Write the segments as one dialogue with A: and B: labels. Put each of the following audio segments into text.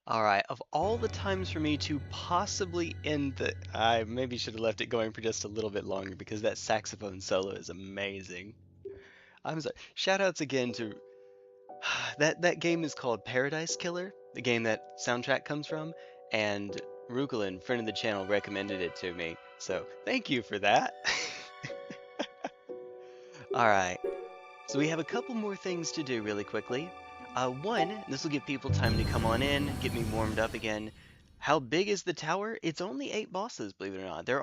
A: Alright, of all the times for me to possibly end the... I maybe should have left it going for just a little bit longer because that saxophone solo is amazing. I'm sorry. Shoutouts again to... that game is called Paradise Killer, the game that soundtrack comes from, and Rukalin, friend of the channel, recommended it to me. So, thank you for that. Alright, so we have a couple more things to do really quickly. One, this will give people time to come on in, get me warmed up again. How big is the tower? It's only 8 bosses, believe it or not. There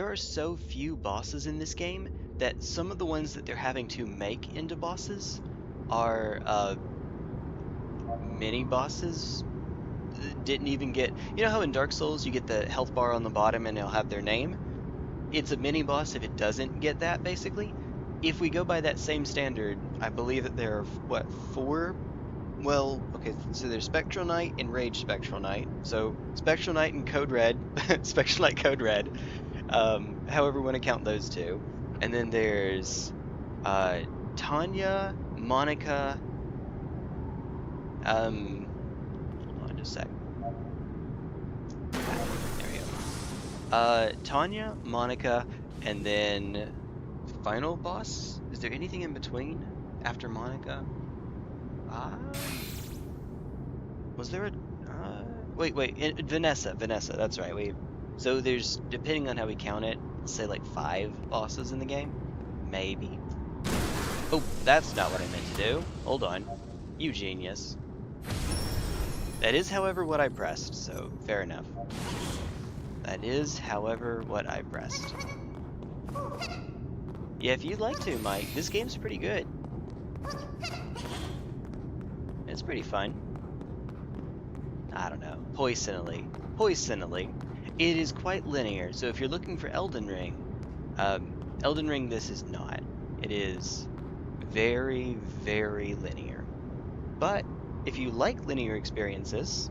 A: are so few bosses in this game that some of the ones that they're having to make into bosses are mini bosses. Didn't even get, you know how in Dark Souls you get the health bar on the bottom and it'll have their name? It's a mini boss if it doesn't get that, basically. If we go by that same standard, I believe that there are, what, 4? Well, okay, so there's Spectral Knight and Rage Spectral Knight. So, Spectral Knight and Code Red, Spectral Knight Code Red, however we want to count those two. And then there's Tanya, Monica, hold on just a sec. There we go. Tanya, Monica, and then final boss? Is there anything in between after Monica? Was there a... wait, Vanessa, that's right. So there's, depending on how we count it, say like 5 bosses in the game? Maybe. Oh, that's not what I meant to do. Hold on. You genius. That is, however, what I pressed, so fair enough. That is, however, what I pressed. Yeah, if you'd like to, Mike, this game's pretty good. It's pretty fun. I don't know. Poisonally. It is quite linear, so if you're looking for Elden Ring, this is not. It is very, very linear. But, if you like linear experiences,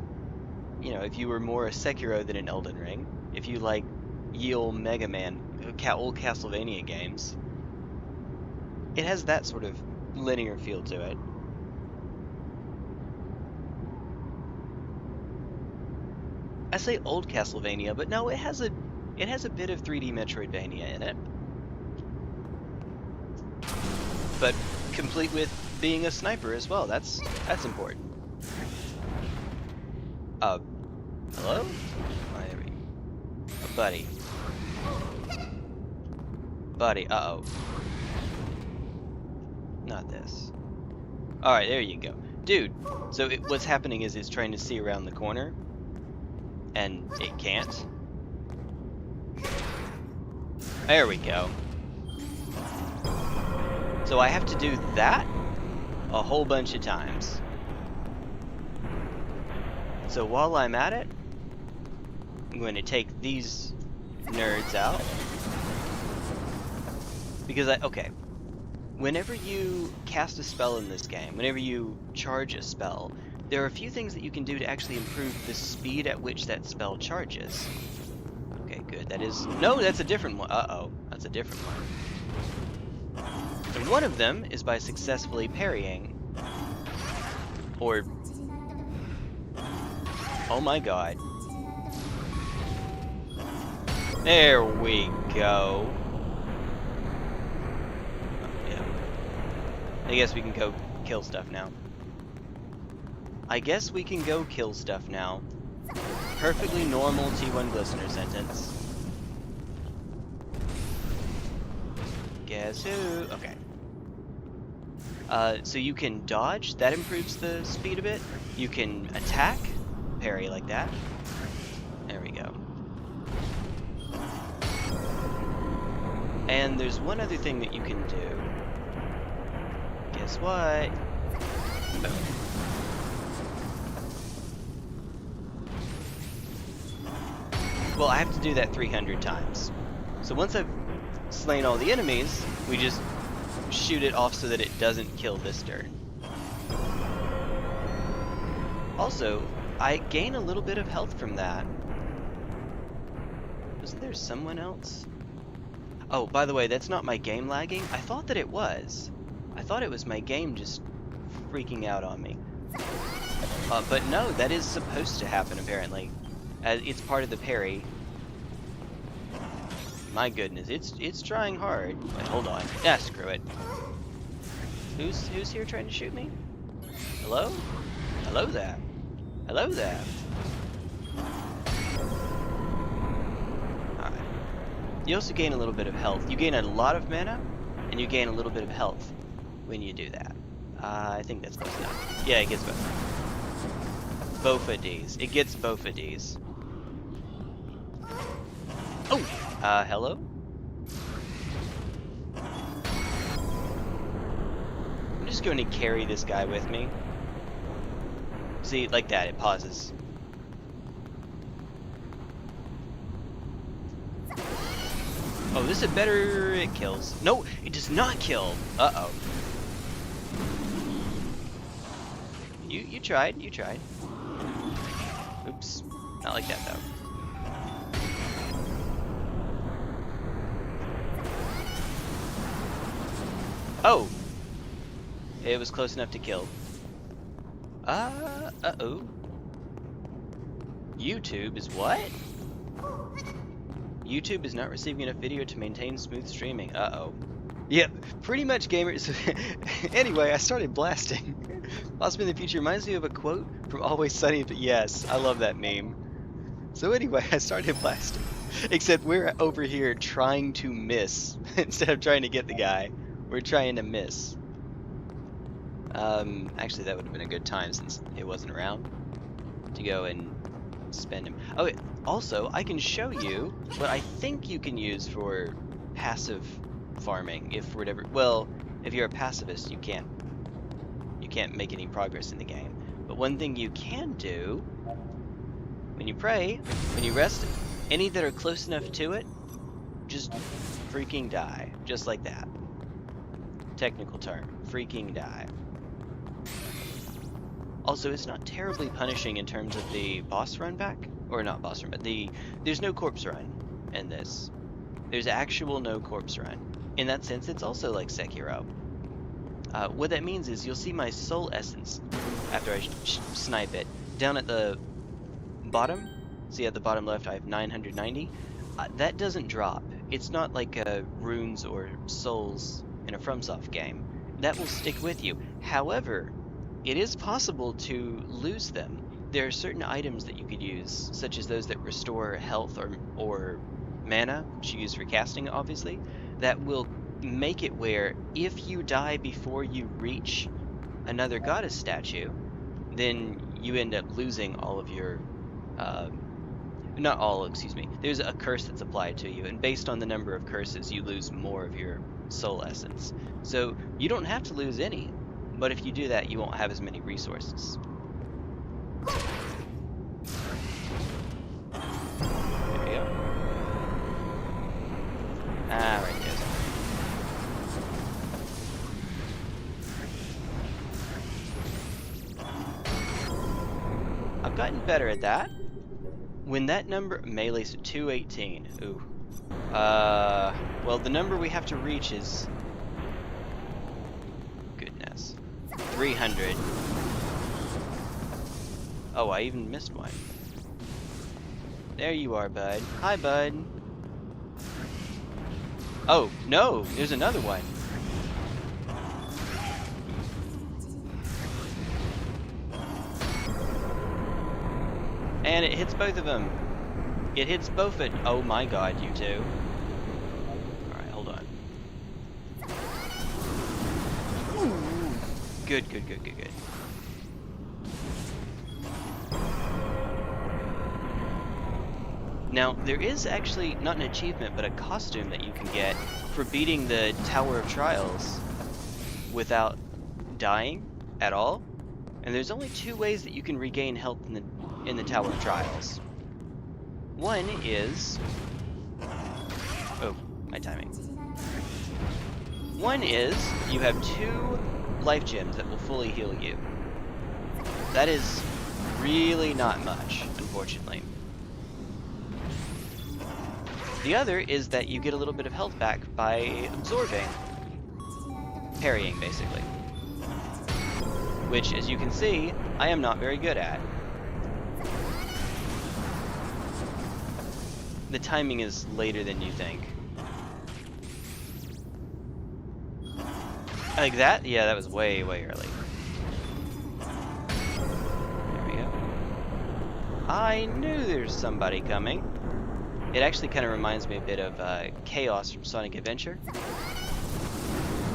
A: you know, if you were more a Sekiro than an Elden Ring, if you like ye olde Mega Man, old Castlevania games, it has that sort of linear feel to it. I say old Castlevania, but no, it has a bit of 3D Metroidvania in it. But complete with being a sniper as well. That's important. Hello? There we go. Buddy, uh-oh. Not this. Alright, there you go. Dude, so what's happening is it's trying to see around the corner, and it can't. There we go. So I have to do that a whole bunch of times. So while I'm at it, I'm going to take these nerds out. Because okay. Whenever you cast a spell in this game, whenever you charge a spell, there are a few things that you can do to actually improve the speed at which that spell charges. Okay, good. That is... No, that's a different one. Uh-oh. That's a different one. And one of them is by successfully parrying. Or... Oh my god. There we go. Yeah. I guess we can go kill stuff now. Perfectly normal T1 Glistener sentence. Guess who? Okay. So you can dodge, that improves the speed a bit. You can attack, parry like that. There we go. And there's one other thing that you can do. Guess what? Boom. Well, I have to do that 300 times. So once I've slain all the enemies, we just shoot it off so that it doesn't kill this turn. Also, I gain a little bit of health from that. Wasn't there someone else? Oh, by the way, that's not my game lagging. I thought that it was. I thought it was my game just freaking out on me. But no, that is supposed to happen apparently. It's part of the parry. My goodness, it's trying hard. Wait, hold on. Yeah, screw it. Who's here trying to shoot me? Hello? Hello there. Hello there. Alright. You also gain a little bit of health. You gain a lot of mana, and you gain a little bit of health when you do that. I think that's close enough. Yeah, it gets both of these. It gets both of these. Oh! Hello? I'm just going to carry this guy with me. See, like that, it pauses. Oh, this is better. It kills. No, it does not kill. Uh-oh. You tried. You tried. Oops. Not like that, though. Oh! It was close enough to kill. Uh-oh. YouTube is what? YouTube is not receiving enough video to maintain smooth streaming. Uh-oh. Yep, pretty much gamers. Anyway, I started blasting. Possibly in the future reminds me of a quote from Always Sunny, but yes, I love that meme. So anyway, I started blasting. Except we're over here trying to miss instead of trying to get the guy. We're trying to miss. Actually, that would have been a good time since it wasn't around to go and spend him. Oh, also, I can show you what I think you can use for passive farming. If for whatever, well, if you're a pacifist, you can't make any progress in the game. But one thing you can do when you pray, when you rest, any that are close enough to it, just freaking die, just like that. Technical term, freaking die. Also, it's not terribly punishing in terms of the boss run back, or not boss run, but there's no corpse run in this. There's actual no corpse run. In that sense, it's also like Sekiro. What that means is you'll see my soul essence after I snipe it down at the bottom. See at the bottom left, I have 990. That doesn't drop. It's not like runes or souls in a FromSoft game. That will stick with you. However, it is possible to lose them. There are certain items that you could use, such as those that restore health or mana, which you use for casting, obviously, that will make it where if you die before you reach another goddess statue, then you end up losing all of your, not all, excuse me, there's a curse that's applied to you, and based on the number of curses, you lose more of your soul essence. So you don't have to lose any, but if you do that, you won't have as many resources. There we go. Ah, right there. I've gotten better at that. When that number melee's at 218. Ooh. Well, the number we have to reach is, goodness, 300. Oh, I even missed one. There you are, bud. Hi, bud. Oh, no, there's another one. And it hits both of them. It hits both of, oh my god, you two. Alright, hold on. Ooh. Good, good, good, good, good. Now, there is actually not an achievement, but a costume that you can get for beating the Tower of Trials without dying at all. And there's only two ways that you can regain health in the Tower of Trials. One is... oh, my timing. One is you have 2 life gems that will fully heal you. That is really not much, unfortunately. The other is that you get a little bit of health back by absorbing. Parrying, basically. which, as you can see, I am not very good at. The timing is later than you think. Like that? Yeah, that was way, way early. There we go. I knew there's somebody coming. It actually kind of reminds me a bit of Chaos from Sonic Adventure.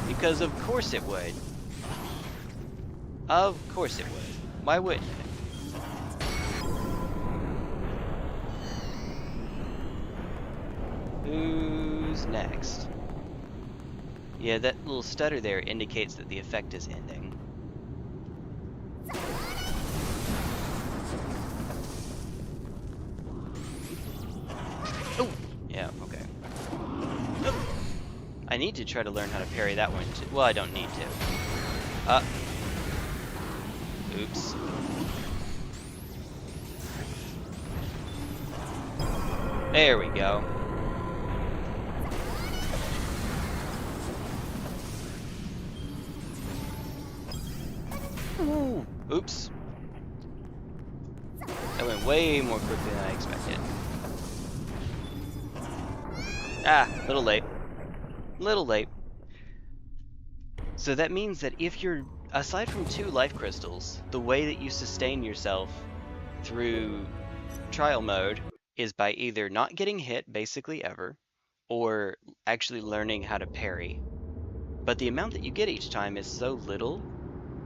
A: Because of course it would. Of course it would. Why wouldn't it? Who's next? Yeah, that little stutter there indicates that the effect is ending. Oh! Yeah, okay. Oh. I need to try to learn how to parry that one too. Well, I don't need to. Oops. There we go. Ooh. Oops. That went way more quickly than I expected. Ah, little late. Little late. So that means that if you're, aside from 2 life crystals, the way that you sustain yourself through trial mode is by either not getting hit basically ever, or actually learning how to parry. But the amount that you get each time is so little,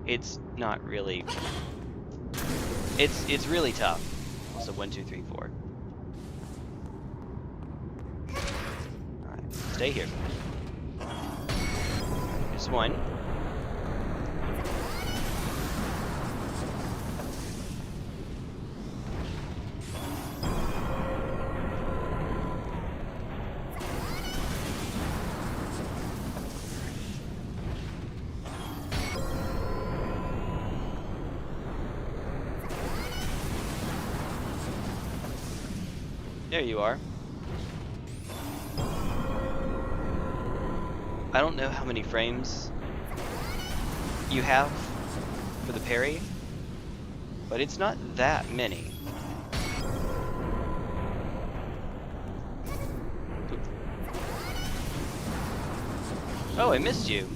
A: it's not really... It's really tough. So 1, 2, 3, 4. Alright, stay here. There's one. There you are. I don't know how many frames you have for the parry, but it's not that many. Oh, I missed you.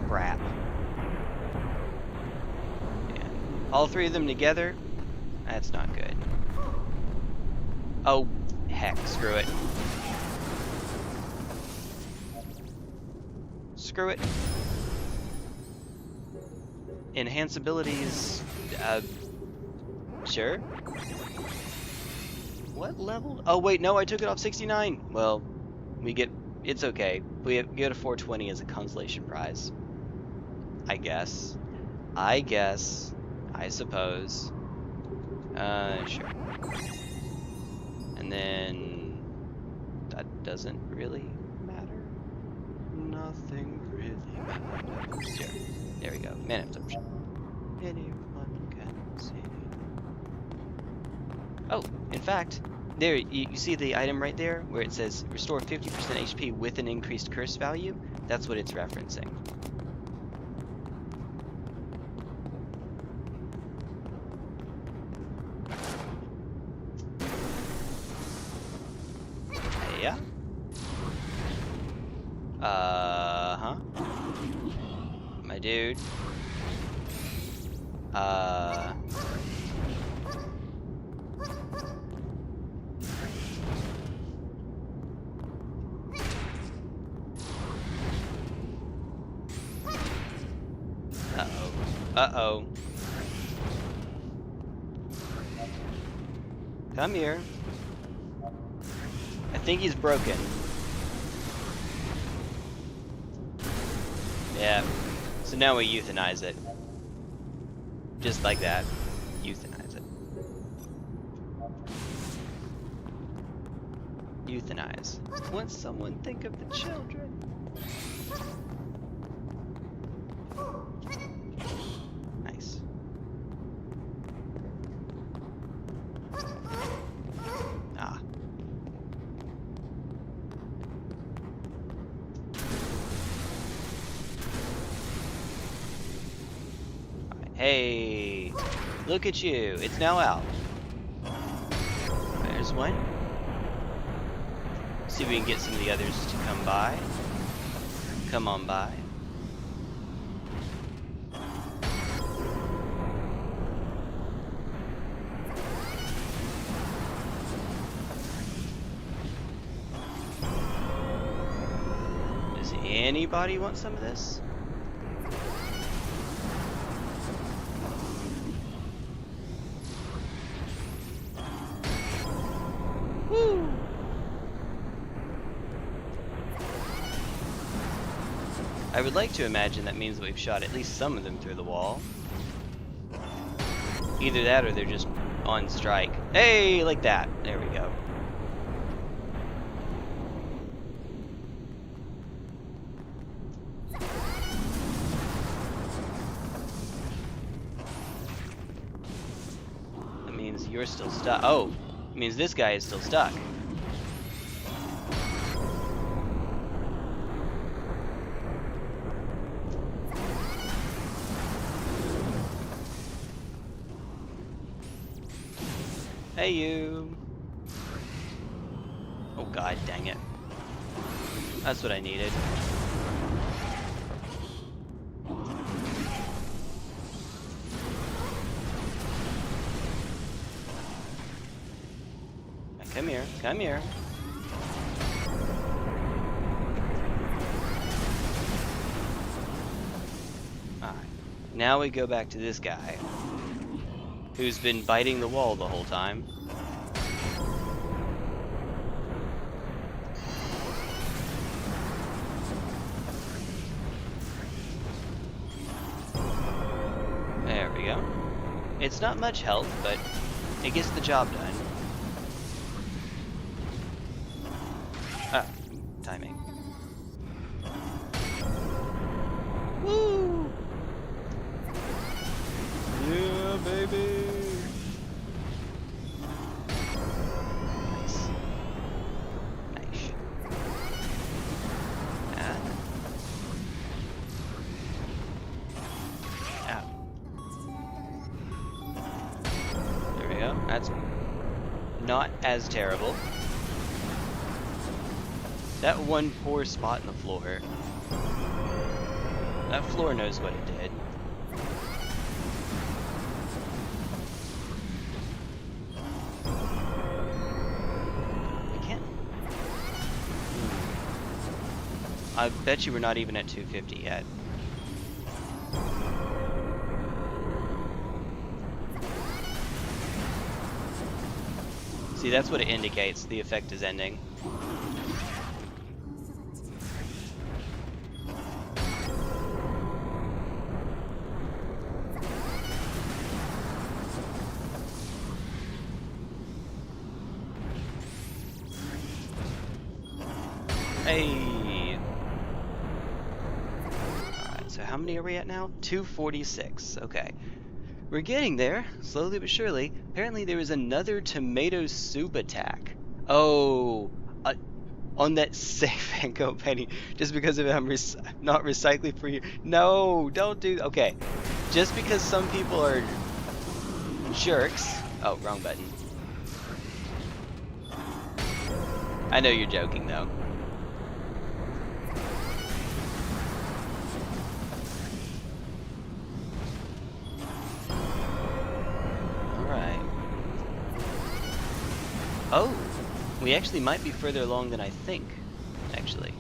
A: Crap. All 3 of them together? That's not good. Oh, heck, screw it. Screw it. Enhance abilities, sure. What level? Oh wait, no, I took it off 69. Well, we get, it's okay. We get a 420 as a consolation prize. I guess. I suppose. Sure. And then that doesn't really matter. Nothing really matters. Sure. There we go. Man absorption. Anyone can see. Oh, in fact, there you see the item right there where it says restore 50% HP with an increased curse value. That's what it's referencing. Yeah. Huh? My dude. Uh-oh. Come here. I think he's broken. Yeah. So now we euthanize it. Just like that. Euthanize it. Euthanize. Won't someone think of the children? Nice. Ah. Hey, look at you. It's now out. There's one. See if we can get some of the others to come by. Come on by. Does anybody want some of this? Woo! I would like to imagine that means we've shot at least some of them through the wall. Either that or they're just on strike. Hey, like that. There we go. That means you're still stuck. Oh, it means this guy is still stuck. Hey, you. Oh, god dang it. That's what I needed. Come here, come here. Alright, now we go back to this guy, who's been biting the wall the whole time. There we go. It's not much health, but it gets the job done. Ah, timing. Woo! Yeah, baby! Nice. Nice. Ah. Ah. There we go. That's not as terrible. That one poor spot in the floor. That floor knows what it did. I can't. I bet you we're not even at 250 yet. See, that's what it indicates. The effect is ending. Hey! Alright, so how many are we at now? 246. Okay. We're getting there, slowly but surely. Apparently there was another tomato soup attack. Oh, on that safe and go penny. Just because of it, I'm not recycling for you. No, don't do. Okay, just because some people are jerks. Oh, wrong button. I know you're joking though. Oh, we actually might be further along than I think, actually.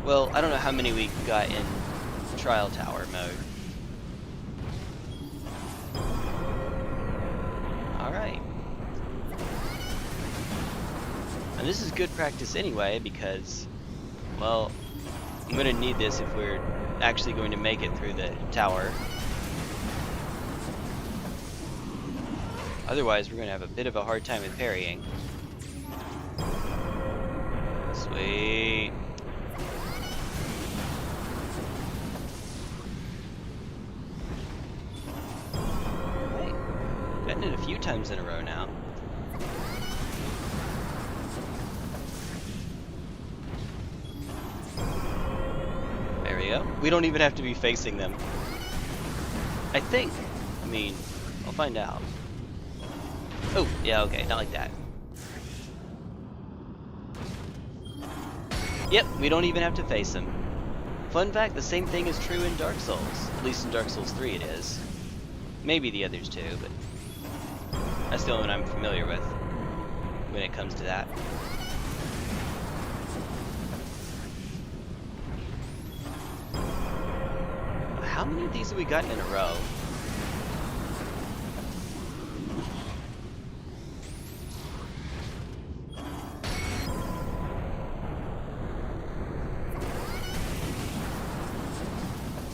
A: Well, I don't know how many we got in trial tower mode. Alright. And this is good practice anyway, because, well, I'm going to need this if we're actually going to make it through the tower. Otherwise, we're going to have a bit of a hard time with parrying. Sweet. Hey, gotten it a few times in a row now. There we go. We don't even have to be facing them. I think. I mean, I'll find out. Oh, yeah, okay, not like that. Yep, we don't even have to face them. Fun fact, the same thing is true in Dark Souls. At least in Dark Souls 3 it is. Maybe the others too, but that's the only one I'm familiar with when it comes to that. How many of these have we gotten in a row?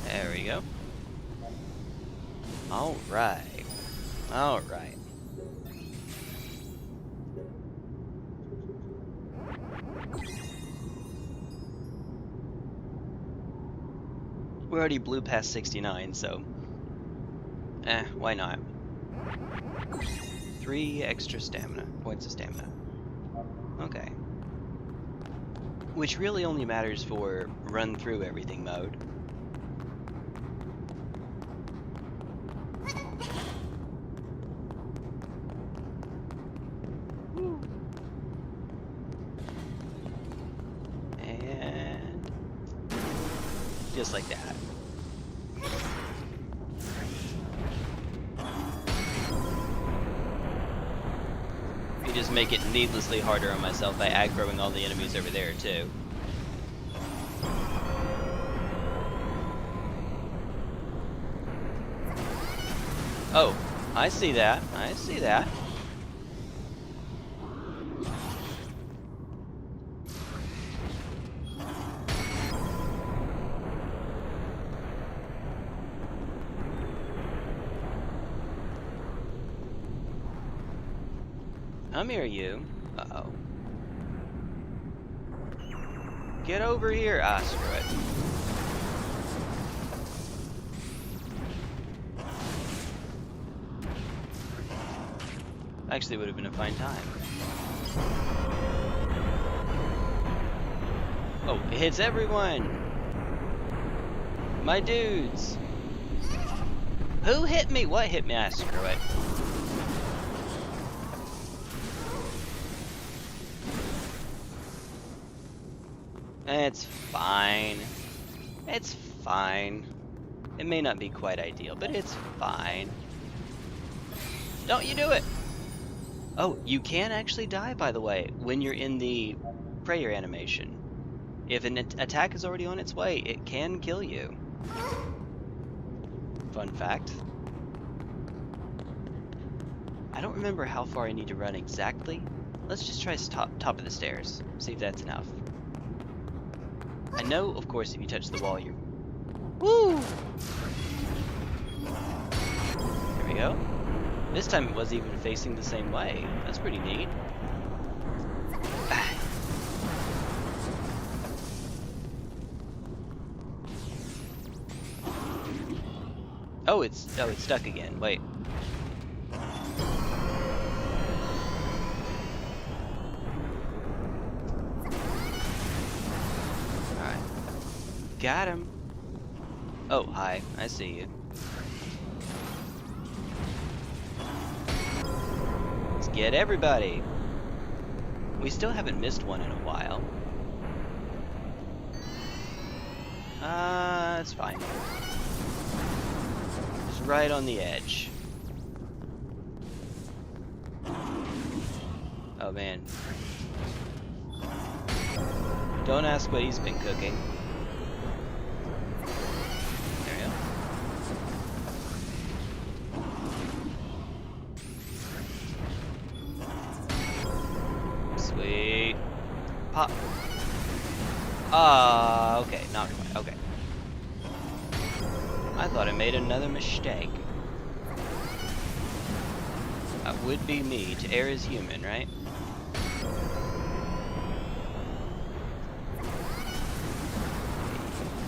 A: There we go. Alright. Alright. We already blew past 69, so why not? 3 extra stamina, points of stamina. Okay. Which really only matters for run through everything mode. And just like that. You just make it needlessly harder on myself by aggroing all the enemies over there too. Oh, I see that. I see that. Come here, you. Uh-oh. Get over here. Ah, screw it. Actually, would have been a fine time. Oh, it hits everyone! My dudes! Who hit me? What hit me? Ah, screw it. It's fine. It's fine. It may not be quite ideal, but it's fine. Don't you do it! Oh, you can actually die, by the way, when you're in the prayer animation. If an attack is already on its way, it can kill you. Fun fact. I don't remember how far I need to run exactly. Let's just try top of the stairs. See if that's enough. I know, of course, if you touch the wall, you're... Woo! Here we go. This time it wasn't even facing the same way. That's pretty neat. Oh, it's stuck again. Wait. Alright. Got him. Oh, hi. I see you. Let's get everybody. We still haven't missed one in a while. It's fine. Just right on the edge. Oh man. Don't ask what he's been cooking. There we go. Sweet. Pop. Okay, not quite. Okay. I thought I made another mistake. That would be me. To err is human, right?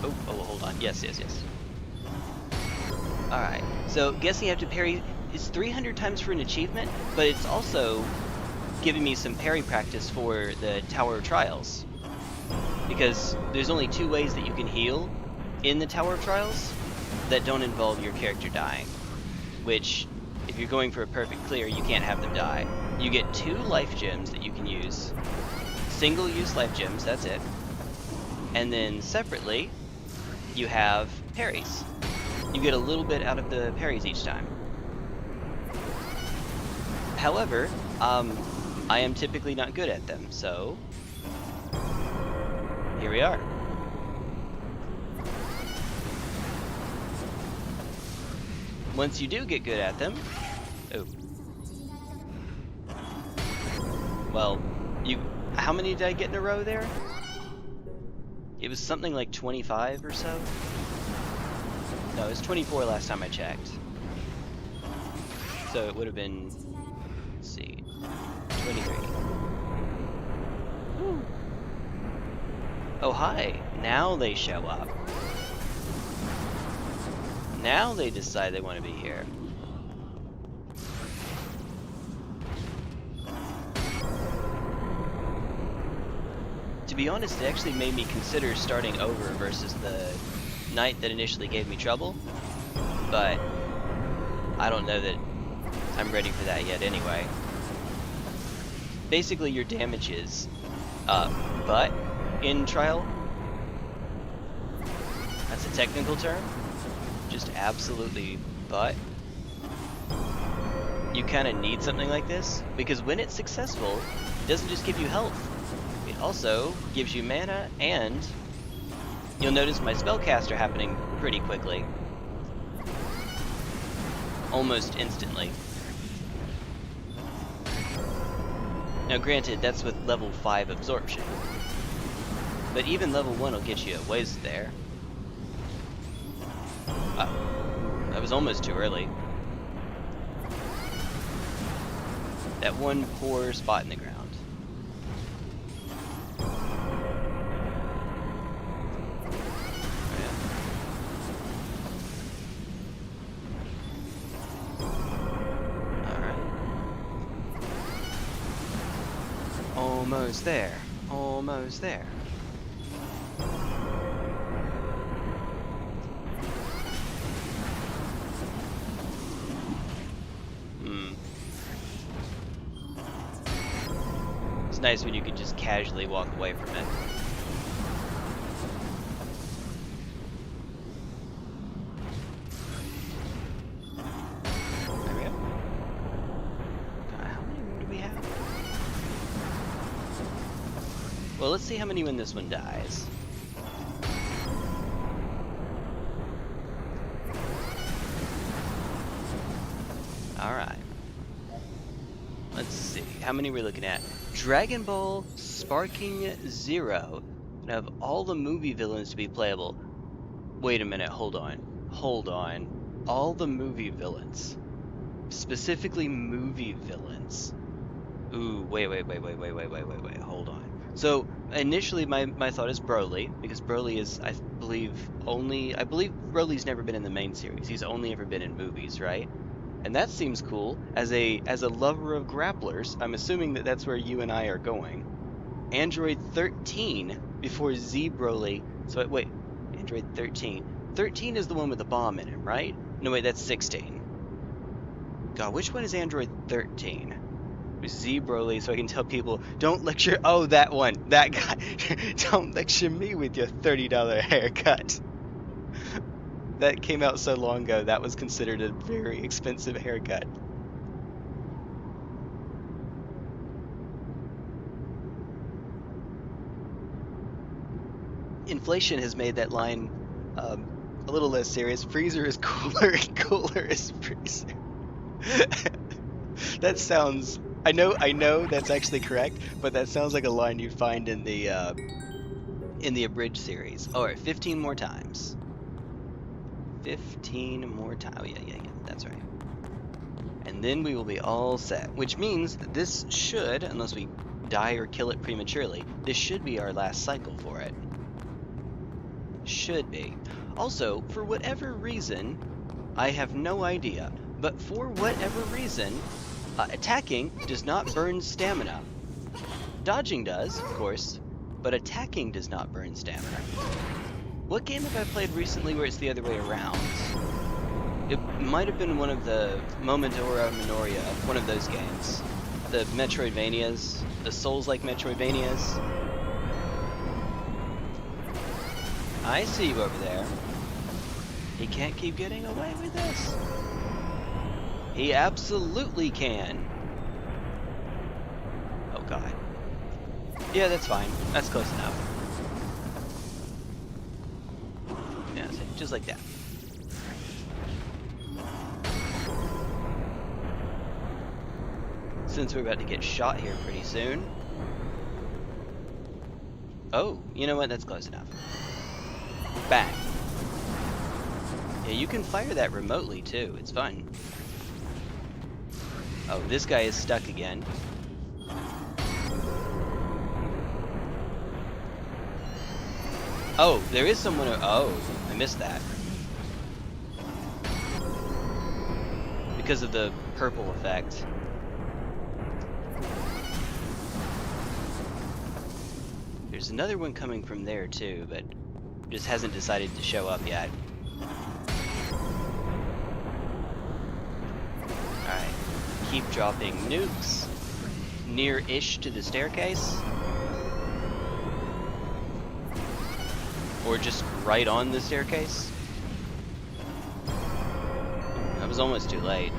A: Oh, hold on. Yes. Alright, so guessing you have to parry is 300 times for an achievement, but it's also giving me some parry practice for the Tower of Trials. Because there's only 2 ways that you can heal in the Tower of Trials that don't involve your character dying, which, if you're going for a perfect clear, you can't have them die. You get 2 life gems that you can use. Single-use life gems, that's it. And then separately, you have parries. You get a little bit out of the parries each time. However, I am typically not good at them, so here we are. Once you do get good at them, oh, well, how many did I get in a row there? It was something like 25 or so. No, it was 24 last time I checked. So it would have been, let's see, 23. Woo. Oh, hi. Now they show up. Now they decide they want to be here. To be honest, it actually made me consider starting over versus the knight that initially gave me trouble. But I don't know that I'm ready for that yet anyway. Basically, your damage is butt in Trial. That's a technical term. Just absolutely butt. You kind of need something like this, because when it's successful, it doesn't just give you health. It also gives you mana, and you'll notice my spellcaster happening pretty quickly. Almost instantly. Now granted, that's with level 5 absorption. But even level 1 will get you a ways there. That was almost too early. That one poor spot in the ground. Almost there. Almost there. It's nice when you can just casually walk away from it. There we go. How many more do we have? Well, let's see how many when this one dies. Alright. Let's see. How many are we looking at? Dragon Ball Sparking Zero. And have all the movie villains to be playable. Wait a minute. Hold on. Hold on. All the movie villains. Specifically movie villains. Ooh, wait. Hold on. So, initially my thought is Broly, because Broly is, I believe Broly's never been in the main series. He's only ever been in movies, right? And that seems cool. As a lover of grapplers, I'm assuming that that's where you and I are going. Android 13 before Z Broly. So wait, Android 13. 13 is the one with the bomb in him, right? No, wait, that's 16. God, which one is Android 13? Z Broly, so I can tell people, don't lecture, oh, that one, that guy. Don't lecture me with your $30 haircut. That came out so long ago, that was considered a very expensive haircut. Inflation has made that line a little less serious. Freezer is cooler and cooler is freezer. That sounds... I know that's actually correct, but that sounds like a line you'd find in the Abridged series. Alright, 15 more times. 15 more times. Oh, yeah, that's right. And then we will be all set, which means that this should, unless we die or kill it prematurely, this should be our last cycle for it. Should be. Also, for whatever reason, I have no idea, but for whatever reason, attacking does not burn stamina. Dodging does, of course, but attacking does not burn stamina. What game have I played recently where it's the other way around? It might have been one of the Momodora Minoria, one of those games. The Metroidvanias, the Souls-like Metroidvanias. I see you over there. He can't keep getting away with this. He absolutely can. Oh god. Yeah, that's fine. That's close enough. Yeah, just like that. Since we're about to get shot here pretty soon. Oh, you know what? That's close enough. Bang. Yeah, you can fire that remotely too. It's fun. Oh, this guy is stuck again. Oh, there is someone. Oh, I missed that. Because of the purple effect. There's another one coming from there too, but just hasn't decided to show up yet. Alright, keep dropping nukes near-ish to the staircase. Or just right on the staircase. That was almost too late.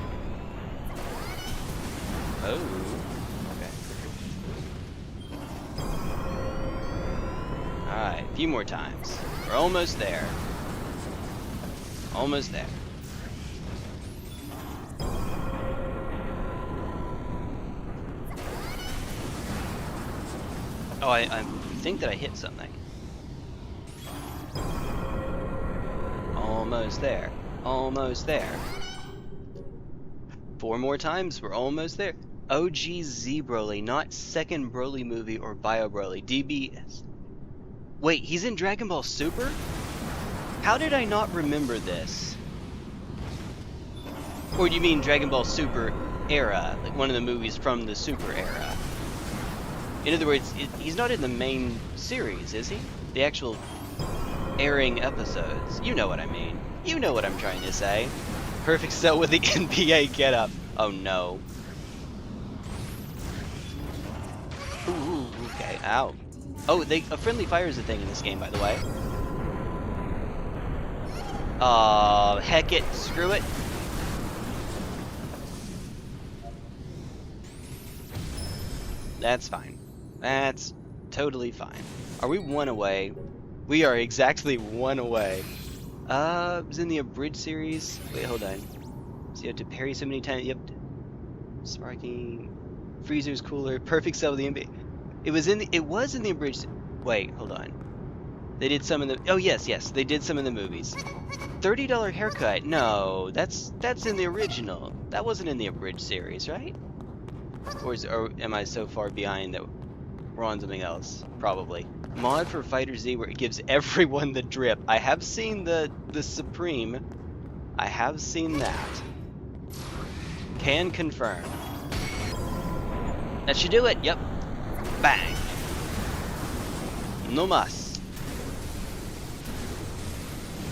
A: Oh. Alright, a few more times. We're almost there. Almost there. Oh, I think that I hit something. Almost there. Almost there. 4 more times, we're almost there. OG Z Broly, not second Broly movie or Bio Broly. DBS. Wait, he's in Dragon Ball Super? How did I not remember this? Or do you mean Dragon Ball Super era, like one of the movies from the Super era? In other words, he's not in the main series, is he? The actual airing episodes. You know what I mean. You know what I'm trying to say. Perfect Cell with the NBA getup. Oh no. Ooh, okay, ow. Oh, a friendly fire is a thing in this game, by the way. Heck it, screw it. That's fine. That's totally fine. Are we 1 away? We are exactly 1 away. It was in the abridged series. Wait, hold on. So you have to parry so many times. Yep. Sparking. Freezer's cooler. Perfect Cell with the NBA. It was in the abridged. Wait, hold on. They did some in the. Oh yes, they did some in the movies. $30 haircut. No, that's in the original. That wasn't in the abridged series, right? Or am I so far behind that we're on something else? Probably. Mod for Fighter Z where it gives everyone the drip. I have seen the Supreme. I have seen that. Can confirm. That should do it. Yep. Bang. No mas.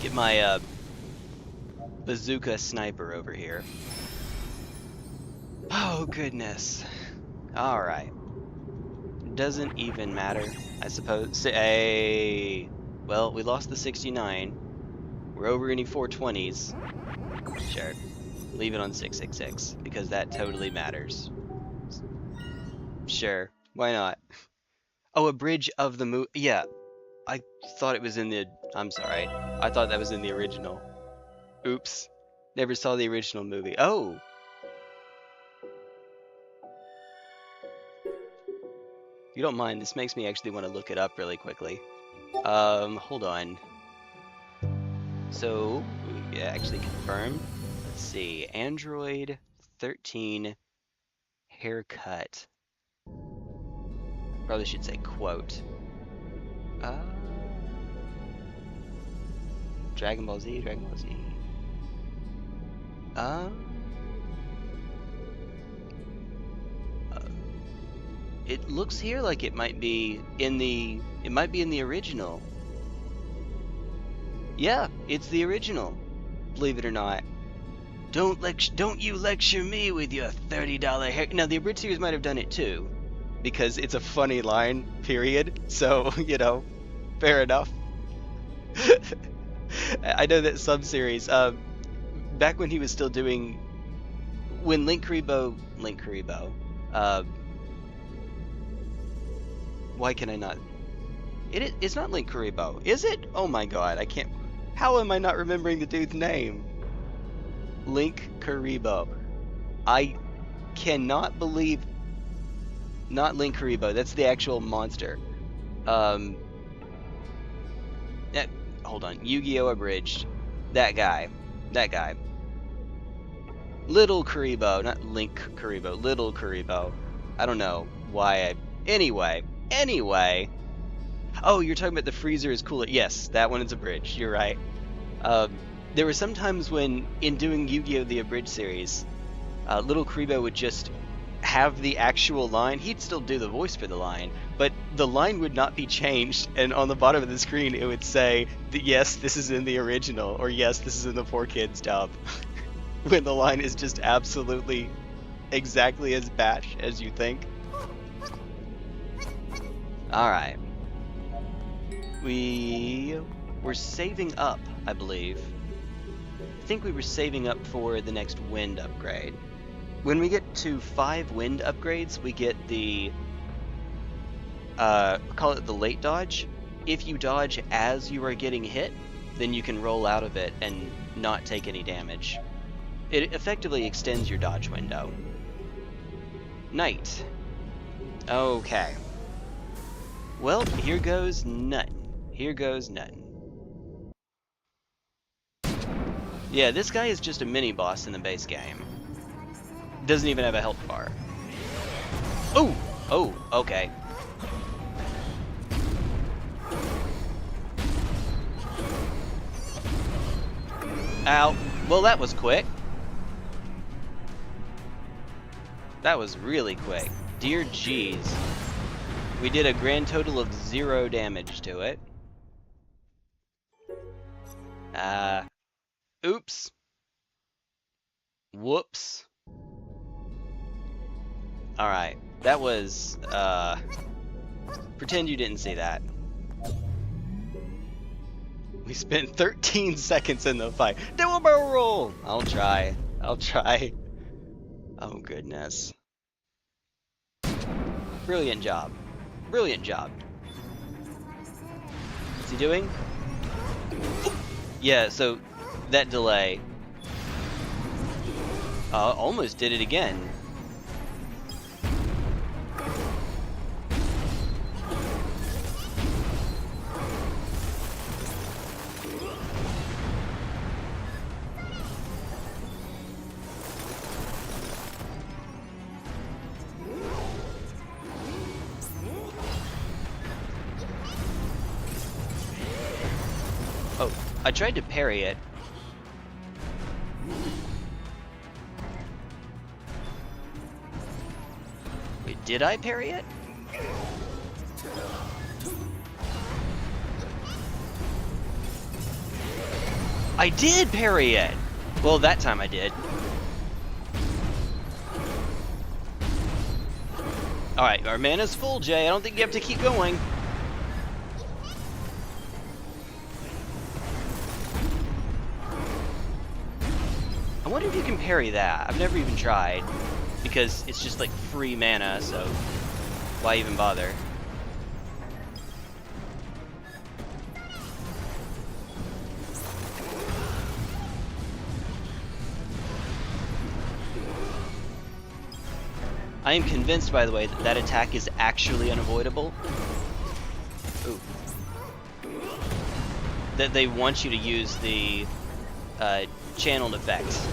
A: Get my bazooka sniper over here. Oh goodness. All right. Doesn't even matter, I suppose. Hey, well, we lost the 69. We're over any 420s. Sure. Leave it on 666 because that totally matters. Sure. Why not? Oh, a bridge of the movie. Yeah. I thought it was in the. I'm sorry. I thought that was in the original. Oops. Never saw the original movie. Oh. If you don't mind, this makes me actually want to look it up really quickly. Hold on. So, we actually confirm. Let's see. Android 13 haircut. Probably should say quote. Dragon Ball Z, Dragon Ball Z. It looks here like it might be in the original. Yeah, it's the original, believe it or not. Don't you lecture me with your $30 hair. Now, the abridged series might have done it too, because it's a funny line, period. So, you know, fair enough. I know that sub-series, back when he was still doing, when Link Kuribo, why can I not? It's not Link Kuribo, is it? Oh my god, I can't, how am I not remembering the dude's name? Link Kuribo. I cannot believe, not Link Kuribo, that's the actual monster. Hold on, Yu-Gi-Oh! Abridged. That guy. Little Kuribo, not Link Kuribo, Little Kuribo. I don't know why Anyway. Oh, you're talking about the freezer is cooler. Yes, that one is abridged, you're right. There were some times when, in doing Yu-Gi-Oh! The Abridged series, Little Kuribo would just have the actual line. He'd still do the voice for the line, but the line would not be changed, and on the bottom of the screen it would say, yes, this is in the original, or yes, this is in the 4Kids dub. When the line is just absolutely exactly as bash as you think. Alright. We're saving up, I believe. I think we were saving up for the next wind upgrade. When we get to 5 wind upgrades, we get the, call it the late dodge. If you dodge as you are getting hit, then you can roll out of it and not take any damage. It effectively extends your dodge window. Night. Okay. Well, here goes nothing. Yeah, this guy is just a mini-boss in the base game. Doesn't even have a health bar. Oh, okay. Ow. Well, that was quick. That was really quick. Dear jeez. We did a grand total of 0 damage to it. Oops. Whoops. Alright, that was, pretend you didn't see that. We spent 13 seconds in the fight. Do a barrel roll! I'll try. Oh, goodness. Brilliant job. What's he doing? Yeah, so, that delay. Almost did it again. Oh, I tried to parry it. Wait, did I parry it? I did parry it! Well, that time I did. Alright, our mana's full, Jay. I don't think you have to keep going. I wonder if you can parry that. I've never even tried, because it's just like free mana, so why even bother? I am convinced, by the way, that that attack is actually unavoidable. Ooh. That they want you to use the channeled effects.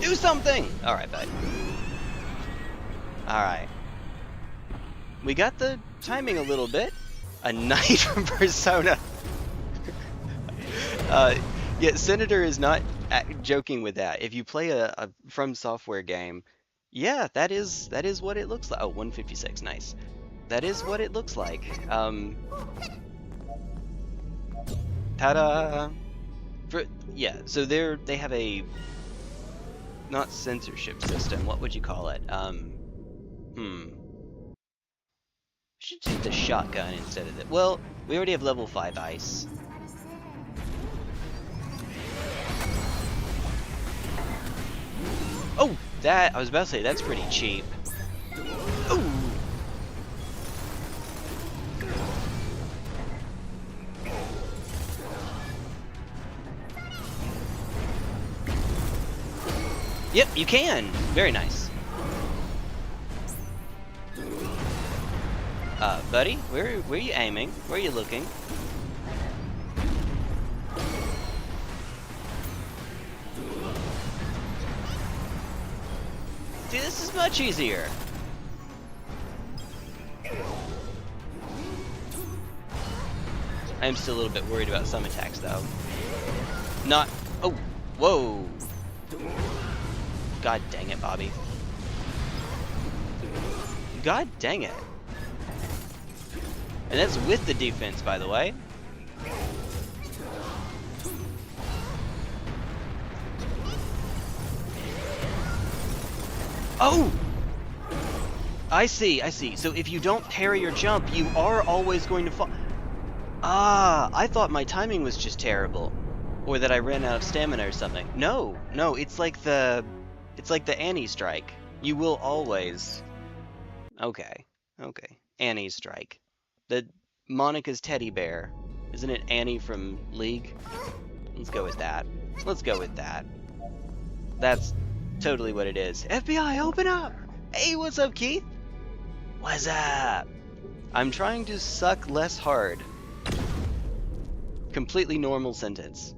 A: Do something! Alright, bud. Alright. We got the timing a little bit. A knight from Persona. Uh, yeah, Senator is not joking with that. If you play a From Software game, yeah, that is what it looks like. Oh, 156, nice. That is what it looks like. Ta-da! For, yeah, so they have a not censorship system. What would you call it? Should take the shotgun instead of the. Well, we already have level 5 ice. Oh, that I was about to say that's pretty cheap. Oh. Yep, you can. Very nice. Buddy, where are you aiming? Where are you looking? See, this is much easier. I am still a little bit worried about some attacks, though. Not. Oh, whoa. God dang it, Bobby. God dang it. And that's with the defense, by the way. Oh! I see. So if you don't parry your jump, you are always going to fall. Ah, I thought my timing was just terrible. Or that I ran out of stamina or something. No, it's like the Annie strike. You will always. Okay. Annie's strike. The Monica's teddy bear. Isn't it Annie from League? Let's go with that. That's totally what it is. FBI, open up! Hey, what's up, Keith? What's up? I'm trying to suck less hard. Completely normal sentence.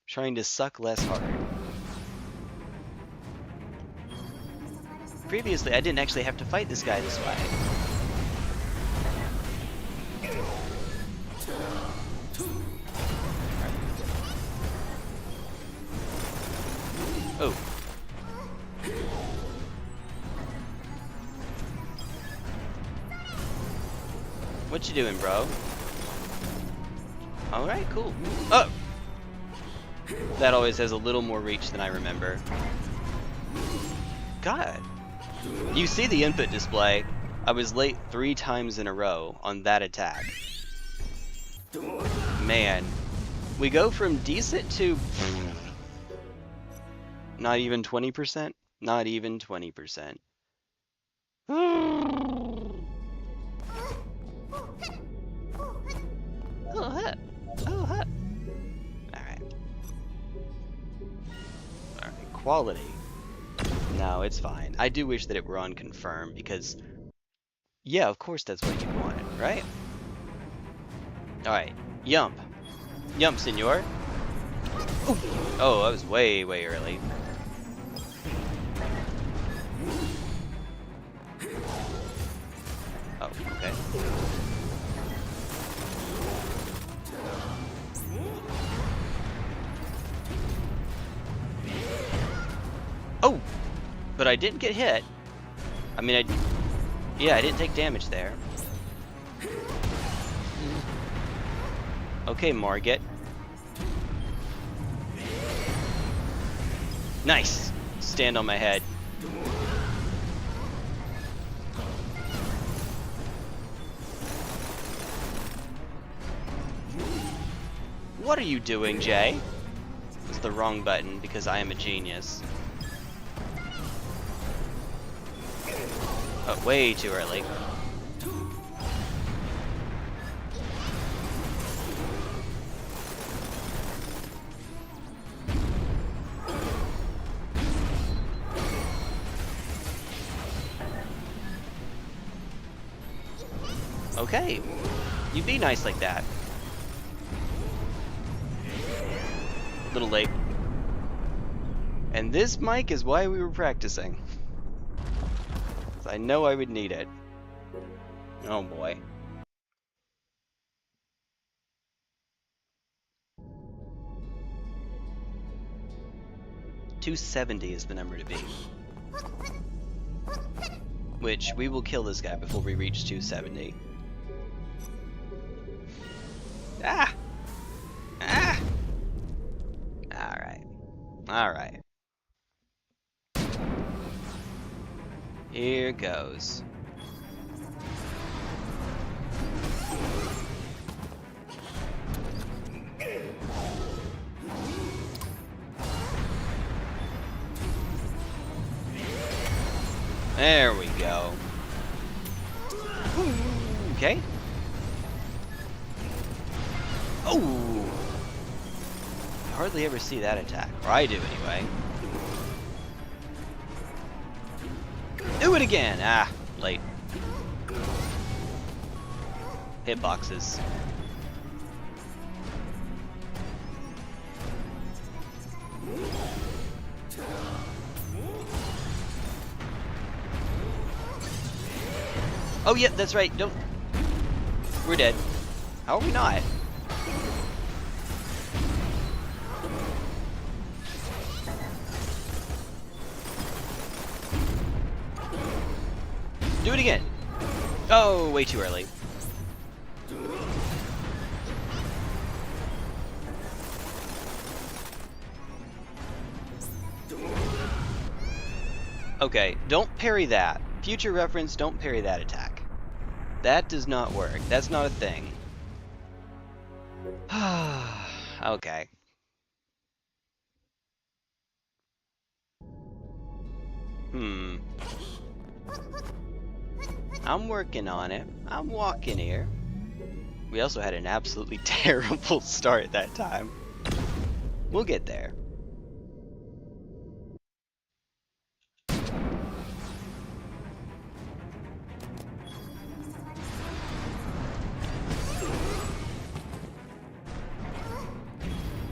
A: Trying to suck less hard. Previously, I didn't actually have to fight this guy this way. Oh. What you doing, bro? Alright, cool. Oh! That always has a little more reach than I remember. God. You see the input display. I was late 3 times in a row on that attack. Man. We go from decent to... Not even 20%? Not even 20%. Oh, that. Alright. Alright, quality. No, it's fine. I do wish that it were on confirm because... Yeah, of course that's what you wanted, right? Alright, Yump. Yump, senor. Ooh. Oh, I was way early. Oh, okay. Oh! But I didn't get hit. I mean, I didn't take damage there. Okay, Margit. Nice! Stand on my head. What are you doing, Jay? It's the wrong button because I am a genius. Oh, way too early. Okay, you be nice like that. A little late. And this mic is why we were practicing. I know I would need it. Oh boy. 270 is the number to beat. Which, we will kill this guy before we reach 270. Ah! Ah! Alright. Alright. Here goes. There we go. Okay. Oh! I hardly ever see that attack. Or I do anyway. Do it again! Ah, late. Hitboxes. Oh, yeah, that's right. Don't. We're dead. How are we not? Do it again. Oh, way too early. Okay, don't parry that. Future reference, don't parry that attack. That does not work. That's not a thing. Okay. I'm working on it. I'm walking here. We also had an absolutely terrible start that time. We'll get there.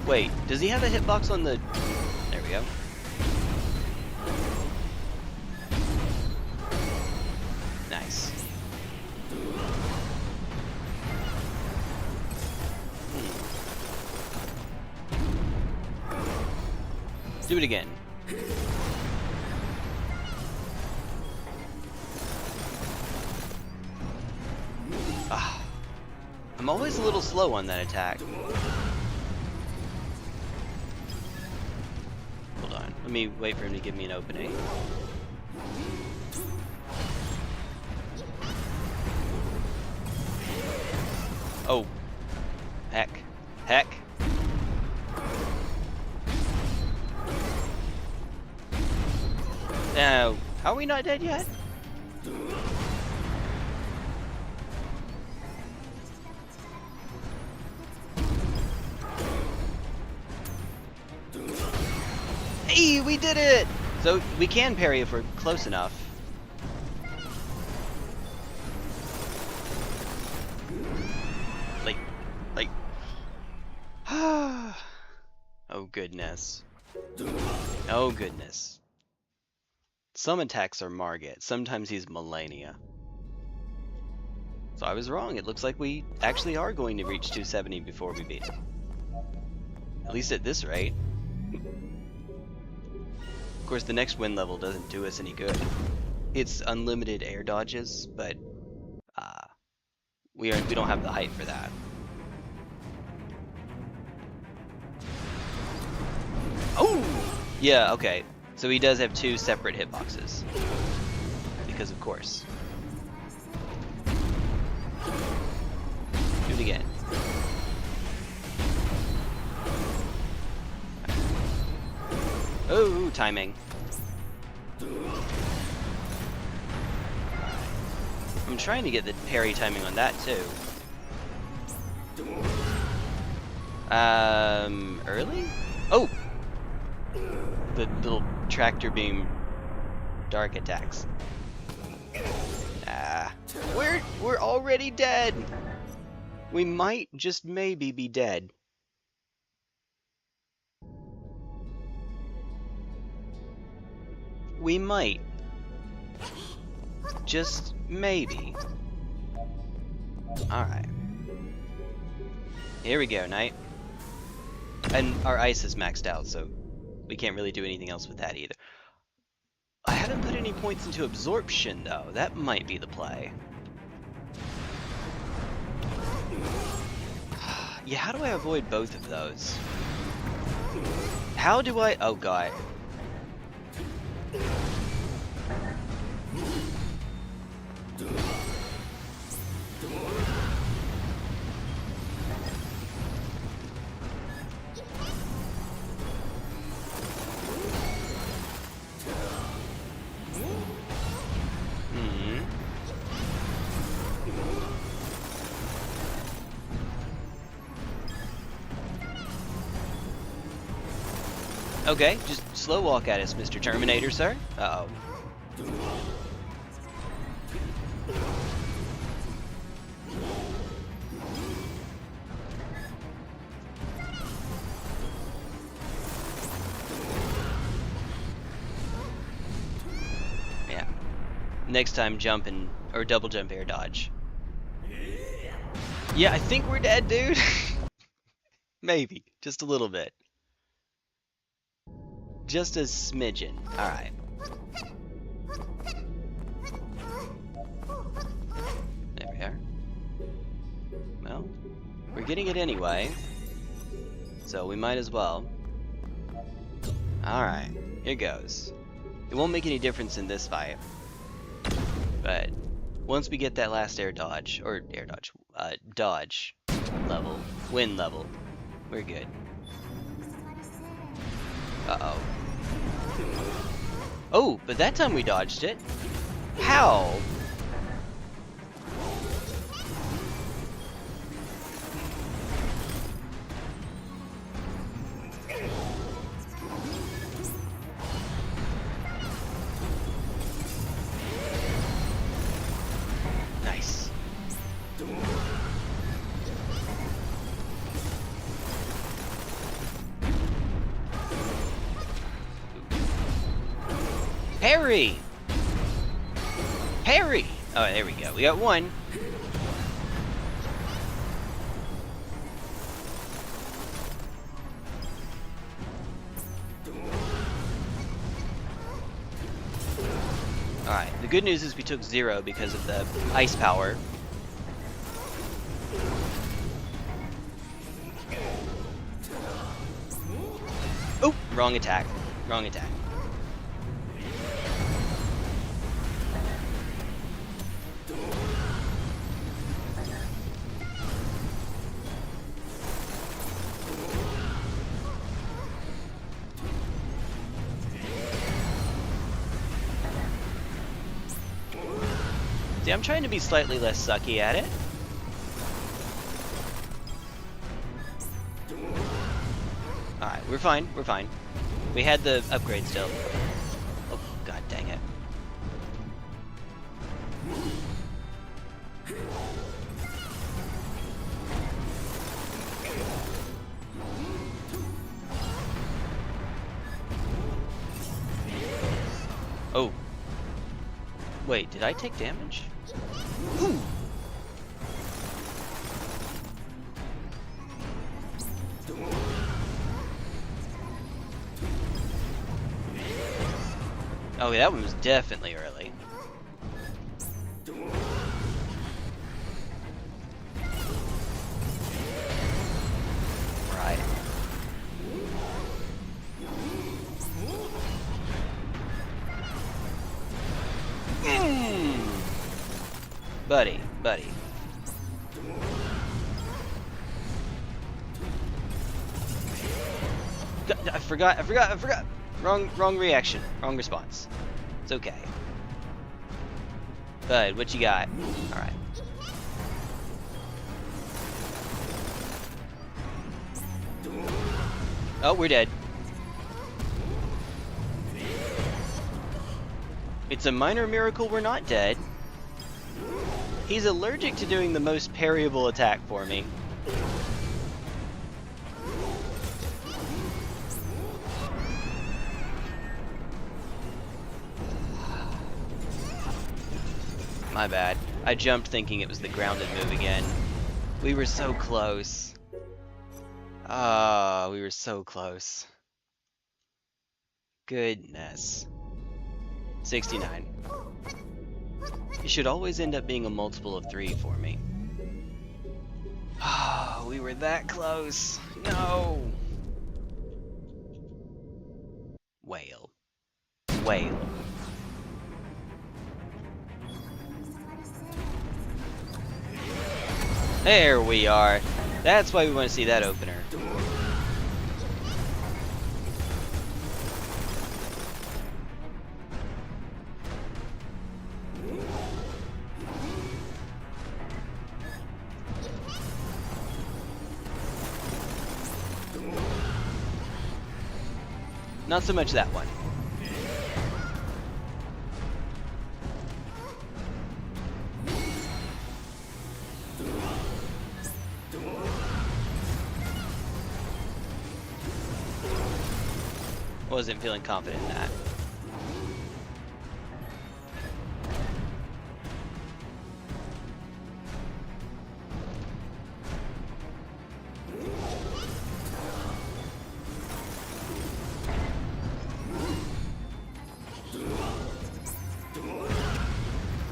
A: Wait, does he have a hitbox on the... There we go. Nice. Do it again. Ah. I'm always a little slow on that attack. Let me wait for him to give me an opening. Oh. Heck. Heck. Now, are we not dead yet? Hey, we did it! So we can parry if we're close enough. Like. Oh goodness. Oh goodness. Some attacks are Margit. Sometimes he's Melania. So I was wrong. It looks like we actually are going to reach 270 before we beat him. At least at this rate. Of course, the next wind level doesn't do us any good. It's unlimited air dodges, but we don't have the height for that. Oh, yeah, okay. So he does have two separate hitboxes, because of course. Do it again. Oh, timing. I'm trying to get the parry timing on that too. Early? Oh! The little tractor beam dark attacks. We're already dead! We might just maybe be dead. We might. Just maybe. Alright. Here we go, Knight. And our ice is maxed out, so we can't really do anything else with that either. I haven't put any points into absorption, though. That might be the play. Yeah, how do I avoid both of those? How do I... Oh, God. Okay, just slow walk at us, Mr. Terminator, sir. Uh-oh. Yeah. Next time, jump and... or double jump air dodge. Yeah, I think we're dead, dude. Maybe. Just a little bit. Just a smidgen. Alright. There we are. Well, we're getting it anyway. So we might as well. Alright, here goes. It won't make any difference in this fight. But once we get that last dodge level, wind level, we're good. Uh-oh. Oh, but that time we dodged it. How? Nice. Parry! Parry! Oh, there we go. We got one. Alright, the good news is we took 0 because of the ice power. Oh, wrong attack. Wrong attack. See, I'm trying to be slightly less sucky at it. Alright, we're fine, we're fine. We had the upgrade still. Oh, god dang it. Oh. Wait, did I take damage? Ooh. Oh, that one was definitely early. Right. Buddy, buddy. I forgot. Wrong reaction. Wrong response. It's okay. Bud, what you got? Alright. Oh, we're dead. It's a minor miracle we're not dead. He's allergic to doing the most parryable attack for me. My bad. I jumped thinking it was the grounded move again. We were so close. Ah, we were so close. Goodness. 69. It should always end up being a multiple of 3 for me. Ah, we were that close. No. Whale. Whale. There we are. That's why we want to see that opener. Not so much that one. Wasn't feeling confident in that.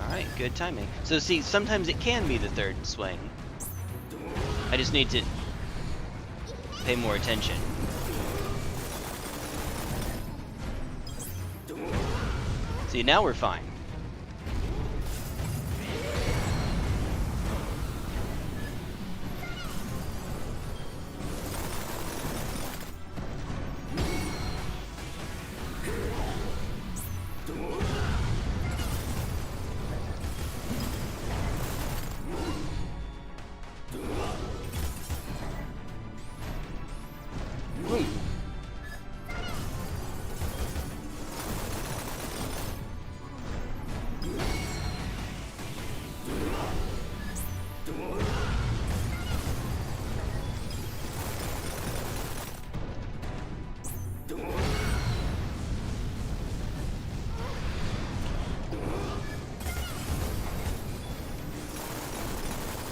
A: Alright, good timing. So see, sometimes it can be the third swing. I just need to pay more attention. See, now we're fine.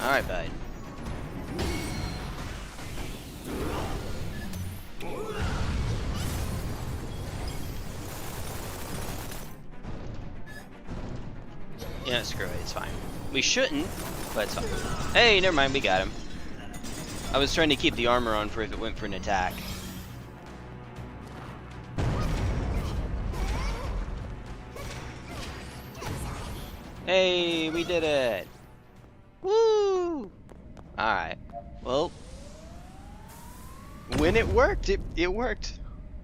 A: Alright, bud. Yeah, screw it, it's fine. We shouldn't, but it's fine. Hey, never mind, we got him. I was trying to keep the armor on for if it went for an attack. Hey, we did it! Woo! Alright. Well, when it worked, it worked.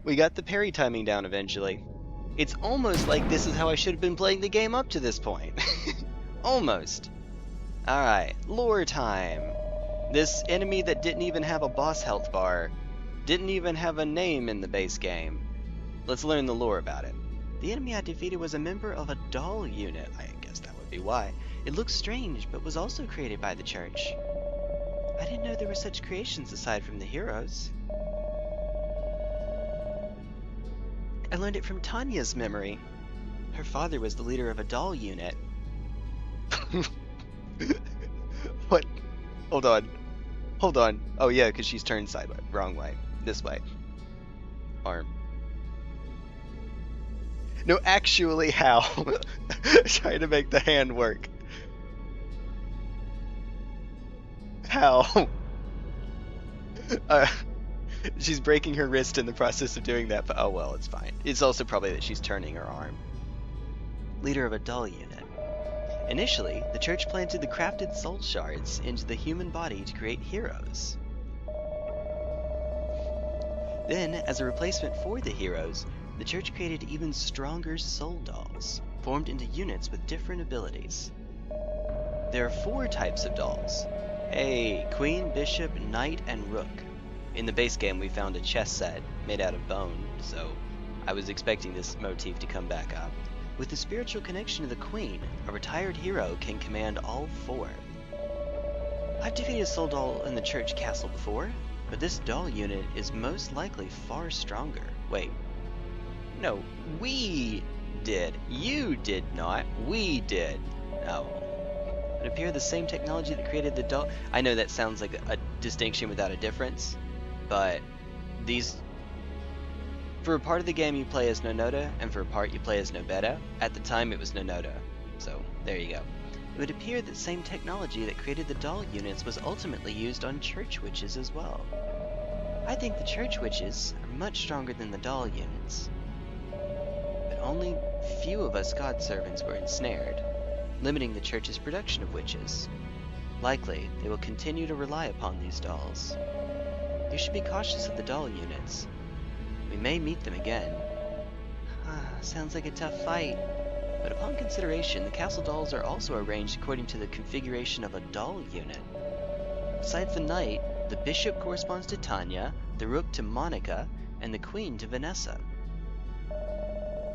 A: We got the parry timing down eventually. It's almost like this is how I should have been playing the game up to this point. Almost. Alright, lore time. This enemy that didn't even have a boss health bar, didn't even have a name in the base game. Let's learn the lore about it. The enemy I defeated was a member of a doll unit. I guess that would be why. It looks strange, but was also created by the church. I didn't know there were such creations aside from the heroes. I learned it from Tanya's memory. Her father was the leader of a doll unit. What? Hold on. Hold on. Oh yeah, because she's turned sideways. Wrong way. This way. Arm. No, actually, how? Trying to make the hand work. How? She's breaking her wrist in the process of doing that, but oh well, it's fine. It's also probably that she's turning her arm. Leader of a doll unit. Initially, the church planted the crafted soul shards into the human body to create heroes. Then, as a replacement for the heroes, the church created even stronger soul dolls, formed into units with different abilities. There are 4 types of dolls. Hey, Queen, Bishop, Knight, and Rook. In the base game we found a chess set made out of bone, so I was expecting this motif to come back up. With the spiritual connection to the Queen, a retired hero can command all 4. I've defeated a soul doll in the church castle before, but this doll unit is most likely far stronger. Wait. No, we did. You did not. We did. Oh. It appears the same technology that created the doll. I know that sounds like a distinction without a difference, but these For a part of the game you play as Nonota, and for a part you play as Nobeta. At the time it was Nonota, so there you go. It would appear that the same technology that created the doll units was ultimately used on church witches as well. I think the church witches are much stronger than the doll units. But only few of us God servants were ensnared, limiting the church's production of witches. Likely, they will continue to rely upon these dolls. You should be cautious of the doll units. We may meet them again. Sounds like a tough fight. But upon consideration, the castle dolls are also arranged according to the configuration of a doll unit. Besides the knight, the bishop corresponds to Tanya, the rook to Monica, and the queen to Vanessa.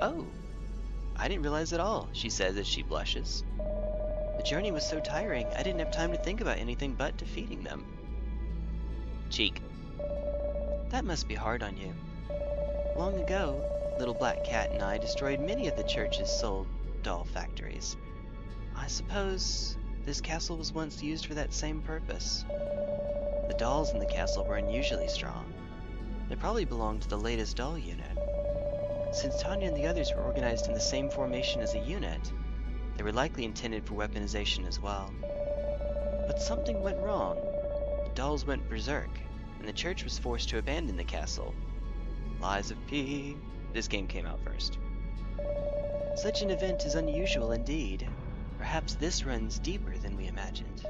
A: Oh, I didn't realize at all, she says as she blushes. The journey was so tiring, I didn't have time to think about anything but defeating them. Cheek. That must be hard on you. Long ago, Little Black Cat and I destroyed many of the church's soul doll factories. I suppose this castle was once used for that same purpose. The dolls in the castle were unusually strong. They probably belonged to the latest doll unit. Since Tanya and the others were organized in the same formation as a unit, they were likely intended for weaponization as well. But something went wrong. The dolls went berserk, and the church was forced to abandon the castle. Lies of P. This game came out first. Such an event is unusual indeed. Perhaps this runs deeper than we imagined.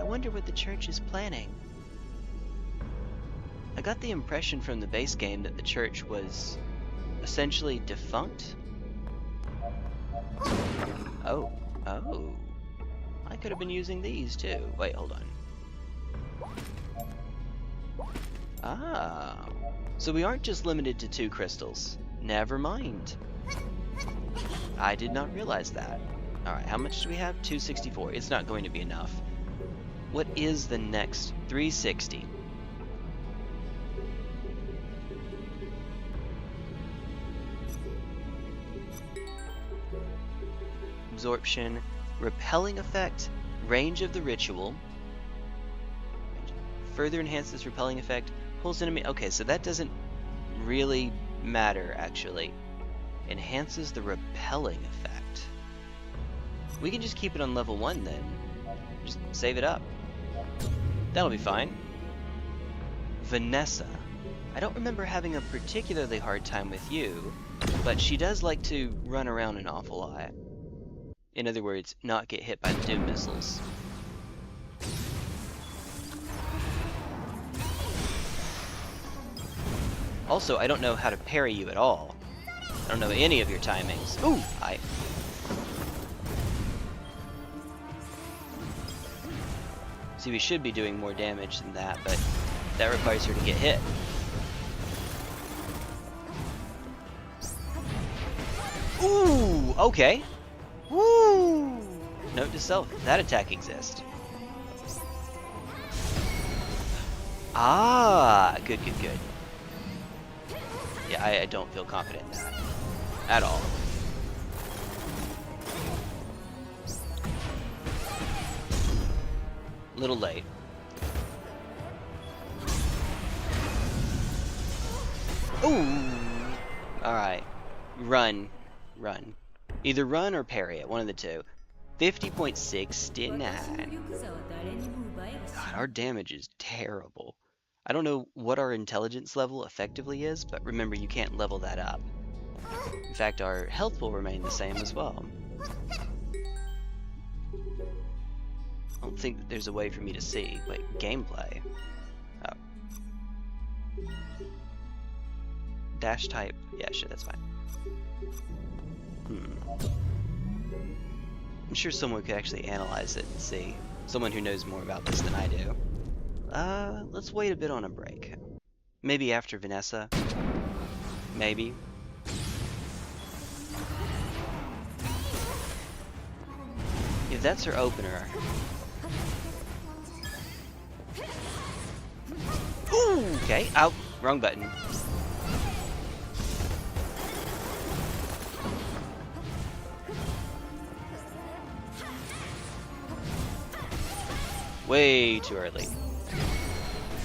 A: I wonder what the church is planning. I got the impression from the base game that the church was essentially defunct. Oh. I could have been using these too. Wait, hold on. So we aren't just limited to 2 crystals. Never mind. I did not realize that. Alright, how much do we have? 264. It's not going to be enough. What is the next? 360. Absorption, repelling effect, range of the ritual. Further enhances repelling effect. Pulls enemy. Okay, so that doesn't really matter, actually. Enhances the repelling effect. We can just keep it on level 1 then. Just save it up. That'll be fine. Vanessa. I don't remember having a particularly hard time with you, but she does like to run around an awful lot. In other words, not get hit by the Doom missiles. Also, I don't know how to parry you at all. I don't know any of your timings. Ooh! See, we should be doing more damage than that, but that requires her to get hit. Ooh! Okay. Woo! Note to self, that attack exists. Good. Yeah, I don't feel confident in that. At all. Little late. Ooh! Alright. Run. Either run or parry it, one of the two. 50.69. God, our damage is terrible. I don't know what our intelligence level effectively is, but remember you can't level that up. In fact, our health will remain the same as well. I don't think that there's a way for me to see. Wait, gameplay. Oh. Dash type. Yeah, sure, that's fine. I'm sure someone could actually analyze it and see. Someone who knows more about this than I do. Let's wait a bit on a break. Maybe after Vanessa. Maybe. If that's her opener. Ooh, okay. Ow. Wrong button. Way too early.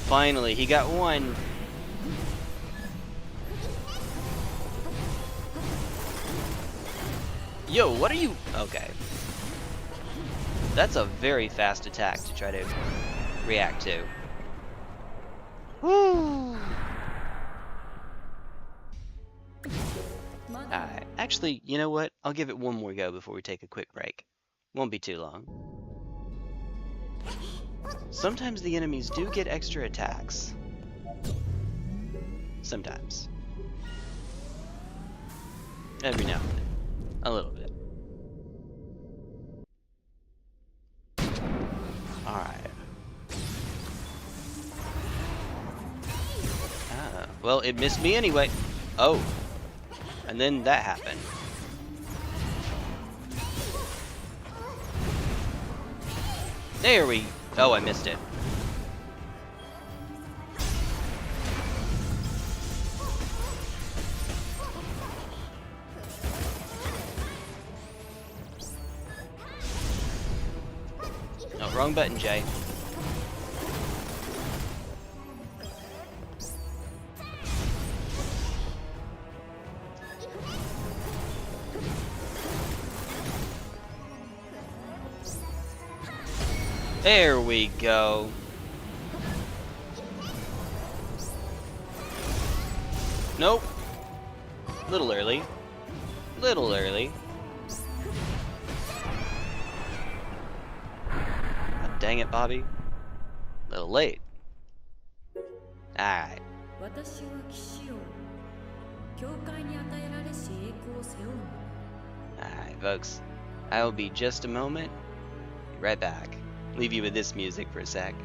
A: Finally, he got one. Yo, what are you? Okay. That's a very fast attack to try to react to. Woo! Alright, actually, you know what? I'll give it one more go before we take a quick break. Won't be too long. Sometimes the enemies do get extra attacks. Sometimes. Every now and then. A little bit. Alright. Ah, well, it missed me anyway. Oh. And then that happened. There we... Oh, I missed it. No, wrong button, Jay. There we go. Nope. Little early. Little early. God dang it, Bobby. Little late. Alright. Alright, folks. I will be just a moment. Be right back. Leave you with this music for a sec.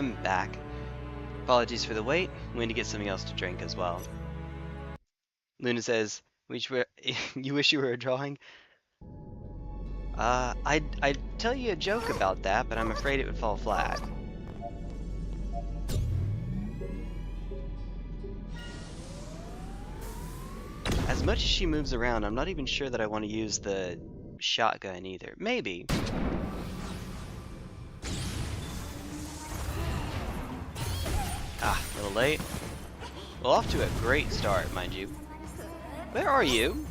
A: I'm back. Apologies for the wait. We need to get something else to drink as well. Luna says, you wish you were a drawing? I'd tell you a joke about that, but I'm afraid it would fall flat. As much as she moves around, I'm not even sure that I want to use the shotgun either. Maybe. Ah, a little late. Well, off to a great start, mind you. Where are you?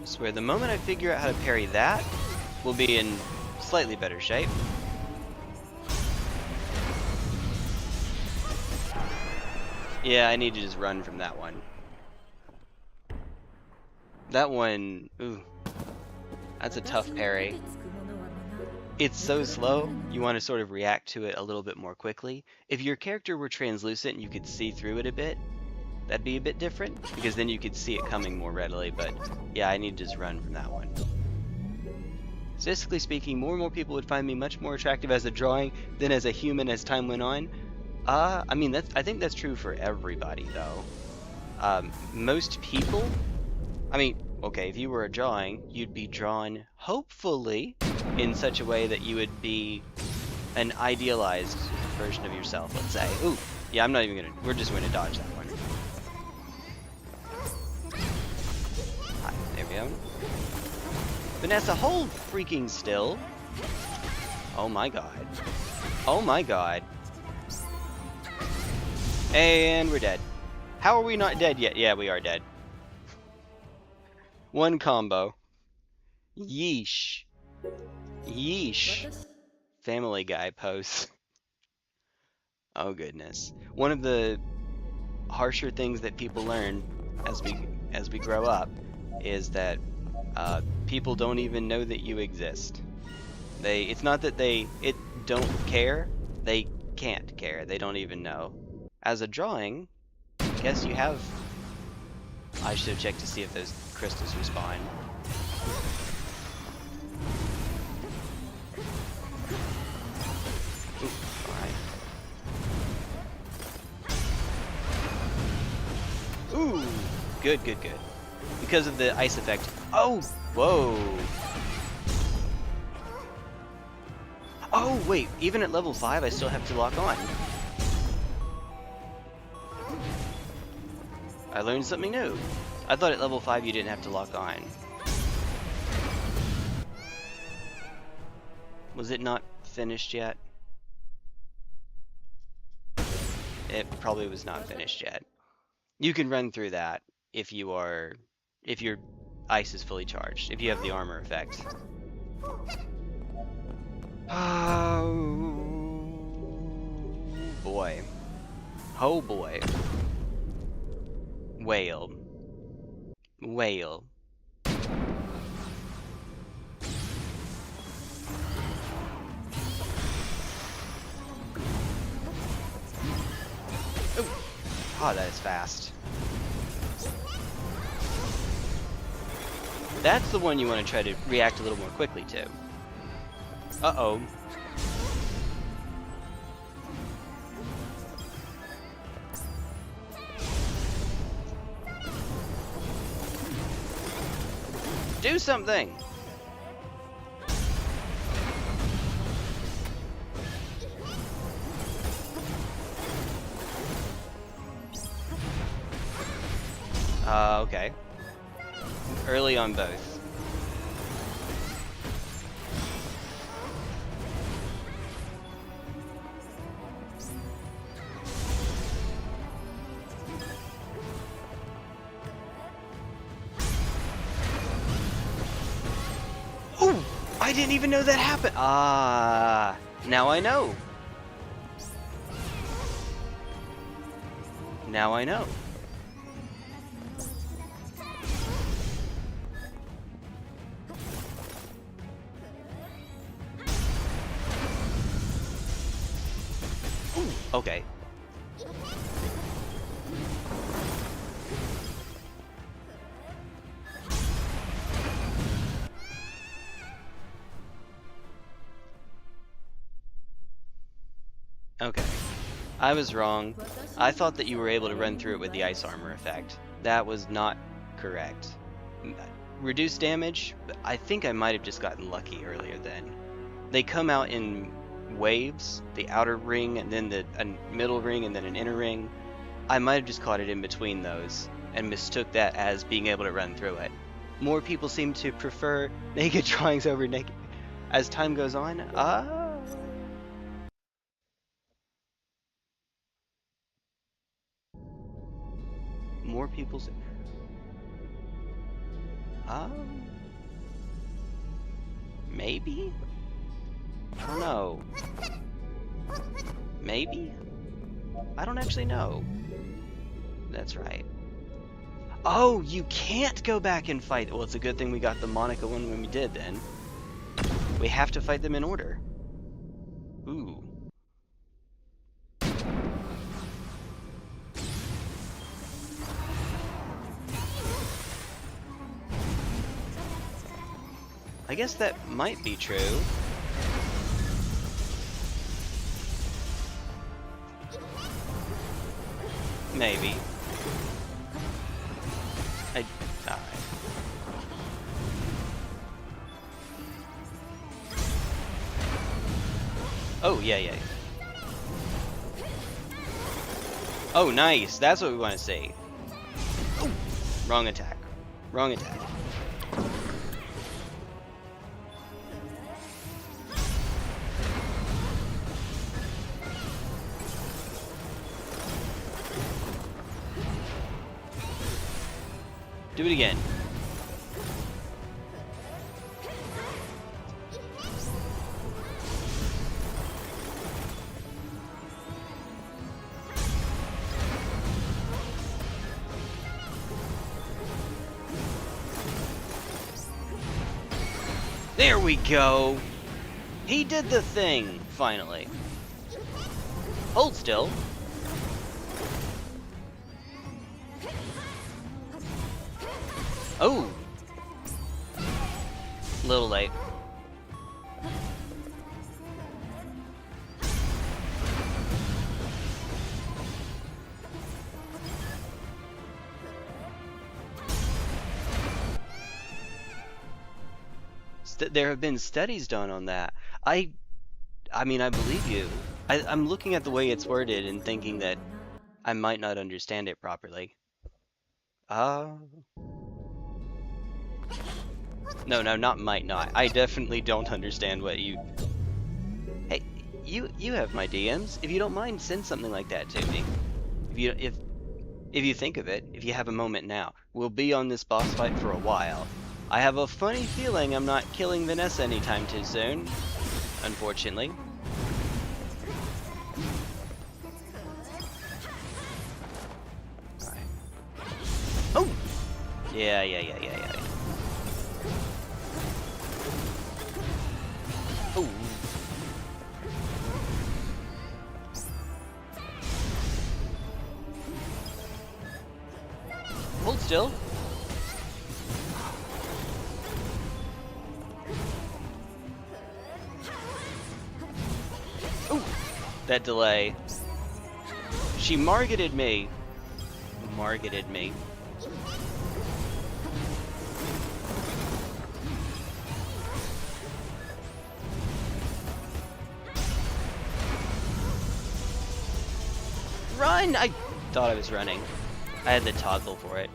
A: I swear, the moment I figure out how to parry that, we'll be in slightly better shape. Yeah, I need to just run from that one. That one, ooh, that's a tough parry. It's so slow, you want to sort of react to it a little bit more quickly. If your character were translucent and you could see through it a bit, that'd be a bit different, because then you could see it coming more readily, but yeah, I need to just run from that one. Statistically speaking, more and more people would find me much more attractive as a drawing than as a human as time went on. I mean, I think that's true for everybody, though. Most people, I mean, okay, if you were a drawing, you'd be drawn, hopefully, in such a way that you would be an idealized version of yourself, let's say. Ooh, yeah, I'm not even gonna, we're just gonna dodge that one. Hi, there we go. Vanessa, hold freaking still. Oh my god. Oh my god. And we're dead. How are we not dead yet? Yeah, we are dead. One combo. Yeesh. Yeesh. Family Guy pose. Oh goodness. One of the harsher things that people learn as we grow up is that people don't even know that you exist. It's not that they don't care, they can't care. They don't even know. As a drawing, I guess you have... I should have checked to see if those crystals respawn. Ooh, alright. Ooh, good, good, good. Because of the ice effect. Oh, whoa. Oh, wait, even at level 5, I still have to lock on. I learned something new. I thought at level 5 you didn't have to lock on. Was it not finished yet? It probably was not finished yet. You can run through that if your ice is fully charged, if you have the armor effect. Oh boy. Oh boy. Whale. Whale. Ooh. Oh, that is fast. That's the one you want to try to react a little more quickly to. Uh-oh. Do something! Okay. Early on both. Oh! I didn't even know that happened! Ah, now I know. Now I know. Oh, okay. Okay. I was wrong. I thought that you were able to run through it with the ice armor effect. That was not correct. Reduced damage, I think I might have just gotten lucky earlier then. They come out in waves, the outer ring and then a middle ring and then an inner ring. I might have just caught it in between those and mistook that as being able to run through it. More people seem to prefer naked drawings over naked. As time goes on, more people say, maybe? I don't know. Maybe? I don't actually know. That's right. Oh, you can't go back and fight. Well, it's a good thing we got the Monica one when we did then. We have to fight them in order. Ooh. I guess that might be true. Maybe. Alright. Oh, yeah. Oh, nice. That's what we want to see. Oh, wrong attack. Wrong attack. Do it again. There we go. He did the thing, finally. Hold still. Oh! Little late. There have been studies done on that. I mean, I believe you. I'm looking at the way it's worded and thinking that I might not understand it properly. No, not might not. I definitely don't understand what you... Hey, you have my DMs. If you don't mind, send something like that to me. If you think of it, if you have a moment now. We'll be on this boss fight for a while. I have a funny feeling I'm not killing Vanessa anytime too soon, unfortunately. Alright. Oh! Yeah. Oh. Hold still. Ooh, that delay. She marketed me. Marketed me. Run! I thought I was running. I had the toggle for it.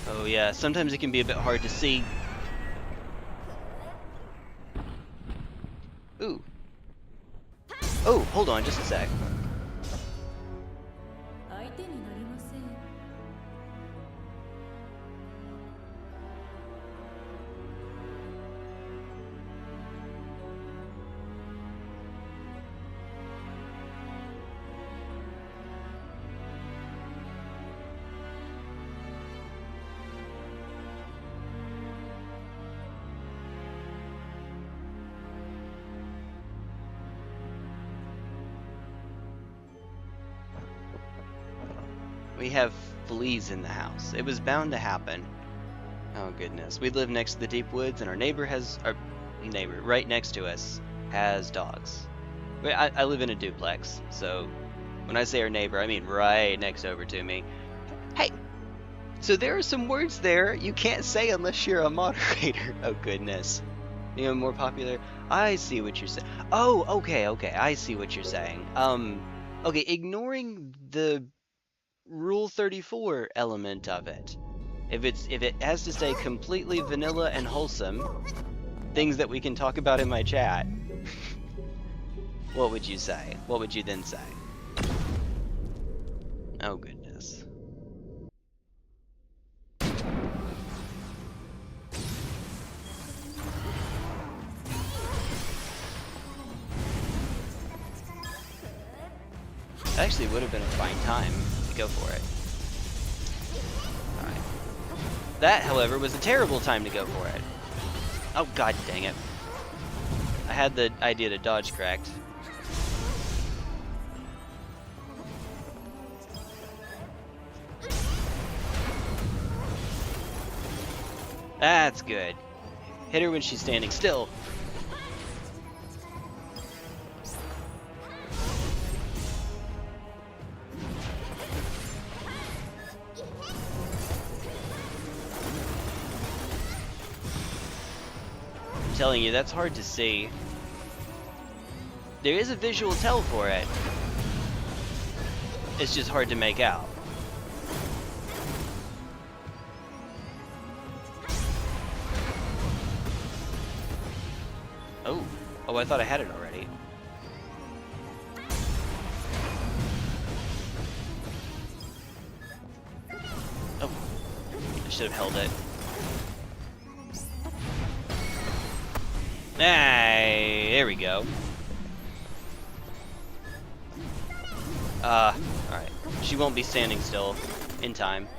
A: Oh yeah, sometimes it can be a bit hard to see. Ooh. Oh, hold on just a sec. We have fleas in the house. It was bound to happen. Oh goodness. We live next to the deep woods, and our neighbor right next to us has dogs. I live in a duplex, so when I say our neighbor, I mean right next over to me. Hey, so there are some words there you can't say unless you're a moderator. Oh goodness. You know, more popular. I see what you're saying. Oh, okay, I see what you're saying. Okay, ignoring the Rule 34 element of it. If it has to stay completely vanilla and wholesome, things that we can talk about in my chat, what would you say? What would you then say? Oh goodness. Actually would have been a fine time to go for it. Alright. That, however, was a terrible time to go for it. Oh god dang it. I had the idea to dodge correct. That's good. Hit her when she's standing still. I'm telling you, that's hard to see. There is a visual tell for it. It's just hard to make out. Oh, I thought I had it already. Oh, I should have held it. Hey, there we go. Alright. She won't be standing still in time.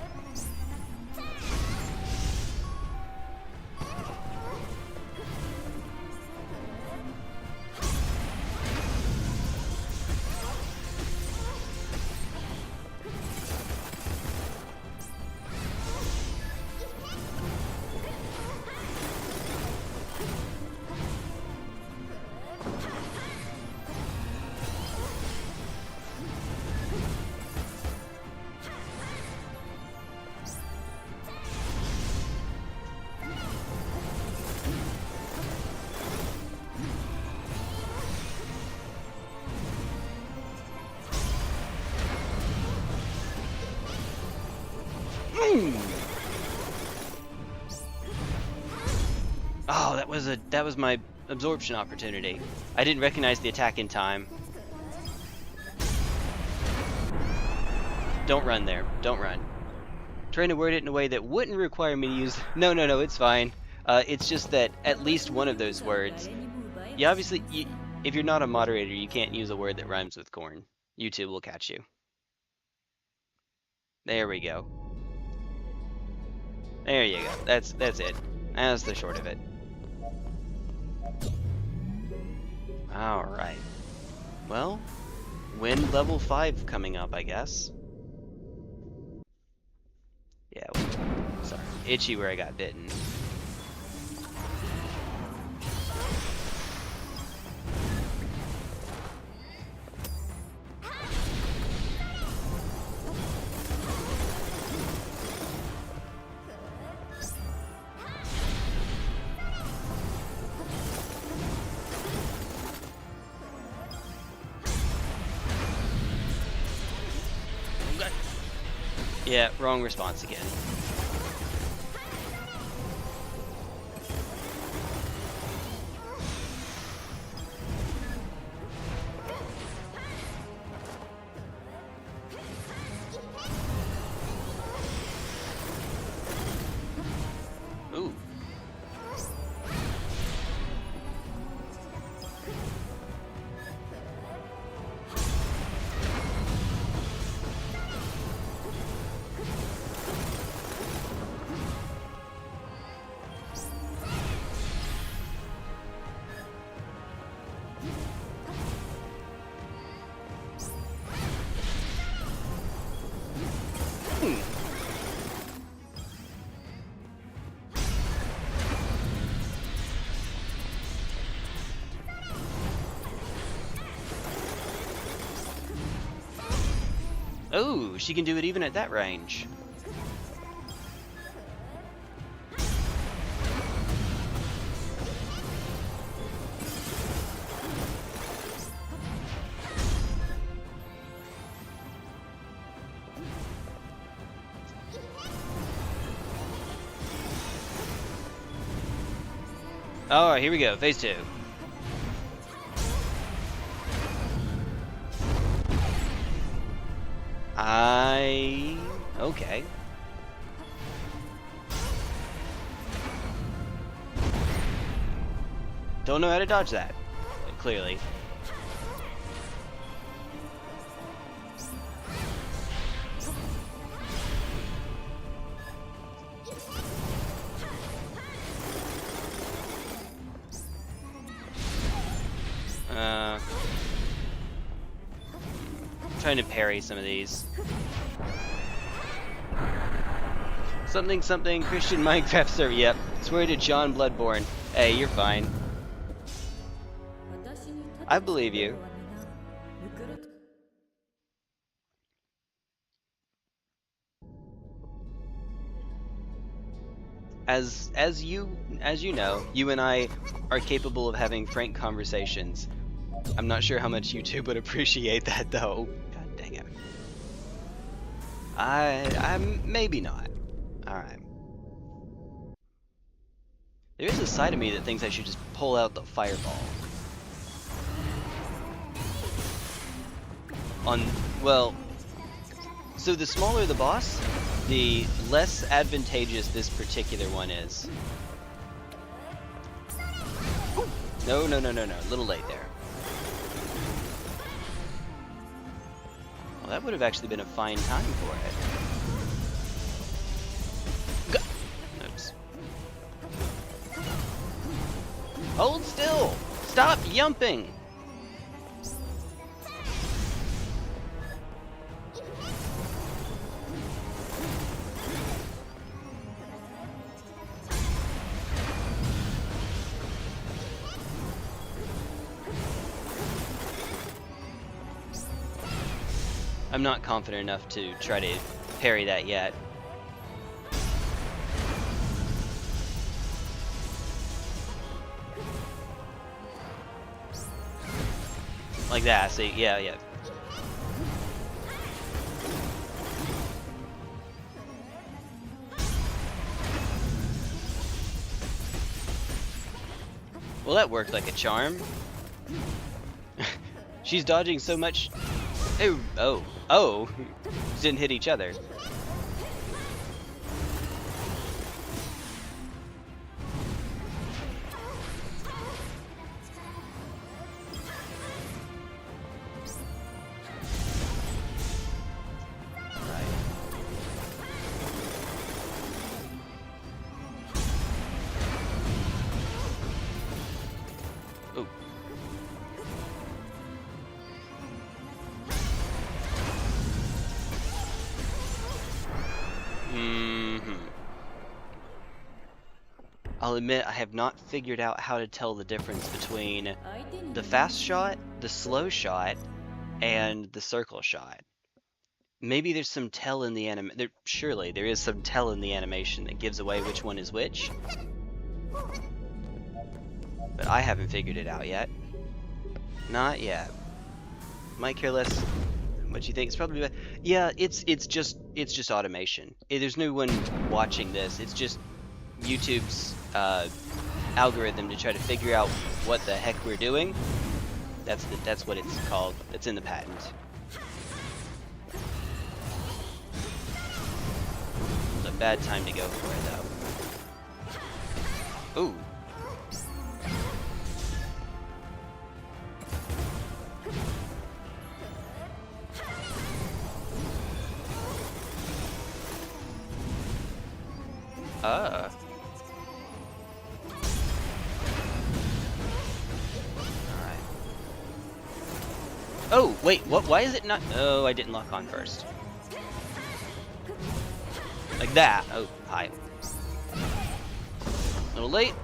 A: Oh, that was my absorption opportunity. I didn't recognize the attack in time. Don't run there. Don't run. Trying to word it in a way that wouldn't require me to use... No, it's fine. It's just that at least one of those words... You obviously... if you're not a moderator, you can't use a word that rhymes with corn. YouTube will catch you. There we go. There you go. That's it. That's the short of it. Alright. Well, wind level 5 coming up, I guess. Yeah, well, sorry. Itchy where I got bitten. Yeah, wrong response again. Ooh. Oh, she can do it even at that range. Alright, here we go, phase 2. Okay. Don't know how to dodge that, clearly. Trying to parry some of these. Something something Christian Minecraft server. Yep. Swear to John Bloodborne. Hey, you're fine. I believe you. As you know, you and I are capable of having frank conversations. I'm not sure how much YouTube would appreciate that though. God dang it. I'm maybe not. Alright. There is a side of me that thinks I should just pull out the fireball. Well, so the smaller the boss, the less advantageous this particular one is. No, a little late there. Well, that would have actually been a fine time for it. Oops. Hold still! Stop yumping! I'm not confident enough to try to parry that yet. Like that, see? Yeah. Well, that worked like a charm. She's dodging so much. Oh, didn't hit each other. I'll admit I have not figured out how to tell the difference between the fast shot, the slow shot, and the circle shot. Maybe there's some tell in the surely there is some tell in the animation that gives away which one is which. But I haven't figured it out yet. Not yet. Might care less what you think. It's probably yeah, it's just automation. There's no one watching this. It's just YouTube's algorithm to try to figure out what the heck we're doing. That's what it's called. That's in the patent. It's a bad time to go for it though. Ooh. Oh, wait, what? Why is it not? Oh, I didn't lock on first. Like that. Oh, hi. A little late.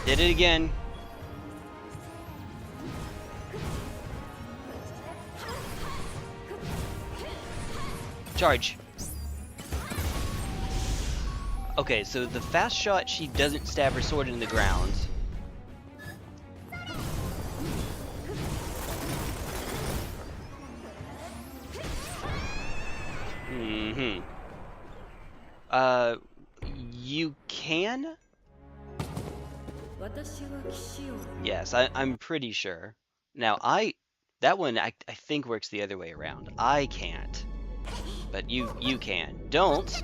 A: Did it again. Charge. Okay, so the fast shot, she doesn't stab her sword in the ground. Mm-hmm. You can? Yes, I'm pretty sure. Now, that one I think works the other way around. I can't. But you can. Don't,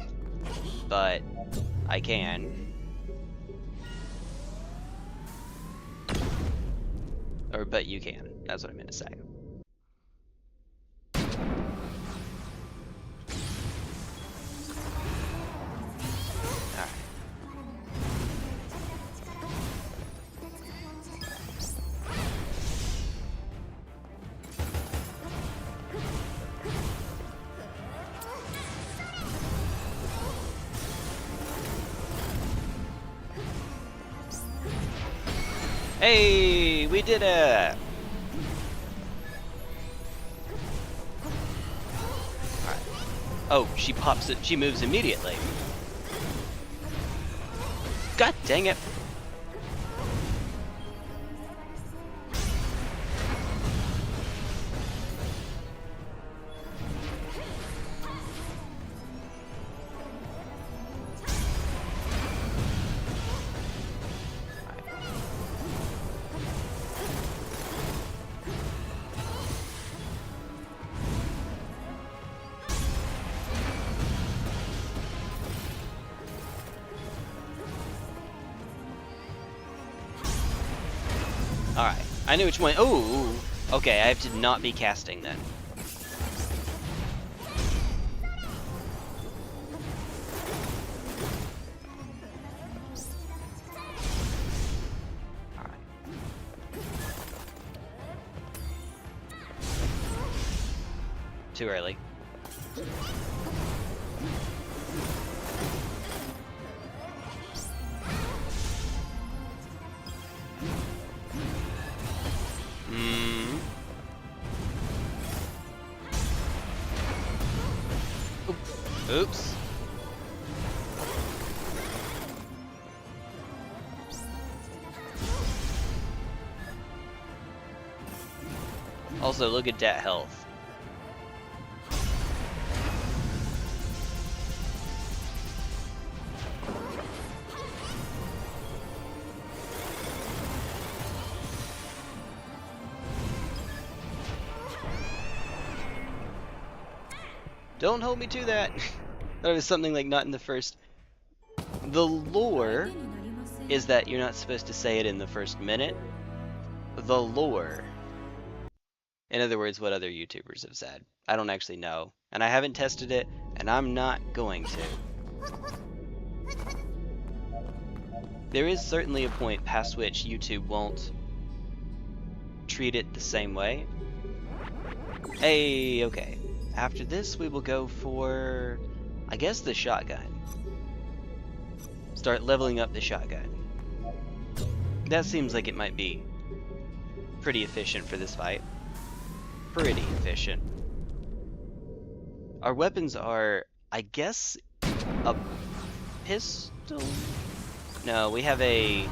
A: but I can. Or, but you can. That's what I meant to say. Alright. Hey, we did it! Alright. Oh, she pops it. She moves immediately. God dang it. Alright, I knew which one. Oh, okay, I have to not be casting then. Alright. Too early. Oops. Also, look at that health. Don't hold me to that. That was something like not in the first. The lore is that you're not supposed to say it in the first minute. The lore. In other words, what other YouTubers have said. I don't actually know. And I haven't tested it, and I'm not going to. There is certainly a point past which YouTube won't treat it the same way. Hey, okay. After this, we will go for, I guess, the shotgun. Start leveling up the shotgun. That seems like it might be pretty efficient for this fight. Pretty efficient. Our weapons are, I guess, a pistol? No, we have a...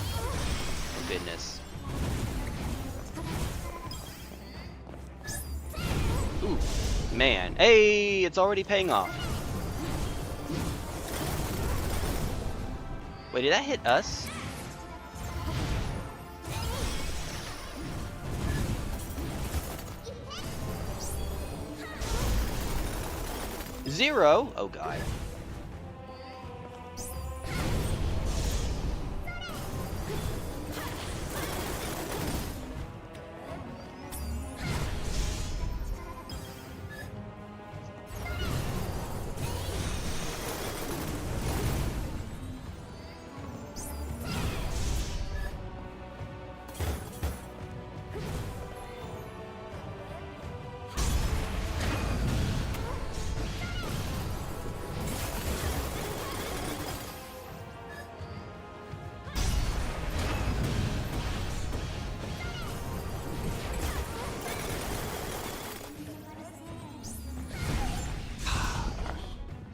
A: Oh, goodness. Ooh, man. Hey, it's already paying off. Wait, did that hit us? Zero? Oh, God.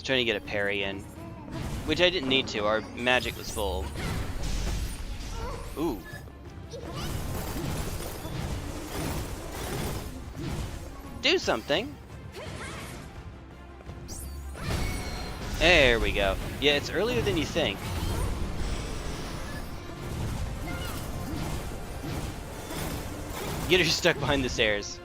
A: Trying to get a parry in. Which I didn't need to, our magic was full. Ooh. Do something! There we go. Yeah, it's earlier than you think. Get her stuck behind the stairs.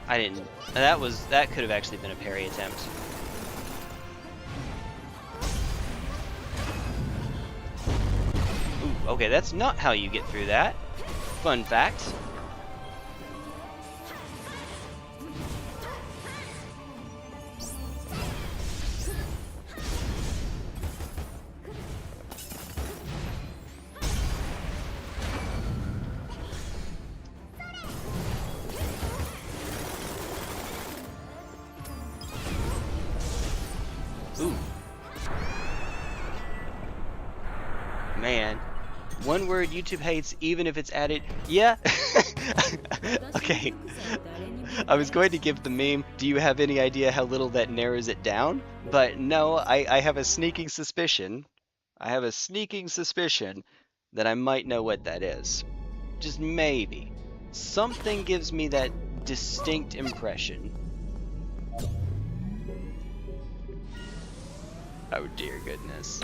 A: I didn't. That could have actually been a parry attempt. Ooh, okay, that's not how you get through that. Fun fact. Ooh. Man. One word YouTube hates, even if it's added. Yeah. Okay. I was going to give the meme, do you have any idea how little that narrows it down? But no, I have a sneaking suspicion. I have a sneaking suspicion that I might know what that is. Just maybe. Something gives me that distinct impression. Oh dear goodness.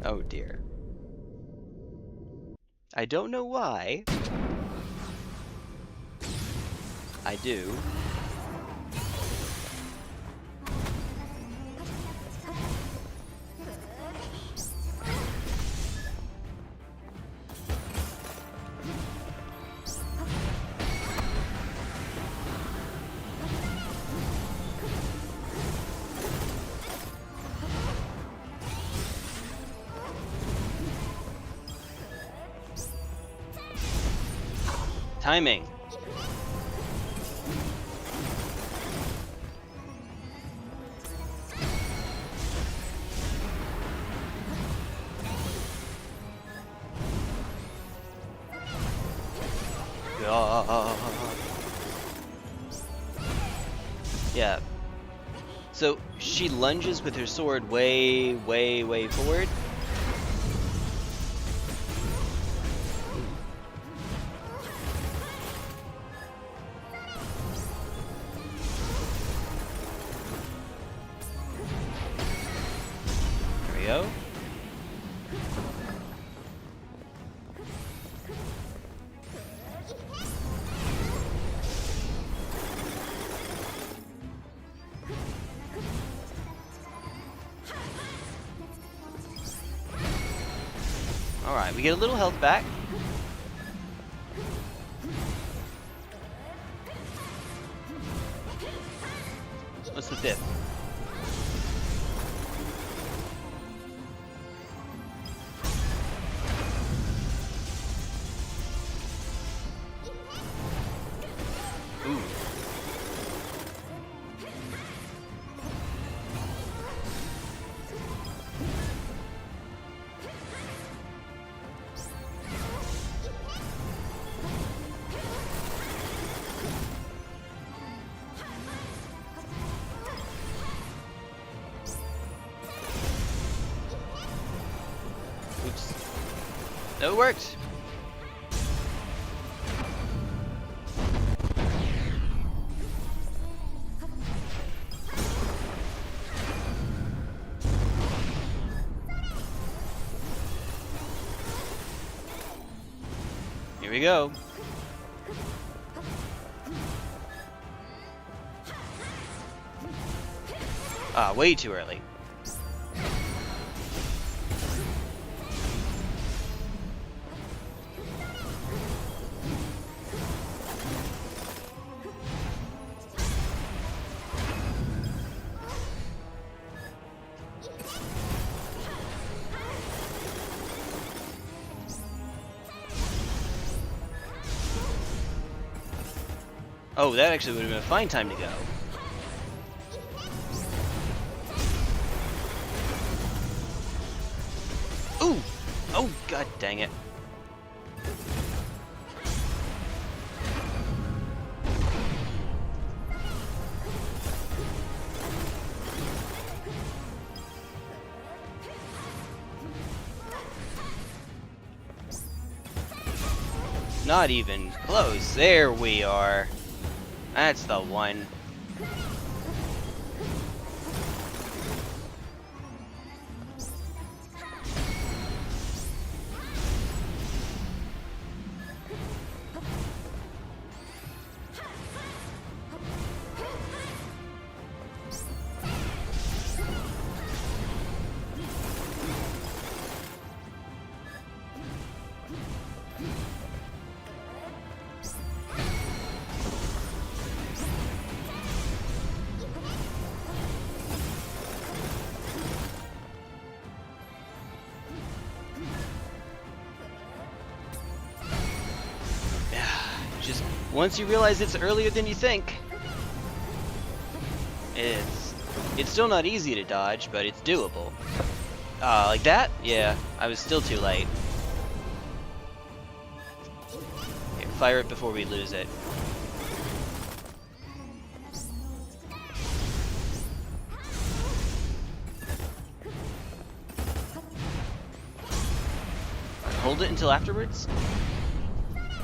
A: Oh dear. I don't know why. I do. Timing. Yeah. So she lunges with her sword way, way, way forward. There we go. Alright, we get a little health back. What's the fifth? Ooh. Oops. No, it worked. Here we go. Ah, way too early. Oh, that actually would have been a fine time to go. Ooh! Oh, god dang it. Not even close. There we are. That's the one. Just once you realize it's earlier than you think, it's still not easy to dodge, but it's doable. Like that? Yeah, I was still too late. Here, fire it before we lose it. Hold it until afterwards?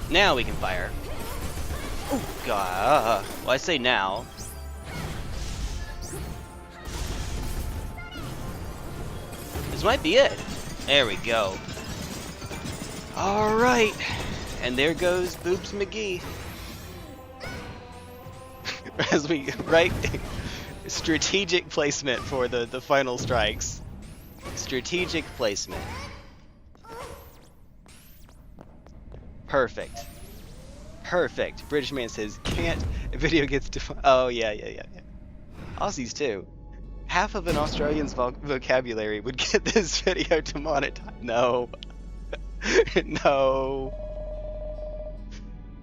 A: Now we can fire. Oh god. Well, I say now. This might be it. There we go. Alright. And there goes Boobs McGee. As we, right? Strategic placement for the final strikes. Strategic placement. Perfect. Perfect. British man says, can't, a video gets defined. Oh, yeah. Aussies, too. Half of an Australian's vocabulary would get this video to monetize. No. No.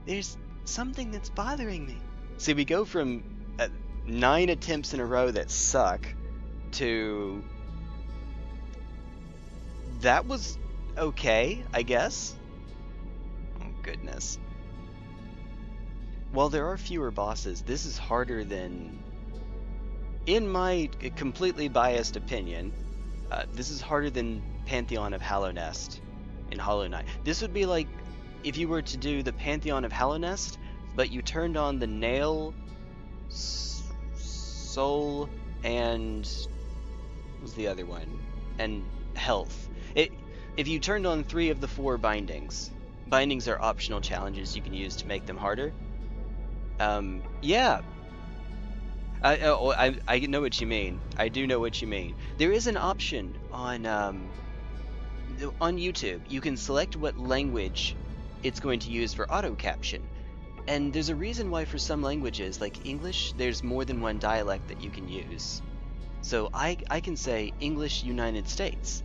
A: There's something that's bothering me. See, we go from 9 attempts in a row that suck to... That was okay, I guess. Goodness. While there are fewer bosses, this is harder than, in my completely biased opinion, this is harder than Pantheon of Hallownest in Hollow Knight. This would be like if you were to do the Pantheon of Hallownest, but you turned on the nail, soul, and what was the other one? And health. If you turned on 3 of the 4 bindings. Bindings are optional challenges you can use to make them harder. Yeah. I know what you mean. I do know what you mean. There is an option on YouTube. You can select what language it's going to use for auto caption. And there's a reason why for some languages, like English, there's more than one dialect that you can use. So I can say English United States.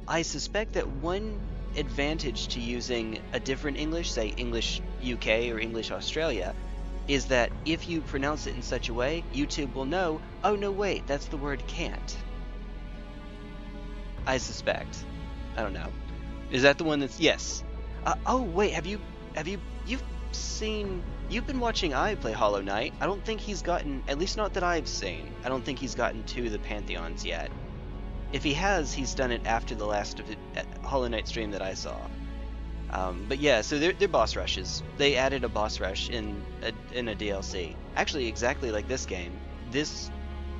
A: I suspect that one advantage to using a different English, say English UK or English Australia, is that if you pronounce it in such a way, YouTube will know, oh no wait, that's the word can't. I suspect. I don't know. Is that the one that's, yes. Oh wait, you've been watching I play Hollow Knight. I don't think he's gotten, at least not that I've seen, I don't think he's gotten to the Pantheons yet. If he has, he's done it after the last Hollow Knight stream that I saw. But yeah, so they're boss rushes. They added a boss rush in a DLC. Actually, exactly like this game. This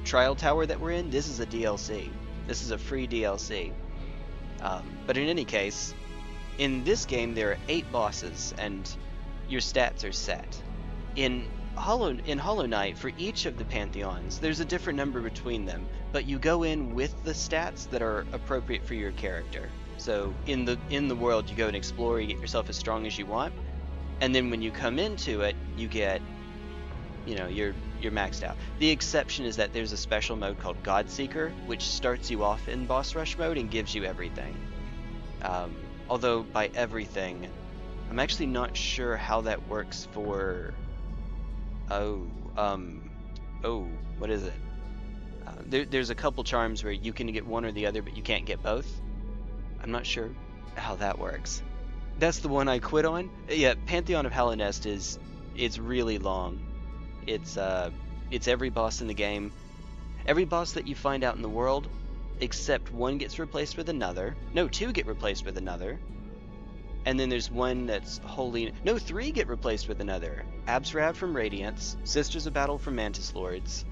A: trial tower that we're in, this is a DLC. This is a free DLC. But in any case, in this game there are 8 bosses, and your stats are set. In Hollow Knight, for each of the Pantheons, there's a different number between them, but you go in with the stats that are appropriate for your character. So in the world, you go and explore, you get yourself as strong as you want, and then when you come into it, you get, you're maxed out. The exception is that there's a special mode called Godseeker, which starts you off in boss rush mode and gives you everything. Although by everything, I'm actually not sure how that works for Oh, oh, what is it? There's a couple charms where you can get one or the other, but you can't get both. I'm not sure how that works. That's the one I quit on. Yeah, Pantheon of Halonest it's really long. It's every boss in the game. Every boss that you find out in the world, except one gets replaced with another. No, two get replaced with another. And then there's one that's wholly... No, three get replaced with another. Absrad from Radiance, Sisters of Battle from Mantis Lords,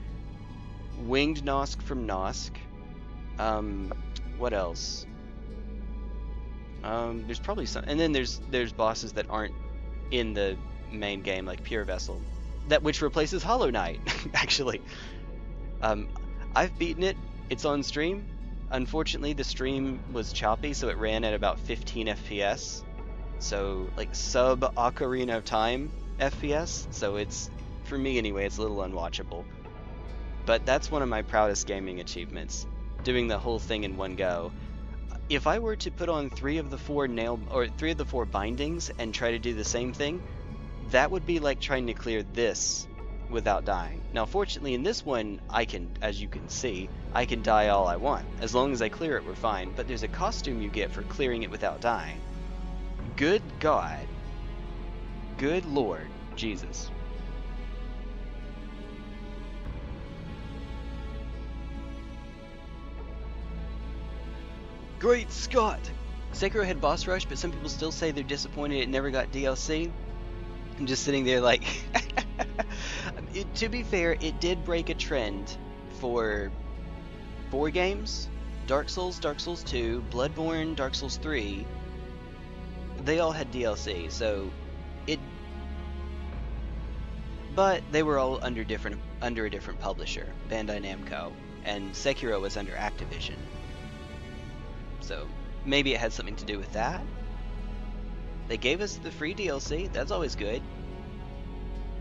A: Winged Nosk from Nosk. What else? There's probably some... And then there's bosses that aren't in the main game, like Pure Vessel. Which replaces Hollow Knight, actually. I've beaten it. It's on stream. Unfortunately, the stream was choppy, so it ran at about 15 FPS. So, like, sub Ocarina of Time FPS. So it's, for me anyway, it's a little unwatchable. But that's one of my proudest gaming achievements, doing the whole thing in one go. If I were to put on 3 of the 4 bindings and try to do the same thing, that would be like trying to clear this without dying. Now, fortunately, in this one, I can, as you can see, I can die all I want. As long as I clear it, we're fine. But there's a costume you get for clearing it without dying. Good God. Good Lord. Jesus. Great Scott! Sekiro had boss rush, but some people still say they're disappointed it never got DLC. I'm just sitting there like... to be fair, it did break a trend for 4 games. Dark Souls, Dark Souls 2, Bloodborne, Dark Souls 3. They all had DLC, so it... But they were all under a different publisher, Bandai Namco, and Sekiro was under Activision. So maybe it had something to do with that. They gave us the free DLC, that's always good.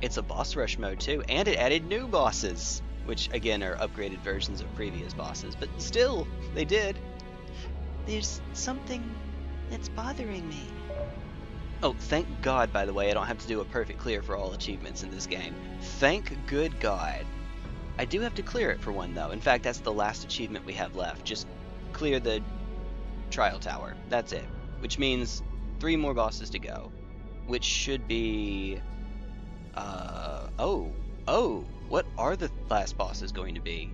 A: It's a boss rush mode too, and it added new bosses, which again are upgraded versions of previous bosses, but still, they did. There's something that's bothering me. Oh, thank God, by the way, I don't have to do a perfect clear for all achievements in this game. Thank good God. I do have to clear it for one, though. In fact, that's the last achievement we have left. Just clear the Trial Tower. That's it. Which means 3 more bosses to go. Which should be... Oh, what are the last bosses going to be?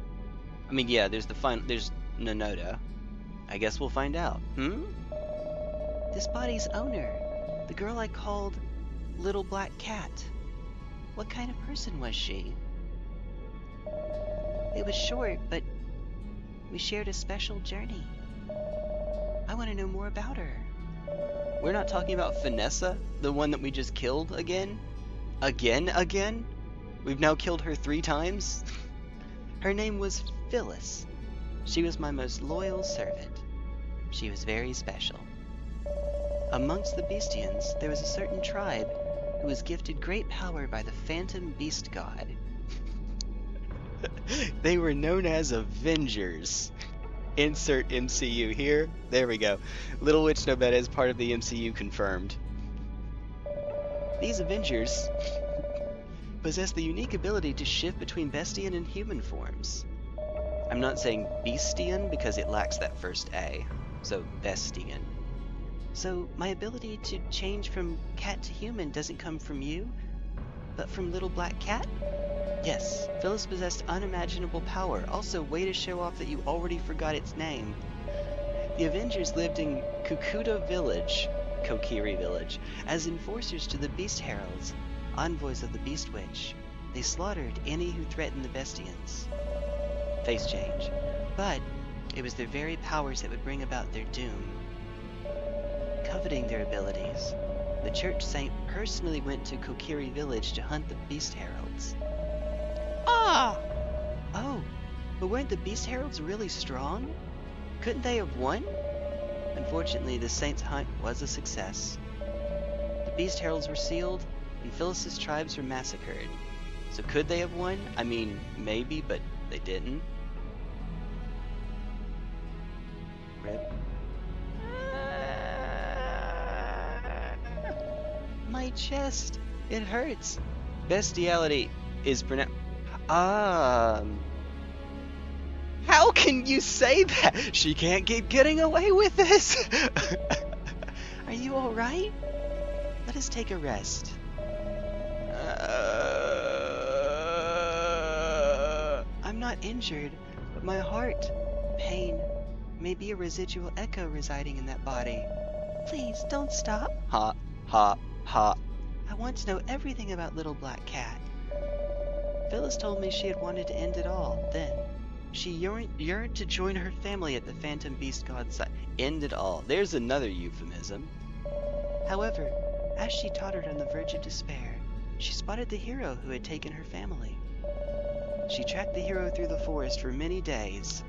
A: I mean, yeah, there's Nonota. I guess we'll find out. This body's owner. The girl I called Little Black Cat. What kind of person was she? It was short, but we shared a special journey. I want to know more about her. We're not talking about Vanessa, the one that we just killed again? Again? We've now killed her 3 times? Her name was Phyllis. She was my most loyal servant. She was very special. Amongst the Beastians, there was a certain tribe who was gifted great power by the Phantom Beast God. They were known as Avengers. Insert MCU here. There we go. Little Witch Nobeta is part of the MCU confirmed. These Avengers possess the unique ability to shift between bestian and human forms. I'm not saying Beastian because it lacks that first A, so bestian. So my ability to change from cat to human doesn't come from you, but from Little Black Cat? Yes, Phyllis possessed unimaginable power. Also, way to show off that you already forgot its name. The Avengers lived in Kokiri Village, as enforcers to the Beast Heralds, envoys of the Beast Witch. They slaughtered any who threatened the Bestians. Face change. But it was their very powers that would bring about their doom. Coveting their abilities, the church saint personally went to Kokiri Village to hunt the Beast Heralds. Ah! Oh, but weren't the Beast Heralds really strong? Couldn't they have won? Unfortunately, the saint's hunt was a success. The Beast Heralds were sealed, and Phyllis's tribes were massacred. So could they have won? I mean, maybe, but they didn't. Rip. My chest! It hurts! Bestiality! is pronounced. How can you say that? She can't keep getting away with this. Are you all right? Let us take a rest. I'm not injured, but my heart, pain, may be a residual echo residing in that body. Please, don't stop. Ha, ha, ha. I want to know everything about Little Black Cat. Phyllis told me she had wanted to end it all, then. She yearned to join her family at the Phantom Beast God's side. End it all. There's another euphemism. However, as she tottered on the verge of despair, she spotted the hero who had taken her family. She tracked the hero through the forest for many days,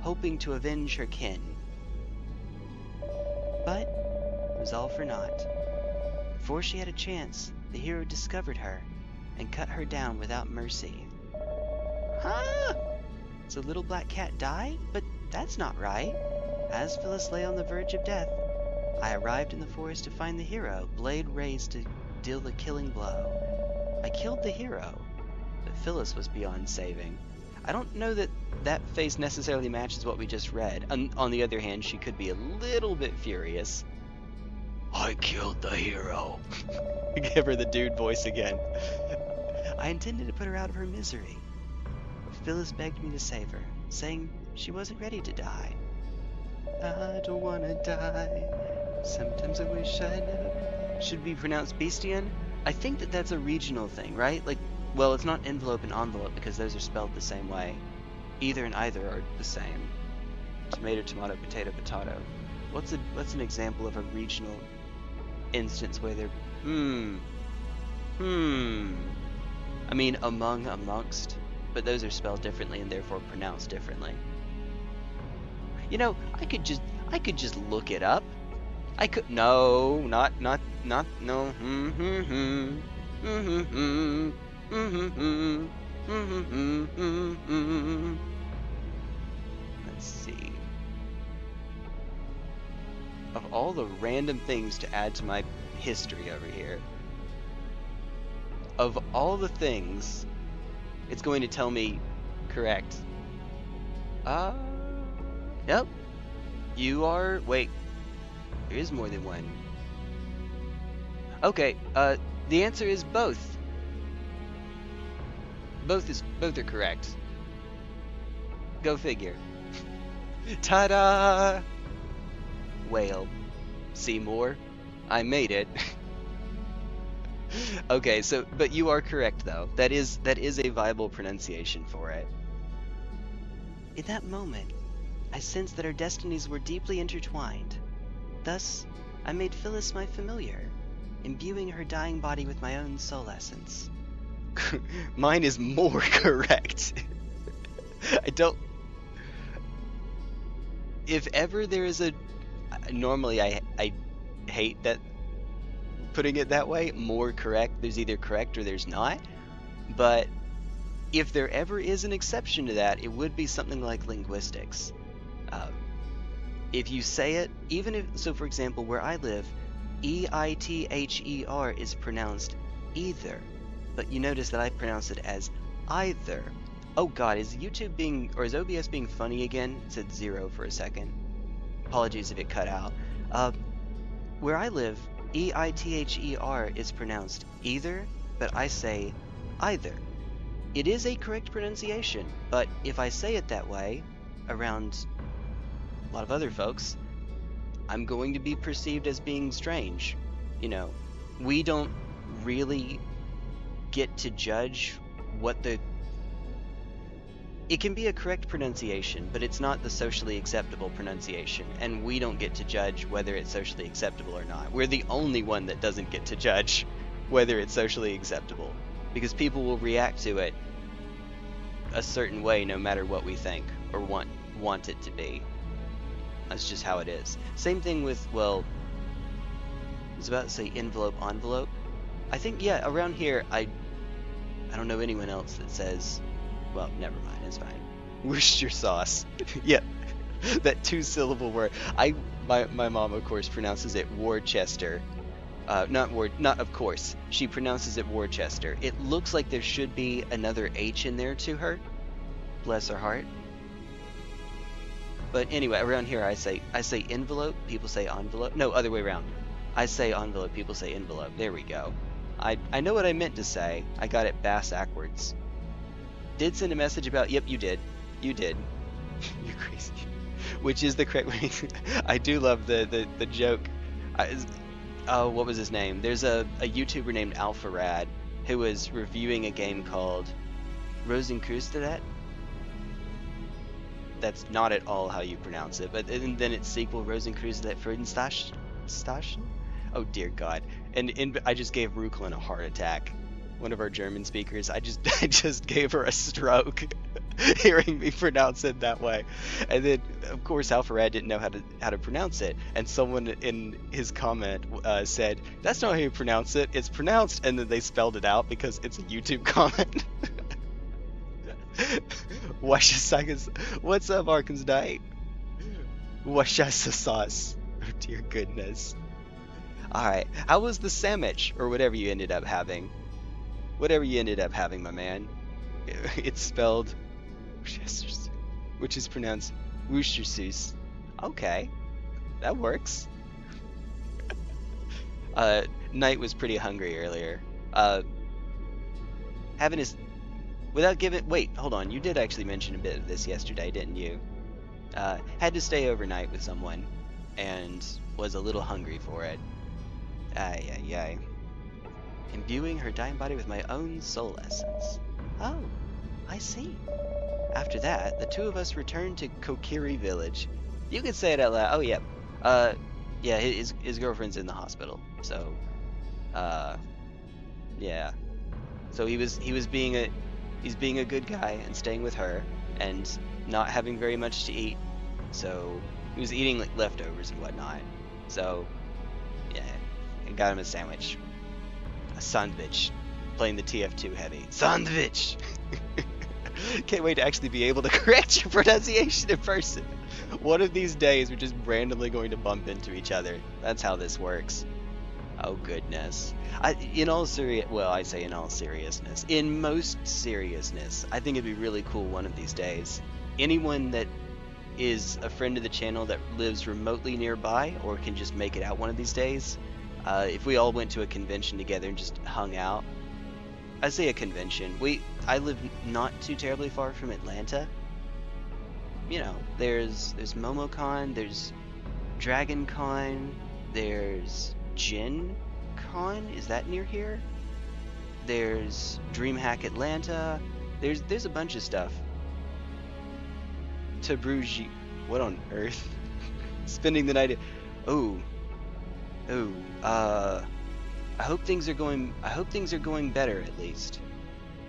A: hoping to avenge her kin. But it was all for naught. Before she had a chance, the hero discovered her and cut her down without mercy. Huh? So Little Black Cat died? But that's not right. As Phyllis lay on the verge of death, I arrived in the forest to find the hero, blade raised to deal the killing blow. I killed the hero, but Phyllis was beyond saving. I don't know that that face necessarily matches what we just read. On the other hand, she could be a little bit furious. I killed the hero. Give her the dude voice again. I intended to put her out of her misery. Phyllis begged me to save her, saying she wasn't ready to die. I don't wanna die. Sometimes I wish I never... Should be pronounced Beastian? I think that that's a regional thing, right? Like, well, it's not envelope and envelope because those are spelled the same way. Either and either are the same. Tomato, tomato, potato, potato. What's an example of a regional instance where they're... I mean, among, amongst, but those are spelled differently and therefore pronounced differently. You know, I could just look it up. I could, no, not, no. Let's see. Of all the random things to add to my history over here, of all the things, it's going to tell me correct. Yep. You are, wait, there is more than one. Okay, the answer is both. Both are correct. Go figure. Ta-da! Whale. Seymour. I made it. Okay, so, but you are correct though. That is a viable pronunciation for it. In that moment, I sensed that our destinies were deeply intertwined. Thus, I made Phyllis my familiar, imbuing her dying body with my own soul essence. Mine is more correct. I don't... If ever there is a... Normally I hate that putting it that way, more correct. There's either correct or there's not. But if there ever is an exception to that, it would be something like linguistics. If you say it, even if... So for example, where I live, E-I-T-H-E-R is pronounced either. But you notice that I pronounce it as either. Oh god, is YouTube being... Or is OBS being funny again? It said 0 for a second. Apologies if it cut out. Where I live, E-I-T-H-E-R is pronounced either, but I say either. It is a correct pronunciation, but if I say it that way around a lot of other folks, I'm going to be perceived as being strange. You know, we don't really get to judge what the... It can be a correct pronunciation, but it's not the socially acceptable pronunciation, and we don't get to judge whether it's socially acceptable or not. We're the only one that doesn't get to judge whether it's socially acceptable, because people will react to it a certain way no matter what we think or want it to be. That's just how it is. Same thing with, well, I was about to say envelope, envelope. I think, yeah, around here, I don't know anyone else that says... Well, never mind, it's fine. Worcester sauce. Yeah, that 2-syllable word. My mom, of course, pronounces it Worcester. Not of course. She pronounces it Worcester. It looks like there should be another H in there to her. Bless her heart. But anyway, around here I say envelope, people say envelope. No, other way around. I say envelope, people say envelope. There we go. I know what I meant to say. I got it backwards. Did send a message about, yep, you did. You did. You're crazy. Which is the correct way. I do love the joke. What was his name? There's a YouTuber named AlphaRad who was reviewing a game called Rosenkreuzstadt. That's not at all how you pronounce it, but and then its sequel, Rosenkreuzstadt Friedenstadt. Oh dear God! And I just gave Rukalin a heart attack. One of our German speakers. I just gave her a stroke, hearing me pronounce it that way. And then, of course, AlphaRad didn't know how to pronounce it, and someone in his comment said, "That's not how you pronounce it. It's pronounced," and then they spelled it out because it's a YouTube comment. What's up, Arkham's Night? Sauce. Oh dear goodness. Alright, how was the sandwich, or whatever you ended up having? Whatever you ended up having, my man. It's spelled Worcestershire, which is pronounced Worcestershire. Okay, that works. Knight was pretty hungry earlier. Having his... Without giving... Wait, hold on. You did actually mention a bit of this yesterday, didn't you? Had to stay overnight with someone, and was a little hungry for it. Ay, ay, ay. Imbuing her dying body with my own soul essence. Oh, I see. After that, the two of us returned to Kokiri village. You could say it out loud. Oh, yeah. Yeah, his girlfriend's in the hospital. So, yeah. So he's being a good guy and staying with her and not having very much to eat. So he was eating like leftovers and whatnot. So, yeah, I got him a sandwich. A sandwich. Playing the TF2 heavy. Sandwich! Can't wait to actually be able to correct your pronunciation in person. One of these days, we're just randomly going to bump into each other. That's how this works. Oh, goodness. In all seriousness, in most seriousness, I think it'd be really cool one of these days. Anyone that is a friend of the channel that lives remotely nearby or can just make it out one of these days, if we all went to a convention together and just hung out. I say a convention. I live not too terribly far from Atlanta. You know, there's MomoCon, there's DragonCon, there's Gen Con, is that near here? There's DreamHack Atlanta. There's a bunch of stuff. Tabruji, what on earth? Spending the night. I hope things are going better at least.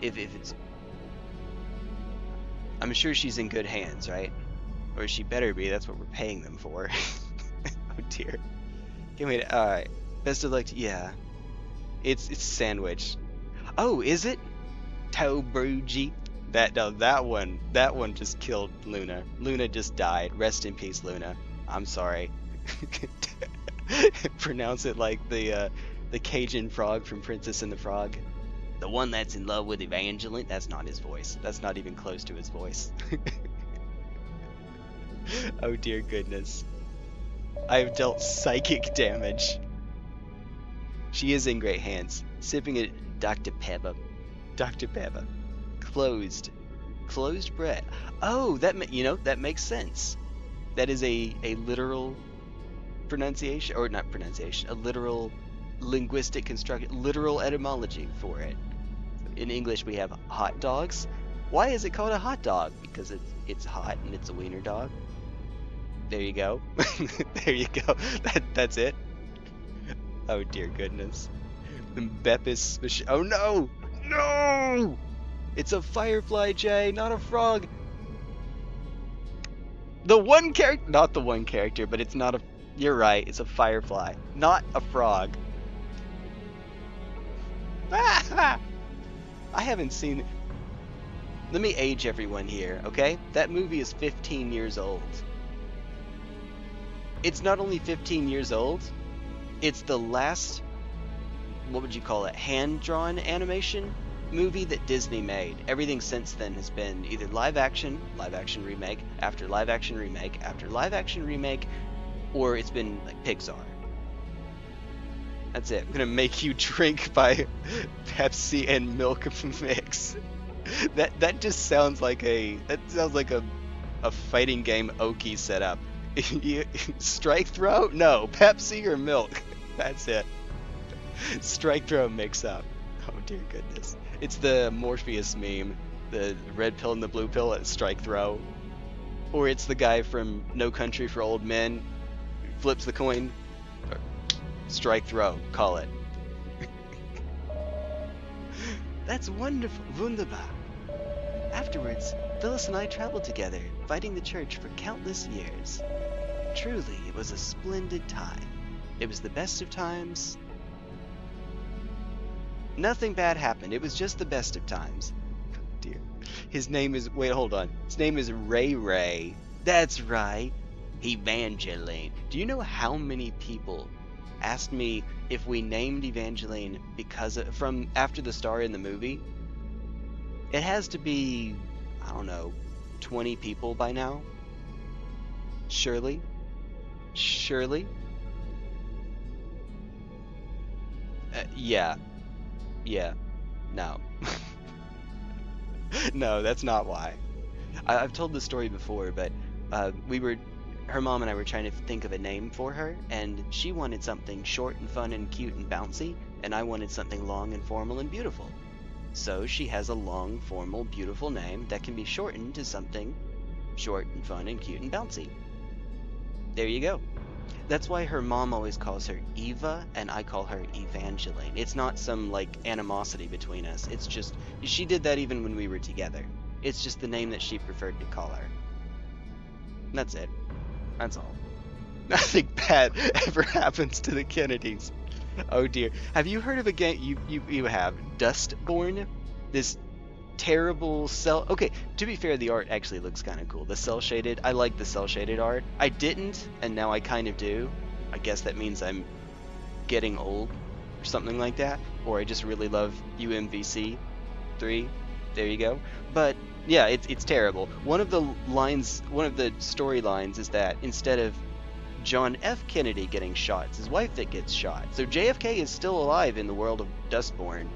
A: If it's, I'm sure she's in good hands, right? Or she better be. That's what we're paying them for. Oh dear. Can't wait. All right. Best of luck. Yeah. It's sandwich. Oh, is it? Tabruji. That one just killed Luna. Luna just died. Rest in peace, Luna. I'm sorry. Pronounce it like the Cajun frog from Princess and the Frog. The one that's in love with Evangeline. That's not his voice. That's not even close to his voice. Oh dear goodness. I've dealt psychic damage. She is in great hands. Sipping it, Dr. Pepper. Dr. Pepper. Closed bread. Oh, that makes sense. That is a literal pronunciation, or not pronunciation, a literal linguistic construction, literal etymology for it. In English we have hot dogs. Why is it called a hot dog? Because it's hot and it's a wiener dog. There you go. There you go. That's it. Oh dear goodness. Bepis. Oh no! No! It's a firefly, Jay, not a frog. The one character, not the one character, but it's not a. You're right. It's a firefly, not a frog. I haven't seen. Let me age everyone here, okay? That movie is 15 years old. It's not only 15 years old, it's the last what would you call it, hand-drawn animation movie that Disney made. Everything since then has been either live action remake, after live action remake, after live action remake, or it's been like Pixar. That's it. I'm gonna make you drink by Pepsi and milk mix. That just sounds like a fighting game Oki setup. Strike throw? No, Pepsi or milk. That's it. Strike throw mix up. Oh dear goodness. It's the Morpheus meme, the red pill and the blue pill at strike throw. Or it's the guy from No Country for Old Men, flips the coin. Strike throw, call it. That's wonderful, wunderbar. Afterwards, Phyllis and I traveled together, fighting the church for countless years. Truly, it was a splendid time. It was the best of times. Nothing bad happened, it was just the best of times. Oh dear. His name is, wait, hold on. His name is Ray Ray. That's right. Evangeline. Do you know how many people asked me if we named Evangeline because from after the star in the movie? It has to be, I don't know, 20 people by now. Surely? Yeah. No. No, that's not why. I've told this story before, but her mom and I were trying to think of a name for her, and she wanted something short and fun and cute and bouncy, and I wanted something long and formal and beautiful. So she has a long, formal, beautiful name that can be shortened to something short and fun and cute and bouncy. There you go. That's why her mom always calls her Eva, and I call her Evangeline. It's not some, like, animosity between us. It's just, she did that even when we were together. It's just the name that she preferred to call her. That's it. That's all. Nothing bad ever happens to the Kennedys. Oh dear. Have you heard of a game? You have Dustborn? This terrible cell. Okay, to be fair, the art actually looks kind of cool. The cell shaded. I like the cell shaded art. I didn't, and now I kind of do. I guess that means I'm getting old or something like that. Or I just really love UMVC 3. There you go. But yeah, it's terrible. One of the storylines is that instead of John F. Kennedy getting shot, it's his wife that gets shot. So JFK is still alive in the world of Dustborn.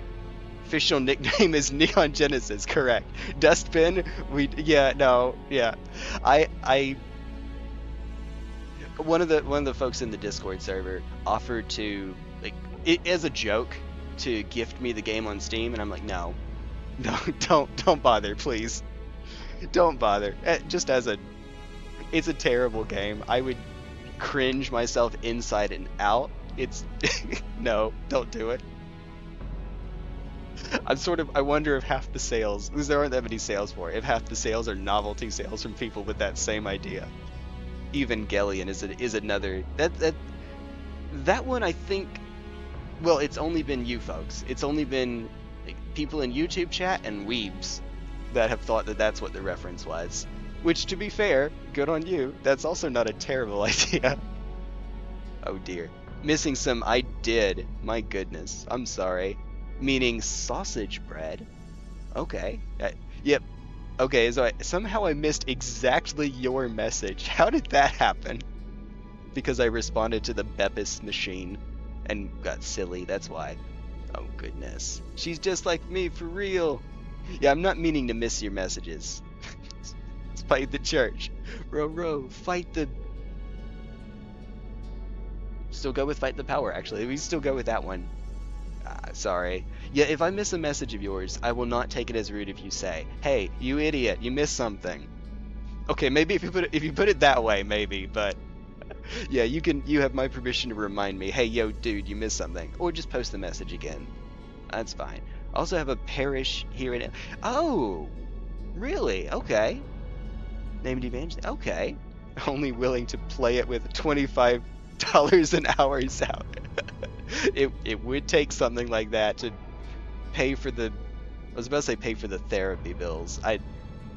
A: Official nickname is Neon Genesis, correct. Dustbin, one of the folks in the Discord server offered to, like, as a joke, to gift me the game on Steam, and I'm like, no, don't bother, please. Don't bother. Just as it's a terrible game. I would cringe myself inside and out. It's no, don't do it. I wonder if half the sales, because there aren't that many sales for it, if half the sales are novelty sales from people with that same idea. Evangelion is another, that one I think, well, it's only been you folks. It's only been like, people in YouTube chat and weebs that have thought that that's what the reference was. Which, to be fair, good on you. That's also not a terrible idea. Oh dear. Missing some I did. My goodness. I'm sorry. Meaning sausage bread. Okay. Yep. Okay, so somehow I missed exactly your message. How did that happen? Because I responded to the Beppis machine and got silly, that's why. Oh goodness. She's just like me, for real. Yeah, I'm not meaning to miss your messages. Let's fight the church. Row, fight the... Still go with fight the power, actually. We still go with that one. Sorry. Yeah, if I miss a message of yours, I will not take it as rude if you say, hey, you idiot, you missed something. Okay, maybe if you put it that way, maybe, but... Yeah, you have my permission to remind me, hey, yo, dude, you missed something. Or just post the message again. That's fine. I also have a parish here in... Oh! Really? Okay. Named Evangeline. Okay. Only willing to play it with $25 an hour out. It would take something like that to pay for the... I was about to say pay for the therapy bills.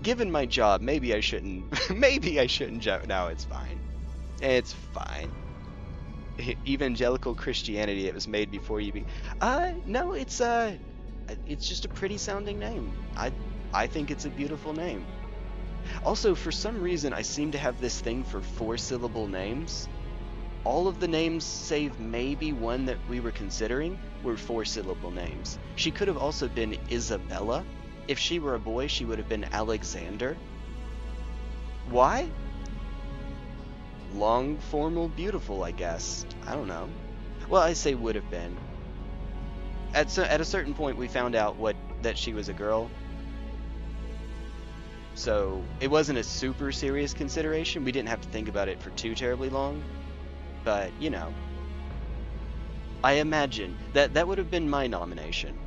A: Given my job, maybe I shouldn't... maybe I shouldn't joke. No, it's fine. It's fine. evangelical Christianity. It was made before you be. No, it's just a pretty sounding name. I think it's a beautiful name. Also, for some reason, I seem to have this thing for 4-syllable names. All of the names, save maybe one that we were considering, were 4-syllable names. She could have also been Isabella. If she were a boy, she would have been Alexander. Why? Long, formal, beautiful, I guess. I don't know. Well, I say would have been. At a certain point, we found out that she was a girl. So, it wasn't a super serious consideration. We didn't have to think about it for too terribly long. But, you know. I imagine that would have been my nomination.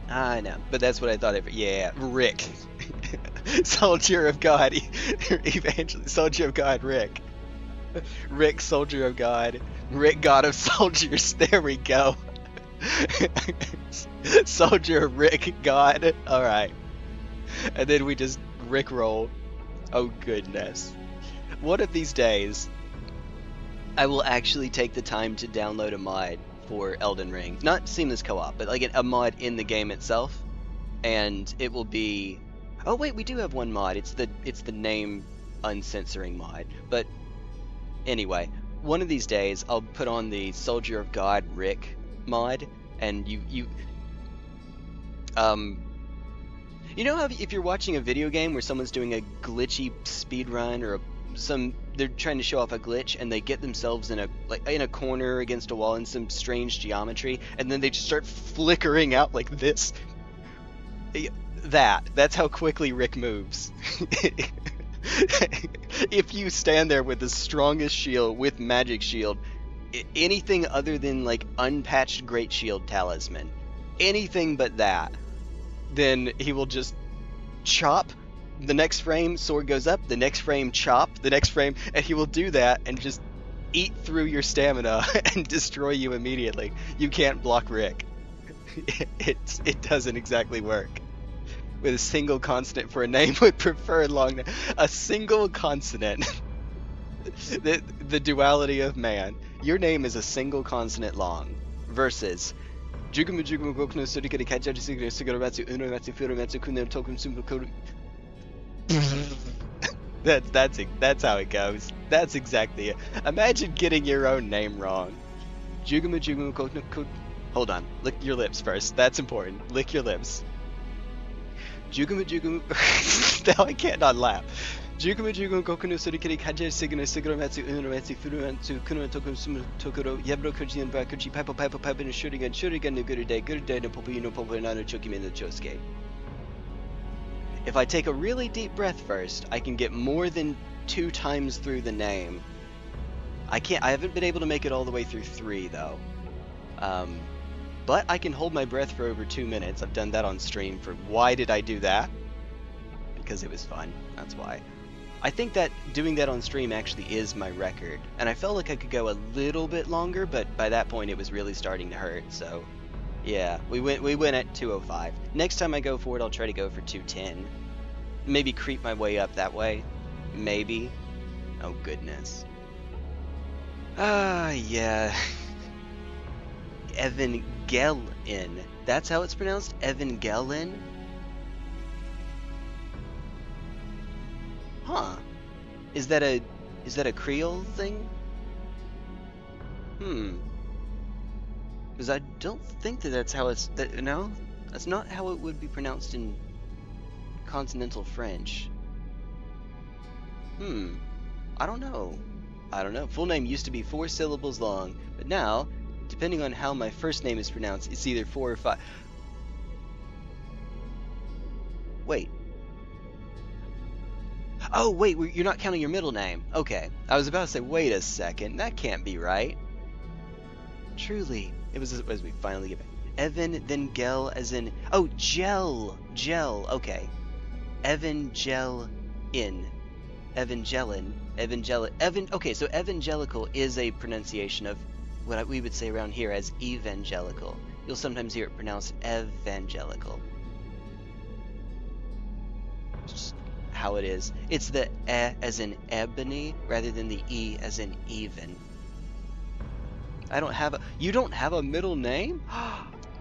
A: I know, but that's what I thought of. Yeah, Rick. Soldier of God. Evangelist. Soldier of God, Rick. Rick, Soldier of God. Rick, God of Soldiers. There we go. Soldier, Rick, God. Alright. And then we just Rickroll. Oh, goodness. One of these days, I will actually take the time to download a mod for Elden Ring. Not Seamless Co-op, but like a mod in the game itself. And it will be... Oh wait, we do have one mod. It's the name uncensoring mod. But anyway, one of these days I'll put on the Soldier of God Rick mod, and you know how if you're watching a video game where someone's doing a glitchy speed run or they're trying to show off a glitch and they get themselves in a corner against a wall in some strange geometry, and then they just start flickering out like this. That's how quickly Rick moves. If you stand there with the strongest shield, with magic shield, anything other than like unpatched great shield talisman, anything but that, then he will just chop. The next frame, sword goes up. The next frame, chop. The next frame, and he will do that and just eat through your stamina and destroy you immediately. You can't block Rick. It doesn't exactly work. With a single consonant for a name, would prefer long. A single consonant. The duality of man. Your name is a single consonant long. Versus. That's how it goes. That's exactly it. Imagine getting your own name wrong. Hold on. Lick your lips first. That's important. Lick your lips. Now I can't not laugh. If I take a really deep breath first, I can get more than 2 times through the name. I haven't been able to make it all the way through 3 though. But I can hold my breath for over 2 minutes. I've done that on stream. Why did I do that? Because it was fun. That's why. I think that doing that on stream actually is my record. And I felt like I could go a little bit longer, but by that point it was really starting to hurt. So yeah, we went at 2:05. Next time I go for it, I'll try to go for 2:10. Maybe creep my way up that way. Maybe. Oh goodness. Yeah. Evangelion. That's how it's pronounced? Evangelion? Huh. Is that a Creole thing? Because I don't think that's how it's... No? That's not how it would be pronounced in continental French. I don't know. Full name used to be 4 syllables long, but now, depending on how my first name is pronounced, it's either 4 or 5. Wait. Oh, wait, you're not counting your middle name. Okay. I was about to say, wait a second. That can't be right. Truly. It was as we finally get back. Evan, then Gel, as in... Oh, Gel. Gel. Okay. Evangelion. Evangelin. Okay, so evangelical is a pronunciation of what we would say around here as evangelical. You'll sometimes hear it pronounced evangelical. Just how it is. It's the E as in ebony rather than the E as in even. You don't have a middle name?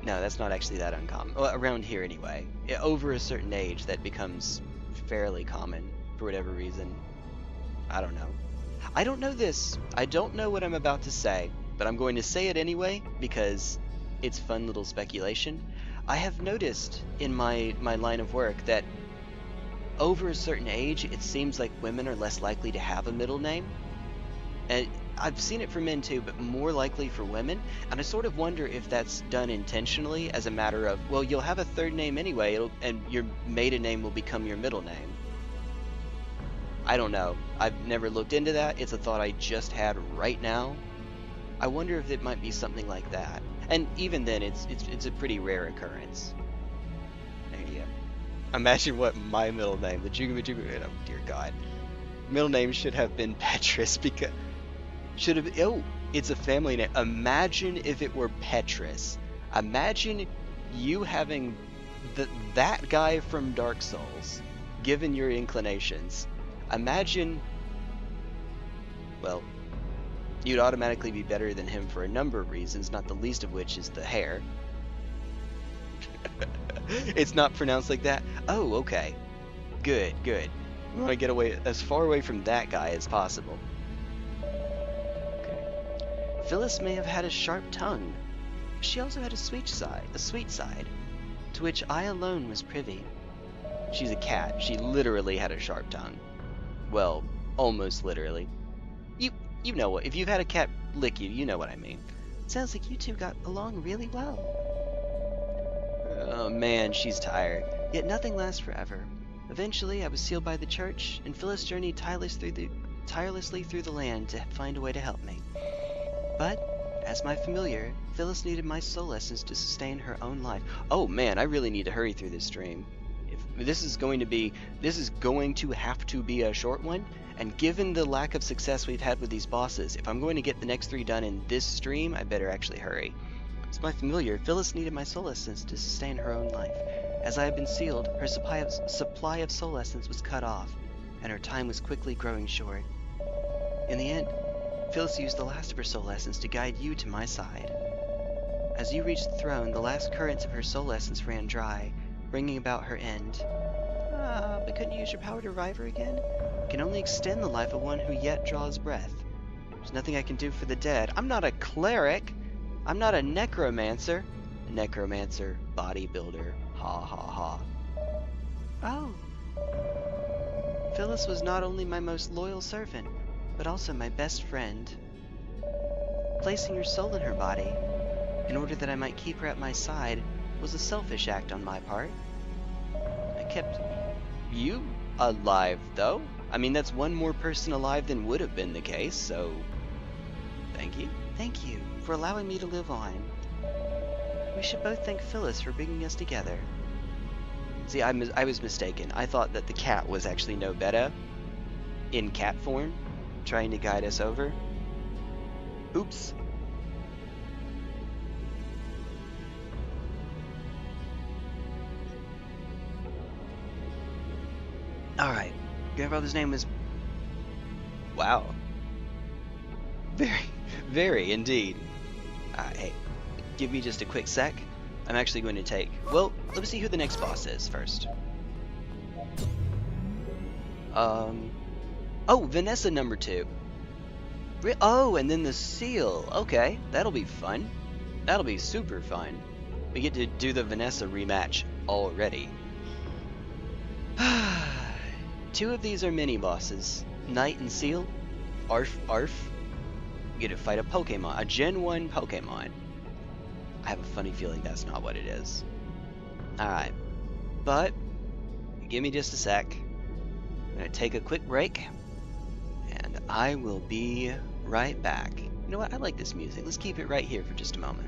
A: No, that's not actually that uncommon. Well, around here anyway. Over a certain age, that becomes fairly common for whatever reason. I don't know. I don't know this. I don't know what I'm about to say, but I'm going to say it anyway because it's fun little speculation. I have noticed in my line of work that over a certain age, it seems like women are less likely to have a middle name. And I've seen it for men too, but more likely for women. And I sort of wonder if that's done intentionally as a matter of, well, you'll have a third name anyway, and your maiden name will become your middle name. I don't know. I've never looked into that. It's a thought I just had right now. I wonder if it might be something like that. And even then, it's a pretty rare occurrence. There you go. Imagine what my middle name, the oh dear God. Middle name should have been Petrus because... it's a family name. Imagine if it were Petrus. Imagine you having that guy from Dark Souls, given your inclinations. Imagine, well, you'd automatically be better than him for a number of reasons, not the least of which is the hair. It's not pronounced like that? Oh, okay. Good, good. We want to get away as far away from that guy as possible. Okay. Phyllis may have had a sharp tongue, but she also had a sweet side, to which I alone was privy. She's a cat. She literally had a sharp tongue. Well, almost literally. You know what? If you've had a cat lick you, you know what I mean.
B: Sounds like you two got along really well.
A: Oh man, she's tired.
B: Yet nothing lasts forever. Eventually, I was sealed by the church, and Phyllis journeyed tirelessly through the land to find a way to help me. But, as my familiar, Phyllis needed my soul essence to sustain her own life.
A: Oh man, I really need to hurry through this stream. If this is going to have to be a short one, and given the lack of success we've had with these bosses, if I'm going to get the next 3 done in this stream, I better actually hurry.
B: As my familiar, Phyllis needed my soul essence to sustain her own life. As I had been sealed, her supply of soul essence was cut off, and her time was quickly growing short. In the end, Phyllis used the last of her soul essence to guide you to my side. As you reached the throne, the last currents of her soul essence ran dry, bringing about her end. But couldn't you use your power to revive her again? It can only extend the life of one who yet draws breath. There's nothing I can do for the dead.
A: I'm not a cleric. I'm not a necromancer. A necromancer, bodybuilder. Ha ha ha.
B: Oh. Phyllis was not only my most loyal servant, but also my best friend. Placing your soul in her body, in order that I might keep her at my side, was a selfish act on my part. I kept
A: you alive, though. I mean, that's one more person alive than would have been the case, so thank you.
B: Thank you for allowing me to live on. We should both thank Phyllis for bringing us together.
A: See, I was mistaken. I thought that the cat was actually Nobeta in cat form, trying to guide us over. Oops.
B: Alright, grandfather's name was...
A: Wow. Very indeed. Hey, give me just a quick sec. I'm actually going to take... Well, let me see who the next boss is first. Oh, Vanessa number 2. Oh, and then the seal. Okay, that'll be fun. That'll be super fun. We get to do the Vanessa rematch already. 2 of these are mini-bosses. Knight and Seal. Arf, arf. We get to fight a Pokemon. A Gen 1 Pokemon. I have a funny feeling that's not what it is. Alright. But, give me just a sec. I'm going to take a quick break. And I will be right back. You know what? I like this music. Let's keep it right here for just a moment.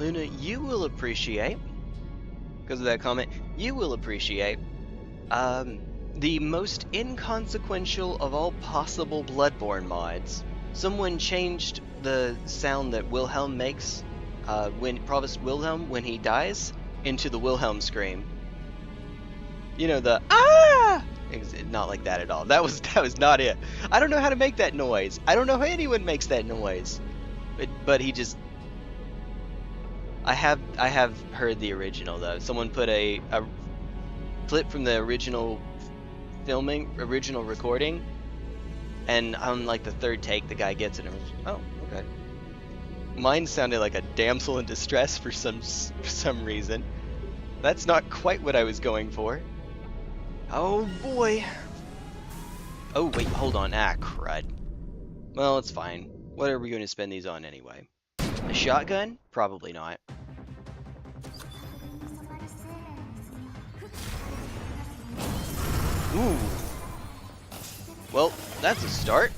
A: Luna, you will appreciate, because of that comment, you will appreciate the most inconsequential of all possible Bloodborne mods. Someone changed the sound that Wilhelm makes when Provost Wilhelm, when he dies, into the Wilhelm scream. You know, the ah! Not like that at all. That was not it. I don't know how to make that noise. I don't know how anyone makes that noise. But he just. I have heard the original though. Someone put a clip from the original recording, and on like the third take, the guy gets it and oh, okay. Mine sounded like a damsel in distress for some reason. That's not quite what I was going for. Oh boy. Oh wait, hold on. Ah, crud. Well, it's fine. What are we going to spend these on anyway? A shotgun? Probably not. Ooh. Well, that's a start.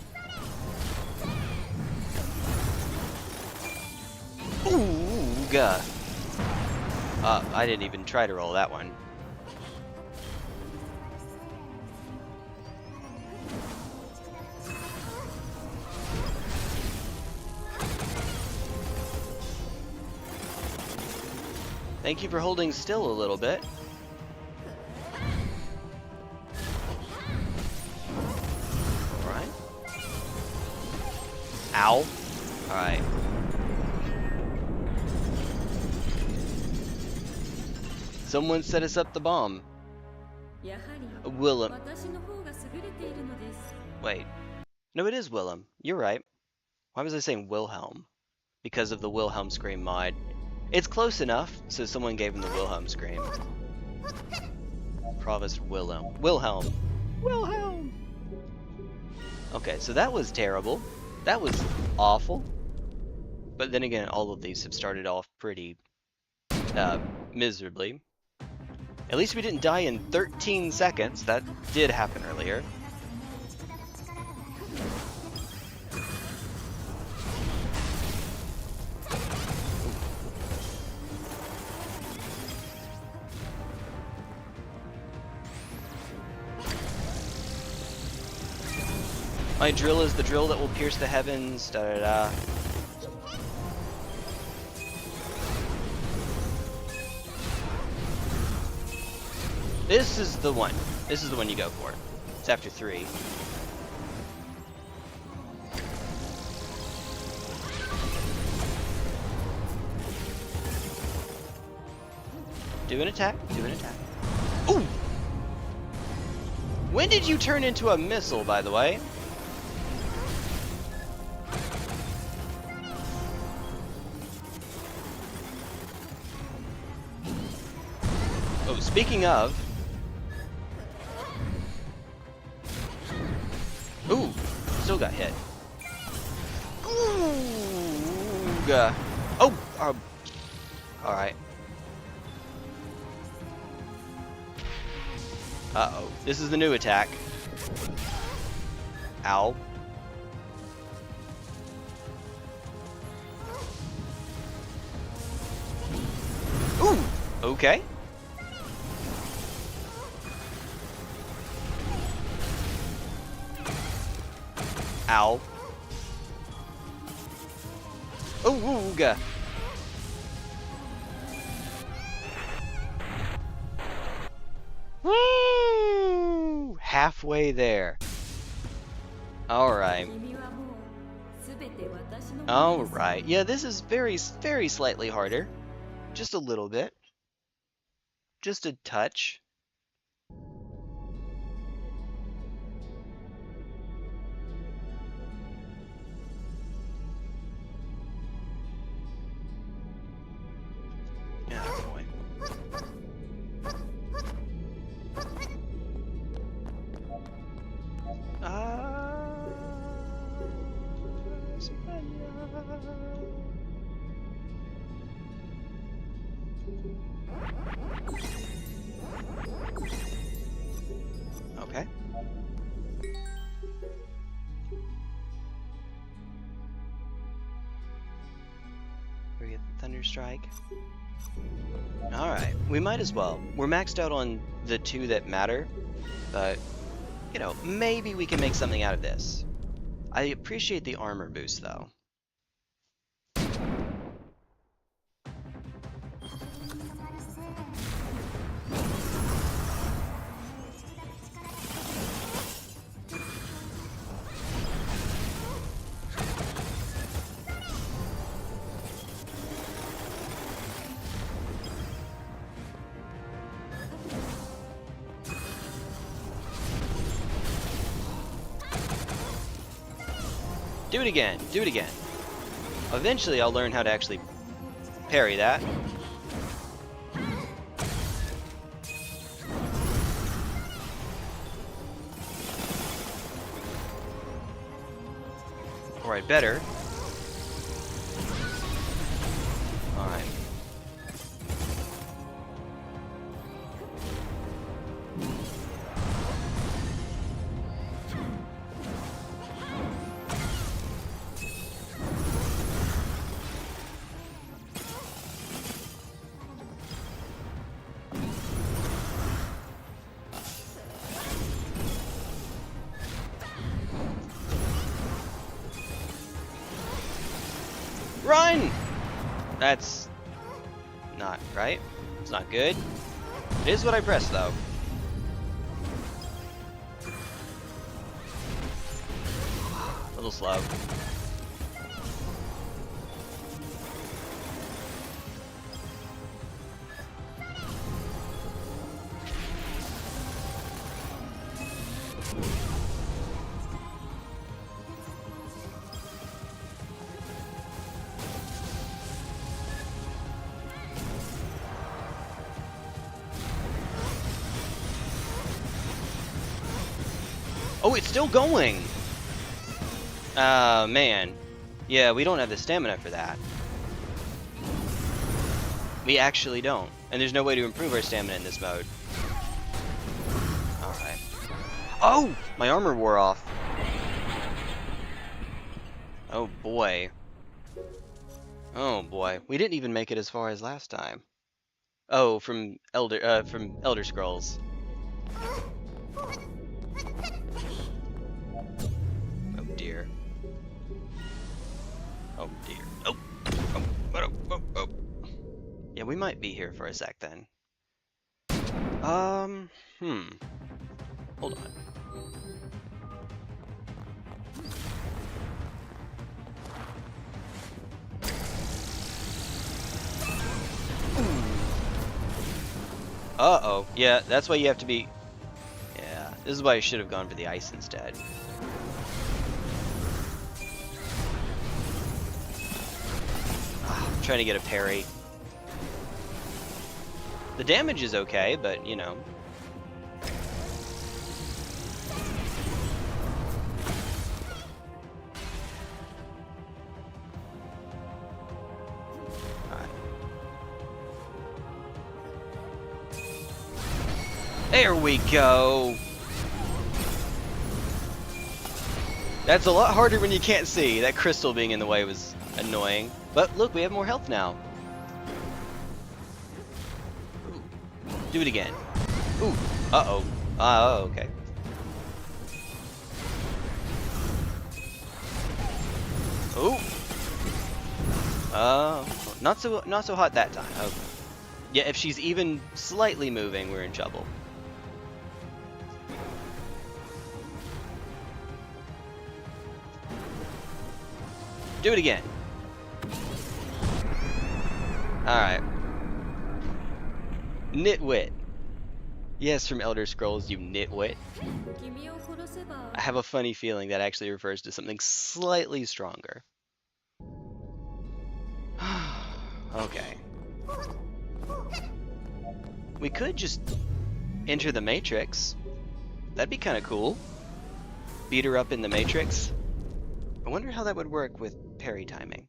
A: Ooh, gah. I didn't even try to roll that one. Thank you for holding still a little bit. Alright. Ow. Alright. Someone set us up the bomb. Willem. Wait. No, it is Willem. You're right. Why was I saying Wilhelm? Because of the Wilhelm Scream mod. It's close enough, so someone gave him the Wilhelm Scream. Provost Wilhelm. Wilhelm! Wilhelm! Okay, so that was terrible. That was awful. But then again, all of these have started off pretty miserably. At least we didn't die in 13 seconds. That did happen earlier. My drill is the drill that will pierce the heavens, da da da. This is the one. This is the one you go for. It's after 3. Do an attack, do an attack. Ooh! When did you turn into a missile, by the way? Oh, speaking of... Ooh, still got hit. Ooh, oh, alright. Uh-oh, this is the new attack. Ow. Ooh, okay. Ow. Ooga. Woo! Halfway there. Alright. Alright. Yeah, this is very, very slightly harder. Just a little bit. Just a touch. Thunder Strike. Alright, we might as well. We're maxed out on the 2 that matter, but, you know, maybe we can make something out of this. I appreciate the armor boost, though. Do it again, do it again. Eventually I'll learn how to actually parry that. Alright, better. Alright. Run! That's not right. It's not good. It is what I pressed, though. A little slow. Oh, it's still going! Man. Yeah, we don't have the stamina for that. We actually don't. And there's no way to improve our stamina in this mode. Alright. Oh! My armor wore off. Oh boy. Oh boy. We didn't even make it as far as last time. Oh, from Elder Scrolls. Oh dear. Oh. Yeah, we might be here for a sec then. Hold on. Uh-oh. Yeah, that's why you have to be... Yeah, this is why I should have gone for the ice instead. Trying to get a parry. The damage is okay, but you know. Alright. There we go. That's a lot harder when you can't see. That crystal being in the way was annoying. But look, we have more health now. Ooh. Do it again. Ooh. Uh-oh. Oh, okay. Ooh. Not so hot that time. Okay. Yeah, if she's even slightly moving, we're in trouble. Do it again. Alright. Nitwit. Yes, from Elder Scrolls, you nitwit. I have a funny feeling that actually refers to something slightly stronger. Okay. We could just enter the Matrix. That'd be kind of cool. Beat her up in the Matrix. I wonder how that would work with parry timing.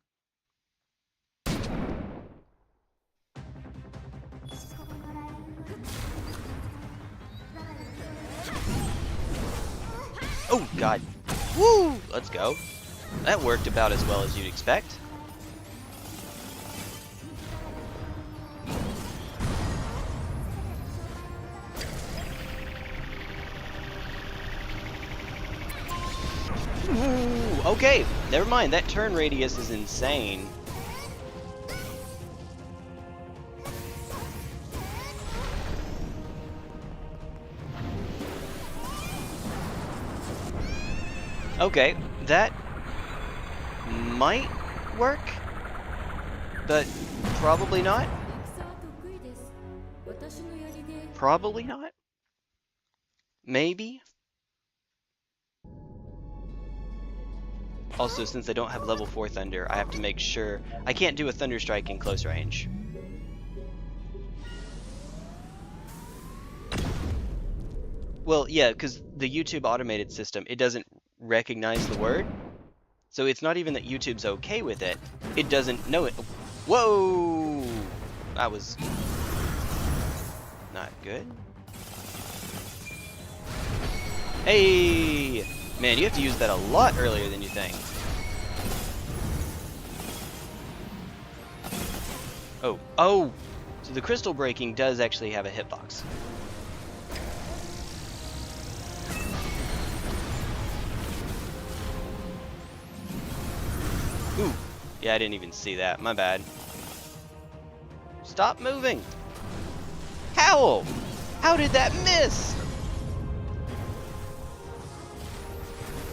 A: Oh, God. Woo! Let's go. That worked about as well as you'd expect. Okay, never mind. That turn radius is insane. Okay, that might work, but probably not. Probably not. Maybe. Also, since I don't have level 4 Thunder, I have to make sure I can't do a Thunder Strike in close range. Well, yeah, because the YouTube automated system, it doesn't recognize the word. So it's not even that YouTube's okay with it. It doesn't know it. Whoa! That was not good. Hey! Man, you have to use that a lot earlier than you think. Oh, oh! So the crystal breaking does actually have a hitbox. Ooh, yeah, I didn't even see that. My bad. Stop moving! How? How did that miss?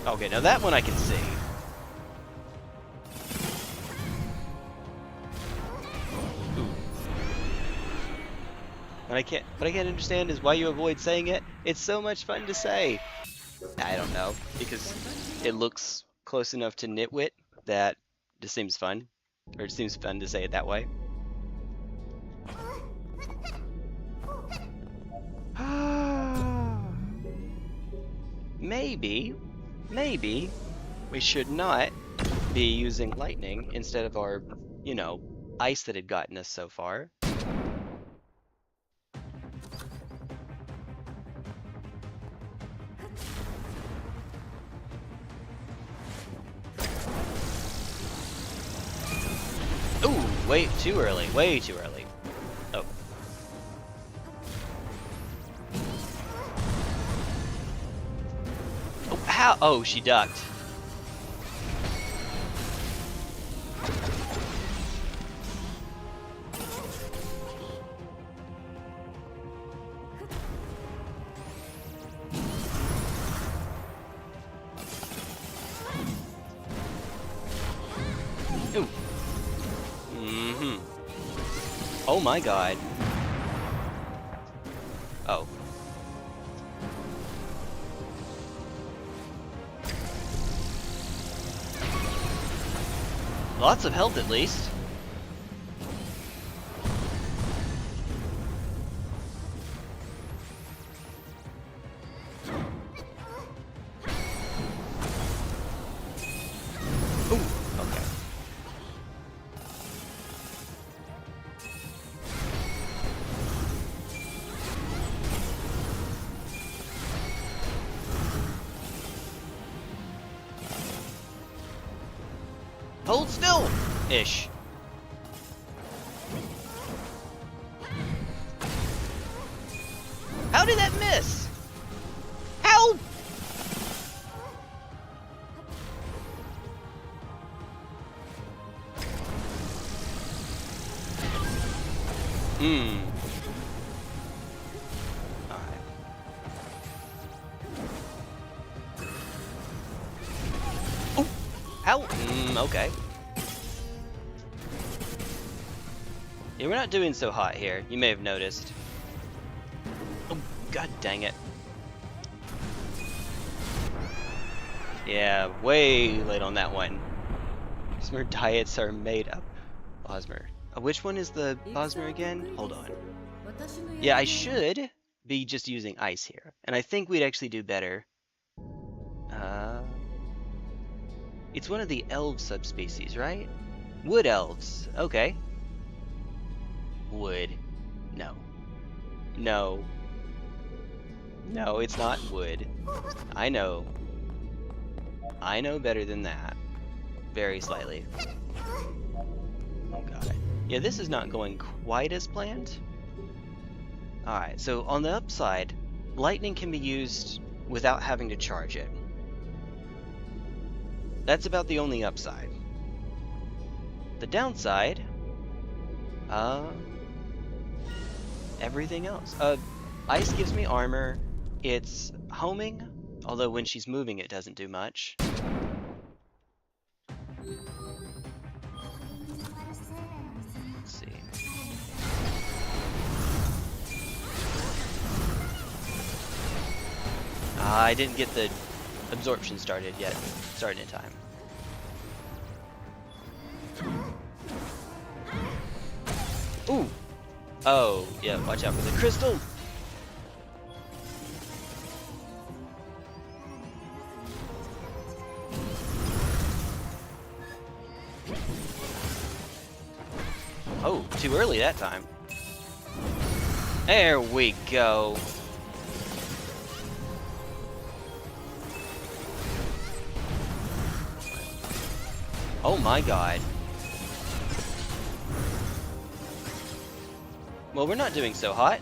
A: Okay, now that one I can see. Ooh. What I can't understand is why you avoid saying it. It's so much fun to say. I don't know, because it looks close enough to nitwit that just seems fun, or it seems fun to say it that way. Maybe we should not be using lightning instead of our, you know, ice that had gotten us so far. Ooh, way too early, way too early. Oh. Oh, how? Oh, she ducked. Ooh. Mm-hmm. Oh my god. Oh. Lots of health at least. Ooh, okay. Hold still! Ish. How did that miss? How? Alright. Oh! How? Okay. Yeah, we're not doing so hot here. You may have noticed. Oh, god dang it. Yeah, way late on that one. Bosmer diets are made up. Bosmer. Which one is the Bosmer again? Hold on. Yeah, I should be just using ice here. And I think we'd actually do better. It's one of the elf subspecies, right? Wood elves. Okay. Wood. No. No. No, it's not wood. I know. I know better than that. Very slightly. Oh god. Yeah, this is not going quite as planned. Alright, so on the upside, lightning can be used without having to charge it. That's about the only upside. The downside, everything else. Ice gives me armor. It's homing, although when she's moving it doesn't do much. Let's see. I didn't get the absorption started yet. Started in time. Ooh! Oh, yeah, watch out for the crystal! Oh, too early that time. There we go. Oh my god. Well, we're not doing so hot.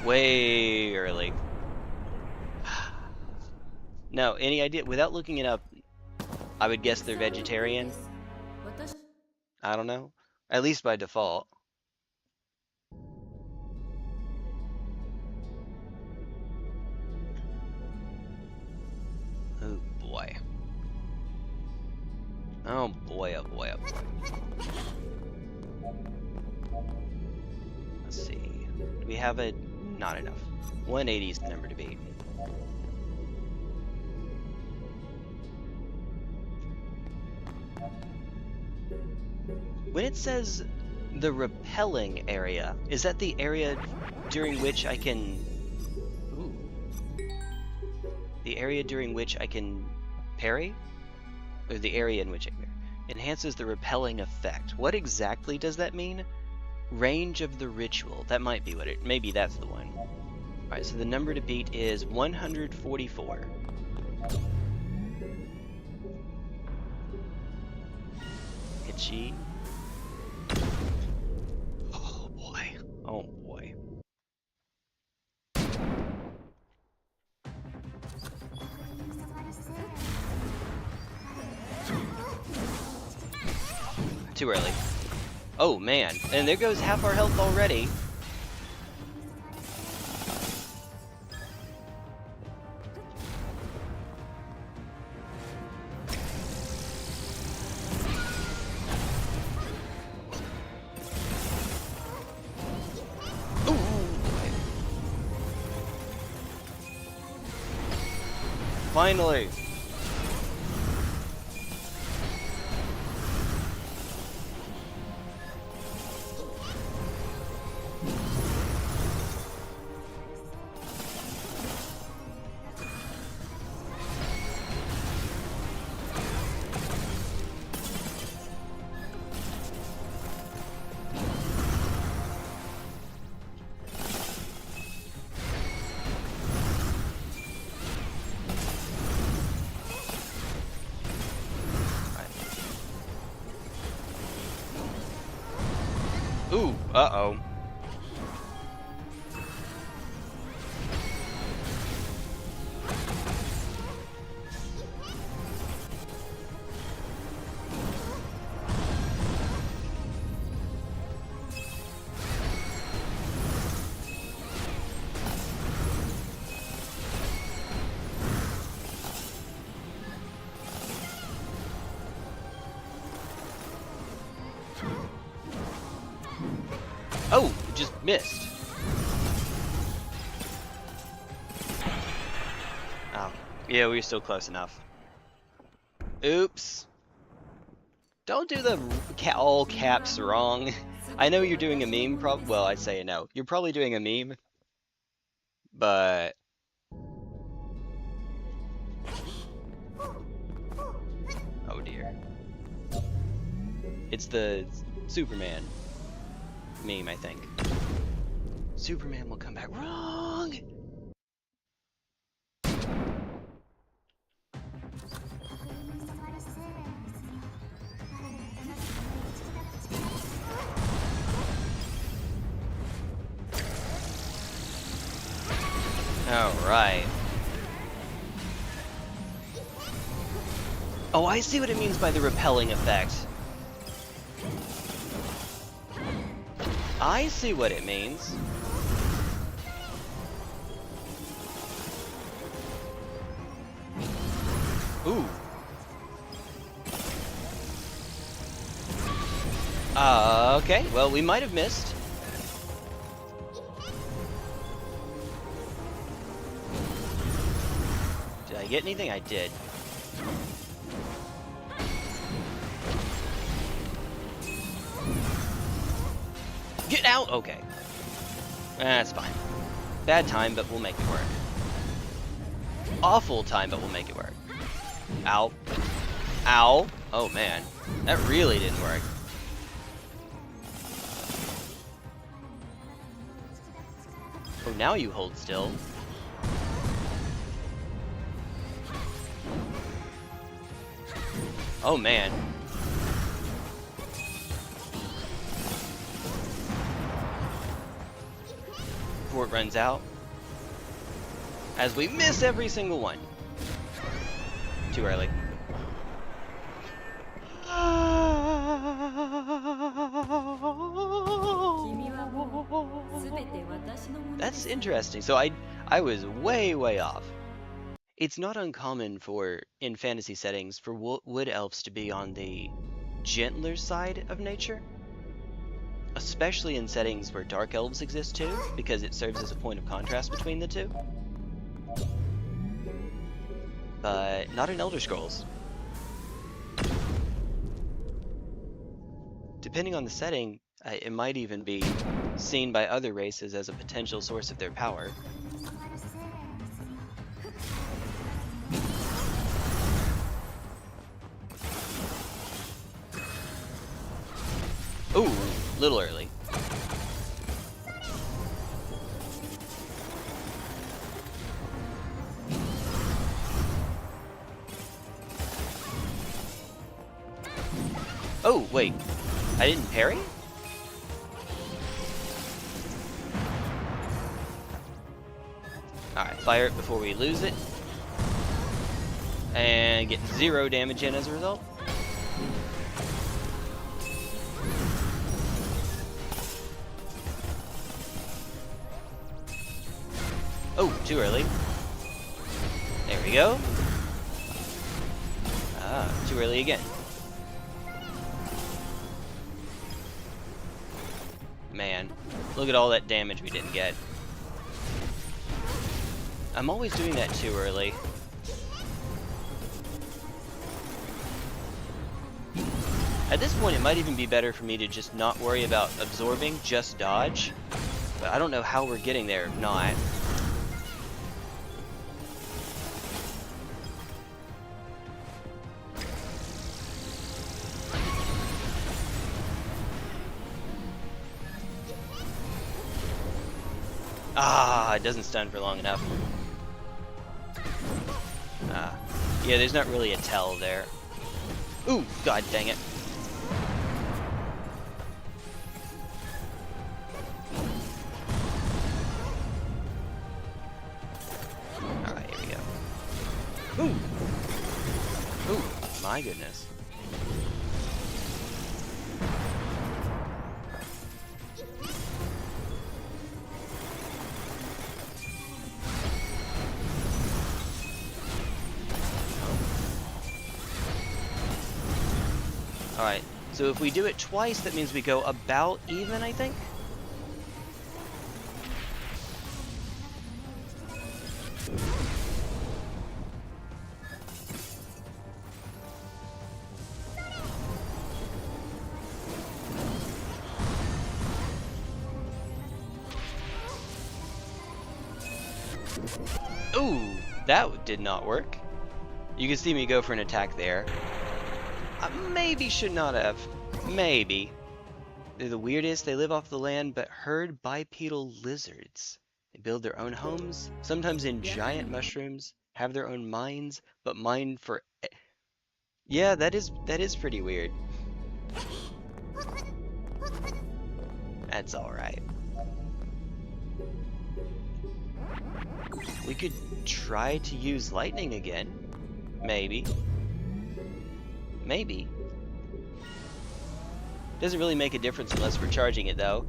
A: Way early. No, any idea? Without looking it up, I would guess they're vegetarian. I don't know. At least by default. Oh boy. Oh boy, oh boy, oh boy. Let's see. Do we have a... Not enough. 180 is the number to beat. When it says the repelling area, is that the area during which I can... Ooh. The area during which I can parry? Or the area in which I can parry? Enhances the repelling effect. What exactly does that mean? Range of the ritual. That might be what it... Maybe that's the one. Alright, so the number to beat is 144. Itchy. Oh boy. Oh boy. Too early. Oh man, and there goes half our health already. Finally! Ooh, uh-oh. Oh, it just missed. Oh, yeah, we were still close enough. Oops. Don't do the all caps wrong. I know you're doing a meme, well, I'd say no. You're probably doing a meme, but... Oh dear. It's the Superman meme, I think. Superman will come back wrong! Alright. Oh, I see what it means by the repelling effect. I see what it means. Ooh. Okay, well, we might have missed. Did I get anything? I did. Get out! Okay. That's fine. Bad time, but we'll make it work. Awful time, but we'll make it work. Ow. Ow. Oh, man. That really didn't work. Oh, now you hold still. Oh, man. Before it runs out. As we miss every single one. Too early. That's interesting. So I was way off. It's not uncommon in fantasy settings for wood elves to be on the gentler side of nature, especially in settings where dark elves exist too, because it serves as a point of contrast between the two. But not in Elder Scrolls. Depending on the setting, it might even be seen by other races as a potential source of their power. Ooh, little early. Oh, wait. I didn't parry? Alright, fire it before we lose it. And get 0 damage in as a result. Oh, too early. There we go. Ah, too early again. Man, look at all that damage we didn't get. I'm always doing that too early. At this point, it might even be better for me to just not worry about absorbing, just dodge. But I don't know how we're getting there if not. Ah, it doesn't stun for long enough. Ah, yeah, there's not really a tell there. Ooh, god dang it. Alright, here we go. Ooh! Ooh, my goodness. Alright, so if we do it twice, that means we go about even, I think? Ooh, that did not work. You can see me go for an attack there. Maybe should not have. Maybe. They're the weirdest. They live off the land, but herd bipedal lizards. They build their own homes, sometimes in giant mushrooms, have their own mines, but mine for... Yeah, that is pretty weird. That's alright. We could try to use lightning again. Maybe. Maybe. Doesn't really make a difference unless we're charging it, though.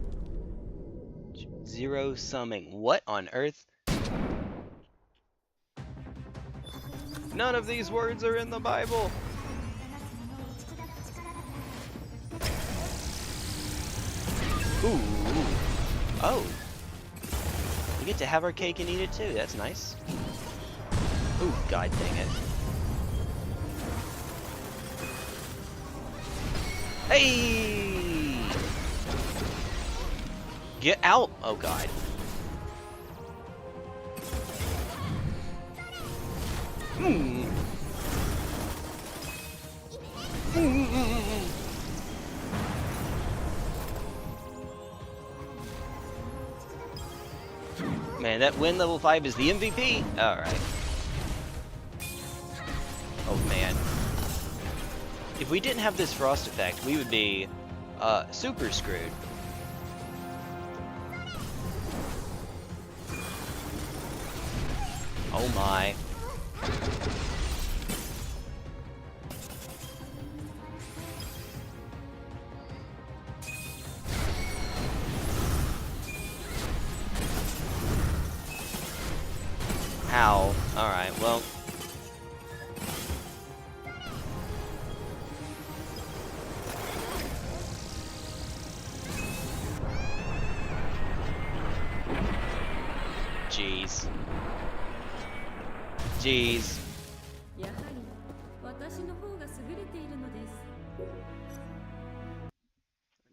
A: Zero summing. What on earth? None of these words are in the Bible. Ooh. Oh. We get to have our cake and eat it too. That's nice. Ooh, god dang it. Hey! Get out! Oh god. Man, that win level 5 is the MVP! Alright. Oh man. If we didn't have this frost effect, we would be super screwed. Oh my. Ow. Alright, well. Jeez. Jeez. Let's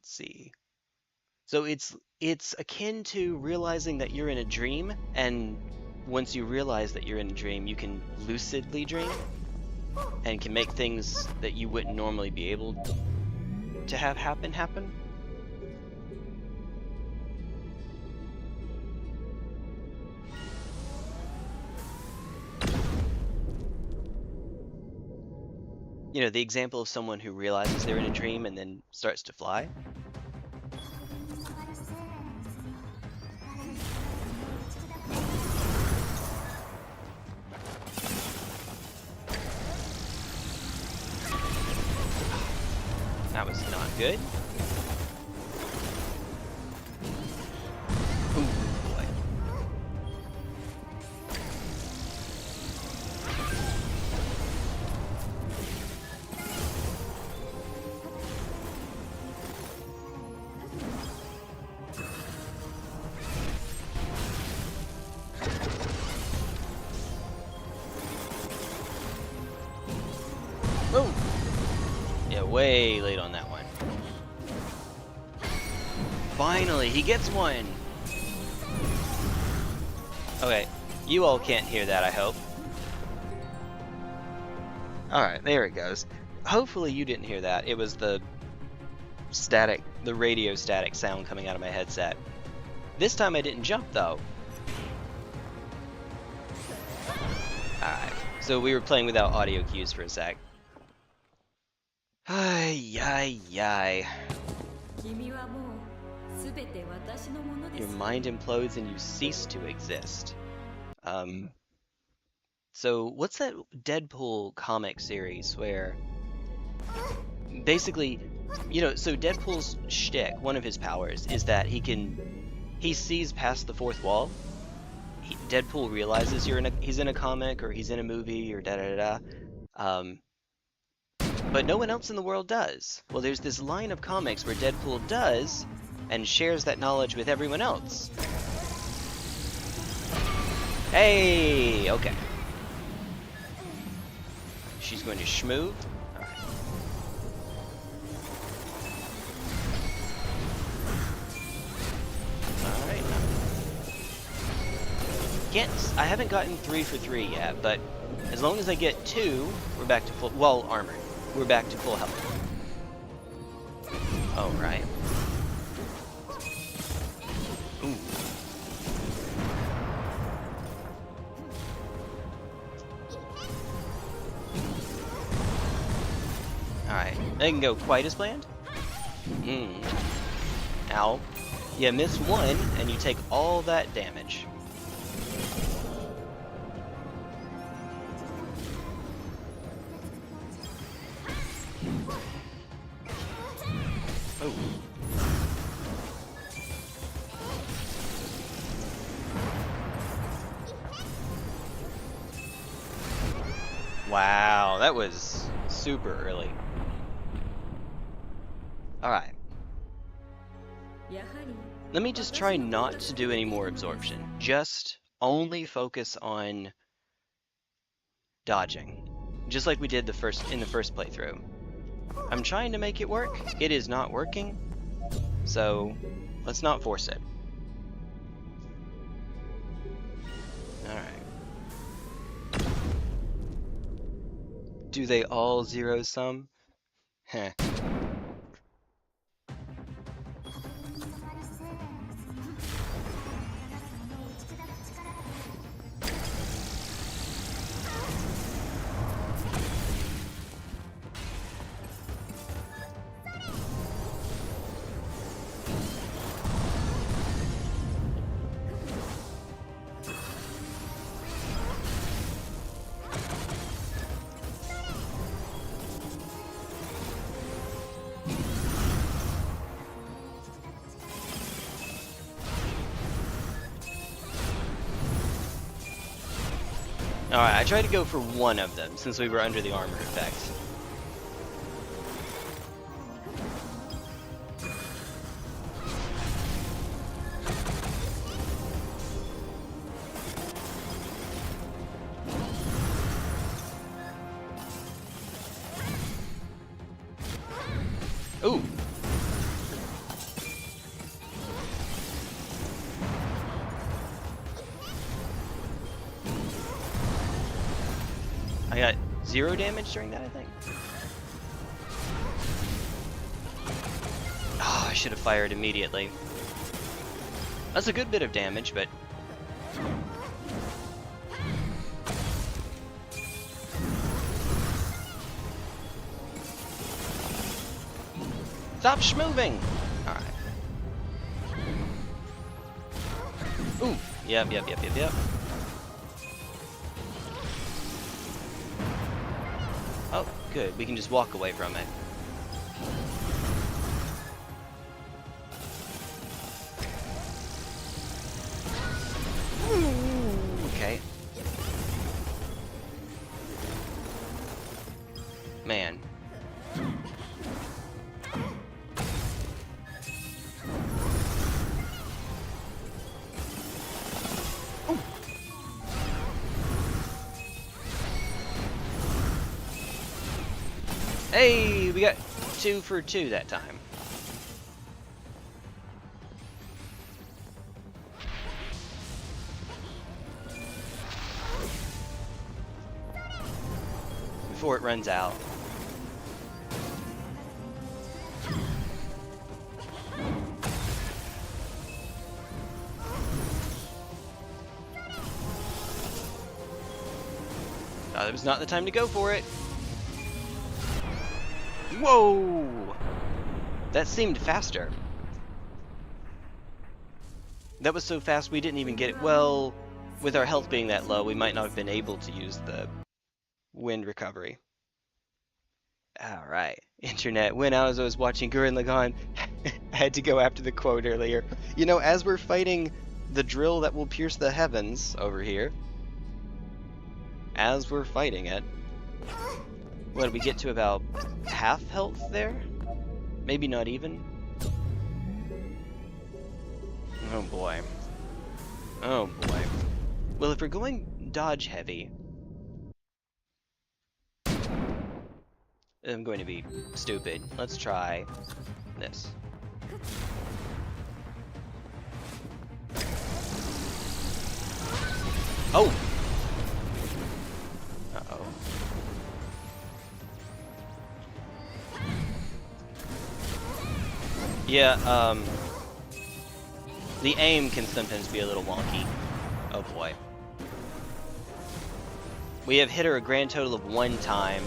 A: see. So it's akin to realizing that you're in a dream, and once you realize that you're in a dream, you can lucidly dream and can make things that you wouldn't normally be able to have happen. You know, the example of someone who realizes they're in a dream and then starts to fly. That was not good. Ooh, boy. Oh! Yeah, way late on that one. Finally, he gets one! Okay, you all can't hear that, I hope. Alright, there it goes. Hopefully you didn't hear that. It was the static, the radio static sound coming out of my headset. This time I didn't jump, though. Alright, so we were playing without audio cues for a sec. Ay, ay, ay. Your mind implodes and you cease to exist. So what's that Deadpool comic series where basically, you know, so Deadpool's shtick, one of his powers, is that he sees past the fourth wall. Deadpool realizes he's in a comic or he's in a movie or da-da-da-da. But no one else in the world does. Well, there's this line of comics where Deadpool does, and shares that knowledge with everyone else. Hey, okay. She's going to schmoove. Alright. I haven't gotten 3 for 3 yet, but as long as I get 2, we're back to full, well, armored. We're back to full health. Oh, right. Ooh. Alright, that didn't go quite as planned. Ow. You miss 1, and you take all that damage. Wow, that was super early. Alright. Let me just try not to do any more absorption. Just only focus on dodging. Just like we did in the first playthrough. I'm trying to make it work. It is not working. So let's not force it. Alright. Do they all zero sum? Heh. Alright, I tried to go for one of them since we were under the armor effect. Ooh! I got 0 damage during that, I think. Oh, I should have fired immediately. That's a good bit of damage, but... Stop schmoving! Alright. Ooh! Yep. Oh, good. We can just walk away from it. Okay. Man. Hey, we got 2 for 2 that time. Before it runs out. Oh, that was not the time to go for it. Whoa! That seemed faster. That was so fast we didn't even get it. Well, with our health being that low, we might not have been able to use the wind recovery. Alright. Internet. When I was watching Gurren Lagann, I had to go after the quote earlier. You know, as we're fighting the drill that will pierce the heavens over here, as we're fighting it, what did we get to about half health there? Maybe not even. Oh boy. Oh boy. Well, if we're going dodge heavy, I'm going to be stupid. Let's try this. Oh! Uh-oh. Yeah, the aim can sometimes be a little wonky. Oh boy. We have hit her a grand total of 1 time.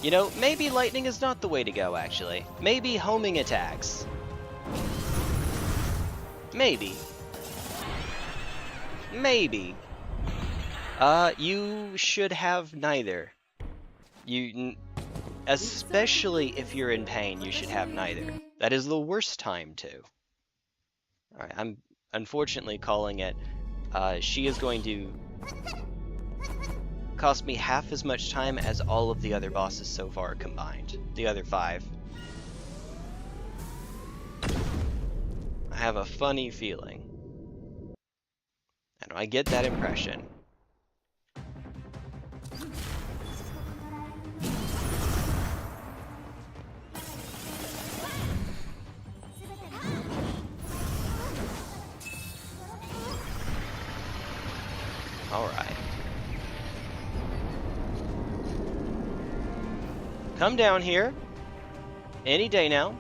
A: You know, maybe lightning is not the way to go, actually. Maybe homing attacks. Maybe. Maybe. You should have neither. Especially if you're in pain, you should have neither. That is the worst time to. Alright, unfortunately calling it. She is going to cost me half as much time as all of the other bosses so far combined. The other 5. I have a funny feeling. And I get that impression. Alright. Come down here. Any day now.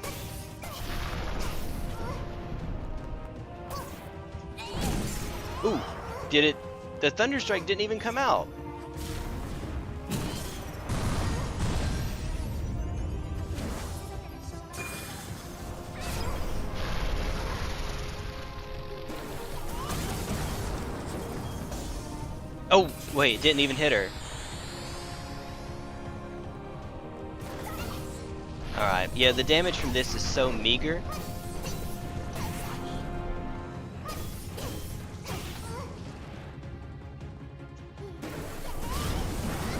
A: Ooh, did it? The Thunderstrike didn't even come out. Oh, wait, it didn't even hit her. Alright, yeah, the damage from this is so meager.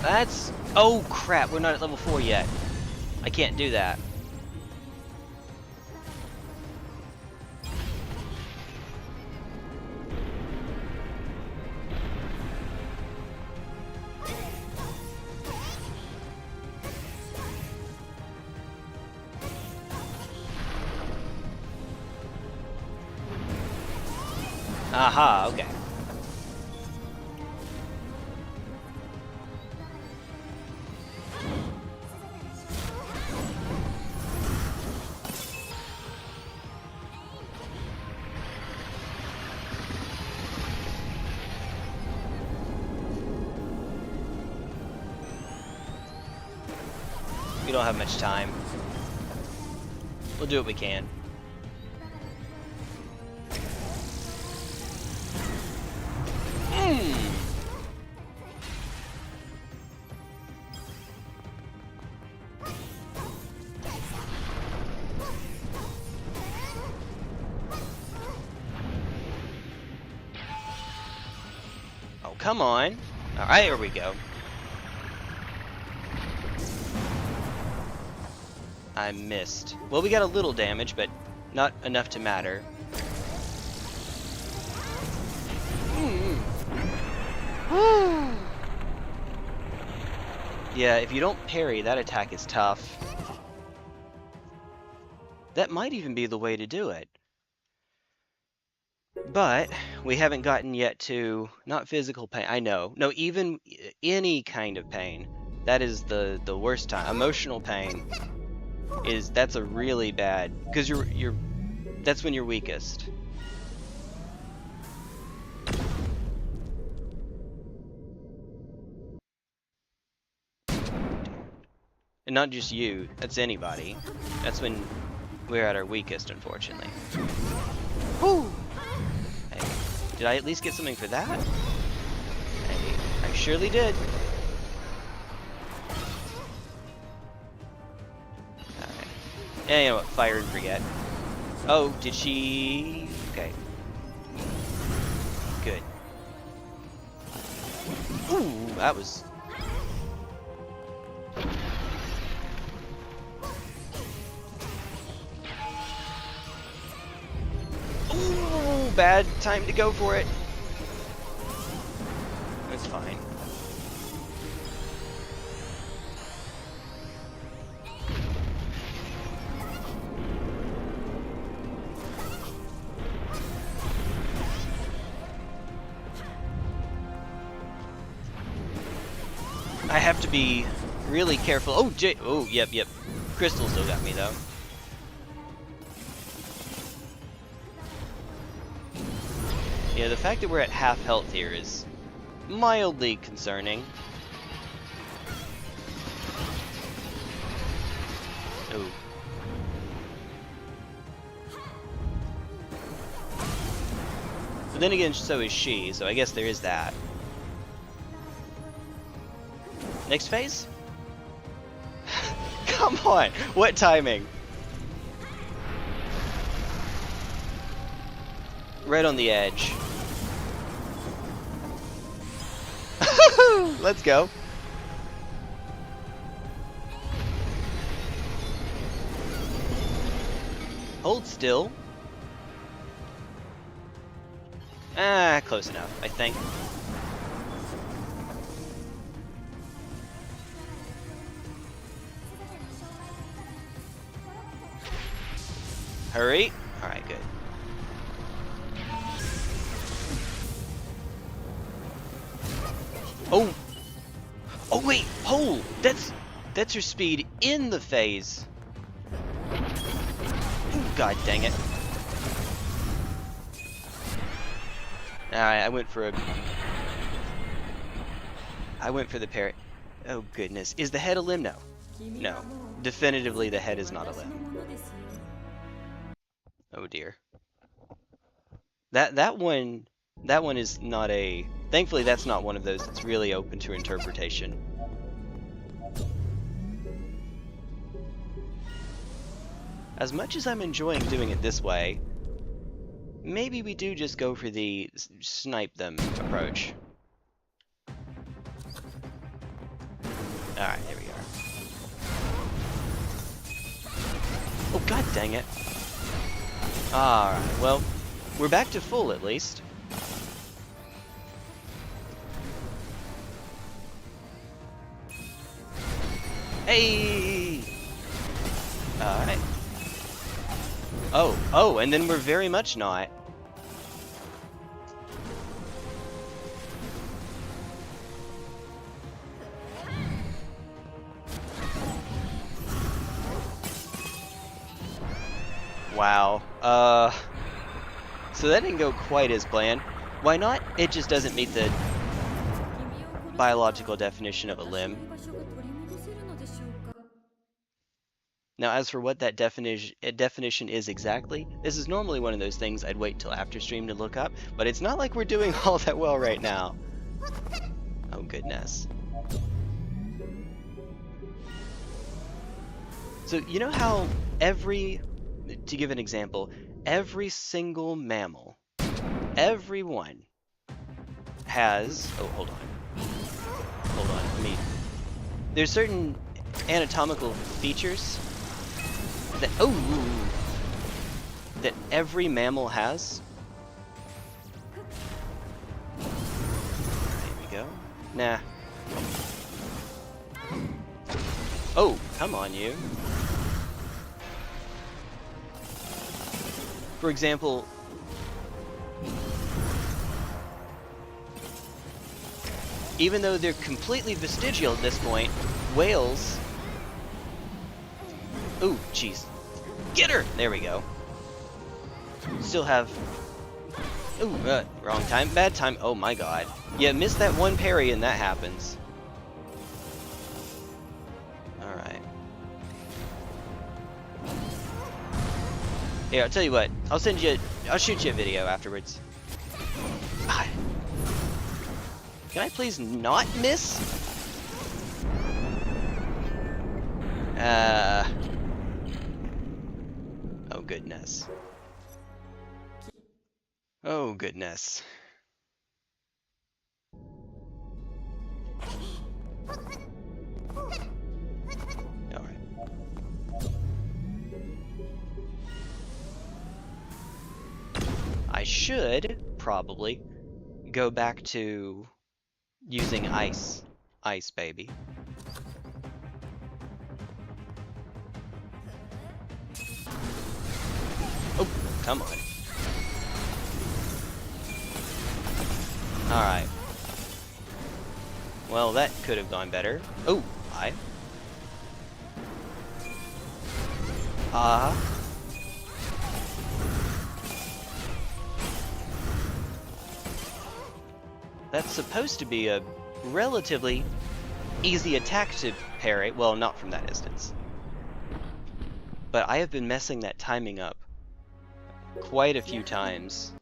A: That's... Oh, crap, we're not at level 4 yet. I can't do that. Aha, okay. We don't have much time. We'll do what we can. Oh, come on. Alright, here we go. I missed. Well, we got a little damage, but not enough to matter. Yeah, if you don't parry, that attack is tough. That might even be the way to do it. But we haven't gotten yet to, not physical pain, I know. No, even any kind of pain. That is the worst time. Emotional pain that's a really bad, because that's when you're weakest. And not just you, that's anybody. That's when we're at our weakest, unfortunately. Woo! Hey, did I at least get something for that? Hey, I surely did. Alright. Yeah, you know what, fire and forget. Oh, did she... Okay. Good. Ooh, that was... Ooh, bad time to go for it. That's fine. I have to be really careful. Oh, oh, yep. Crystal still got me though. Yeah, the fact that we're at half health here is mildly concerning. Ooh. But then again, so is she, so I guess there is that. Next phase? Come on! What timing? right on the edge. Let's go. Hold still. Ah, close enough, I think. Hurry. Alright, good. Oh! Oh wait! Hold! That's your speed in the phase! God dang it. Alright, I went for the parry. Oh goodness. Is the head a limb? No. No. Definitively the head is not a limb. Oh dear. That one is not a... Thankfully that's not one of those that's really open to interpretation. As much as I'm enjoying doing it this way, maybe we do just go for the snipe them approach. Alright, here we are. Oh god dang it. Alright, well, we're back to full at least. Hey! Alright. Oh, and then we're very much not. Wow. So that didn't go quite as planned. Why not? It just doesn't meet the biological definition of a limb. Now, as for what that definition is exactly, this is normally one of those things I'd wait till after stream to look up, but it's not like we're doing all that well right now. Oh, goodness. So, you know how to give an example, every single mammal, everyone has... Oh, hold on, there's certain anatomical features that every mammal has. There we go. Nah. Oh, come on, you. For example, even though they're completely vestigial at this point, whales... Ooh, jeez. Get her! There we go. Still have... Ooh, wrong time. Bad time. Oh my god. Yeah, missed that one parry and that happens. Alright. Here, I'll tell you what. I'll shoot you a video afterwards. God. Can I please not miss? Oh goodness. Oh goodness. Alright. I should probably go back to using ice. Ice, baby. Oh, come on. Alright. Well, that could have gone better. Oh, hi. That's supposed to be a relatively easy attack to parry. Well, not from that distance. But I have been messing that timing up quite a few times.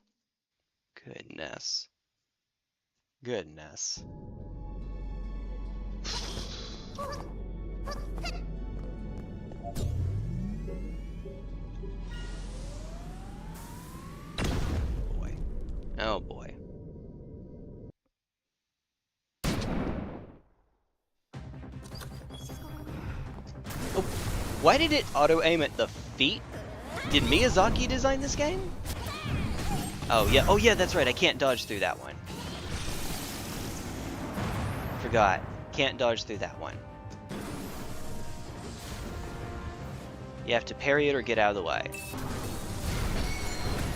A: Goodness. Goodness. Boy. Why did it auto-aim at the feet? Did Miyazaki design this game? Oh yeah, that's right, I can't dodge through that one. Forgot. Can't dodge through that one. You have to parry it or get out of the way.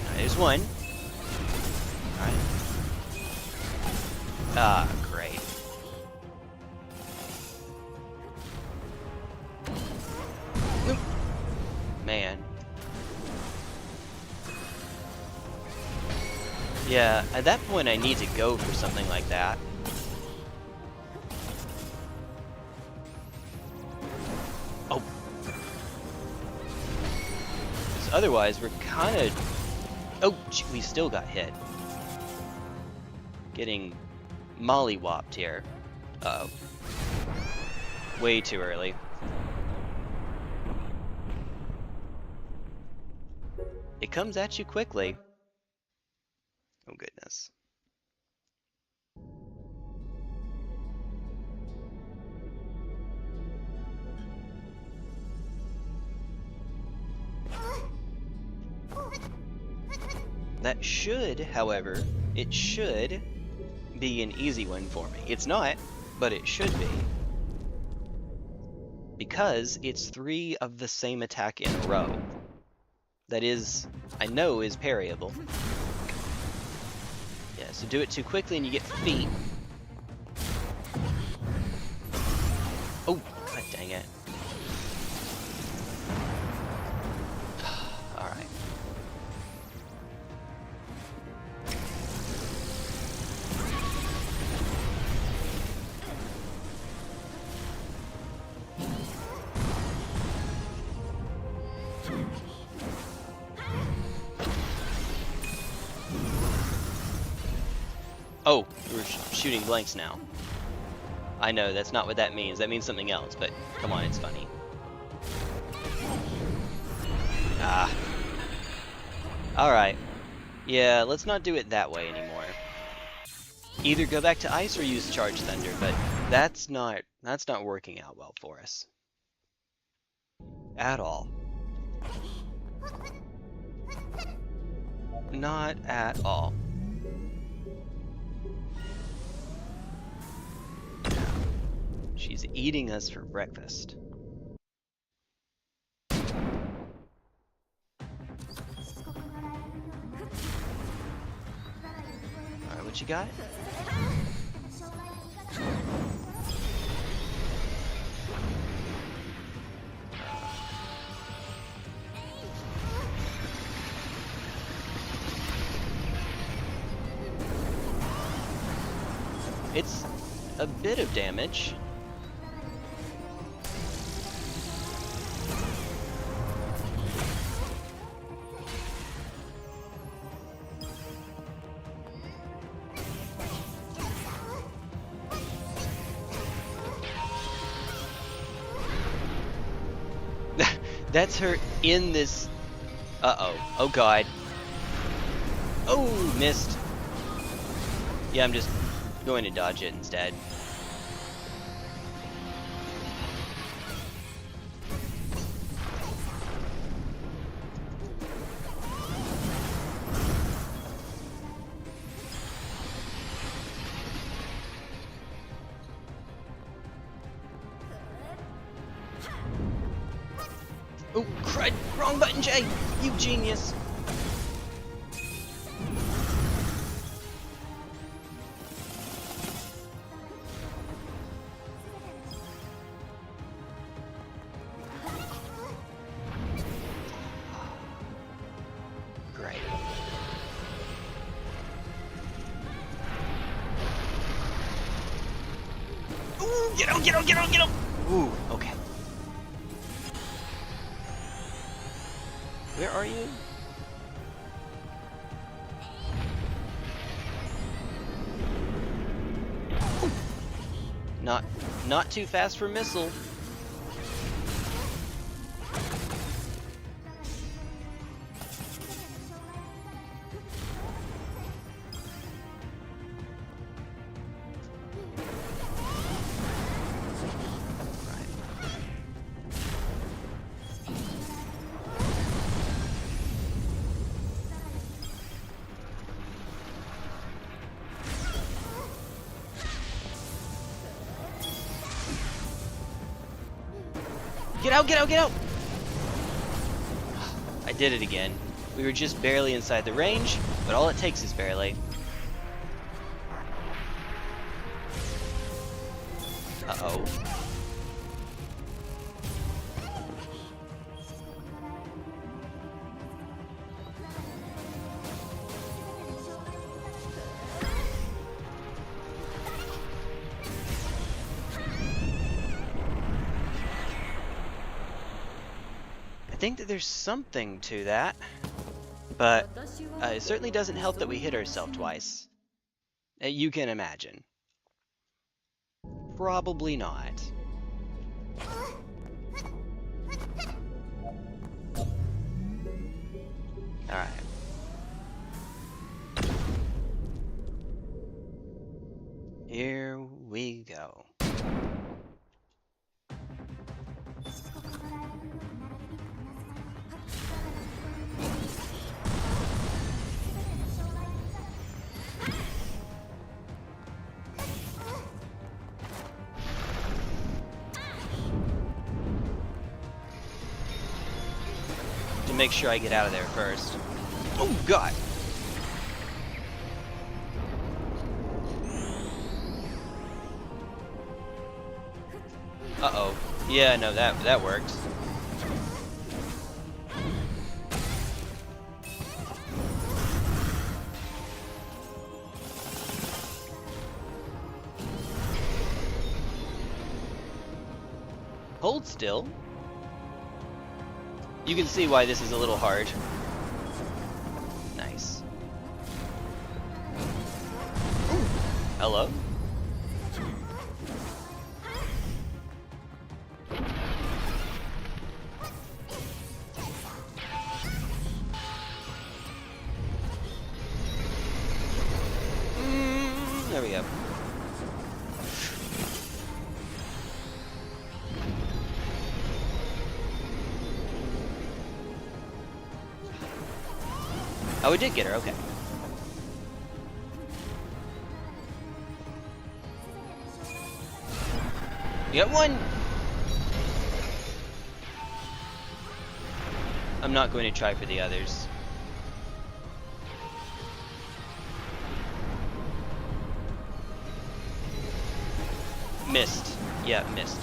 A: Right, there's one. Alright. Ah, great. Oop. Man. Yeah, at that point I need to go for something like that. Oh. So otherwise, we're kind of... Oh, we still got hit. Getting mollywopped here. Uh-oh. Way too early. It comes at you quickly. Oh goodness. That should, however, it should be an easy one for me. It's not, but it should be. Because it's 3 of the same attack in a row. That is, I know, is parryable. Yeah, so do it too quickly and you get feet. Oh, god dang it. Alright. Oh, we're shooting blanks now. I know, that's not what that means. That means something else, but come on, it's funny. Ah. Alright. Yeah, let's not do it that way anymore. Either go back to ice or use Charge Thunder, but that's not working out well for us. At all. Not at all. She's eating us for breakfast. Alright, what you got? It's a bit of damage. That's her in this... Uh-oh. Oh, God. Oh, missed. Yeah, I'm just going to dodge it instead. Oh, crud! Wrong button, Jay! You genius! Great. Ooh, get out, get out, get out, get out! Ooh, okay. Where are you? Ooh. Not too fast for missile. out, get out, get out! I did it again. We were just barely inside the range, but all it takes is barely. Uh-oh. I think that there's something to that, but it certainly doesn't help that we hit ourselves twice. You can imagine. Probably not. Alright. Here we go. To make sure I get out of there first. Oh god! Uh-oh. Yeah, no, that worked. Hold still. You can see why this is a little hard. Nice. Ooh. Hello? There we go. Oh, we did get her, okay. You got one! I'm not going to try for the others. Missed. Yeah, missed.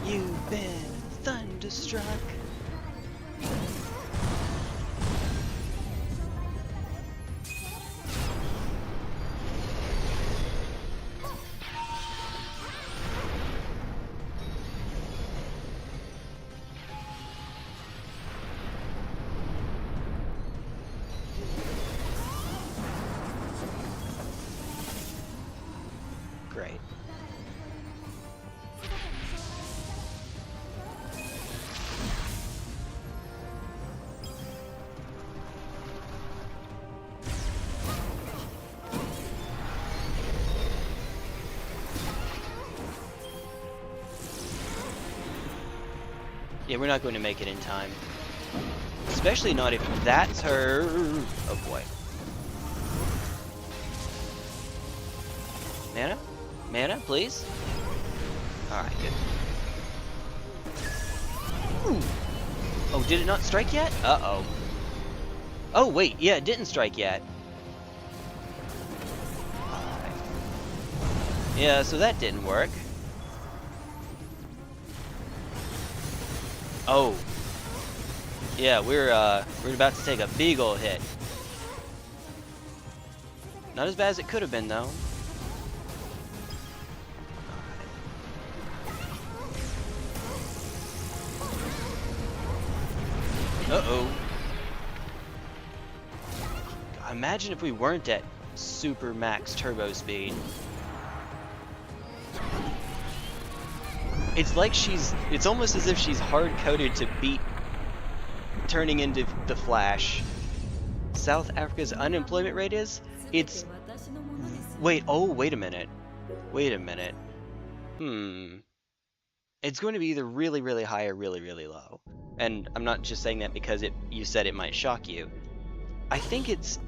A: You've been thunderstruck. Great. Yeah, we're not going to make it in time. Especially not if that's her. Oh boy. Mana? Mana, please? Alright, good. Ooh. Oh, did it not strike yet? Uh-oh. Oh, wait, yeah, it didn't strike yet. Alright. Yeah, so that didn't work. Oh. Yeah, we're about to take a big ol' hit. Not as bad as it could have been, though. Uh-oh. God, imagine if we weren't at super max turbo speed. It's like it's almost as if she's hard-coded to beat turning into the Flash. South Africa's unemployment rate is? It's... Wait a minute. Wait a minute. It's going to be either really, really high or really, really low. And I'm not just saying that because you said it might shock you. I think it's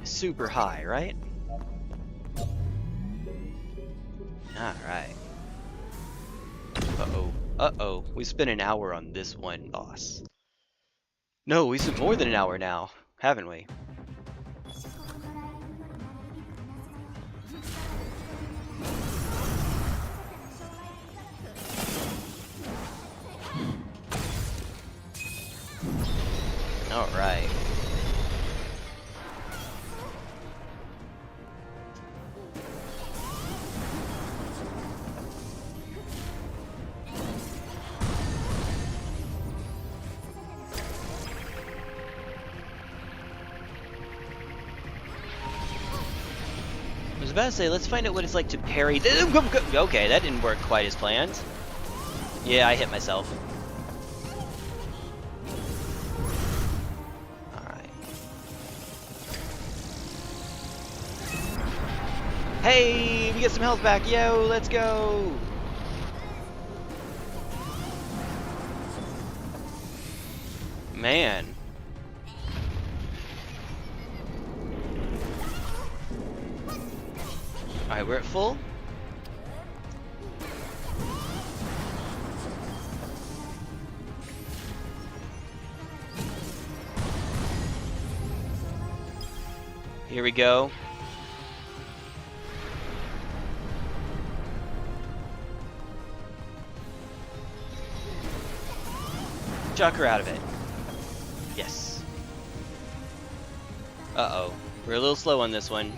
A: super high, right? Alright. Uh-oh. Uh-oh. We spent an hour on this one boss. No, we spent more than an hour now, haven't we? Alright. I was about to say, let's find out what it's like to parry. Okay, that didn't work quite as planned. Yeah, I hit myself. Alright. Hey, we get some health back. Yo, let's go. Man. Alright, we're at full. Here we go. Chuck her out of it. Yes. Uh-oh. We're a little slow on this one.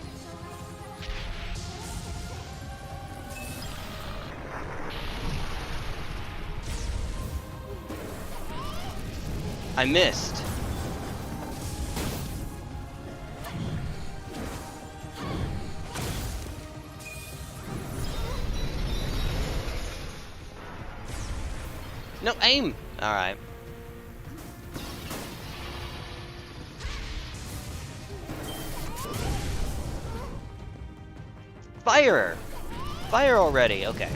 A: I missed. No, aim! Alright. Fire! Fire already, okay.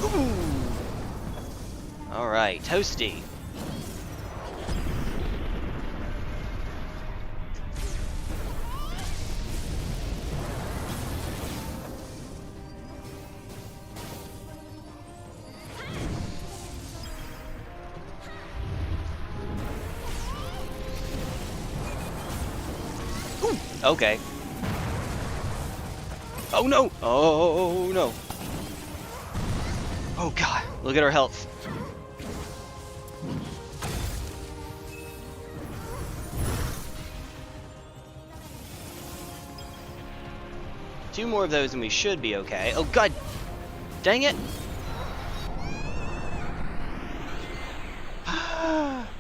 A: Ooh! Alright, toasty. Okay. Oh no! Oh no! Oh god, look at our health. Two more of those and we should be okay. Oh god! Dang it!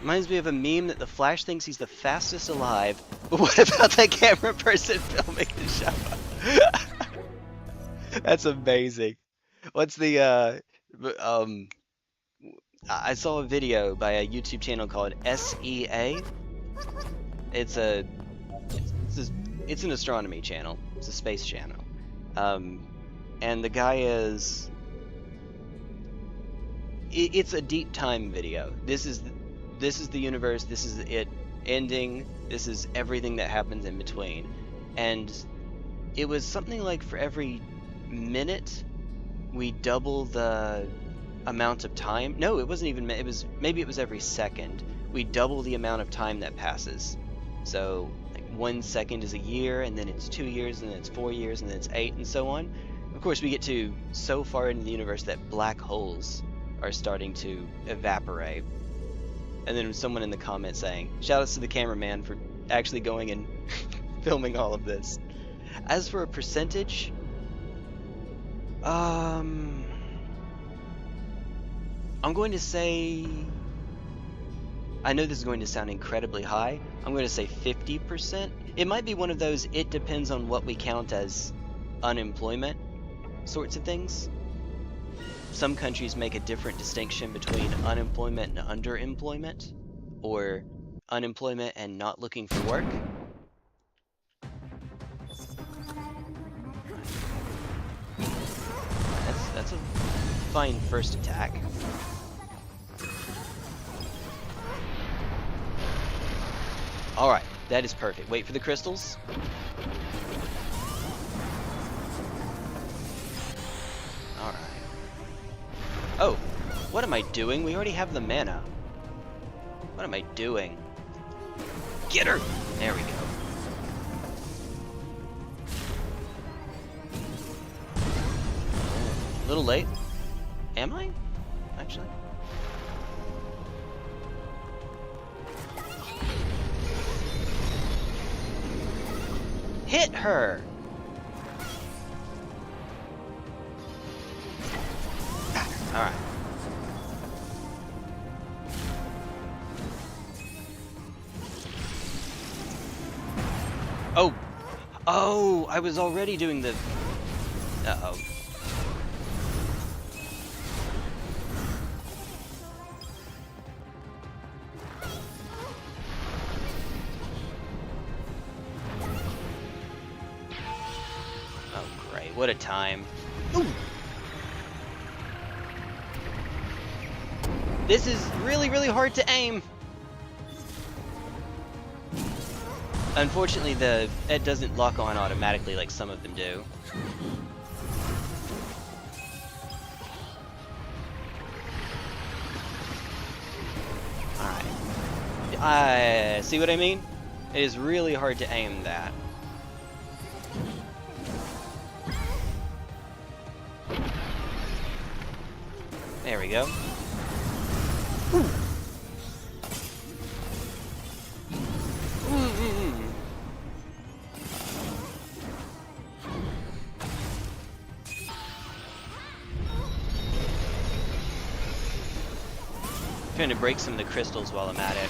A: Reminds me of a meme that the Flash thinks he's the fastest alive. But what about that camera person filming the show? That's amazing. What's the I saw a video by a YouTube channel called SEA. It's an astronomy channel. It's a space channel. And the guy is it's a deep time video. This is the universe, this is it ending, this is everything that happens in between. And it was something like for every minute we double the amount of time. No, it wasn't even, maybe it was every second. We double the amount of time that passes. So like 1 second is a year, and then it's 2 years, and then it's 4 years, and then it's 8, and so on. Of course, we get to so far into the universe that black holes are starting to evaporate. And then someone in the comments saying, shoutouts to the cameraman for actually going and filming all of this. As for a percentage, I'm going to say, I know this is going to sound incredibly high, I'm going to say 50%. It might be one of those, it depends on what we count as unemployment sorts of things. Some countries make a different distinction between unemployment and underemployment, or unemployment and not looking for work. That's fine first attack. Alright, that is perfect. Wait for the crystals. Alright. Oh, what am I doing? We already have the mana. What am I doing? Get her! There we go. A little late. Am I? Actually. Hit her! Alright. Oh! Oh! I was already doing the... Uh-oh. Oh, great. What a time. Ooh! This is really, really hard to aim! Unfortunately, it doesn't lock on automatically like some of them do. Alright. See what I mean? It is really hard to aim that. There we go. Ooh. Trying to break some of the crystals while I'm at it.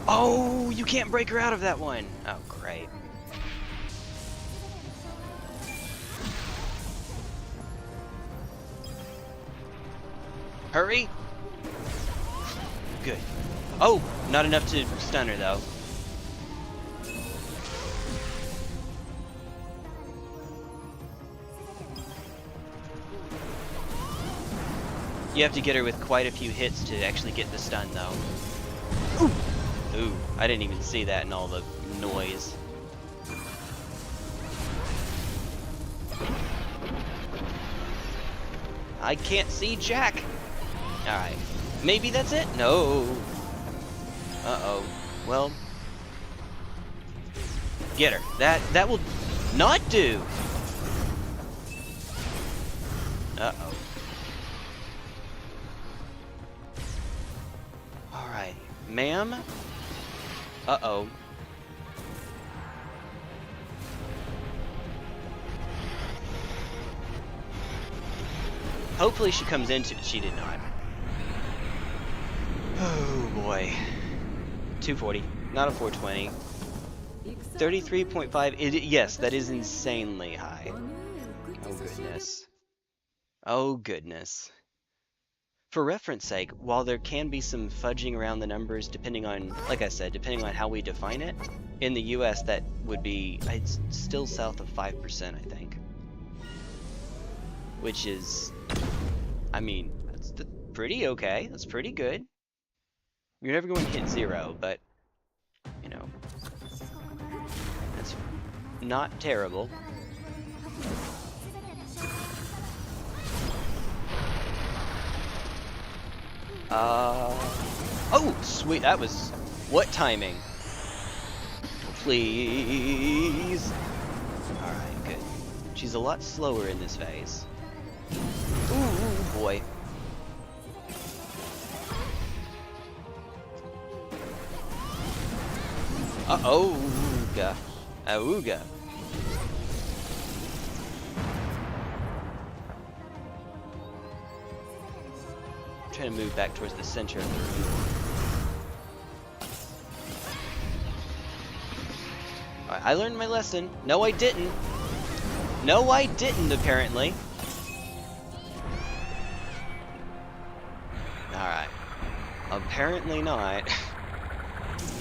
A: Oh, you can't break her out of that one. Oh, great. Hurry. Good. Oh, not enough to stun her though. You have to get her with quite a few hits to actually get the stun though. Ooh. Ooh, I didn't even see that in all the noise. I can't see Jack. Alright. Maybe that's it? No. Uh-oh. Well. Get her. That will not do. Uh-oh. Alright. Ma'am? Uh-oh. Hopefully she comes into it. She did not. Oh boy. 240. Not a 420. 33.5. Yes, that is insanely high. Oh goodness. Oh goodness. For reference sake, while there can be some fudging around the numbers depending on, like I said, depending on how we define it, in the US that would be, it's still south of 5%, I think. Which is, I mean, that's pretty okay. That's pretty good. You're never going to hit 0, but, you know, that's not terrible. Oh, sweet, that was, what timing? Please. Alright, good. She's a lot slower in this phase. Ooh, boy. Uh-oh-ga. Auga. Trying to move back towards the center of the room. Alright, I learned my lesson. No, I didn't. No, I didn't, apparently. Alright. Apparently not.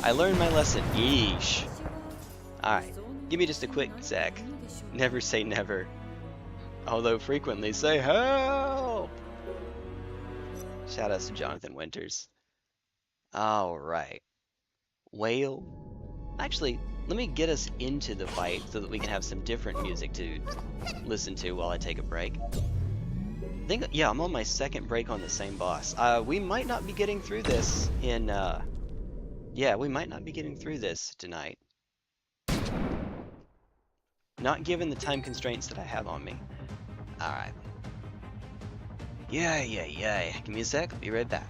A: I learned my lesson. Yeesh. Alright, give me just a quick sec. Never say never. Although frequently say help! Shout outs to Jonathan Winters. Alright. Whale. Actually, let me get us into the fight so that we can have some different music to listen to while I take a break. Yeah, I'm on my second break on the same boss. We might not be getting through this in, yeah, we might not be getting through this tonight. Not given the time constraints that I have on me. Alright. Yeah. Give me a sec, I'll be right back.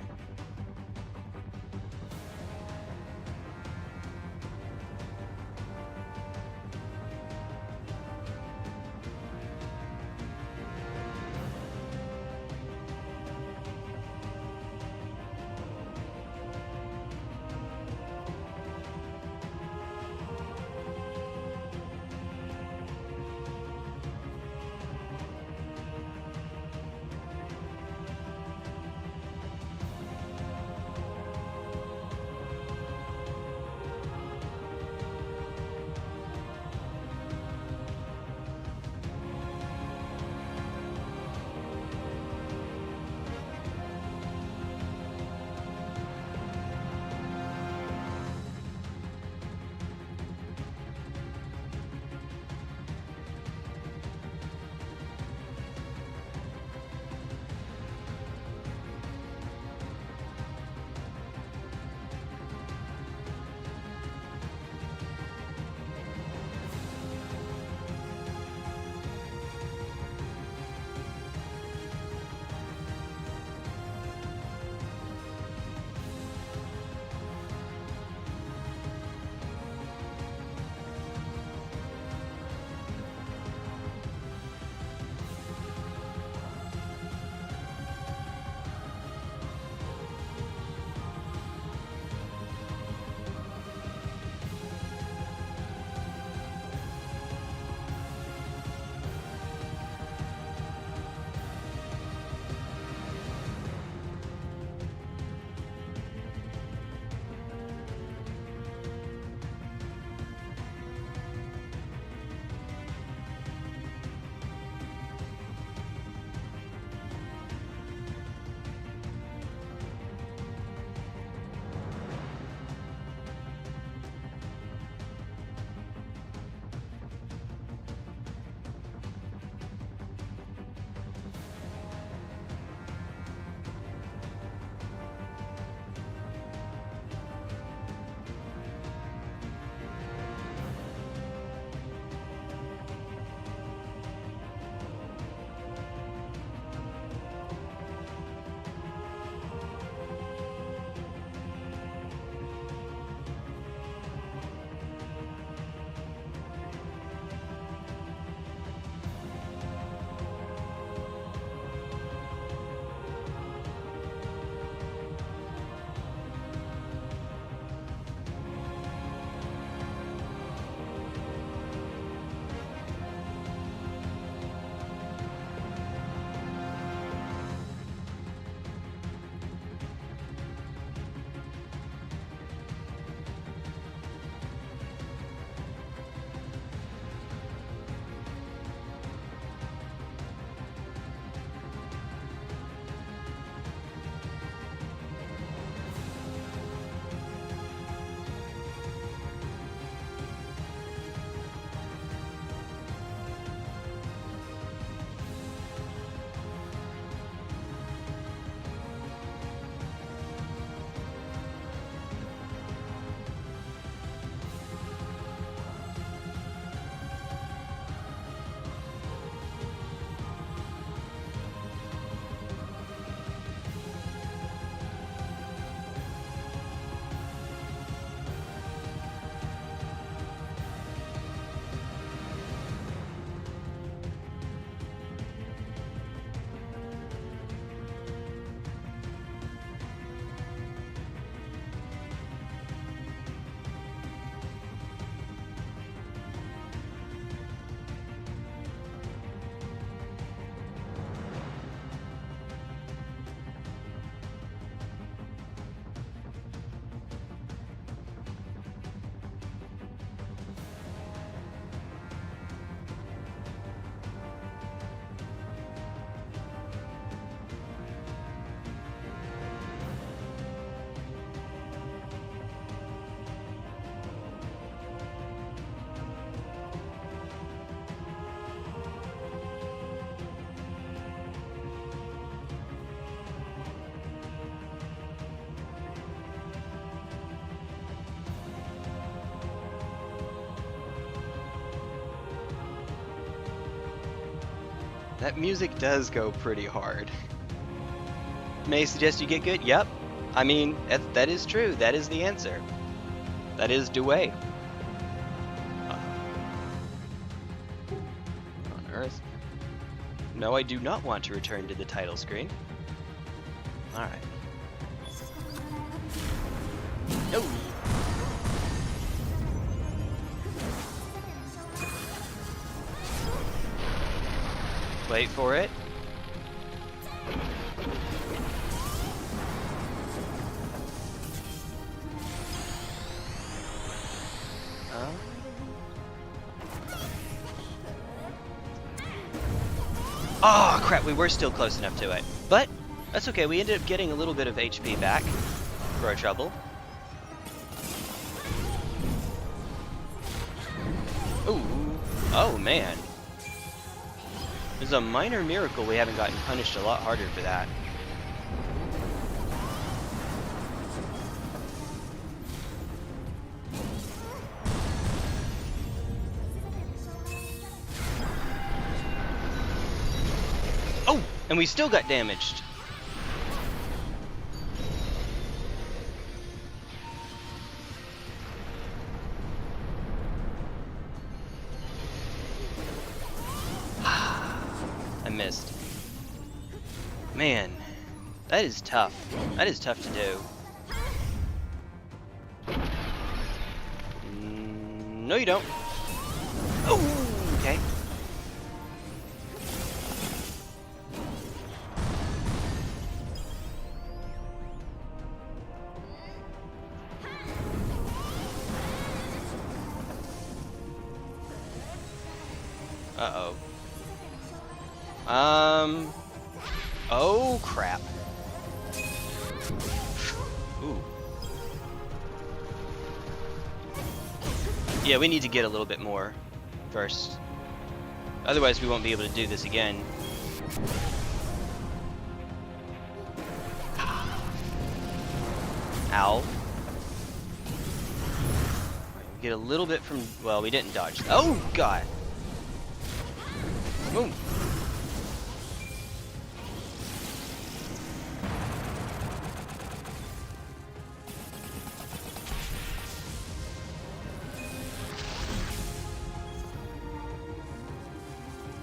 A: That music does go pretty hard. May I suggest you get good? Yep. I mean, that is true. That is the answer. That is Dewey. On Earth. No, I do not want to return to the title screen. Alright. No! Wait for it. Oh crap, we were still close enough to it. But that's okay, we ended up getting a little bit of HP back for our trouble. Ooh. Oh man. It's a minor miracle we haven't gotten punished a lot harder for that. Oh! And we still got damaged. I missed. Man, that is tough. That is tough to do. No, you don't. Oh, okay. Uh-oh. Oh crap. Ooh. Yeah, we need to get a little bit more first. Otherwise we won't be able to do this again. Ow. Get a little bit from, well, we didn't dodge. Oh god. Boom.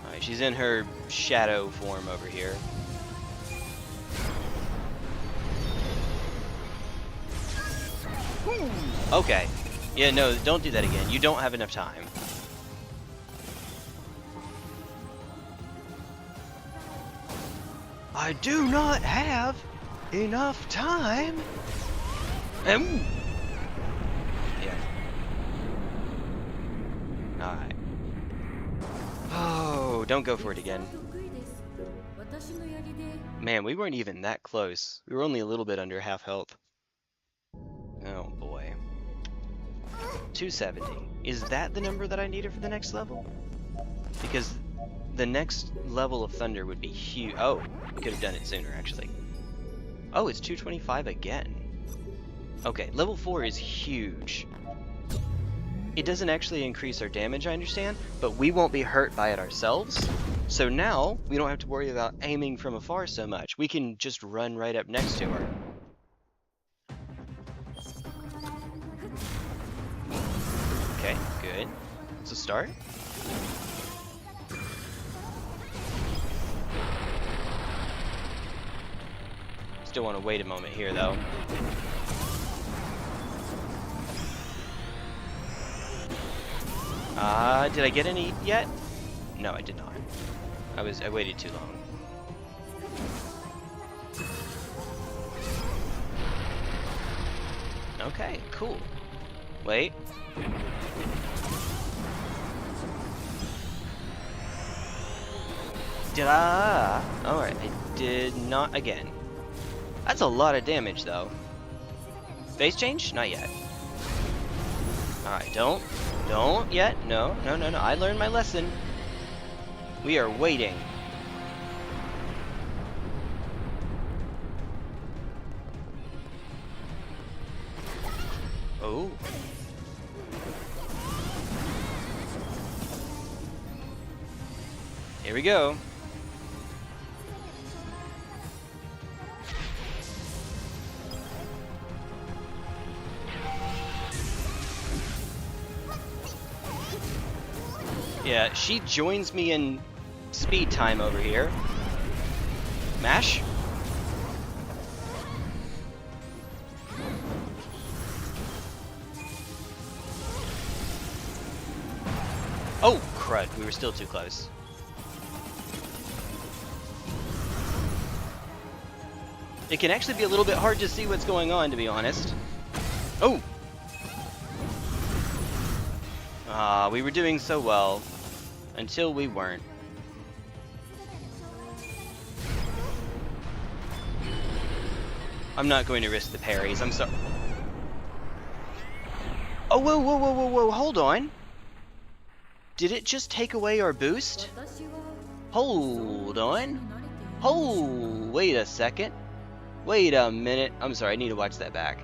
A: Alright, she's in her shadow form over here. Okay. Yeah, no, don't do that again. You don't have enough time. I do not have enough time. Yeah. Alright. Oh, don't go for it again. Man, we weren't even that close. We were only a little bit under half health. Oh boy. 270. Is that the number that I needed for the next level? Because the next level of thunder would be huge. Oh, we could have done it sooner actually. Oh, it's 225 again. Okay, level 4 is huge. It doesn't actually increase our damage, I understand, but we won't be hurt by it ourselves. So now, we don't have to worry about aiming from afar so much. We can just run right up next to her. Okay, good. So start. Still want to wait a moment here, though. Did I get any yet? No, I did not. I waited too long. Okay, cool. Wait. Did I? Alright, I did not again. That's a lot of damage, though. Phase change? Not yet. Alright, don't yet. No. I learned my lesson. We are waiting. Oh. Here we go. Yeah, she joins me in speed time over here. Mash. Oh, crud. We were still too close. It can actually be a little bit hard to see what's going on, to be honest. Oh! We were doing so well. Until we weren't. I'm not going to risk the parries. I'm sorry. Oh, whoa, whoa, whoa, whoa, whoa. Hold on. Did it just take away our boost? Hold on. Hold. Wait a second. Wait a minute. I'm sorry. I need to watch that back.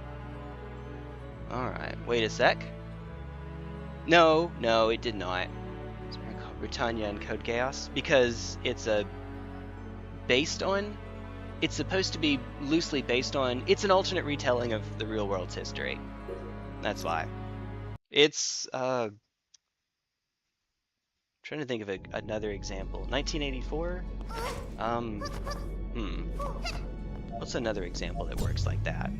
A: Alright. Wait a sec. No, it did not. Britannia and Code Chaos. Because it's based on... It's supposed to be loosely based on... It's an alternate retelling of the real world's history. That's why. It's... trying to think of another example. 1984? What's another example that works like that?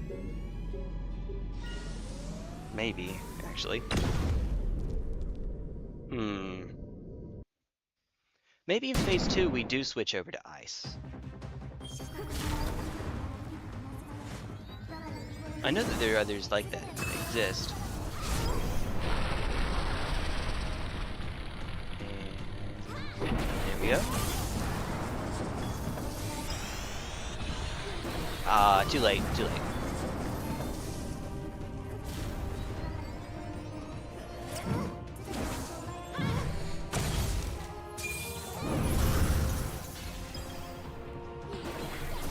A: Maybe, actually. Maybe in Phase 2 we do switch over to Ice. I know that there are others like that exist. And there we go. Too late, too late.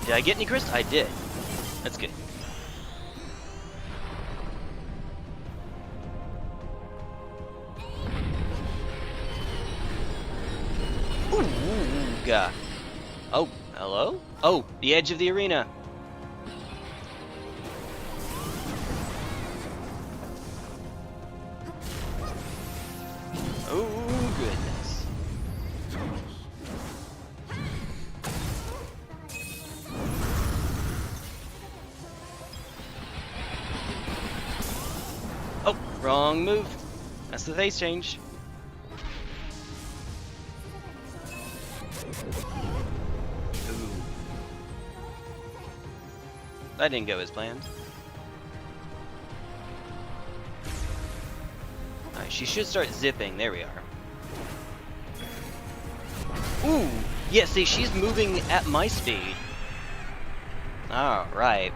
A: Did I get any crystals? I did. That's good. Ooh, oh, hello? Oh, the edge of the arena. Oh, goodness. Oh, wrong move. That's the face change. Ooh. That didn't go as planned. Alright, she should start zipping. There we are. Ooh! Yeah, see, she's moving at my speed. Alright.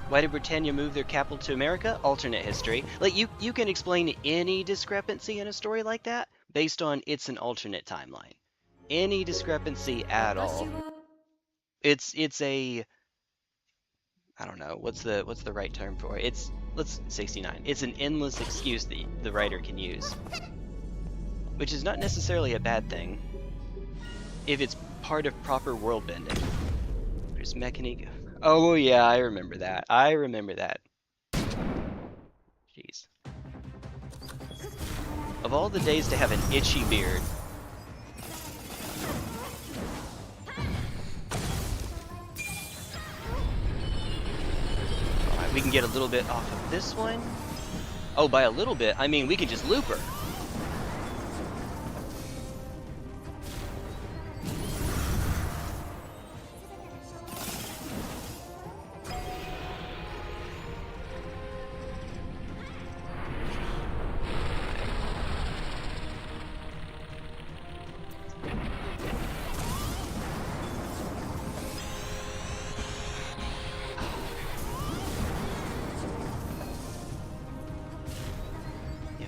A: Why did Britannia move their capital to America? Alternate history. Like, you can explain any discrepancy in a story like that based on it's an alternate timeline. Any discrepancy at all. It's a... I don't know, what's the right term for it? It's... Let's 69. It's an endless excuse that the writer can use. Which is not necessarily a bad thing. If it's part of proper world bending. There's mechanic... Oh yeah, I remember that. I remember that. Jeez. Of all the days to have an itchy beard. Alright, we can get a little bit off of this one. Oh, by a little bit, I mean we could just loop her.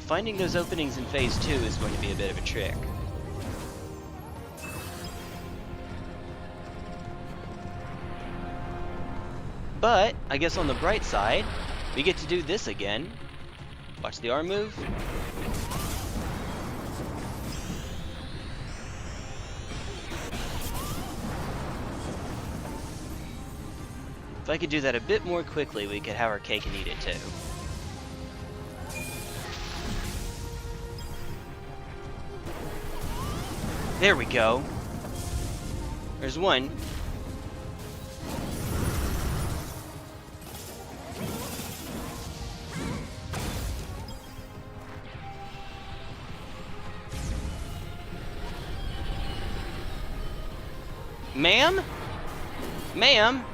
A: Finding those openings in Phase 2 is going to be a bit of a trick. But, I guess on the bright side, we get to do this again. Watch the arm move. If I could do that a bit more quickly, we could have our cake and eat it too. There we go. There's one. Ma'am? Ma'am?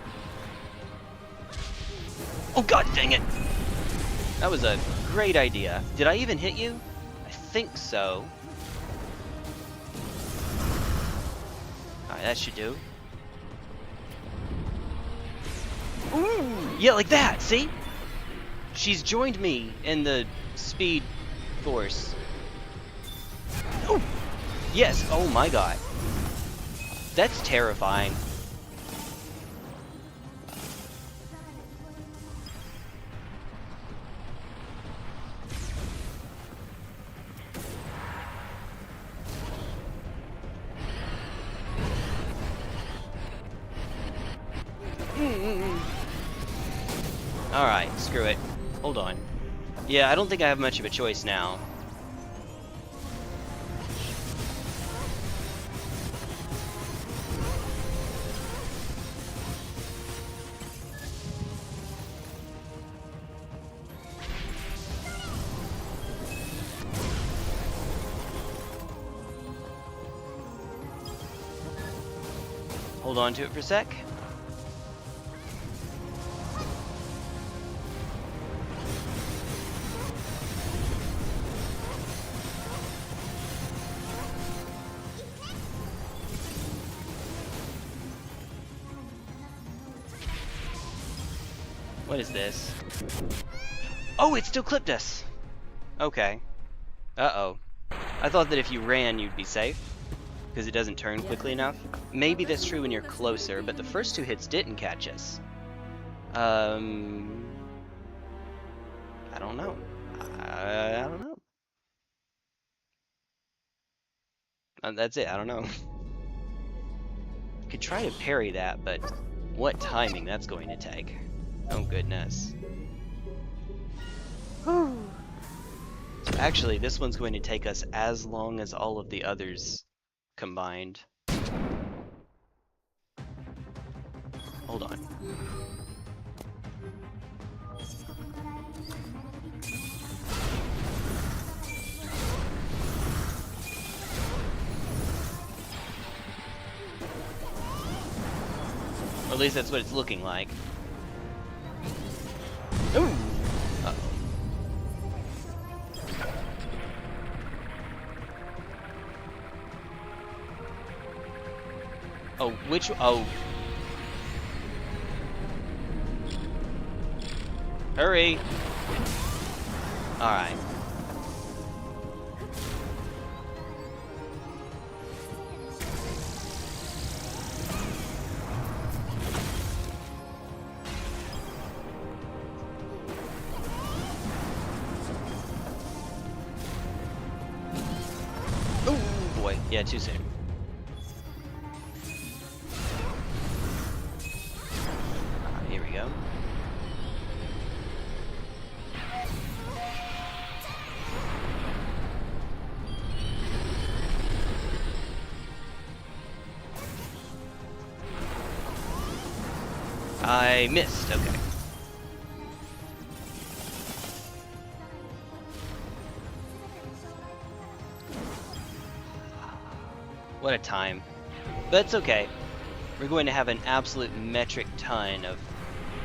A: Oh god dang it! That was a great idea. Did I even hit you? I think so. Alright, that should do. Ooh! Yeah, like that, see? She's joined me in the speed force. Oh! Yes, oh my god. That's terrifying. Alright, screw it. Hold on. Yeah, I don't think I have much of a choice now. Hold on to it for a sec. What is this? Oh, it still clipped us! Okay. Uh-oh. I thought that if you ran, you'd be safe, because it doesn't turn quickly enough. Maybe that's true when you're closer, but the first two hits didn't catch us. I don't know. I don't know. That's it, I don't know. Could try to parry that, but what timing that's going to take. Oh goodness. Whew. So actually, this one's going to take us as long as all of the others combined. Hold on. Or at least that's what it's looking like. Ooh! Uh-oh. Oh, which... Oh. Hurry! Alright. Oh boy, yeah, too soon. Here we go. I missed, okay. What a time. But it's okay. We're going to have an absolute metric ton of...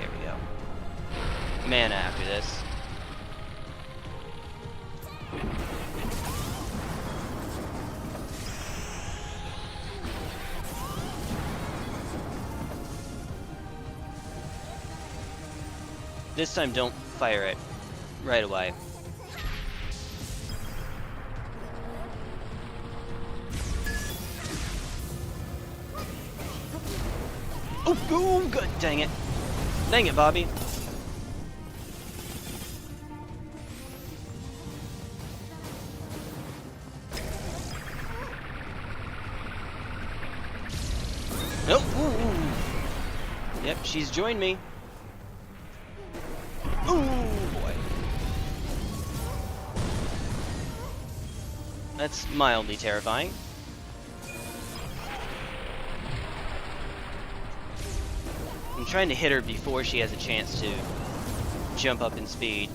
A: There we go. Mana after this. This time don't fire it right away. Oh, good, dang it. Dang it, Bobby. Nope. Ooh. Yep, she's joined me. Ooh, boy. That's mildly terrifying. I'm trying to hit her before she has a chance to jump up in speed.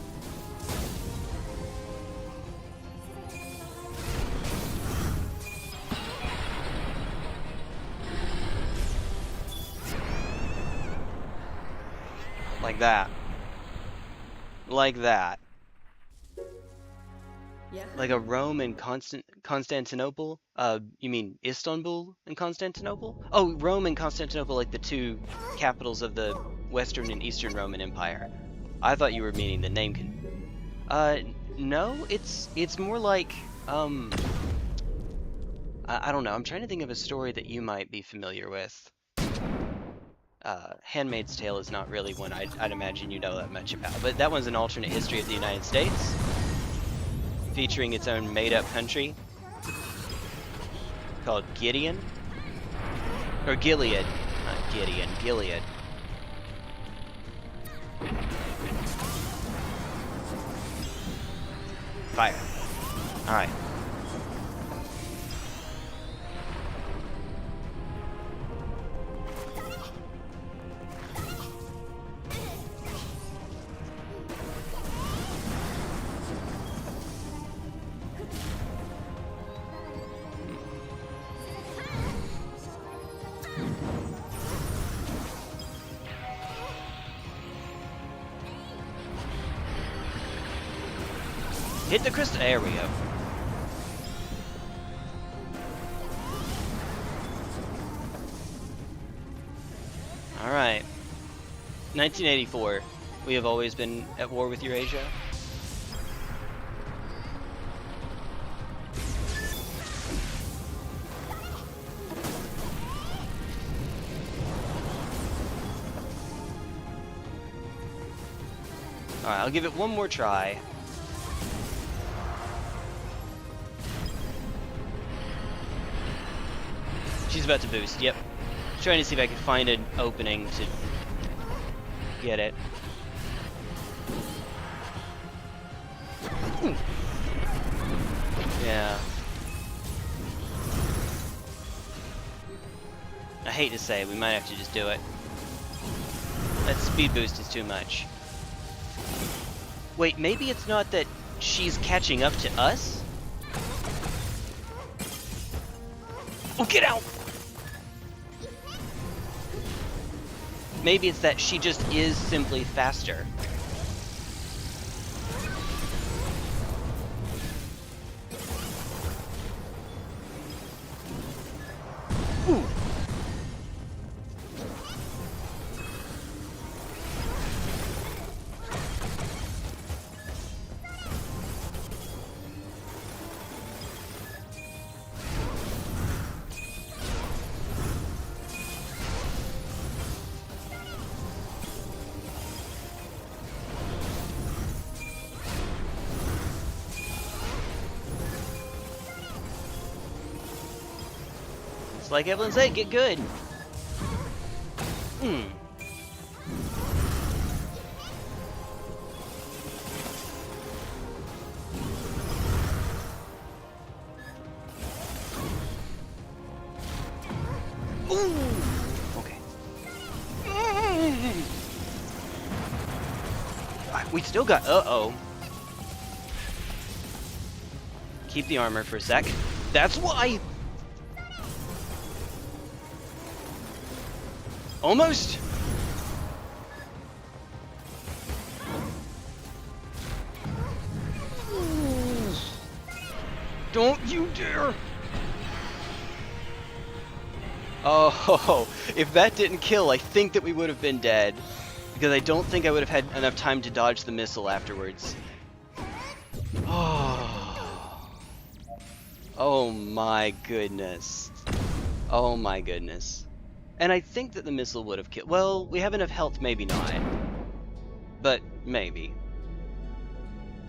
A: Like that. Like that.
C: Yeah.
A: Like a Rome and Constantinople? You mean Istanbul and Constantinople? Oh, Rome and Constantinople, like the two capitals of the Western and Eastern Roman Empire. I thought you were meaning the name no, it's more like, I don't know, I'm trying to think of a story that you might be familiar with. Handmaid's Tale is not really one I'd imagine you know that much about, but that one's an alternate history of the United States, featuring its own made-up country called Gideon, or Gilead, not Gideon, Gilead. Fire. Alright. Hit the crystal. There we go. Alright. 1984. We have always been at war with Eurasia. Alright, I'll give it one more try. She's about to boost, yep. Trying to see if I can find an opening to get it. Ooh. Yeah. I hate to say, we might have to just do it. That speed boost is too much. Wait, maybe it's not that she's catching up to us? Oh, get out! Maybe it's that she just is simply faster. Ooh. Like Evelyn said, get good. Ooh. Okay. We still got. Uh-oh. Keep the armor for a sec. That's why. Almost. Don't you dare. Oh, if that didn't kill, I think that we would have been dead. Because I don't think I would have had enough time to dodge the missile afterwards. Oh. Oh my goodness. Oh my goodness. And I think that the missile would have killed. Well, we have enough health, maybe not. But maybe.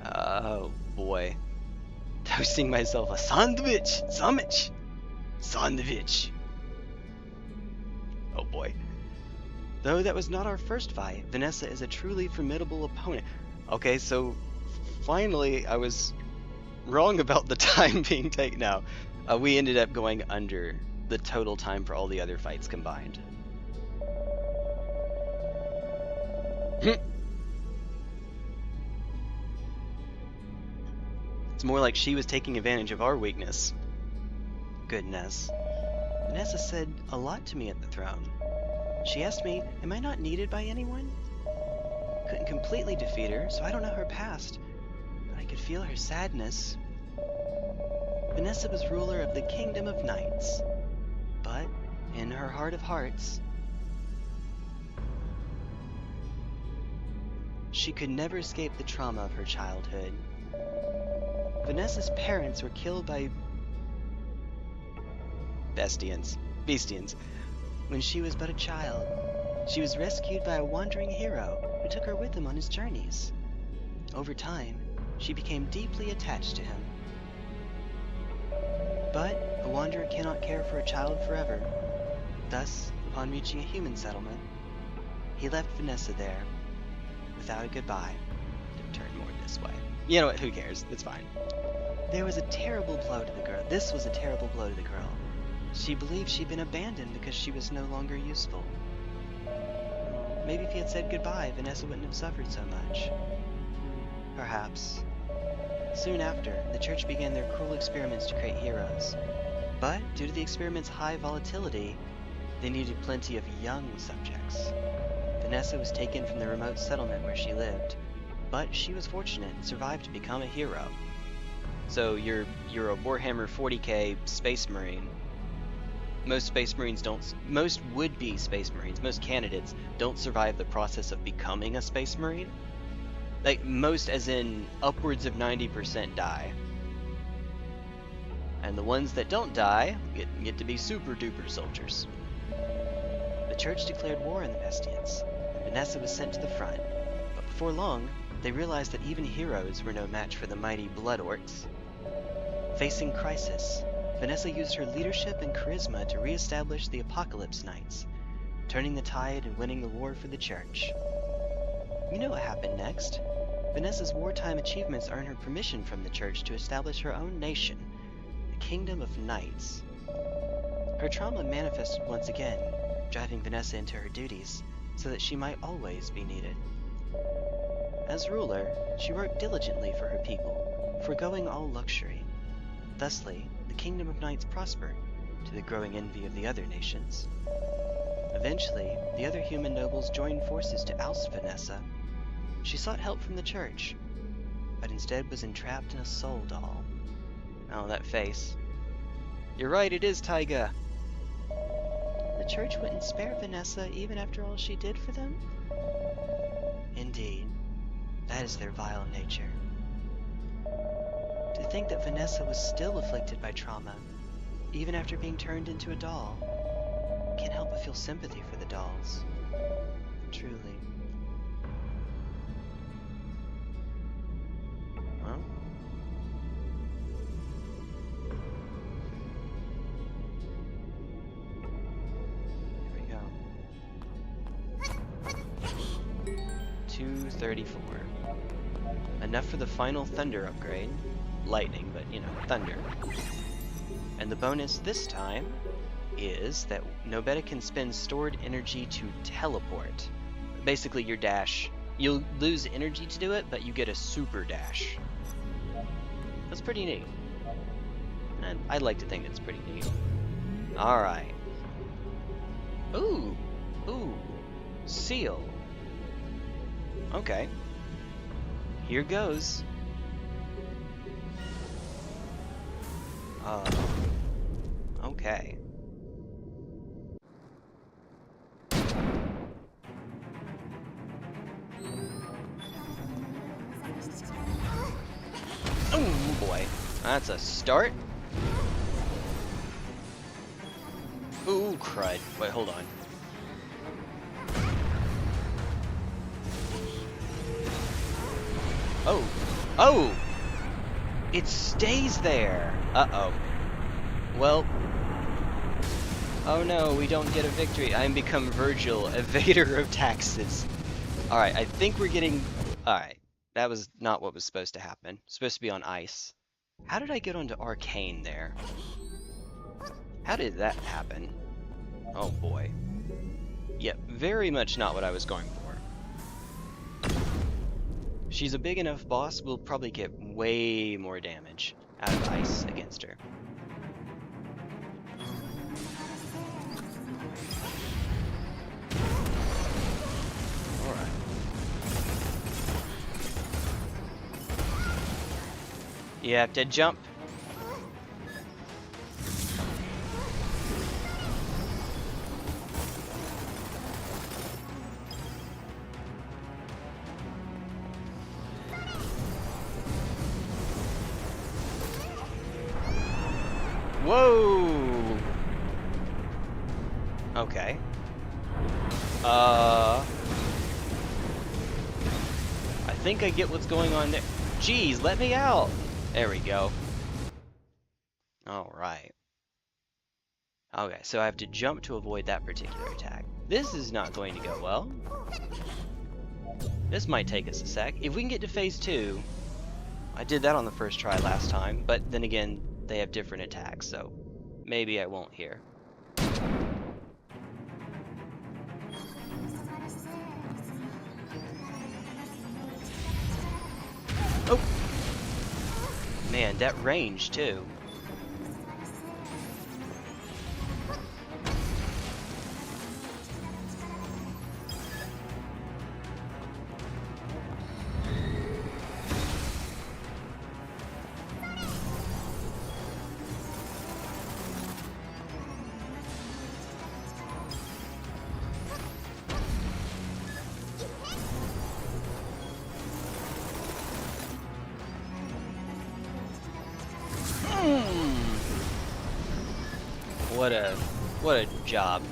A: Oh boy. Toasting myself a sandwich! Sandwich! Sandwich! Oh boy. Though that was not our first fight, Vanessa is a truly formidable opponent. Okay, so finally I was wrong about the time being taken out. We ended up going under the total time for all the other fights combined. It's more like she was taking advantage of our weakness. Goodness. Vanessa said a lot to me at the throne. She asked me, am I not needed by anyone? Couldn't completely defeat her, so I don't know her past, but I could feel her sadness. Vanessa was ruler of the Kingdom of Knights, but in her heart of hearts, she could never escape the trauma of her childhood. Vanessa's parents were killed by Bestians when she was but a child. She was rescued by a wandering hero who took her with him on his journeys. Over time, she became deeply attached to him. But a wanderer cannot care for a child forever. Thus, upon reaching a human settlement, he left Vanessa there without a goodbye. Turn more this way. You know what? Who cares? It's fine. There was a terrible blow to the girl. This was a terrible blow to the girl. She believed she'd been abandoned because she was no longer useful. Maybe if he had said goodbye, Vanessa wouldn't have suffered so much. Perhaps. Soon after, the church began their cruel experiments to create heroes. But, due to the experiment's high volatility, they needed plenty of young subjects. Vanessa was taken from the remote settlement where she lived, but she was fortunate and survived to become a hero. So you're a Warhammer 40k Space Marine. Most would-be Space Marines, most candidates don't survive the process of becoming a Space Marine. Like, most as in upwards of 90% die. And the ones that don't die get to be super duper soldiers. The church declared war on the Bestians, and Vanessa was sent to the front. But before long, they realized that even heroes were no match for the mighty Blood Orcs. Facing crisis, Vanessa used her leadership and charisma to re-establish the Apocalypse Knights, turning the tide and winning the war for the church. You know what happened next. Vanessa's wartime achievements earned her permission from the church to establish her own nation, the Kingdom of Knights. Her trauma manifested once again, driving Vanessa into her duties, so that she might always be needed. As ruler, she worked diligently for her people, foregoing all luxury. Thusly, the Kingdom of Knights prospered, to the growing envy of the other nations. Eventually, the other human nobles joined forces to oust Vanessa. She sought help from the church, but instead was entrapped in a soul doll. Oh, that face. You're right, it is Taiga. The church wouldn't spare Vanessa even after all she did for them? Indeed, that is their vile nature. To think that Vanessa was still afflicted by trauma, even after being turned into a doll, can't help but feel sympathy for the dolls. Truly. Well, here we go. 234. Enough for the final thunder upgrade. Lightning, but you know, thunder. And the bonus this time is that Nobeta can spend stored energy to teleport. Basically your dash, you'll lose energy to do it, but you get a super dash. That's pretty neat. And I'd like to think it's pretty neat. Alright. Ooh! Ooh! Seal! Okay. Here goes. Okay. Oh boy, that's a start. Ooh, crud. Wait, hold on. Oh! Oh! It stays there! Uh-oh. Well... Oh no, we don't get a victory. I am become Virgil, evader of taxes. Alright, I think we're getting... Alright, that was not what was supposed to happen. It's supposed to be on ice. How did I get onto Arcane there? How did that happen? Oh boy. Yep, very much not what I was going for. she's a big enough boss, we'll probably get way more damage out of ice against her. Alright. You have to jump. Whoa! Okay. I think I get what's going on there. Jeez, let me out! There we go. Alright. Okay, so I have to jump to avoid that particular attack. This is not going to go well. This might take us a sec. If we can get to phase 2, I did that on the first try last time, but then again, they have different attacks, so maybe I won't here. Oh! Man, that range too. What a job.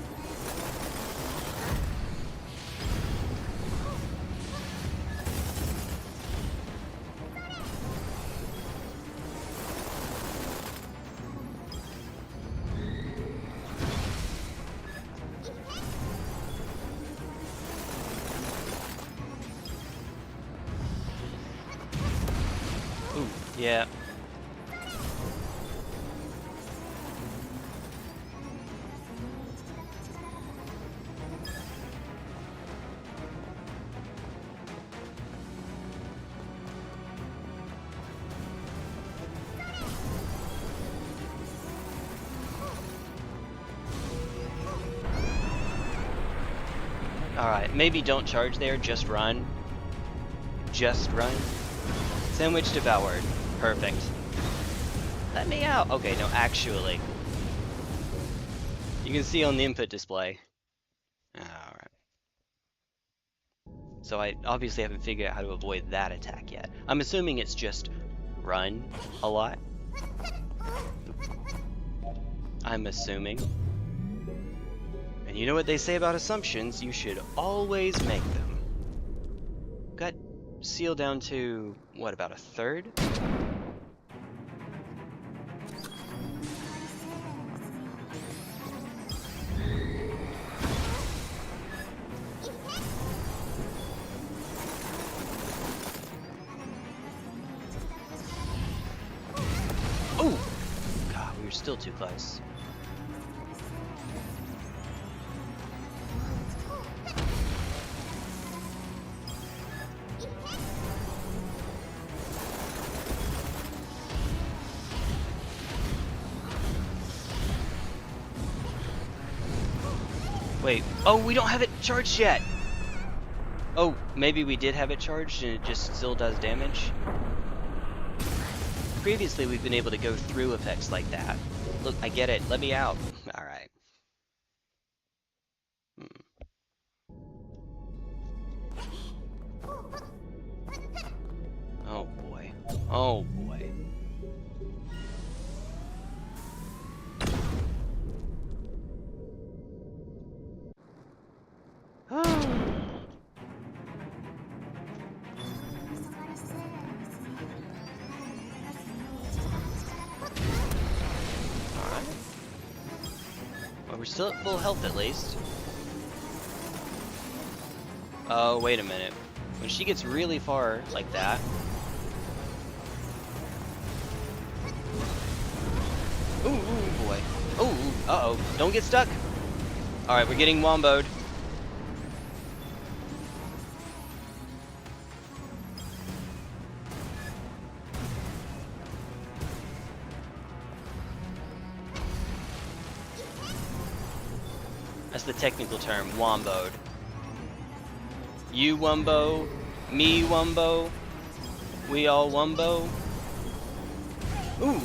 A: Ooh, yeah. Alright, maybe don't charge there, just run. Just run. Sandwich devoured. Perfect. Let me out! Okay, no, actually. You can see on the input display. Alright. So I obviously haven't figured out how to avoid that attack yet. I'm assuming it's just run a lot. I'm assuming. And you know what they say about assumptions, you should always make them. Got seal down to, what, about a third? Oh! God, we were still too close. Wait, oh, we don't have it charged yet! Oh, maybe we did have it charged and it just still does damage? Previously, we've been able to go through effects like that. Look, I get it. Let me out. Alright. Oh boy. Oh boy. We're still at full health at least. Oh, wait a minute. When she gets really far like that... Ooh, ooh, boy. Ooh, uh-oh. Don't get stuck. Alright, we're getting womboed. That's the technical term, womboed. You wumbo, me wumbo, we all wumbo. Ooh.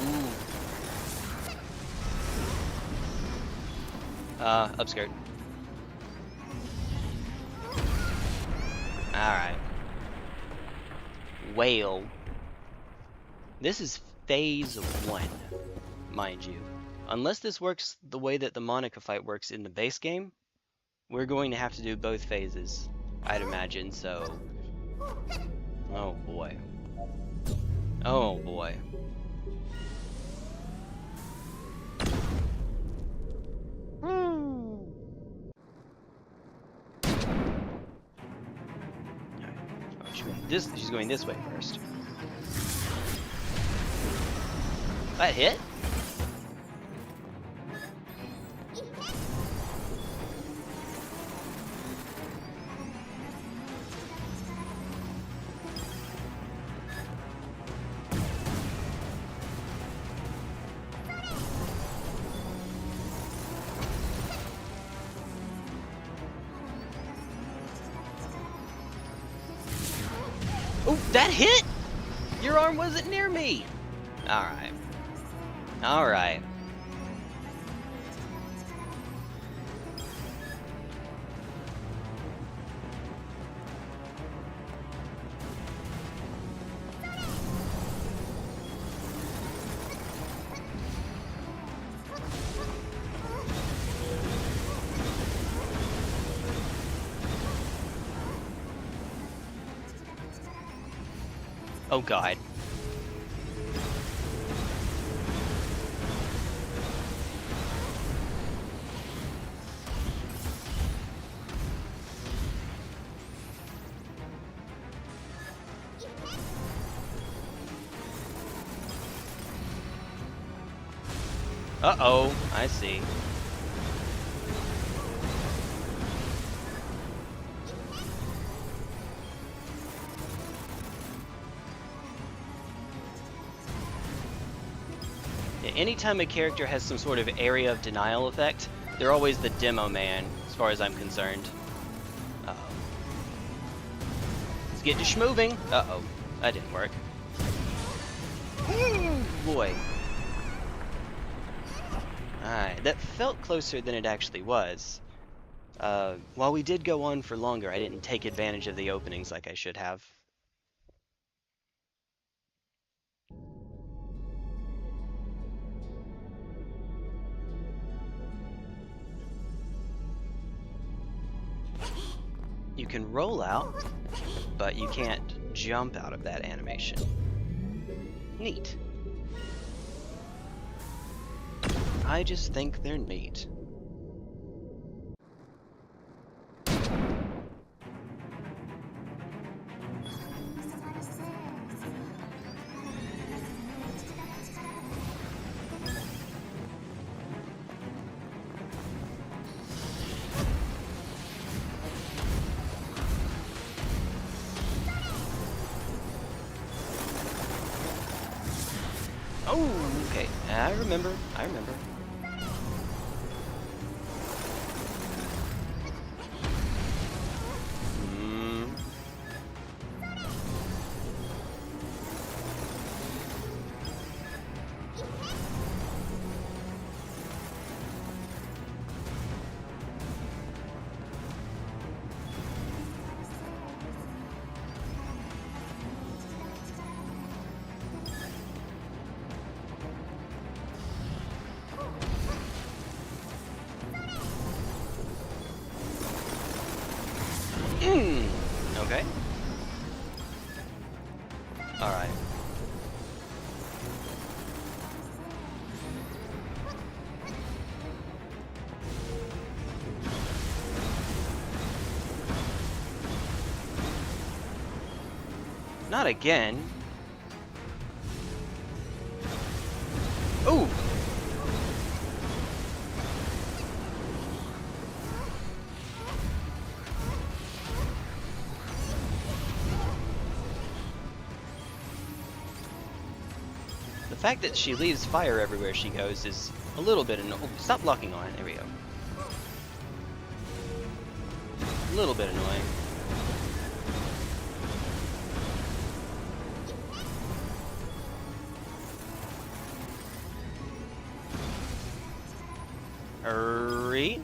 A: Upskirt. Alright. Whale. This is phase 1, mind you. Unless this works the way that the Monica fight works in the base game, we're going to have to do both phases, I'd imagine, so... Oh boy. Oh boy. She's going this way first. That hit? Oh, that hit! Your arm wasn't near me! Alright. Alright. Oh god. Uh-oh, I see. Anytime a character has some sort of area of denial effect, they're always the demo man, as far as I'm concerned. Uh-oh. Let's get to schmoving. Uh-oh. That didn't work. Ooh, boy. Alright, that felt closer than it actually was. While we did go on for longer, I didn't take advantage of the openings like I should have. You can roll out, but you can't jump out of that animation. Neat. I just think they're neat. Oh, okay. I remember. Okay. Alright. Not again. Ooh! The fact that she leaves fire everywhere she goes is a little bit annoying. Oh, stop locking on. There we go. A little bit annoying. Hurry.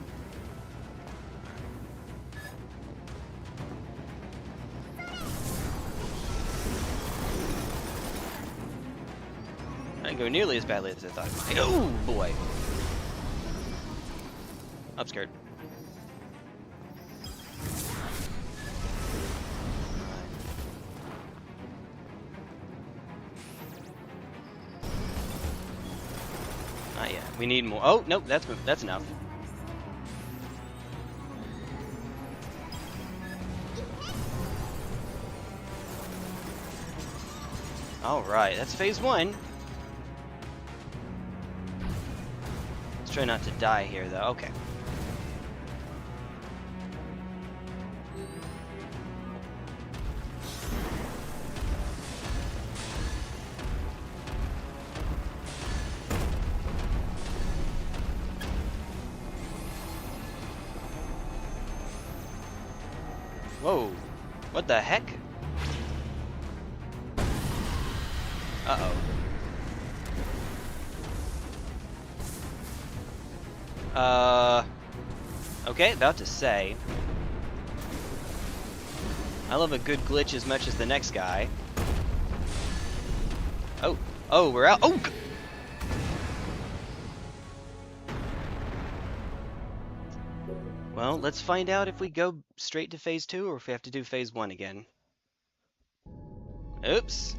A: I didn't go nearly as badly as I thought it might. Oh boy. I'm scared. Not yet. We need more. Oh, nope, that's enough. Alright, that's phase 1. Let's try not to die here, though. Okay. Whoa. What the heck? Uh-oh. Okay, about to say. I love a good glitch as much as the next guy. Oh, we're out. Oh! Well, let's find out if we go straight to phase 2 or if we have to do phase 1 again. Oops.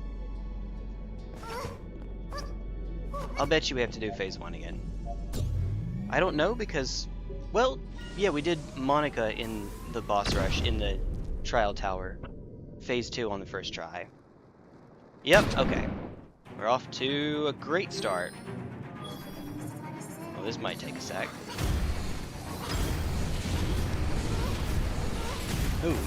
A: I'll bet you we have to do phase 1 again. I don't know because, well, yeah, we did Monica in the boss rush in the trial tower. Phase 2 on the first try. Yep, okay. We're off to a great start. Oh, this might take a sec. Ooh.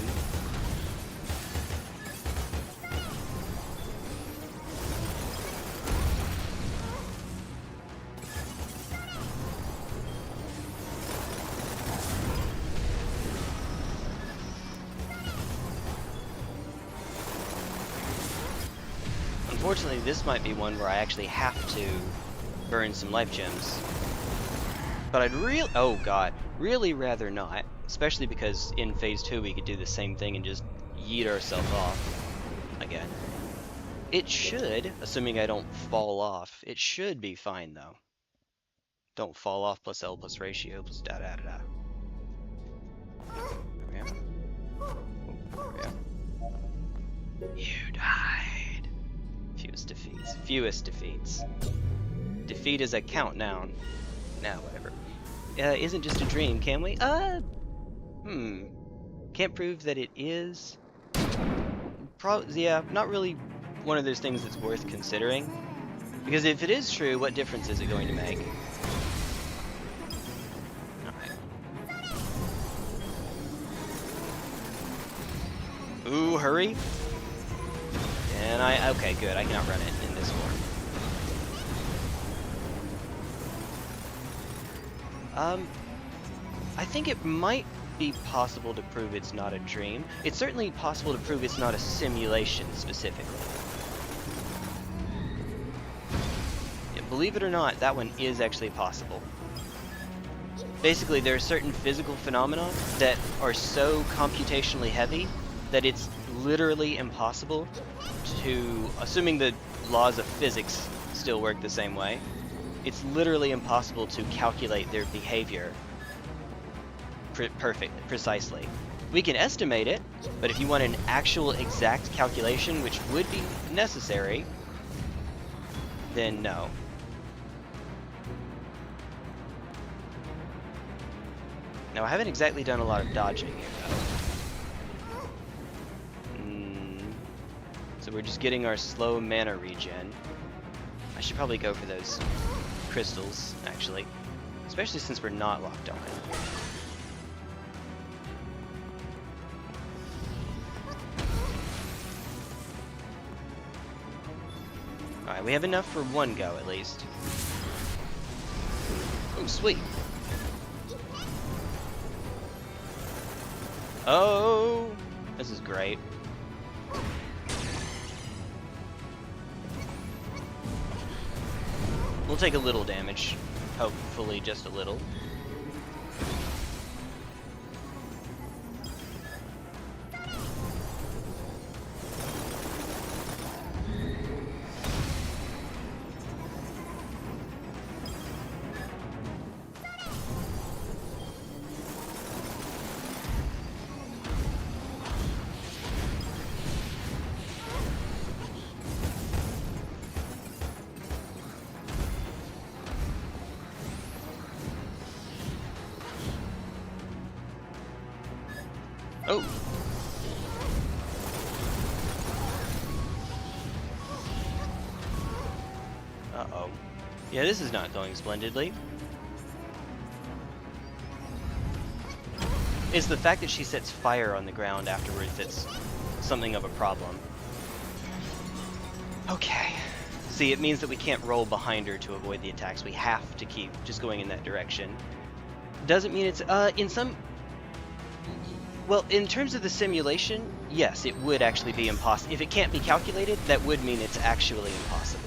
A: Unfortunately, this might be one where I actually have to burn some life gems. But I'd really rather not. Especially because in phase 2 we could do the same thing and just yeet ourselves off again. It should, assuming I don't fall off, it should be fine though. Don't fall off plus L plus ratio plus da da da da. There we go. There we go. You died. Fewest defeats. Defeat is a countdown. Now, whatever. Isn't just a dream, can we? Can't prove that it is. Yeah, not really one of those things that's worth considering. Because if it is true, what difference is it going to make? Alright. Ooh, hurry. And okay, good, I can outrun it in this form. I think it might be possible to prove it's not a dream. It's certainly possible to prove it's not a simulation specifically. Yeah, believe it or not, that one is actually possible. Basically, there are certain physical phenomena that are so computationally heavy that it's literally impossible to, assuming the laws of physics still work the same way, it's literally impossible to calculate their behavior precisely. We can estimate it, but if you want an actual exact calculation, which would be necessary, then no. Now, I haven't exactly done a lot of dodging here, though. So we're just getting our slow mana regen. I should probably go for those crystals, actually. Especially since we're not locked on. Alright, we have enough for one go, at least. Oh, sweet. Oh, this is great. We'll take a little damage. Hopefully just a little. Oh. Uh-oh. Yeah, this is not going splendidly. It's the fact that she sets fire on the ground afterwards that's something of a problem. Okay. See, it means that we can't roll behind her to avoid the attacks. We have to keep just going in that direction. Doesn't mean it's, in some... Well, in terms of the simulation, yes, it would actually be impossible. If it can't be calculated, that would mean it's actually impossible.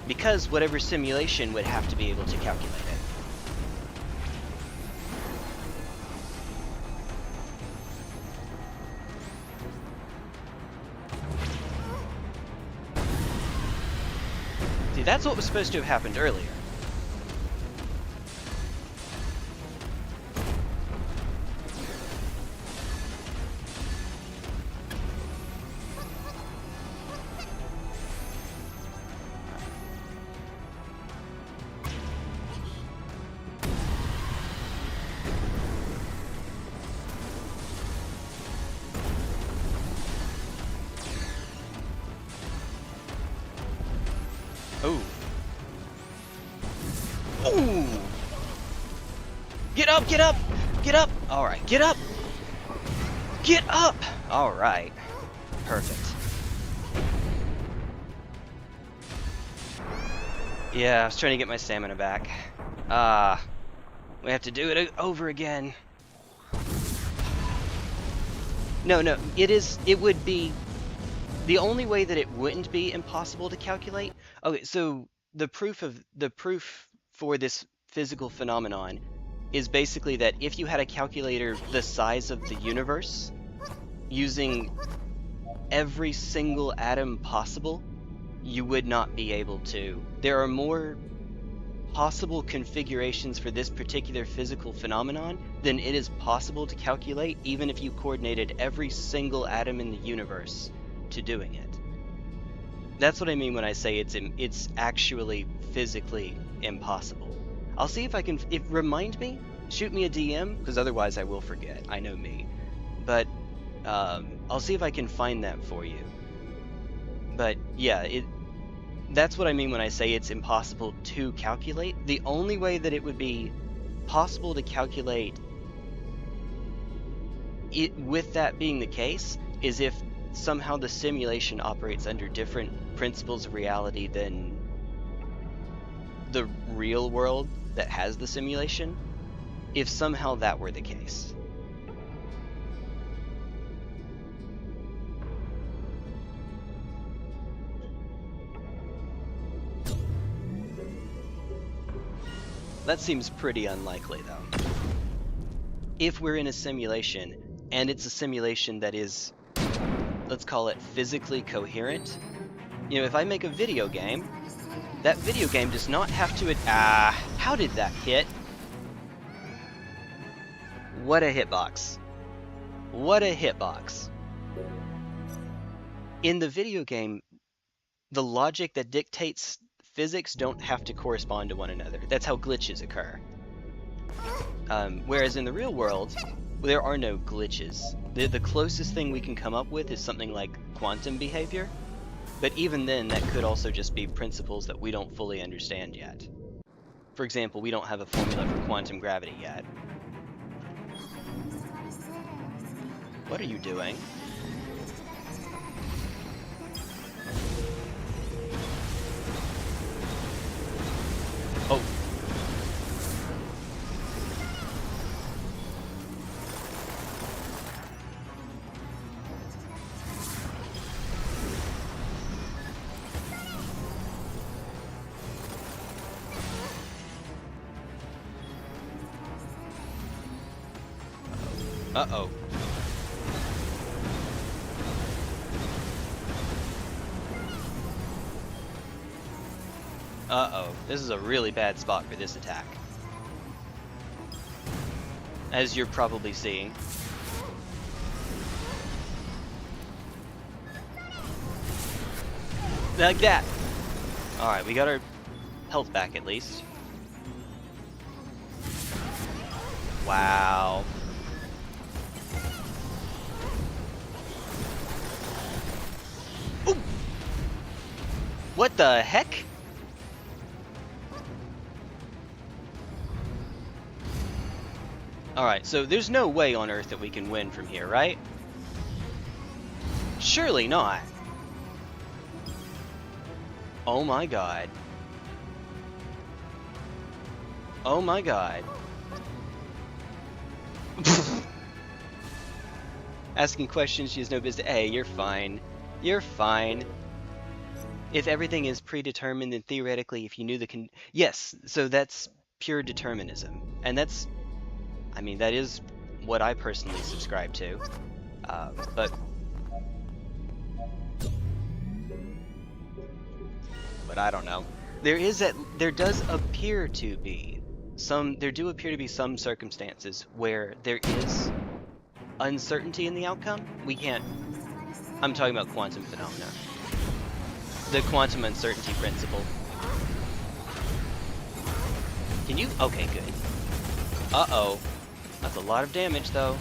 A: Because whatever simulation would have to be able to calculate it. See, that's what was supposed to have happened earlier. Oh. Ooh. Get up, get up, get up. All right, get up. Get up. All right. Perfect. Yeah, I was trying to get my stamina back. We have to do it over again. No, it would be the only way that it wouldn't be impossible to calculate. Okay, so the proof for this physical phenomenon is basically that if you had a calculator the size of the universe, using every single atom possible, you would not be able to. There are more possible configurations for this particular physical phenomenon than it is possible to calculate, even if you coordinated every single atom in the universe to doing it. That's what I mean when I say it's actually physically impossible. I'll see if I can, remind me, shoot me a DM, because otherwise I will forget, I know me. But, I'll see if I can find that for you. But, yeah, that's what I mean when I say it's impossible to calculate. The only way that it would be possible to calculate it, with that being the case, is if somehow the simulation operates under different principles of reality than the real world that has the simulation, if somehow that were the case. That seems pretty unlikely, though. If we're in a simulation, and it's a simulation that is, let's call it physically coherent, you know, if I make a video game, that video game does not have to... how did that hit? What a hitbox. What a hitbox. In the video game, the logic that dictates physics don't have to correspond to one another. That's how glitches occur. Whereas in the real world, there are no glitches. The closest thing we can come up with is something like quantum behavior, but even then that could also just be principles that we don't fully understand yet. For example, we don't have a formula for quantum gravity yet. What are you doing? Oh. Uh-oh. Uh-oh. This is a really bad spot for this attack. As you're probably seeing. Like that! Alright, we got our health back at least. Wow. Ooh! What the heck? Alright, so there's no way on Earth that we can win from here, right? Surely not. Oh my god. Oh my god. Asking questions she has no business. Hey, you're fine. You're fine. If everything is predetermined, then theoretically, if you knew the yes, so that's pure determinism. And that's, I mean, that is what I personally subscribe to. But I don't know. There does appear to be some circumstances where there is uncertainty in the outcome. I'm talking about quantum phenomena. The quantum uncertainty principle. Can you? Okay, good. Uh-oh. That's a lot of damage, though.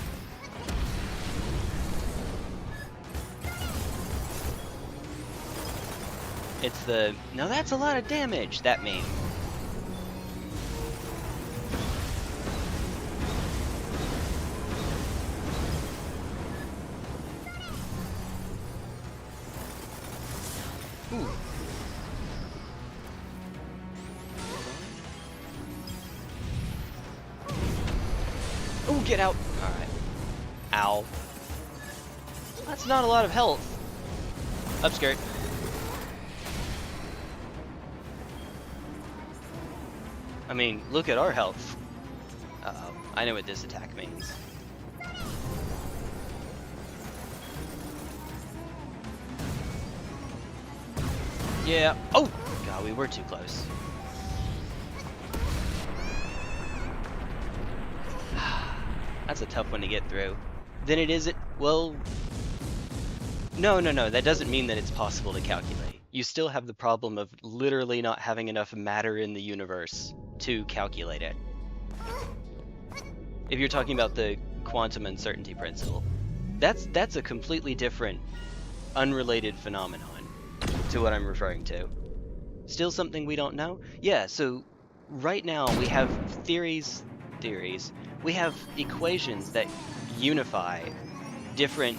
A: It's the... No, that's a lot of damage, that meme. Ooh. Ooh, get out! Alright. Ow. That's not a lot of health. Upskirt. I mean, look at our health. Uh-oh. I know what this attack means. Yeah. Oh! God, we were too close. That's a tough one to get through. Then it isn't... Well... No. That doesn't mean that it's possible to calculate. You still have the problem of literally not having enough matter in the universe to calculate it. If you're talking about the quantum uncertainty principle. That's a completely different, unrelated phenomenon to what I'm referring to. Still something we don't know? Yeah, so right now we have theories. We have equations that unify different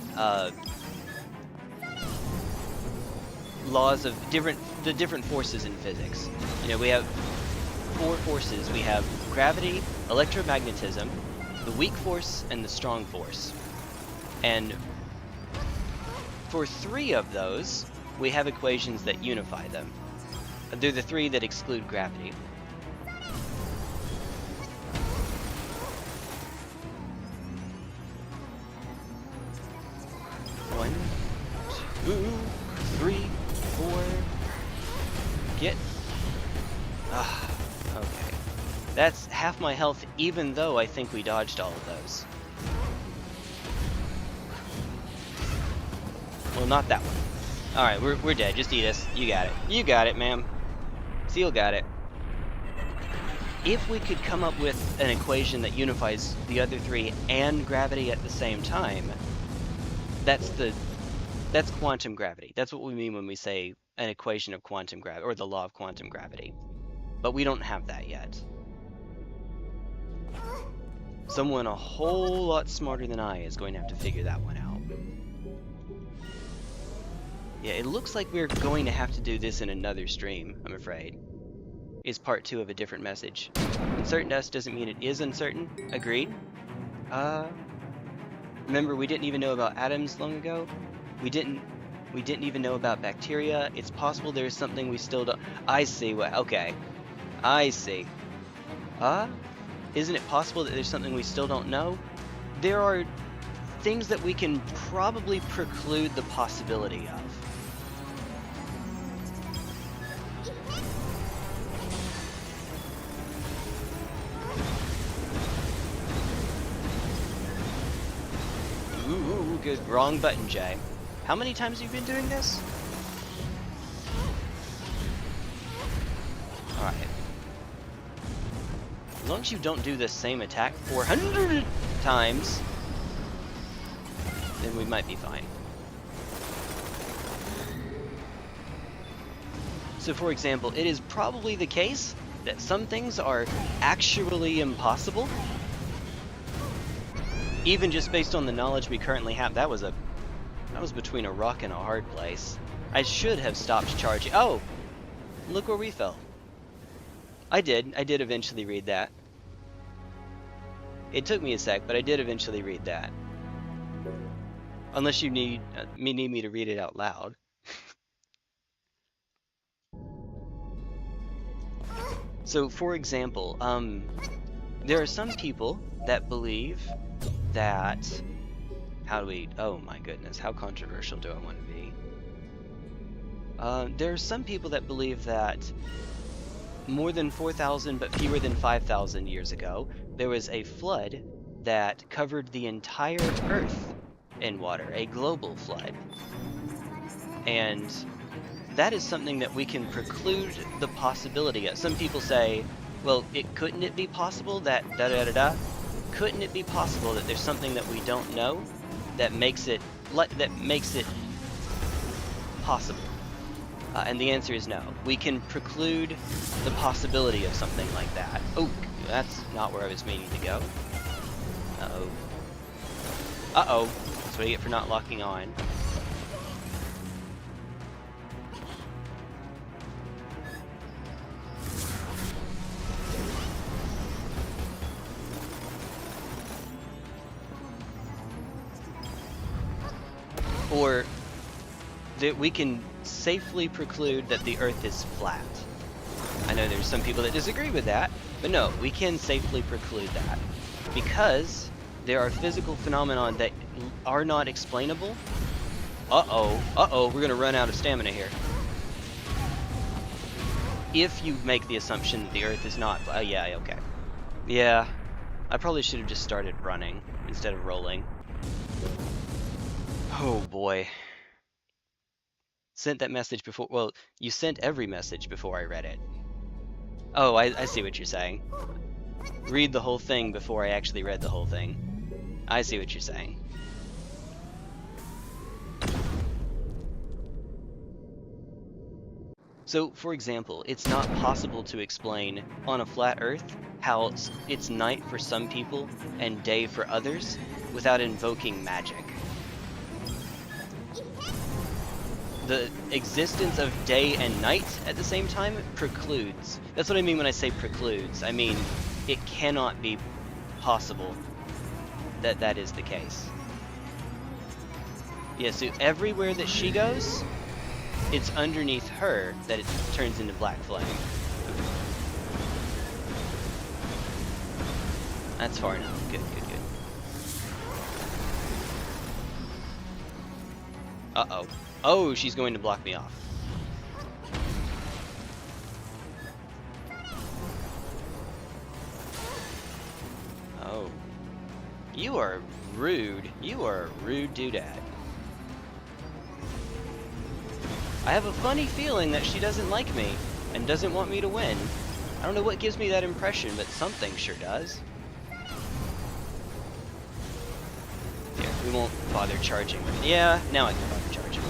A: laws of the different forces in physics. You know, we have 4 forces. We have gravity, electromagnetism, the weak force, and the strong force. And for 3 of those, we have equations that unify them. They're the 3 that exclude gravity. One, 2, 3, 4. Get. Okay. That's half my health, even though I think we dodged all of those. Well, not that one. Alright, we're dead. Just eat us. You got it. You got it, ma'am. Seal got it. If we could come up with an equation that unifies the other 3 and gravity at the same time, that's quantum gravity. That's what we mean when we say an equation of quantum gravity, or the law of quantum gravity. But we don't have that yet. Someone a whole lot smarter than I is going to have to figure that one out. Yeah, it looks like we're going to have to do this in another stream, I'm afraid. It's part 2 of a different message. Uncertain dust doesn't mean it is uncertain. Agreed. Remember, we didn't even know about atoms long ago. We didn't even know about bacteria. It's possible there's something we still don't... I see. Okay. I see. Isn't it possible that there's something we still don't know? there are things that we can probably preclude the possibility of. Ooh, good. Wrong button, Jay. How many times have you been doing this? Alright. As long as you don't do this same attack 400 times, then we might be fine. So for example, it is probably the case that some things are actually impossible. Even just based on the knowledge we currently have. That was between a rock and a hard place. I should have stopped charging. Oh! Look where we fell. I did eventually read that. It took me a sec, but I did eventually read that. Unless you need me to read it out loud. So, for example, there are some people that believe that... oh my goodness, how controversial do I want to be? There are some people that believe that more than 4,000 but fewer than 5,000 years ago, there was a flood that covered the entire Earth in water, a global flood. And that is something that we can preclude the possibility of. Some people say, well, couldn't it be possible that da-da-da-da? Couldn't it be possible that there's something that we don't know that makes it possible? And the answer is no. We can preclude the possibility of something like that. Oh, that's not where I was meaning to go. Uh-oh. Uh-oh. That's what I get for not locking on. Or that we can safely preclude that the Earth is flat. I know there's some people that disagree with that, but no, we can safely preclude that. Because there are physical phenomena that are not explainable. Uh-oh, we're gonna run out of stamina here. If you make the assumption that the Earth is not... yeah, okay. Yeah, I probably should have just started running instead of rolling. Oh boy. Sent that message before... Well, you sent every message before I read it. Oh, I see what you're saying. Read the whole thing before I actually read the whole thing. I see what you're saying. So, for example, it's not possible to explain on a flat Earth how it's night for some people and day for others without invoking magic. The existence of day and night at the same time precludes. That's what I mean when I say precludes. I mean, it cannot be possible that that is the case. Yeah, so everywhere that she goes, it's underneath her that it turns into black flame. That's far enough. Good. Uh-oh. Oh, she's going to block me off. Oh. You are rude. You are a rude doodad. I have a funny feeling that she doesn't like me and doesn't want me to win. I don't know what gives me that impression, but something sure does. Here, we won't bother charging. Yeah, now I can bother charging.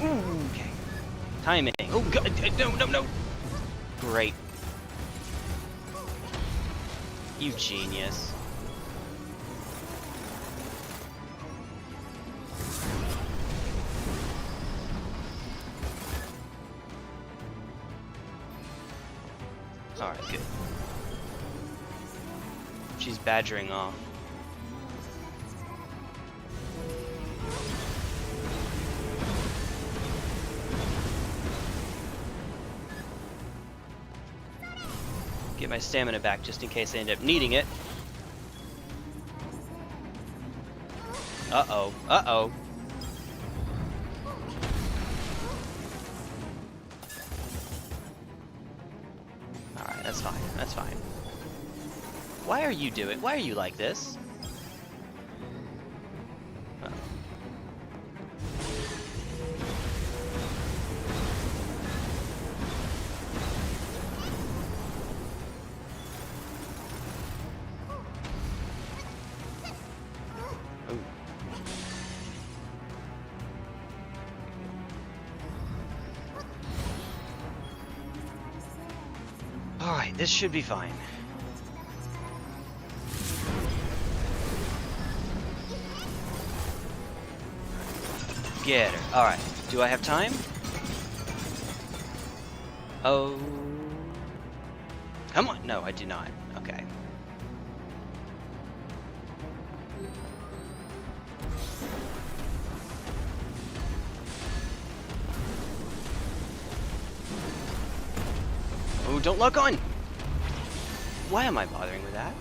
A: Okay. Timing. Oh god, no. Great. You genius. Alright, good. She's badgering off. Get my stamina back just in case I end up needing it. Uh-oh. Uh-oh. Alright, that's fine. That's fine. Why are you like this? Alright, this should be fine. Get her. Alright, do I have time? Oh. Come on. No, I do not. Okay. Oh, don't lock on! Why am I bothering with that?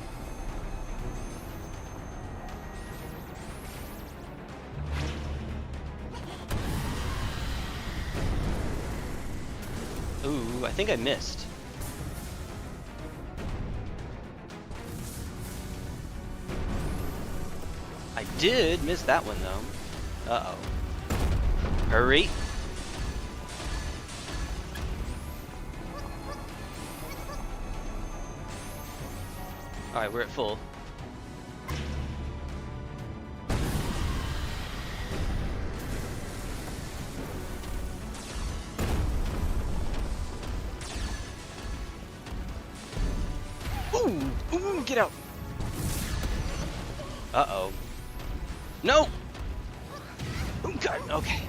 A: Ooh, I think I missed. I did miss that one though. Uh-oh. Hurry! Alright, we're at full. Ooh! Ooh, get out! Uh-oh. No! Oh god, okay.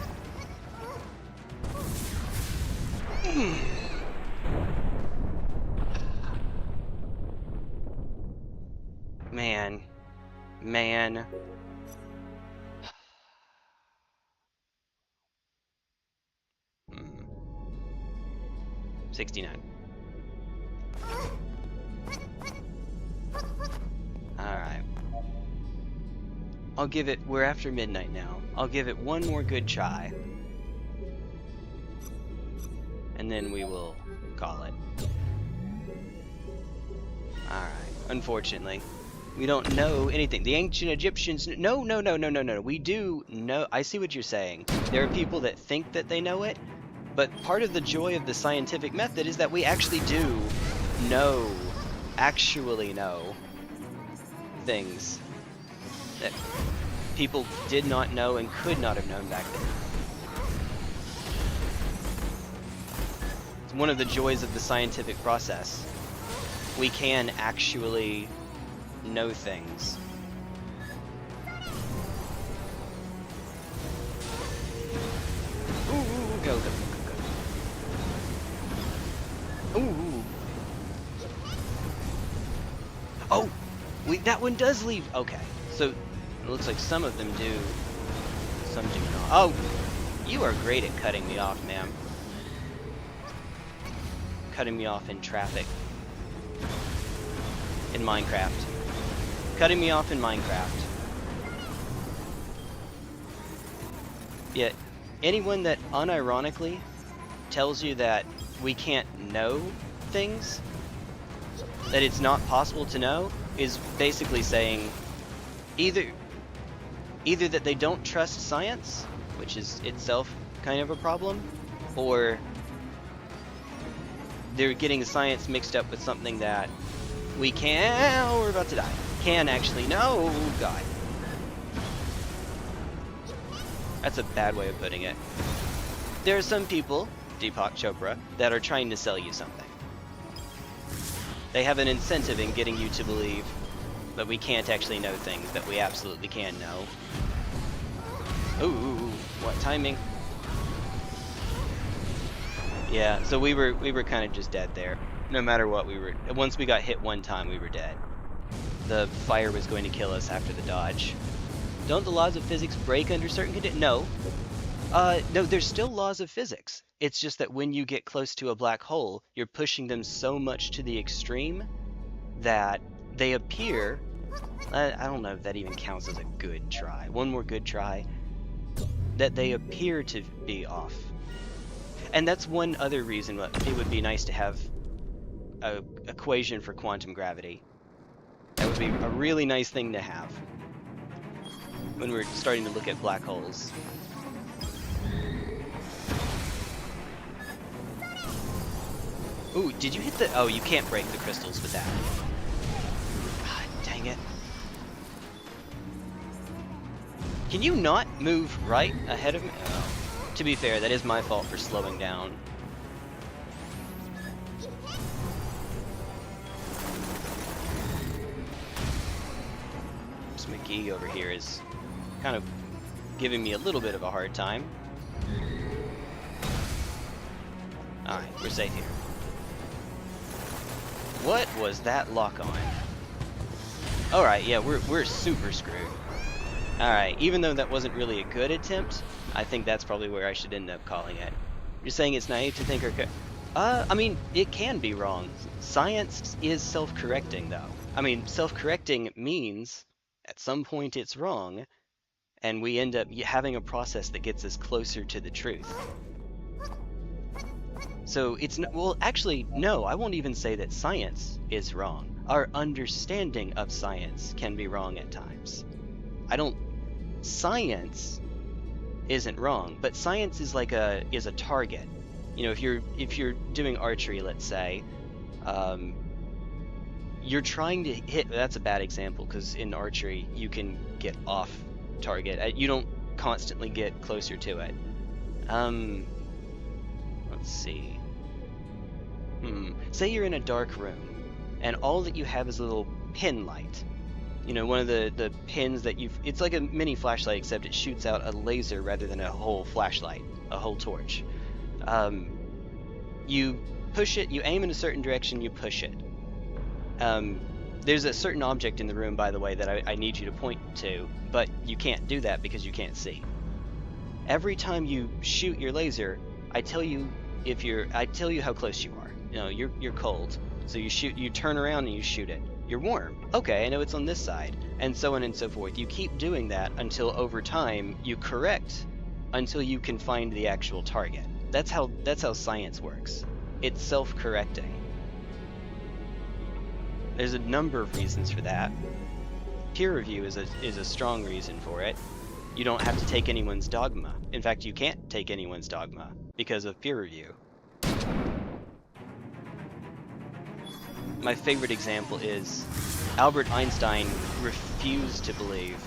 A: Man. 69. Alright. I'll give it, we're after midnight now. I'll give it one more good try. And then we will call it. Alright. Unfortunately, we don't know anything. The ancient Egyptians... No. We do know... I see what you're saying. There are people that think that they know it, but part of the joy of the scientific method is that we actually do actually know things that people did not know and could not have known back then. It's one of the joys of the scientific process. We can actually know things. Ooh, go. Ooh. Oh, that one does leave. Okay, so it looks like some of them do, some do not. Oh, you are great at cutting me off, ma'am. Cutting me off in traffic. In Minecraft. Cutting me off in Minecraft. Yet, anyone that unironically tells you that we can't know things, that it's not possible to know, is basically saying either that they don't trust science, which is itself kind of a problem, or they're getting science mixed up with something that we can... Oh, we're about to die. Can actually know. Oh, God. That's a bad way of putting it. There are some people, Deepak Chopra, that are trying to sell you something. They have an incentive in getting you to believe that we can't actually know things that we absolutely can know. Ooh, what timing? Yeah, so we were kind of just dead there. No matter what, once we got hit one time, we were dead. The fire was going to kill us after the dodge. Don't the laws of physics break under certain conditions? No. No, there's still laws of physics. It's just that when you get close to a black hole, you're pushing them so much to the extreme that they appear. I don't know if that even counts as a good try. One more good try. That they appear to be off. And that's one other reason it would be nice to have an equation for quantum gravity. That would be a really nice thing to have when we're starting to look at black holes. Ooh, did you hit the... Oh, you can't break the crystals with that. God, dang it. Can you not move right ahead of me? Oh. To be fair, that is my fault for slowing down. This McGee over here is kind of giving me a little bit of a hard time. Alright, we're safe here. What was that lock on? Alright, yeah, we're super screwed. Alright, even though that wasn't really a good attempt, I think that's probably where I should end up calling it. You're saying it's naive to think I mean, it can be wrong. Science is self-correcting, though. I mean, self-correcting means at some point it's wrong, and we end up having a process that gets us closer to the truth. So it's well, actually, no, I won't even say that science is wrong. Our understanding of science can be wrong at times. Science isn't wrong, but science is like a target. You know, if you're doing archery, let's say, you're trying to hit. That's a bad example because in archery you can get off target. You don't constantly get closer to it. Let's see. Say you're in a dark room, and all that you have is a little pin light. You know, one of the pins that it's like a mini flashlight, except it shoots out a laser rather than a whole flashlight, a whole torch. You push it, you aim in a certain direction, you push it. There's a certain object in the room, by the way, that I need you to point to, but you can't do that because you can't see. Every time you shoot your laser, I tell you how close you are. You know, you're cold, so you turn around and you shoot it. You're warm. Okay, I know it's on this side, and so on and so forth. You keep doing that until over time you correct until you can find the actual target. That's how science works. It's self-correcting. There's a number of reasons for that. Peer review is a strong reason for it. You don't have to take anyone's dogma. In fact, you can't take anyone's dogma because of peer review. My favorite example is Albert Einstein refused to believe,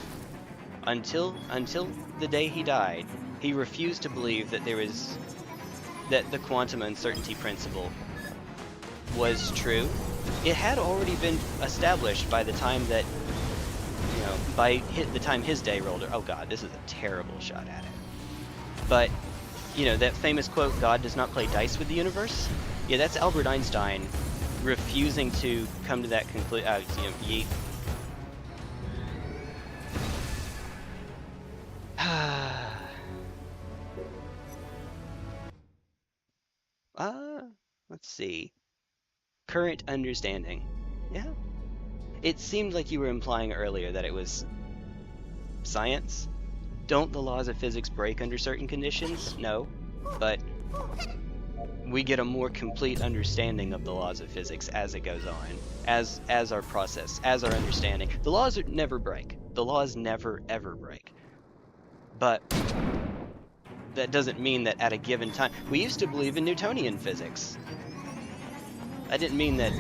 A: until the day he died, he refused to believe that that the quantum uncertainty principle was true. It had already been established by the time that, the time his day rolled. Oh god, this is a terrible shot at it. But, that famous quote, "God does not play dice with the universe"? Yeah, that's Albert Einstein refusing to come to that conclusion. Yeet. Let's see. Current understanding. Yeah. It seemed like you were implying earlier that it was science. Don't the laws of physics break under certain conditions? No. But we get a more complete understanding of the laws of physics as it goes on, as our process, as our understanding. The laws never break. The laws never ever break. But that doesn't mean that at a given time. We used to believe in Newtonian physics. That didn't mean that.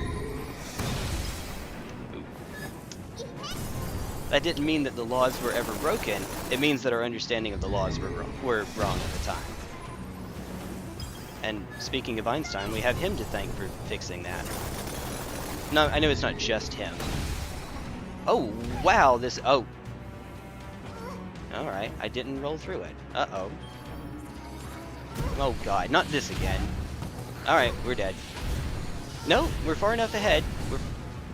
A: That didn't mean that the laws were ever broken. It means that our understanding of the laws were wrong at the time. And speaking of Einstein, we have him to thank for fixing that. No, I know it's not just him. Oh, wow, oh. Alright, I didn't roll through it. Uh-oh. Oh god, not this again. Alright, we're dead. No, we're far enough ahead.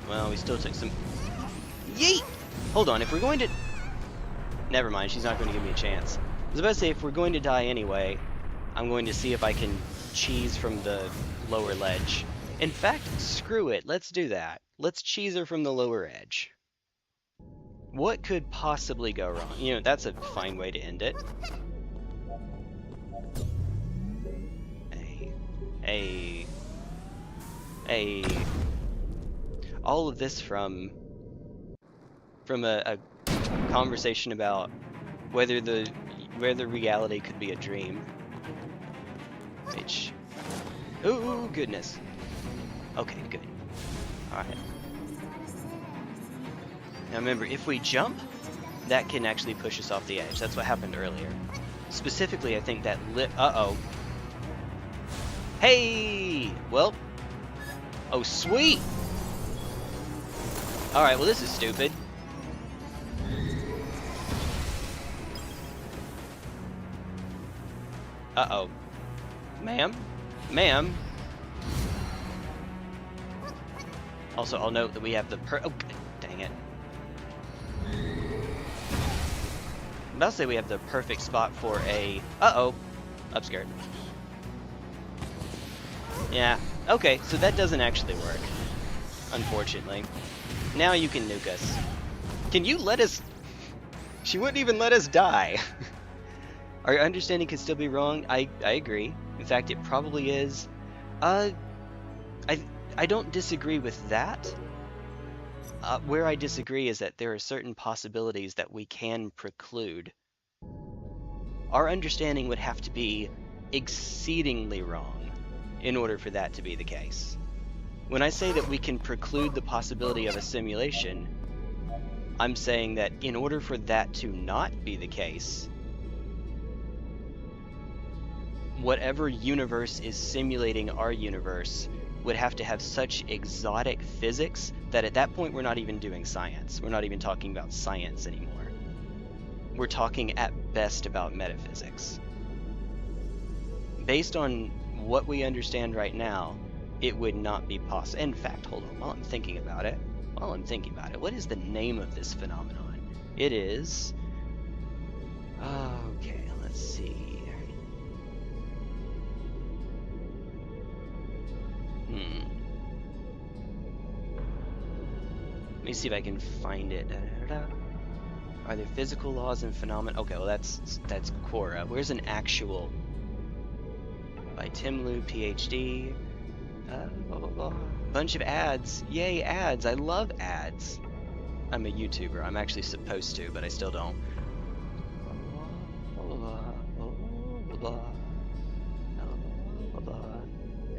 A: Well, we still took some... Yeet! Hold on, if we're going to... Never mind, she's not going to give me a chance. was about to say, if we're going to die anyway, I'm going to see if I can cheese from the lower ledge. In fact, screw it. Let's do that. Let's cheese her from the lower edge. What could possibly go wrong? You know, that's a fine way to end it. All of this from a conversation about whether reality could be a dream. Which, ooh, goodness. Okay, good. All right. Now remember, if we jump, that can actually push us off the edge. That's what happened earlier. Specifically, I think that uh-oh. Hey! Well. Oh, sweet! Alright, well this is stupid. Uh-oh. Ma'am? Ma'am? Also, I'll note that we have the oh, dang it. I'm about to say we have the perfect spot for a... Uh-oh. Upskirt. Yeah. Okay, so that doesn't actually work. Unfortunately. Now you can nuke us. Can you let us... She wouldn't even let us die. Our understanding could still be wrong. I agree. In fact, it probably is. I don't disagree with that. Where I disagree is that there are certain possibilities that we can preclude. Our understanding would have to be exceedingly wrong in order for that to be the case. When I say that we can preclude the possibility of a simulation, I'm saying that in order for that to not be the case, whatever universe is simulating our universe would have to have such exotic physics that at that point we're not even doing science. We're not even talking about science anymore. We're talking at best about metaphysics. Based on what we understand right now, it would not be possible. In fact, hold on, while I'm thinking about it, what is the name of this phenomenon? It is... Okay, let's see. Let me see if I can find it. Are there physical laws and phenomena? Okay, well that's Quora. Where's an actual... By Tim Lu, PhD. Blah, blah, blah. Bunch of ads. Yay, ads. I love ads. I'm a YouTuber. I'm actually supposed to, but I still don't.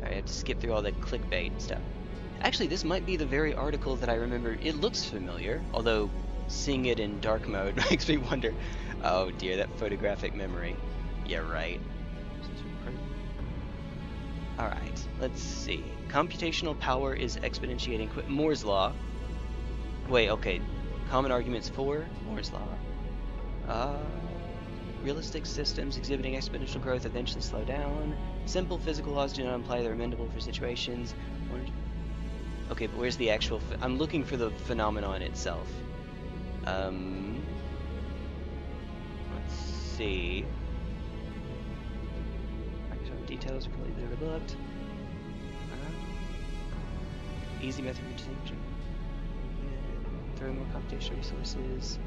A: I have to skip through all that clickbait and stuff. Actually, this might be the very article that I remember. It looks familiar, although seeing it in dark mode makes me wonder. Oh dear, that photographic memory. Yeah, right. Alright, let's see. Computational power is exponentiating Moore's law. Wait, okay. Common arguments for Moore's law. Realistic systems exhibiting exponential growth eventually slow down. Simple physical laws do not imply they're amendable for situations. Okay, but where's the actual... I'm looking for the phenomenon itself. Let's see. Details are completely overlooked. Easy method for distinguishing. Throw more computational resources.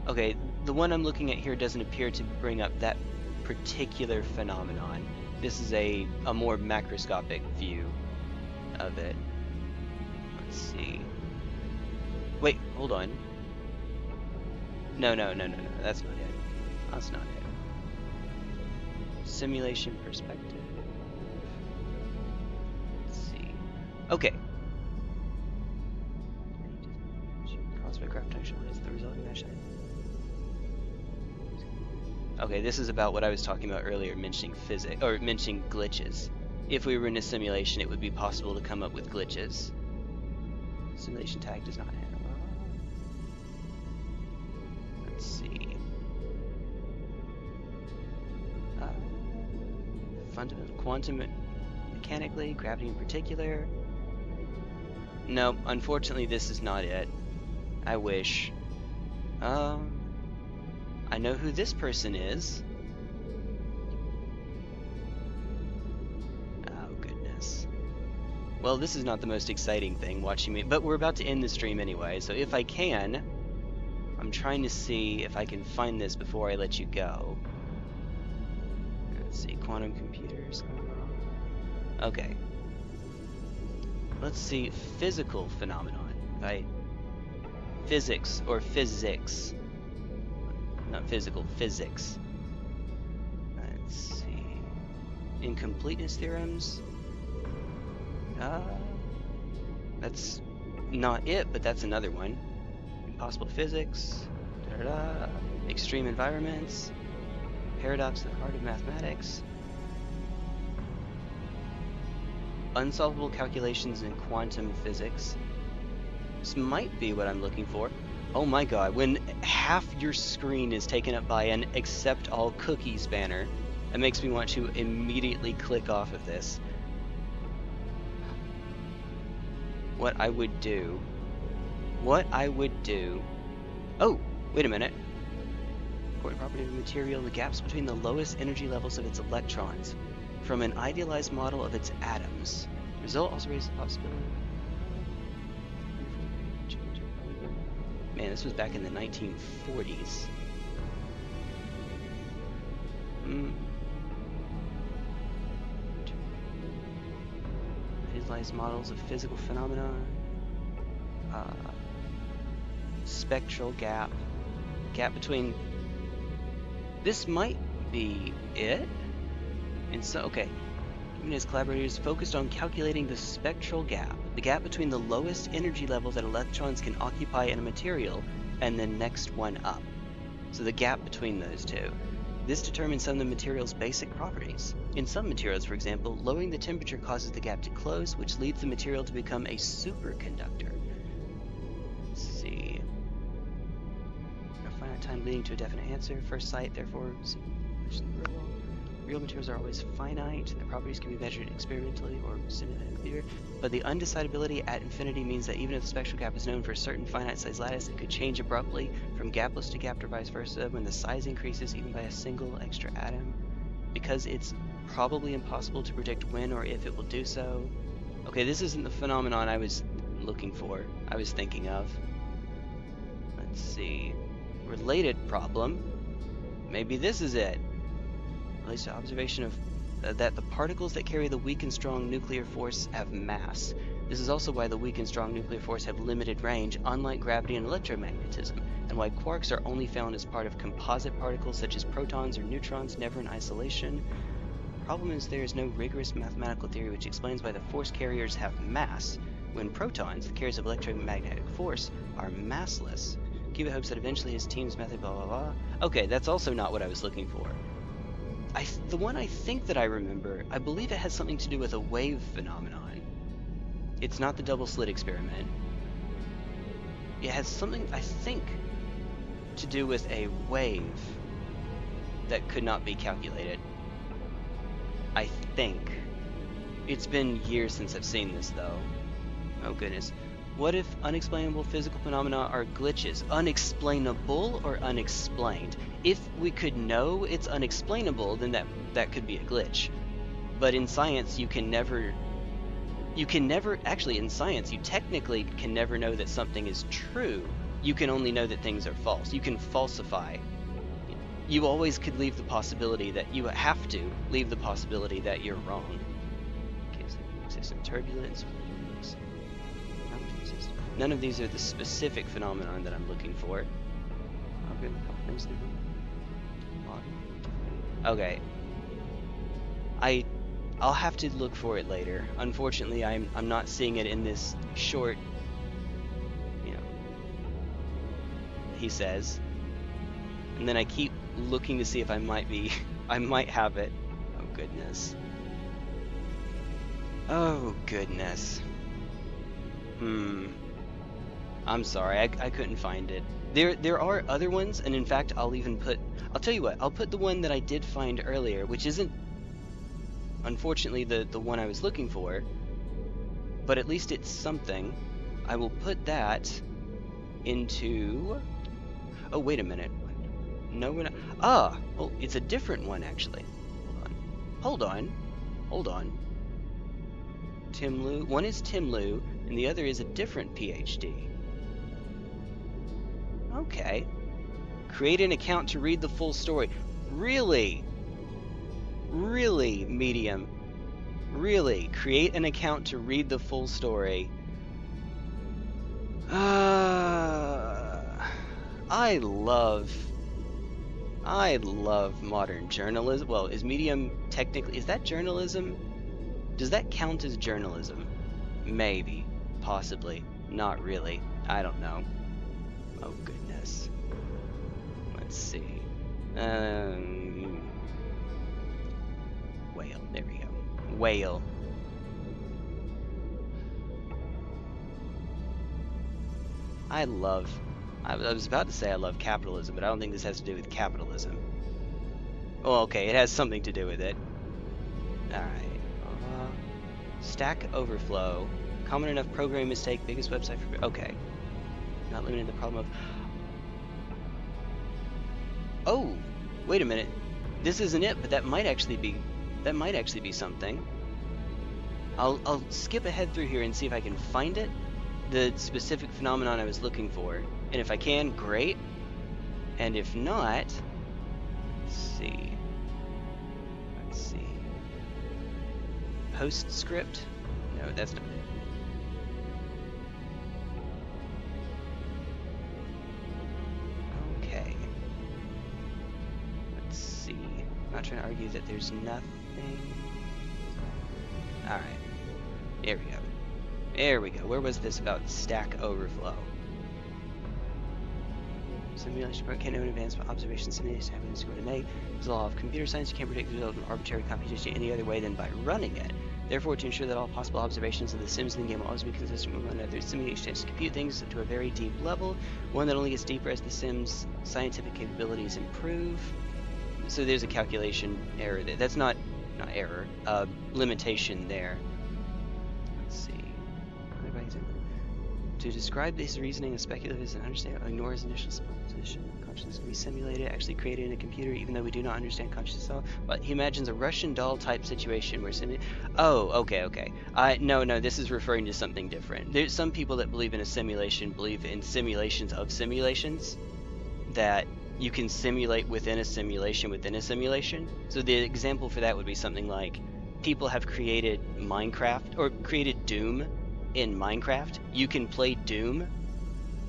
A: Okay, the one I'm looking at here doesn't appear to bring up that particular phenomenon. This is a more macroscopic view of it. Let's see. Wait, hold on. No, that's not it. That's not it. Simulation perspective. Let's see. Okay. Cosmic craft potential is the resulting mesh. Okay, this is about what I was talking about earlier, mentioning physics or mentioning glitches. If we were in a simulation, it would be possible to come up with glitches. Simulation tag does not have. Let's see. Fundamental quantum mechanically, gravity in particular. No, unfortunately this is not it. I wish. Um, I know who this person is. Oh, goodness. Well, this is not the most exciting thing, watching me, but we're about to end the stream anyway, so if I can, I'm trying to see if I can find this before I let you go. Let's see, quantum computers. Okay. Let's see, physical phenomenon, right? Physics, or physics. Not physical, physics. Let's see. Incompleteness theorems. That's not it, but that's another one. Impossible physics. Extreme environments. Paradox at the heart of mathematics. Unsolvable calculations in quantum physics. This might be what I'm looking for. Oh my god, when half your screen is taken up by an accept all cookies banner, it makes me want to immediately click off of this. What I would do. Oh, wait a minute. Important property of a material, the gaps between the lowest energy levels of its electrons from an idealized model of its atoms. Result also raises the possibility. Man, this was back in the 1940s. Idealized models of physical phenomena. Spectral gap. Gap between... This might be it. And so, okay. Even his collaborators focused on calculating the spectral gap, the gap between the lowest energy level that electrons can occupy in a material and the next one up. So the gap between those two. This determines some of the material's basic properties. In some materials, for example, lowering the temperature causes the gap to close, which leads the material to become a superconductor. Let's see. A finite time leading to a definite answer. First sight, therefore, real materials are always finite. Their properties can be measured experimentally or simulated, but the undecidability at infinity means that even if the spectral gap is known for a certain finite-sized lattice, it could change abruptly from gapless to gapped or vice versa when the size increases even by a single extra atom. Because it's probably impossible to predict when or if it will do so. Okay, this isn't the phenomenon I was looking for, I was thinking of. Let's see. Related problem. Maybe this is it. Relates to observation of that the particles that carry the weak and strong nuclear force have mass. This is also why the weak and strong nuclear force have limited range, unlike gravity and electromagnetism, and why quarks are only found as part of composite particles such as protons or neutrons, never in isolation. The problem is there is no rigorous mathematical theory which explains why the force carriers have mass, when protons, the carriers of electromagnetic force, are massless. Cuba hopes that eventually his team's method blah blah blah. Okay, that's also not what I was looking for. The one I think that I remember, I believe it has something to do with a wave phenomenon. It's not the double slit experiment. It has something, I think, to do with a wave that could not be calculated. I think. It's been years since I've seen this, though. Oh goodness. What if unexplainable physical phenomena are glitches? Unexplainable or unexplained? If we could know it's unexplainable, then that could be a glitch. But in science, you can never, actually in science, you technically can never know that something is true. You can only know that things are false. You can falsify. You always could leave the possibility that, you have to leave the possibility that you're wrong. Okay, so exists in turbulence. None of these are the specific phenomenon that I'm looking for. Okay. I'll have to look for it later. Unfortunately, I'm not seeing it in this short, he says. And then I keep looking to see if I might have it. Oh goodness. Oh goodness. I'm sorry, I couldn't find it. There are other ones, and in fact, I'll tell you what, I'll put the one that I did find earlier, which isn't, unfortunately, the one I was looking for, but at least it's something. I will put that into... Oh, wait a minute. No, we're not. Ah, well, it's a different one, actually. Hold on. Hold on. Tim Lu. One is Tim Lu, and the other is a different PhD. Okay. Create an account to read the full story. Really? Really, Medium? Really? Create an account to read the full story. I love modern journalism. Well, is Medium technically, is that journalism? Does that count as journalism? Maybe. Possibly. Not really. I don't know. Oh, goodness. Let's see. Whale. There we go. Whale. I was about to say I love capitalism, but I don't think this has to do with capitalism. Oh, okay, it has something to do with it. Alright. Stack Overflow. Common enough programming mistake, biggest website for... Okay. Not limited to the problem of... Oh! Wait a minute. This isn't it, but that might actually be something. I'll skip ahead through here and see if I can find it. The specific phenomenon I was looking for. And if I can, great. And if not... Let's see. Postscript? No, that's not it. Okay. Let's see. I'm not trying to argue that there's nothing. Alright. There we go. There we go. Where was this about Stack Overflow? Simulation part can't know in advance, but observation simulation happen to make. It's the law of computer science. You can't predict the result of an arbitrary computation any other way than by running it. Therefore, to ensure that all possible observations of the sims in the game will always be consistent with one another, simulation tends to compute things to a very deep level, one that only gets deeper as the sims' scientific capabilities improve. So there's a calculation error there. That's not error, limitation there. Let's see. To describe this reasoning as speculative is an understanding, ignore his initial supposition. Consciousness can be simulated, actually created in a computer, even though we do not understand consciousness at all. But he imagines a Russian doll type situation where okay. No, this is referring to something different. There's some people that believe in a simulation, believe in simulations of simulations, that you can simulate within a simulation within a simulation. So the example for that would be something like, people have created Minecraft, or created Doom in Minecraft. You can play Doom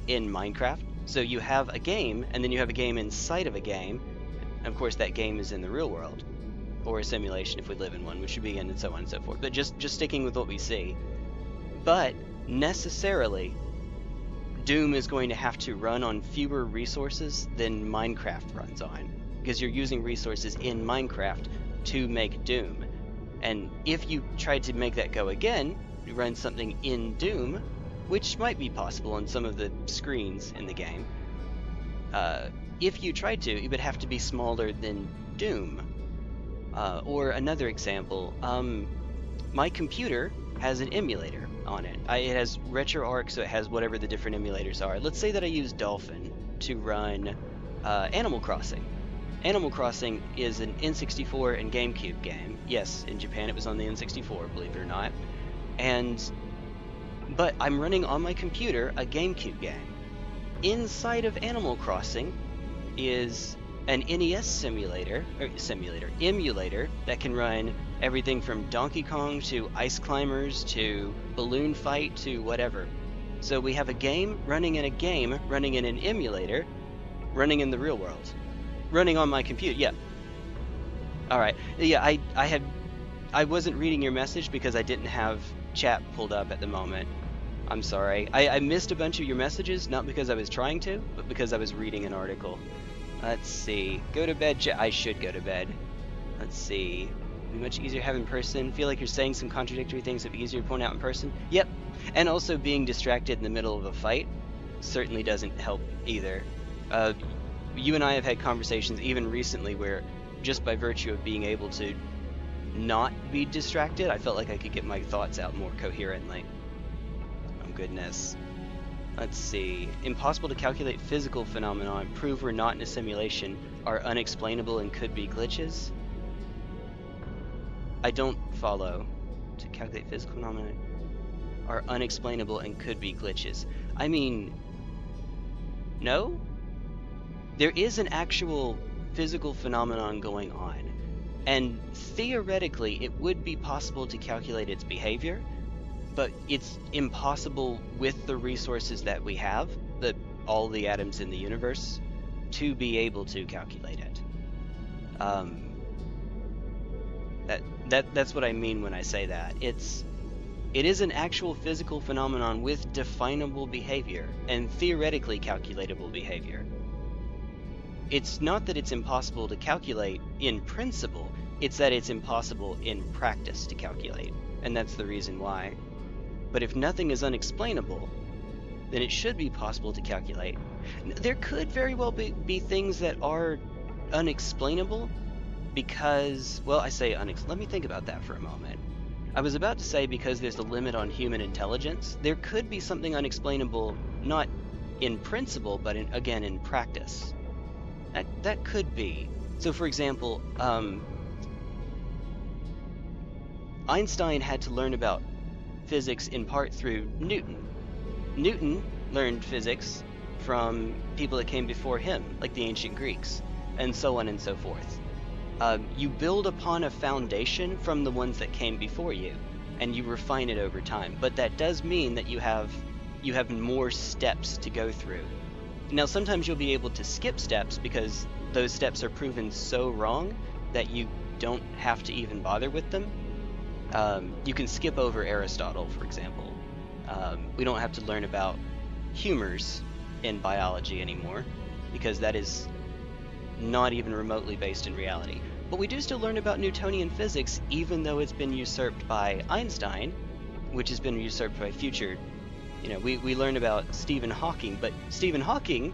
A: in Minecraft. So you have a game, and then you have a game inside of a game. Of course, that game is in the real world, or a simulation if we live in one, which would be in, and so on and so forth. But just sticking with what we see. But necessarily, Doom is going to have to run on fewer resources than Minecraft runs on, because you're using resources in Minecraft to make Doom. And if you tried to make that go again, you run something in Doom, which might be possible on some of the screens in the game. If you tried to, it would have to be smaller than Doom. Or another example, my computer has an emulator on it. It has RetroArch, so it has whatever the different emulators are. Let's say that I use Dolphin to run Animal Crossing. Animal Crossing is an N64 and GameCube game. Yes, in Japan it was on the N64, believe it or not. But I'm running on my computer a GameCube game. Inside of Animal Crossing is an NES emulator that can run everything from Donkey Kong to Ice Climbers to Balloon Fight to whatever. So we have a game running in an emulator, running in the real world, running on my computer. Yeah. All right. Yeah, I wasn't reading your message because I didn't have chat pulled up at the moment. I'm sorry. I missed a bunch of your messages, not because I was trying to, but because I was reading an article. Let's see. Go to bed. I should go to bed. Let's see. It'd be much easier to have in person. Feel like you're saying some contradictory things. It'd be easier to point out in person. Yep. And also being distracted in the middle of a fight certainly doesn't help either. You and I have had conversations even recently where just by virtue of being able to not be distracted, I felt like I could get my thoughts out more coherently. Oh goodness.
B: Let's see. Impossible to calculate physical phenomena, prove we're not in a simulation, are unexplainable and could be glitches. I don't follow. To calculate physical phenomena are unexplainable and could be glitches. I mean, no? There is an actual physical phenomenon going on, and theoretically it would be possible to calculate its behavior, but it's impossible with the resources that we have, all the atoms in the universe, to be able to calculate it. That's what I mean when I say that. It is an actual physical phenomenon with definable behavior and theoretically calculatable behavior. It's not that it's impossible to calculate in principle, it's that it's impossible in practice to calculate, and that's the reason why. But if nothing is unexplainable, then it should be possible to calculate. There could very well be things that are unexplainable because, well, I say let me think about that for a moment. I was about to say because there's a limit on human intelligence. There could be something unexplainable, not in principle, but again in practice. That could be. So for example, Einstein had to learn about physics in part through Newton. Newton learned physics from people that came before him, like the ancient Greeks, and so on and so forth. You build upon a foundation from the ones that came before you, and you refine it over time. But that does mean that you have more steps to go through. Now, sometimes you'll be able to skip steps because those steps are proven so wrong that you don't have to even bother with them. You can skip over Aristotle, for example. We don't have to learn about humors in biology anymore because that is not even remotely based in reality. But we do still learn about Newtonian physics, even though it's been usurped by Einstein, which has been usurped by future. We learn about Stephen Hawking, but Stephen Hawking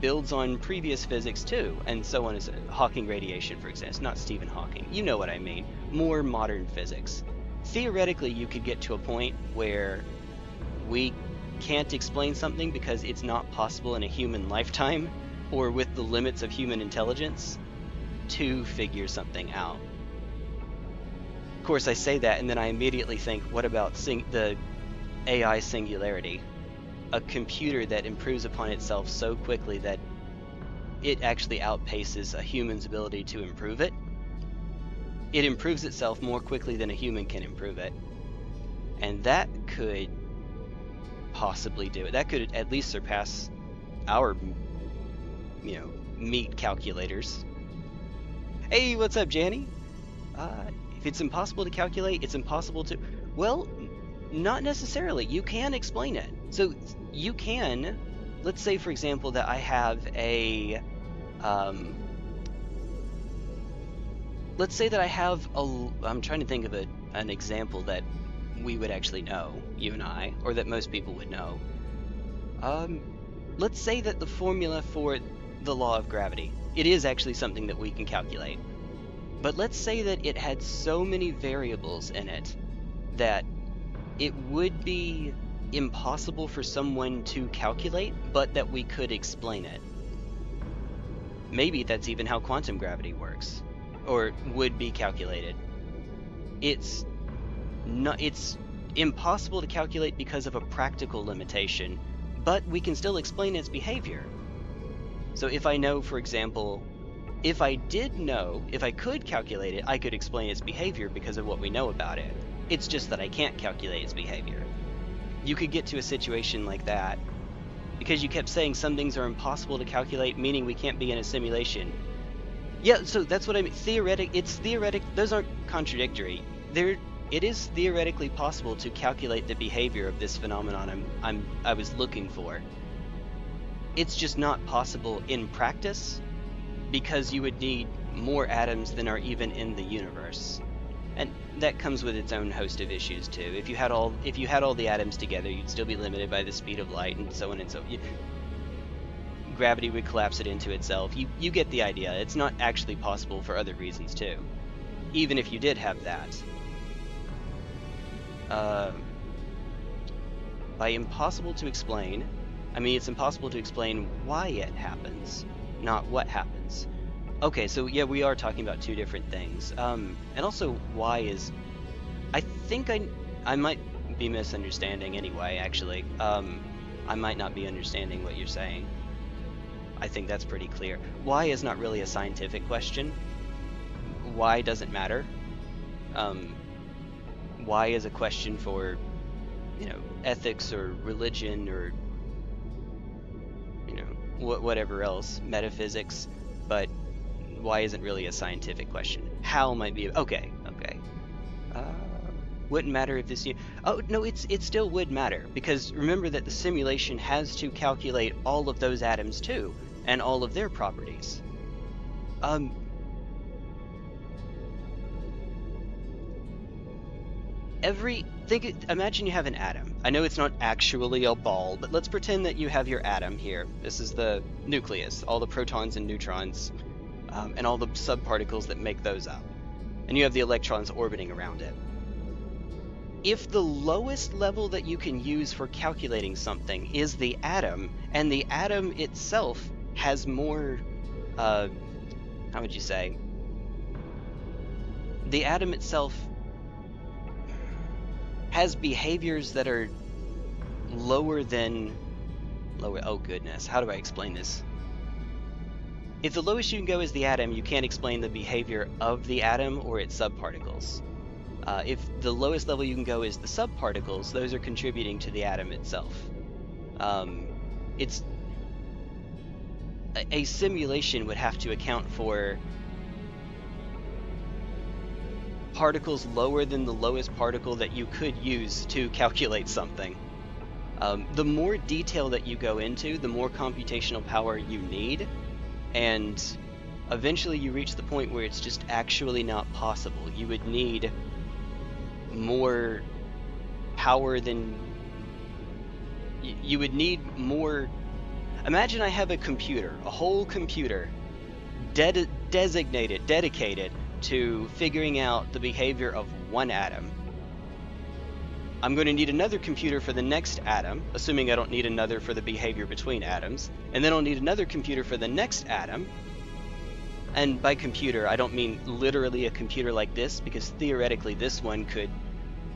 B: builds on previous physics too, and so on as Hawking radiation, for example. It's not Stephen Hawking. You know what I mean. More modern physics. Theoretically, you could get to a point where we can't explain something because it's not possible in a human lifetime, or with the limits of human intelligence, to figure something out. Of course, I say that, and then I immediately think, what about the AI singularity? A computer that improves upon itself so quickly that it actually outpaces a human's ability to improve it. It improves itself more quickly than a human can improve it. And that could possibly do it. That could at least surpass our meat calculators. Hey, what's up, Janny? If it's impossible to calculate, it's impossible to... Well, not necessarily. You can explain it. So you can... Let's say, for example, that I have a... let's say that I have a... I'm trying to think of an example that we would actually know, you and I, or that most people would know. Let's say that the formula for the law of gravity, it is actually something that we can calculate. But let's say that it had so many variables in it that it would be impossible for someone to calculate, but that we could explain it. Maybe that's even how quantum gravity works, or would be calculated. It's impossible to calculate because of a practical limitation, but we can still explain its behavior. So if I know, for example, if I could calculate it, I could explain its behavior because of what we know about it. It's just that I can't calculate its behavior. You could get to a situation like that because you kept saying some things are impossible to calculate, meaning we can't be in a simulation. Yeah, so that's what I mean. It's theoretic. Those aren't contradictory. It is theoretically possible to calculate the behavior of this phenomenon I was looking for. It's just not possible in practice because you would need more atoms than are even in the universe. And that comes with its own host of issues too. If you had all the atoms together, you'd still be limited by the speed of light and so on and so on. Gravity would collapse it into itself. You get the idea. It's not actually possible for other reasons too. Even if you did have that. By impossible to explain,
A: I mean, it's impossible to explain why it happens, not what happens. Okay, so yeah, we are talking about two different things. And also why is, I think I might be misunderstanding anyway, actually. I might not be understanding what you're saying. I think that's pretty clear. Why is not really a scientific question. Why doesn't matter. Why is a question for, you know, ethics or religion or, you know, whatever else, metaphysics, but why isn't really a scientific question. How might be, okay. Wouldn't matter if this, oh no, it still would matter, because remember that the simulation has to calculate all of those atoms too, and all of their properties. Imagine you have an atom. I know it's not actually a ball, but let's pretend that you have your atom here. This is the nucleus, all the protons and neutrons, and all the subparticles that make those up. And you have the electrons orbiting around it. If the lowest level that you can use for calculating something is the atom, and the atom itself has more, how would you say? The atom itself has behaviors that are lower, oh goodness, how do I explain this? If the lowest you can go is the atom, you can't explain the behavior of the atom or its subparticles. If the lowest level you can go is the subparticles, those are contributing to the atom itself. It's a simulation would have to account for particles lower than the lowest particle that you could use to calculate something. The more detail that you go into, the more computational power you need, and eventually you reach the point where it's just actually not possible. You would need more power than you would need more. Imagine I have a computer, a whole computer dedicated to figuring out the behavior of one atom. I'm going to need another computer for the next atom, assuming I don't need another for the behavior between atoms, and then I'll need another computer for the next atom. And by computer, I don't mean literally a computer like this, because theoretically this one could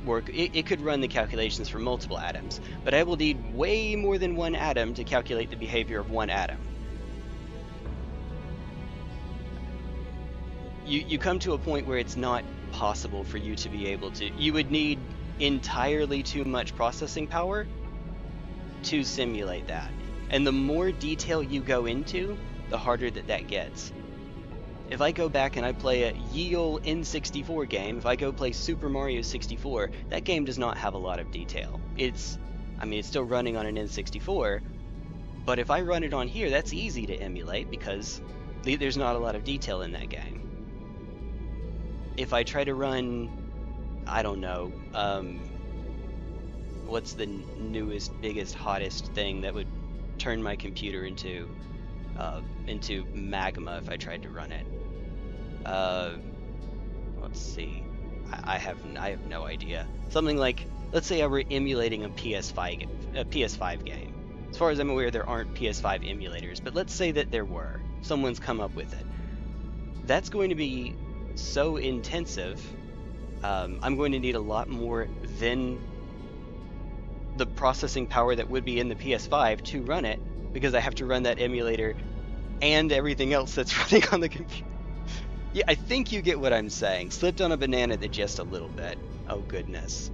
A: work, it could run the calculations for multiple atoms, but I will need way more than one atom to calculate the behavior of one atom. You come to a point where it's not possible for you to be able to, you would need entirely too much processing power to simulate that. And the more detail you go into, the harder that gets. If I go back and I play a ye olde N64 game, if I go play Super Mario 64, that game does not have a lot of detail. It's still running on an N64, but if I run it on here, that's easy to emulate because there's not a lot of detail in that game. If I try to run, I don't know, what's the newest, biggest, hottest thing that would turn my computer into magma if I tried to run it? Let's see. I have no idea. Something like, let's say I were emulating a PS5 game. As far as I'm aware, there aren't PS5 emulators, but let's say that there were. Someone's come up with it. That's going to be so intensive. I'm going to need a lot more than the processing power that would be in the PS5 to run it, because I have to run that emulator and everything else that's running on the computer. Yeah, I think you get what I'm saying. Slipped on a banana just a little bit. Oh goodness.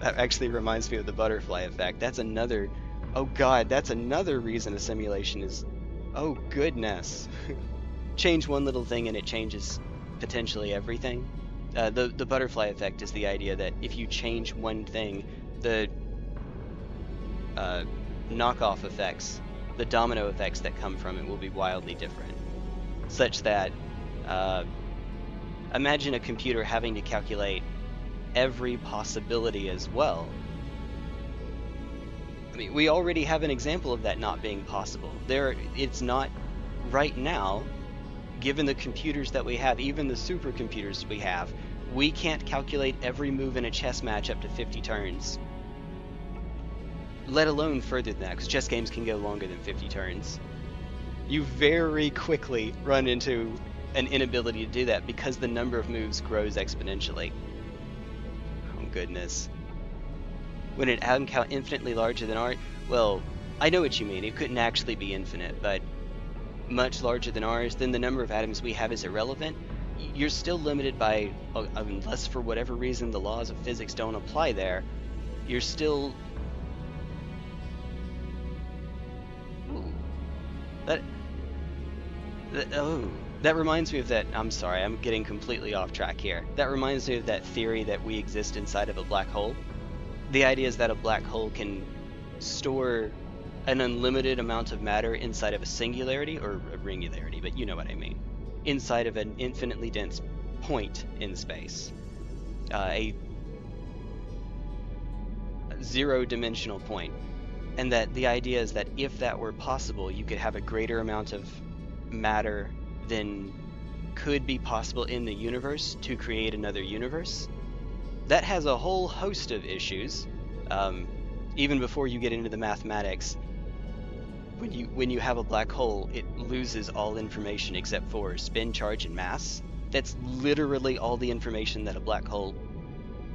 A: That actually reminds me of the butterfly effect. That's another, oh god, that's another reason a simulation is, oh goodness. Change one little thing and it changes potentially everything. The butterfly effect is the idea that if you change one thing, the knockoff effects, the domino effects that come from it will be wildly different. Such that, imagine a computer having to calculate every possibility as well. I mean, we already have an example of that not being possible. It's not right now, given the computers that we have, even the supercomputers we have, we can't calculate every move in a chess match up to 50 turns. let alone further than that, because chess games can go longer than 50 turns. You very quickly run into an inability to do that because the number of moves grows exponentially. Oh goodness. When an atom count infinitely larger than ours, well, I know what you mean. It couldn't actually be infinite, but much larger than ours, then the number of atoms we have is irrelevant. You're still limited by, unless for whatever reason the laws of physics don't apply there, you're still... Ooh. That reminds me of that, I'm sorry, I'm getting completely off track here. That reminds me of that theory that we exist inside of a black hole. The idea is that a black hole can store an unlimited amount of matter inside of a singularity, or a ringularity, but you know what I mean. Inside of an infinitely dense point in space. A zero-dimensional point. And that the idea is that if that were possible, you could have a greater amount of matter than could be possible in the universe to create another universe. That has a whole host of issues. Even before you get into the mathematics, when you have a black hole, it loses all information except for spin, charge, and mass. That's literally all the information that a black hole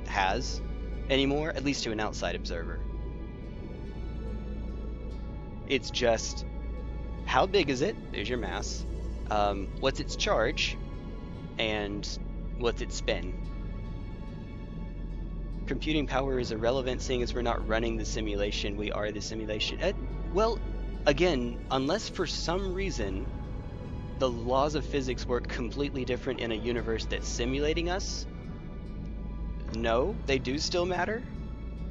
A: has anymore, at least to an outside observer. It's just, how big is it? There's your mass. What's its charge? And what's its spin? Computing power is irrelevant, seeing as we're not running the simulation, we are the simulation. Well, again, unless for some reason the laws of physics work completely different in a universe that's simulating us, no, they do still matter.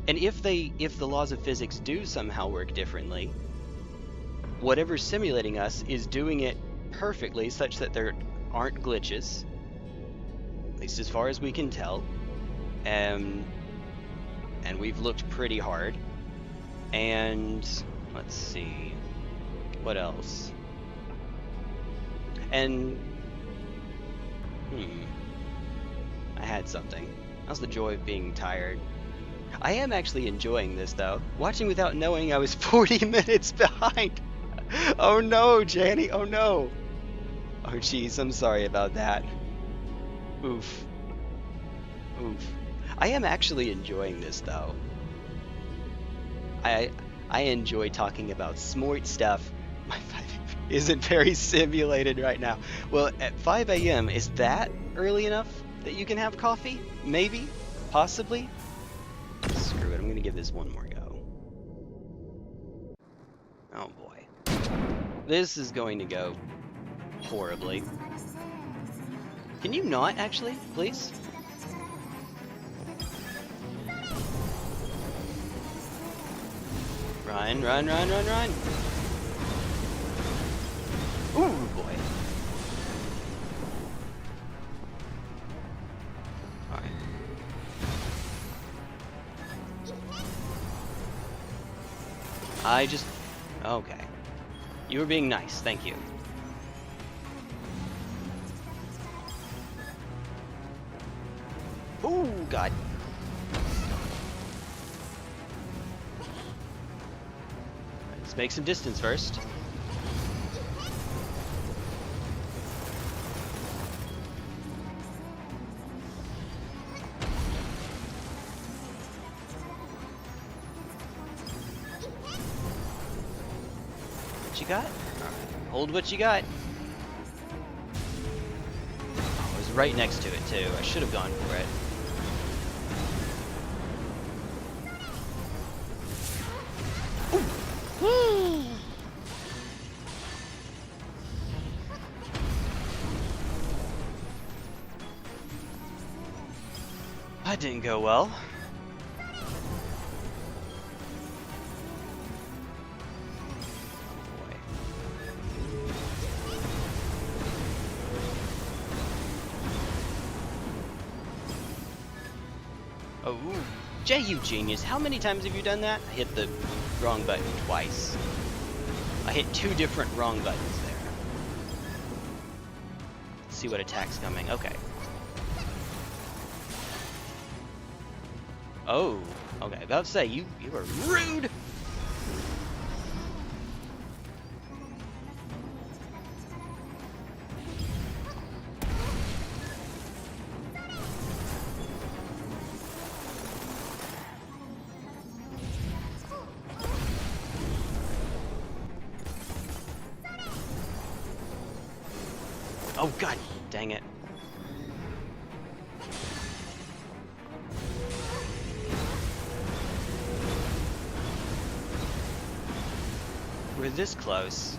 A: And if the laws of physics do somehow work differently, whatever's simulating us is doing it perfectly such that there aren't glitches, at least as far as we can tell. And we've looked pretty hard. And let's see, what else? And I had something. How's the joy of being tired? I am actually enjoying this though. Watching without knowing I was 40 minutes behind. Oh no, Janny, oh no. Oh jeez, I'm sorry about that. Oof. Oof. I am actually enjoying this though. I enjoy talking about smart stuff. My 5 isn't very simulated right now. Well, at 5 a.m., is that early enough that you can have coffee? Maybe? Possibly? Screw it, I'm gonna give this one more go. Oh boy. This is going to go horribly. Can you not, actually, please? Run, run, run, run, run! Ooh, boy. Alright. Okay. You were being nice, thank you. Ooh, God. Let's make some distance first. What you got? Hold what you got. Oh, I was right next to it too. I should have gone for it. That didn't go well. Oh, Jay, you genius. How many times have you done that? I hit the wrong button twice. I hit 2 different wrong buttons there. Let's see what attack's coming. Okay. Oh, okay. About to say, you were rude. Oh god, dang it. We're this close.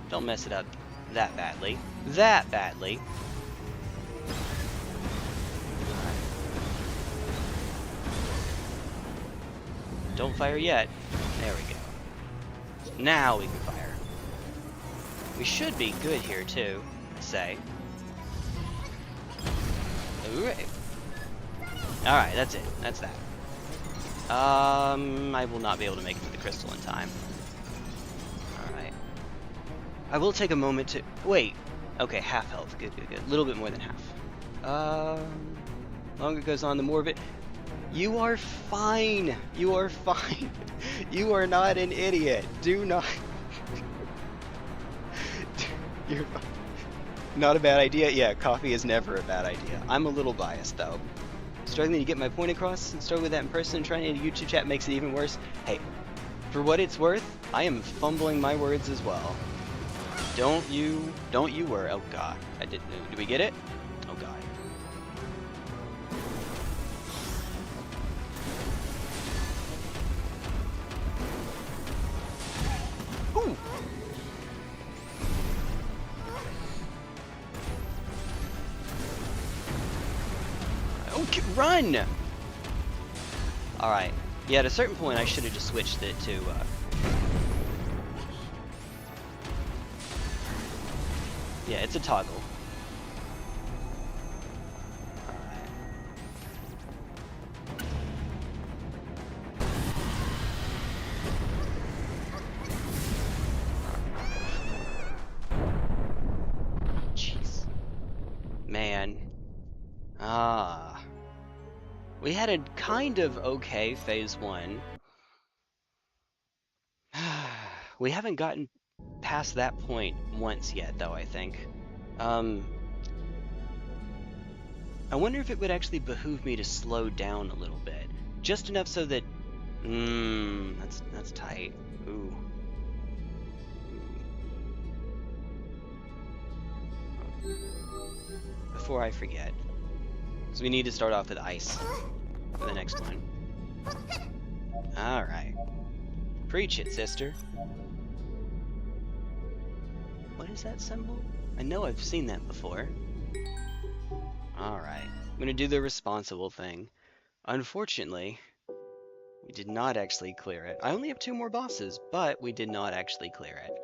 A: Don't mess it up that badly. That badly. Don't fire yet. There we go. Now we can fire. We should be good here too, I say. Alright. Alright, that's it. That's that. I will not be able to make it to the crystal in time. Alright. I will take a moment to... Wait. Okay, half health. Good, good, good. A little bit more than half. Longer it goes on, the more of it... You are fine. You are fine. You are not an idiot. Do not... You're fine. Not a bad idea. Yeah, coffee is never a bad idea. I'm a little biased, though. Struggling to get my point across and struggle with that in person and trying to YouTube chat makes it even worse. Hey, for what it's worth, I am fumbling my words as well. Don't you worry. Oh god, I didn't. Do we get it? Oh god. Ooh. Okay, run! Alright. Yeah, at a certain point I should have just switched it to, Yeah, it's a toggle. Alright. Jeez. Man. We had a kind of okay phase 1. We haven't gotten past that point once yet, though, I think. I wonder if it would actually behoove me to slow down a little bit. Just enough so that... that's tight. Ooh. Before I forget. So we need to start off with ice for the next one. Alright. Preach it, sister. What is that symbol? I know I've seen that before. Alright. I'm gonna do the responsible thing. Unfortunately, we did not actually clear it. I only have 2 more bosses, but we did not actually clear it.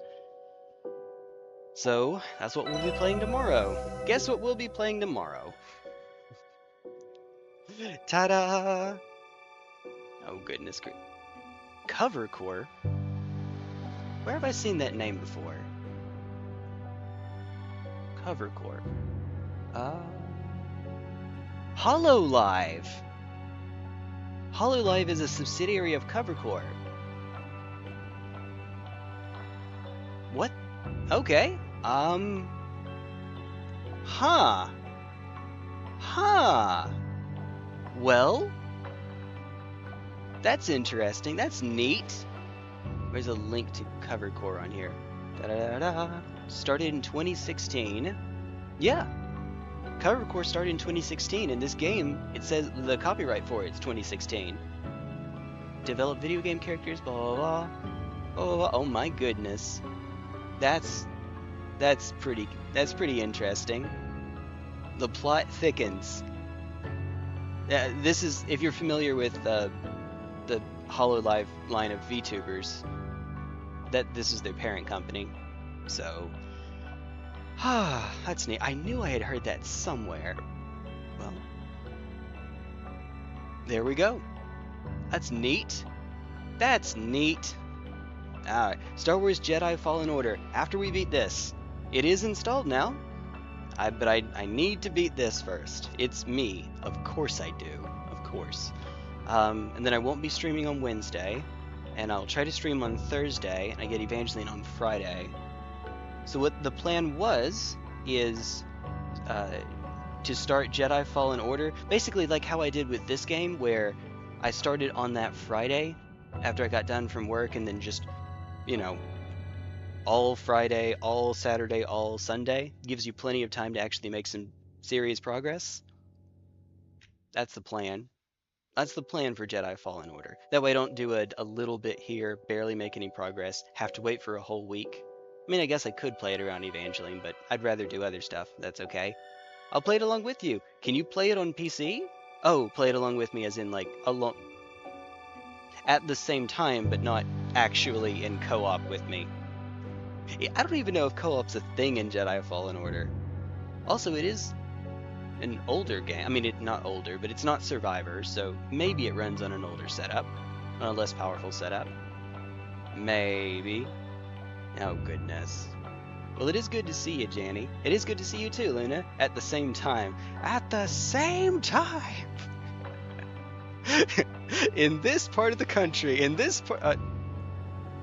A: So, that's what we'll be playing tomorrow. Guess what we'll be playing tomorrow? Ta-da! Oh goodness gracious. Cover Core? Where have I seen that name before? Cover Core. HoloLive! HoloLive is a subsidiary of Cover Core. What? Okay. Huh. Well, that's interesting. That's neat. There's a link to Cover Core on here. Da-da-da-da. Started in 2016. Yeah. Cover Core started in 2016, and this game, it says the copyright for it's 2016. Develop video game characters, blah, blah, blah. Oh, oh my goodness. That's pretty interesting. The plot thickens. This is, if you're familiar with the HoloLive line of VTubers, this is their parent company. So, that's neat. I knew I had heard that somewhere. Well, there we go. That's neat. That's neat. Alright, Star Wars Jedi Fallen Order. After we beat this, it is installed now. But I need to beat this first. It's me. Of course I do. Of course. And then I won't be streaming on Wednesday. And I'll try to stream on Thursday. And I get Evangeline on Friday. So what the plan is to start Jedi Fallen Order. Basically like how I did with this game, where I started on that Friday after I got done from work, and then just, you know, all Friday, all Saturday, all Sunday. Gives you plenty of time to actually make some serious progress. That's the plan. That's the plan for Jedi Fallen Order. That way I don't do a little bit here, barely make any progress, have to wait for a whole week. I mean, I guess I could play it around Evangeline, but I'd rather do other stuff. That's okay. I'll play it along with you. Can you play it on PC? Oh, play it along with me as in like along at the same time, but not actually in co-op with me. I don't even know if co-op's a thing in Jedi Fallen Order. Also, it is an older game. I mean, not older, but it's not Survivor, so maybe it runs on an older setup, on a less powerful setup. Maybe. Oh, goodness. Well, it is good to see you, Janny. It is good to see you too, Luna. At the same time. At the same time! In this part of the country, in this part...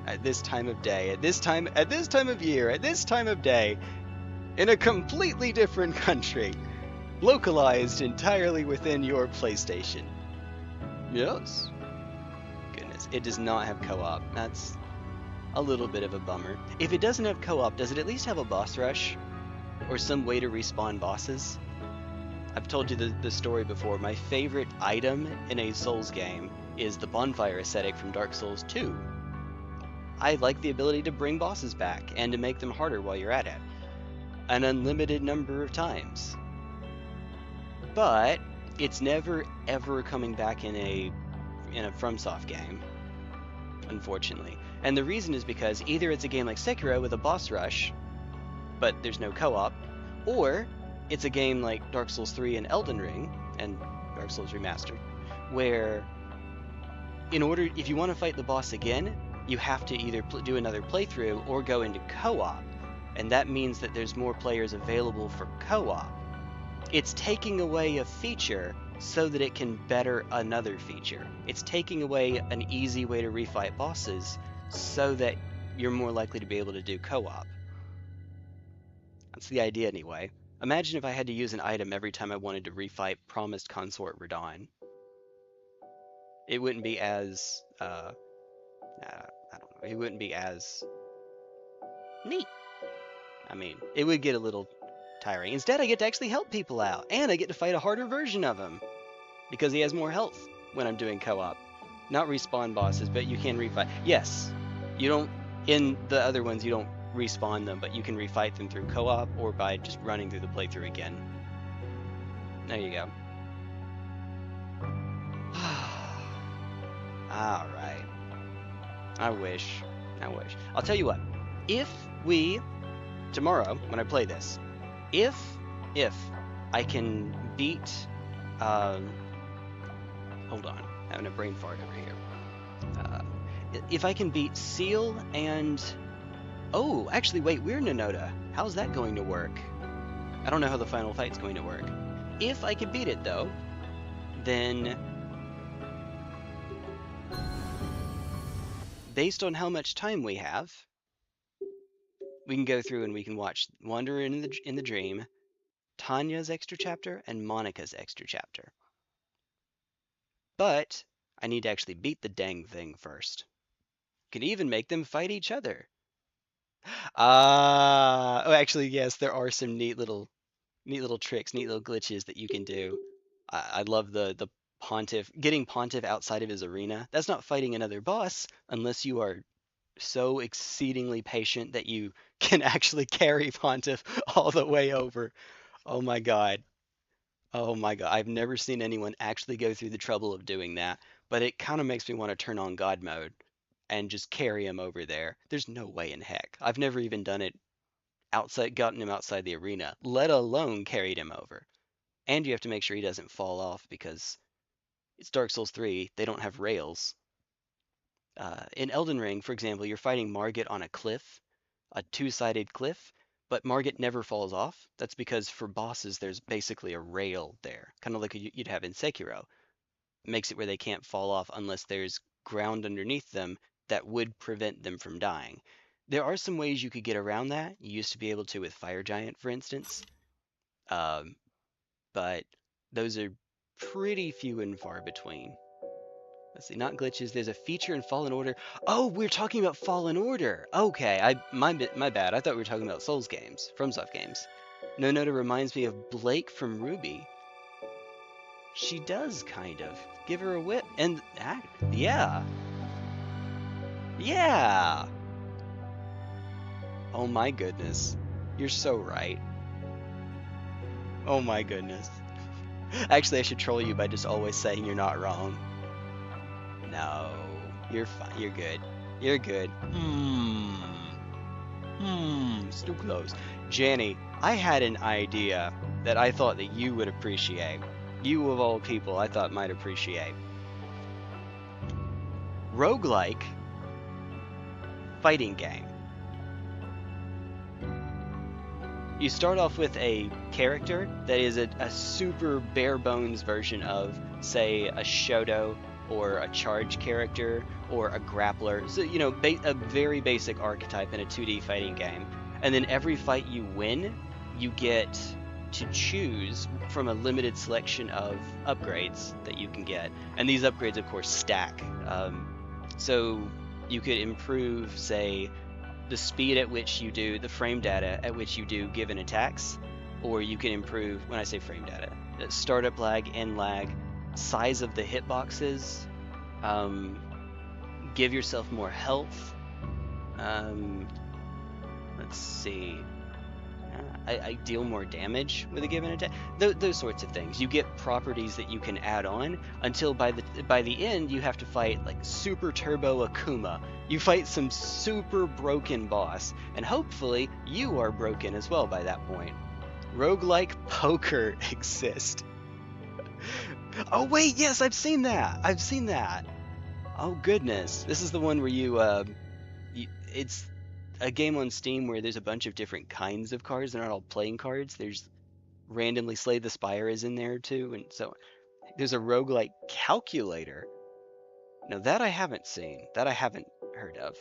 A: at this time of day, at this time of year, at this time of day, in a completely different country, localized entirely within your PlayStation. Yes. Goodness, it does not have co-op. That's a little bit of a bummer. If it doesn't have co-op, does it at least have a boss rush? Or some way to respawn bosses? I've told you the story before. My favorite item in a Souls game is the bonfire aesthetic from Dark Souls 2. I like the ability to bring bosses back and to make them harder while you're at it. An unlimited number of times. But it's never ever coming back in a FromSoft game, unfortunately. And the reason is because either it's a game like Sekiro with a boss rush, but there's no co-op, or it's a game like Dark Souls 3 and Elden Ring, and Dark Souls Remastered, where if you want to fight the boss again, you have to either do another playthrough or go into co-op, and that means that there's more players available for co-op. It's taking away a feature so that it can better another feature. It's taking away an easy way to refight bosses so that you're more likely to be able to do co-op. That's the idea anyway. Imagine if I had to use an item every time I wanted to refight Promised Consort Radahn. It wouldn't be as, I don't know, it wouldn't be as neat. I mean, it would get a little tiring. Instead, I get to actually help people out, and I get to fight a harder version of him, because he has more health when I'm doing co-op. Not respawn bosses, but you can refight. Yes, you don't, in the other ones, you don't respawn them, but you can refight them through co-op or by just running through the playthrough again. There you go. Alright. I wish. I'll tell you what. If we, tomorrow, when I play this, if I can beat, hold on, having a brain fart over here. If I can beat Seal and, oh, actually, wait, we're Nonota. How's that going to work? I don't know how the final fight's going to work. If I can beat it, though, then based on how much time we have, we can go through and we can watch Wander in the Dream, Tanya's extra chapter, and Monica's extra chapter. But I need to actually beat the dang thing first. Can even make them fight each other. Oh, actually, yes, there are some neat little tricks, neat little glitches that you can do. I love the Pontiff, getting Pontiff outside of his arena. That's not fighting another boss unless you are so exceedingly patient that you can actually carry Pontiff all the way over. Oh my god. Oh my god. I've never seen anyone actually go through the trouble of doing that, but it kind of makes me want to turn on God mode and just carry him over there. There's no way in heck. I've never even done it outside, gotten him outside the arena, let alone carried him over. And you have to make sure he doesn't fall off because it's Dark Souls 3. They don't have rails. In Elden Ring, for example, you're fighting Margit on a cliff, a two-sided cliff, but Margit never falls off. That's because for bosses, there's basically a rail there, kind of like you'd have in Sekiro. It makes it where they can't fall off unless there's ground underneath them that would prevent them from dying. There are some ways you could get around that. You used to be able to with Fire Giant, for instance. But those are pretty few and far between. Let's see, not glitches. There's a feature in Fallen Order. Oh, we're talking about Fallen Order. Okay, my bad. I thought we were talking about Souls games, FromSoft games. Nonota reminds me of Blake from Ruby. She does, kind of. Give her a whip. And, yeah. Yeah. Oh my goodness. You're so right. Oh my goodness. Actually, I should troll you by just always saying you're not wrong. No. You're fine. You're good. You're good. It's too close. Janny, I had an idea that I thought that you would appreciate. You of all people I thought might appreciate. Roguelike fighting game. You start off with a character that is a super bare bones version of, say, a Shoto or a charge character or a grappler. So, you know, a very basic archetype in a 2D fighting game. And then every fight you win, you get to choose from a limited selection of upgrades that you can get. And these upgrades, of course, stack. So you could improve, say, the speed at which you do, the frame data at which you do given attacks, or you can improve, when I say frame data, startup lag, end lag, size of the hitboxes, give yourself more health, let's see, I deal more damage with a given attack, those sorts of things. You get properties that you can add on until by the end you have to fight like Super Turbo Akuma. You fight some super broken boss, and hopefully you are broken as well by that point. Roguelike poker exists. Oh wait, yes, I've seen that. I've seen that. Oh goodness, this is the one where it's a game on Steam where there's a bunch of different kinds of cards. They're not all playing cards. There's randomly Slay the Spire is in there too, and so there's a roguelike calculator. Now that I haven't seen, that I haven't heard of.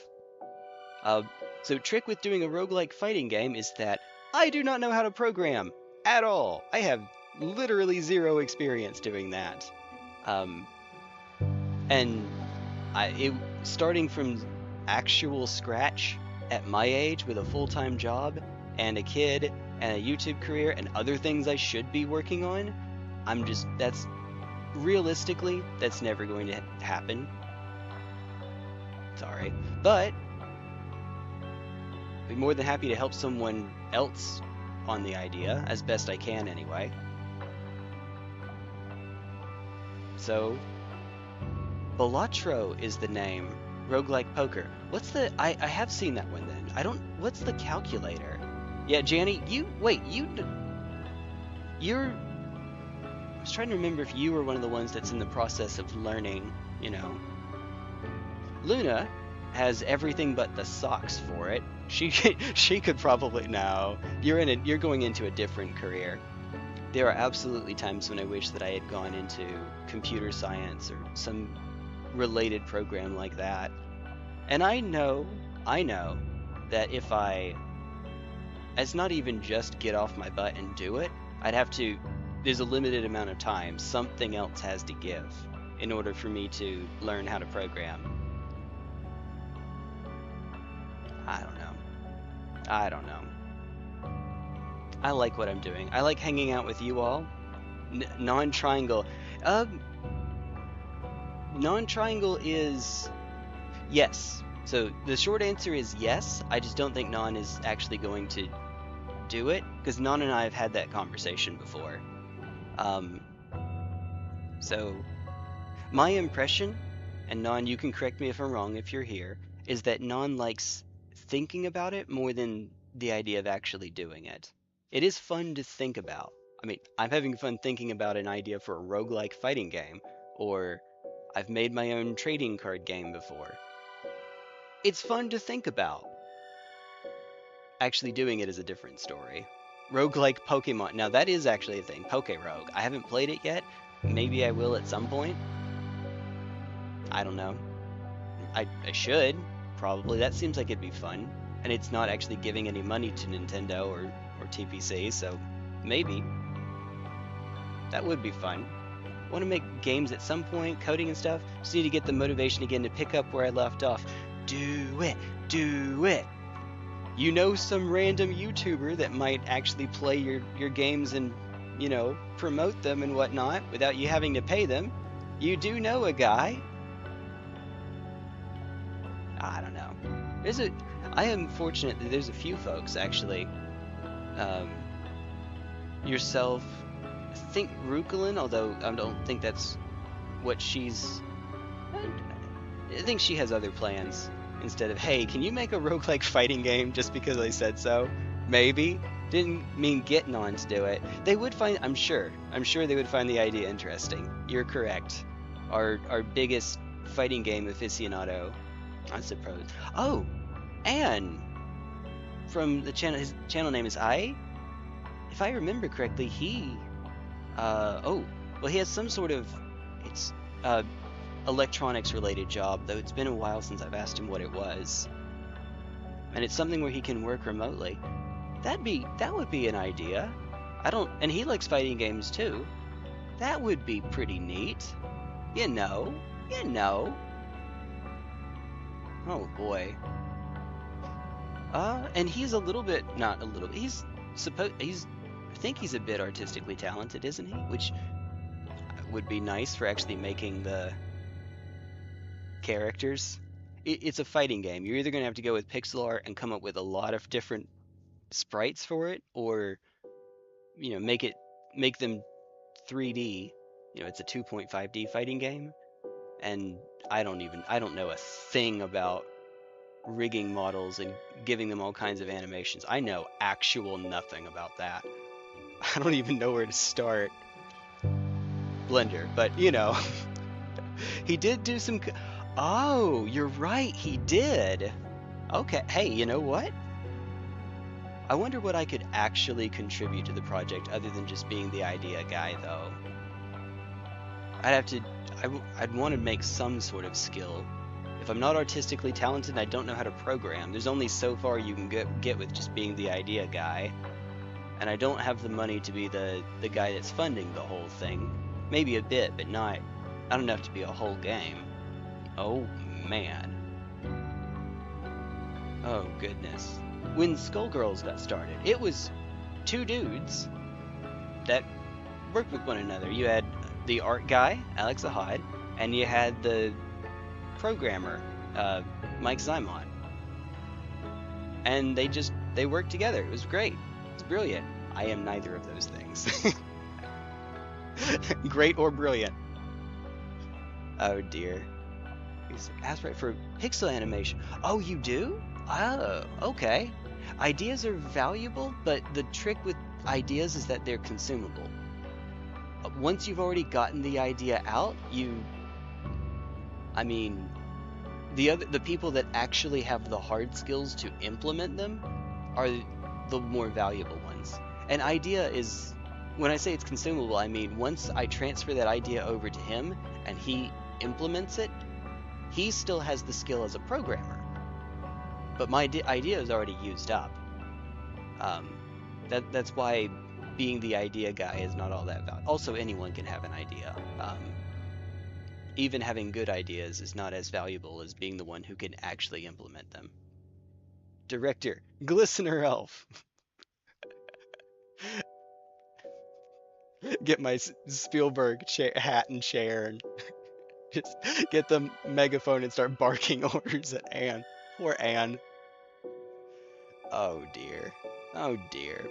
A: So trick with doing a roguelike fighting game is that I do not know how to program at all. I have literally zero experience doing that. And starting from actual scratch at my age with a full-time job and a kid and a YouTube career and other things I should be working on, realistically, that's never going to happen. Sorry. But I'd be more than happy to help someone else on the idea, as best I can anyway. So, Balatro is the name. Roguelike poker. What's the... I have seen that one then. What's the calculator? Yeah, Janny, you're... I was trying to remember if you were one of the ones that's in the process of learning, you know. Luna has everything but the socks for it. She could probably... No. You're going into a different career. There are absolutely times when I wish that I had gone into computer science or some related program like that. And I know that if it's not even just get off my butt and do it, there's a limited amount of time. Something else has to give in order for me to learn how to program. I don't know. I like what I'm doing. I like hanging out with you all. Non-triangle. Non-triangle is yes. So the short answer is yes. I just don't think Non is actually going to do it, because Non and I have had that conversation before. So my impression, and Non, you can correct me if I'm wrong if you're here, is that Non likes thinking about it more than the idea of actually doing it. It is fun to think about. I mean, I'm having fun thinking about an idea for a roguelike fighting game, or I've made my own trading card game before. It's fun to think about. Actually doing it is a different story. Roguelike Pokemon. Now that is actually a thing. Poke-Rogue. I haven't played it yet. Maybe I will at some point. I don't know. I should. Probably. That seems like it'd be fun. And it's not actually giving any money to Nintendo or TPC, so maybe. That would be fun. want to make games at some point, coding and stuff. Just need to get the motivation again to pick up where I left off. Do it, do it. You know some random YouTuber that might actually play your games and, you know, promote them and whatnot without you having to pay them. You do know a guy. I don't know. I am fortunate that there's a few folks actually. Yourself, I think Rukalin, although I don't think that's what she's. I think she has other plans instead of, hey, can you make a roguelike fighting game just because I said so? Maybe. Didn't mean getting on to do it. They would find, I'm sure they would find the idea interesting. You're correct. Our biggest fighting game aficionado, I suppose. Oh, and from the channel, his channel name is if I remember correctly, he he has some sort of, it's electronics related job, though it's been a while since I've asked him what it was. And it's something where he can work remotely. That would be an idea. And he likes fighting games too. That would be pretty neat. You know. Oh boy. And he's I think he's a bit artistically talented, isn't he? Which would be nice for actually making the characters. It's a fighting game. You're either going to have to go with pixel art and come up with a lot of different sprites for it, or, you know, make them 3D. You know, it's a 2.5D fighting game, and I don't know a thing about rigging models and giving them all kinds of animations. I know actual nothing about that. I don't even know where to start. Blender, but you know, he did do some. Oh, you're right, he did. Okay, hey, you know what? I wonder what I could actually contribute to the project other than just being the idea guy, though. I'd want to make some sort of skill. If I'm not artistically talented and I don't know how to program, there's only so far you can get with just being the idea guy. And I don't have the money to be the guy that's funding the whole thing. Maybe a bit, but not enough to be a whole game. Oh, man. Oh, goodness. When Skullgirls got started, it was two dudes that worked with one another. You had the art guy, Alex Ahad, and you had the programmer, Mike Zymon. And they worked together. It was great. It's brilliant. I am neither of those things. Great or brilliant. Oh dear. Ask right for pixel animation. Oh, you do? Oh, okay. Ideas are valuable, but the trick with ideas is that they're consumable. Once you've already gotten the idea out, the people that actually have the hard skills to implement them are the more valuable ones. An idea is, when I say it's consumable, I mean once I transfer that idea over to him and he implements it, he still has the skill as a programmer. But my idea is already used up. That's why being the idea guy is not all that valuable. Also, anyone can have an idea. Even having good ideas is not as valuable as being the one who can actually implement them. Director, Glistener Elf. Get my Spielberg hat and chair and just get the megaphone and start barking orders at Anne. Poor Anne. Oh dear. Oh dear.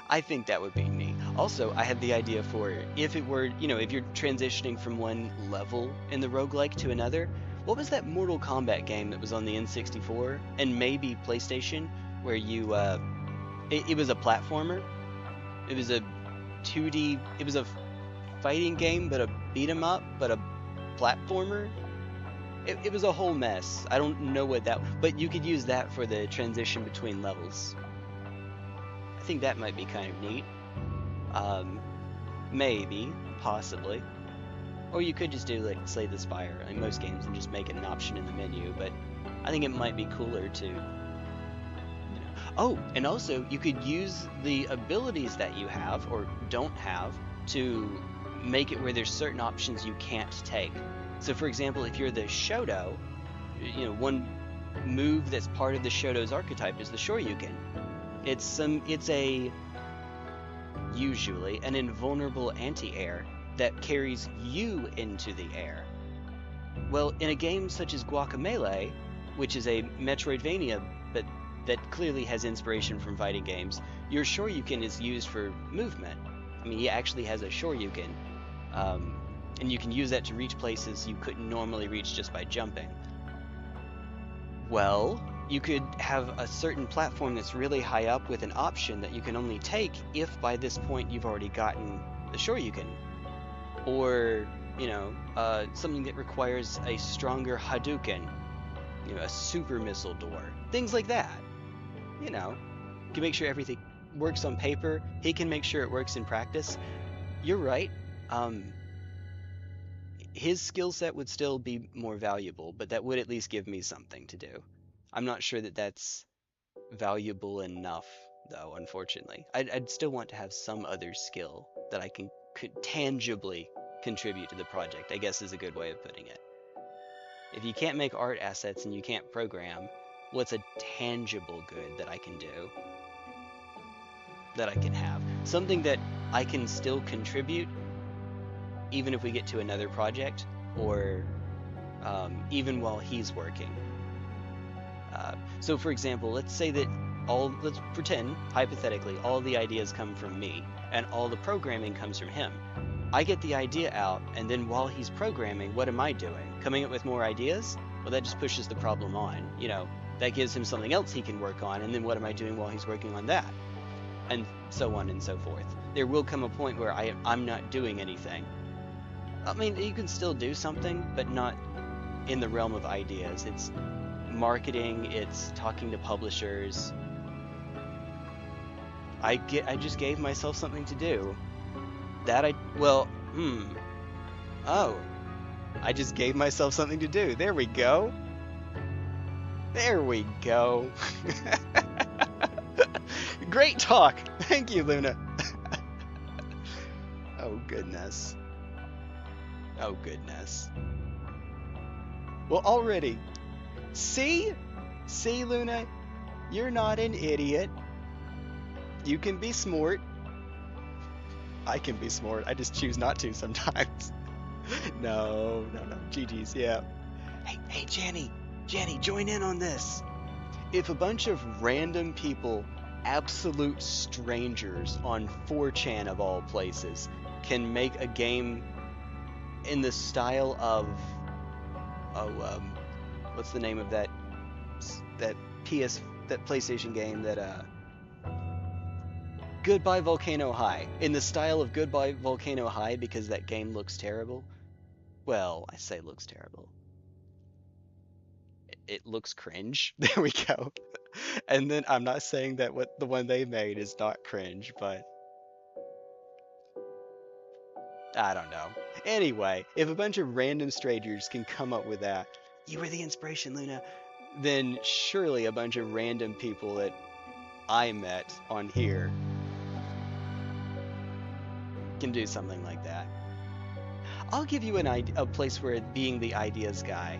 A: I think that would be neat. Also, I had the idea for if it were, if you're transitioning from one level in the roguelike to another, what was that Mortal Kombat game that was on the N64 and maybe PlayStation where you, it was a platformer? It was a 2D, it was a fighting game, but a beat 'em up, but a platformer? It was a whole mess. I don't know what that, but you could use that for the transition between levels. I think that might be kind of neat. Maybe, possibly. Or you could just do like Slay the Spire in most games and just make it an option in the menu, but I think it might be cooler to, Oh, and also you could use the abilities that you have or don't have to make it where there's certain options you can't take. So for example, if you're the Shoto, you know, one move that's part of the Shoto's archetype is the Shoryuken. It's usually an invulnerable anti-air that carries you into the air. Well, in a game such as Guacamelee, which is a Metroidvania, but that clearly has inspiration from fighting games, your Shoryuken is used for movement. I mean, he actually has a Shoryuken, and you can use that to reach places you couldn't normally reach just by jumping. Well, you could have a certain platform that's really high up with an option that you can only take if by this point you've already gotten the Shoryuken. Or, you know, something that requires a stronger Hadouken, you know, a super missile door, things like that. You know, you can make sure everything works on paper. He can make sure it works in practice. You're right. His skill set would still be more valuable, but that would at least give me something to do. I'm not sure that that's valuable enough, though, unfortunately. I'd still want to have some other skill that I could tangibly contribute to the project, I guess is a good way of putting it. If you can't make art assets and you can't program, what's a tangible good that I can do? That I can have? Something that I can still contribute even if we get to another project, or even while he's working. So for example, let's say that let's pretend, hypothetically, all the ideas come from me, and all the programming comes from him. I get the idea out, and then while he's programming, what am I doing? Coming up with more ideas? Well, that just pushes the problem on. You know, that gives him something else he can work on, and then what am I doing while he's working on that? And so on and so forth. There will come a point where I'm not doing anything. I mean, you can still do something, but not in the realm of ideas. It's marketing, it's talking to publishers. I just gave myself something to do. Oh, I just gave myself something to do. There we go. There we go. Great talk. Thank you, Luna. Oh, goodness. Oh, goodness. Well, already. See, Luna? You're not an idiot. You can be smart. I can be smart. I just choose not to sometimes. No. GG's, yeah. Hey, Jenny, join in on this. If a bunch of random people, absolute strangers on 4chan of all places, can make a game in the style of, what's the name of that PlayStation game that, Goodbye Volcano High. In the style of Goodbye Volcano High, because that game looks terrible. Well, I say looks terrible. It looks cringe. There we go. And then I'm not saying that the one they made is not cringe, but I don't know. Anyway, if a bunch of random strangers can come up with that, you were the inspiration, Luna, then surely a bunch of random people that I met on here can do something like that. I'll give you a place where being the ideas guy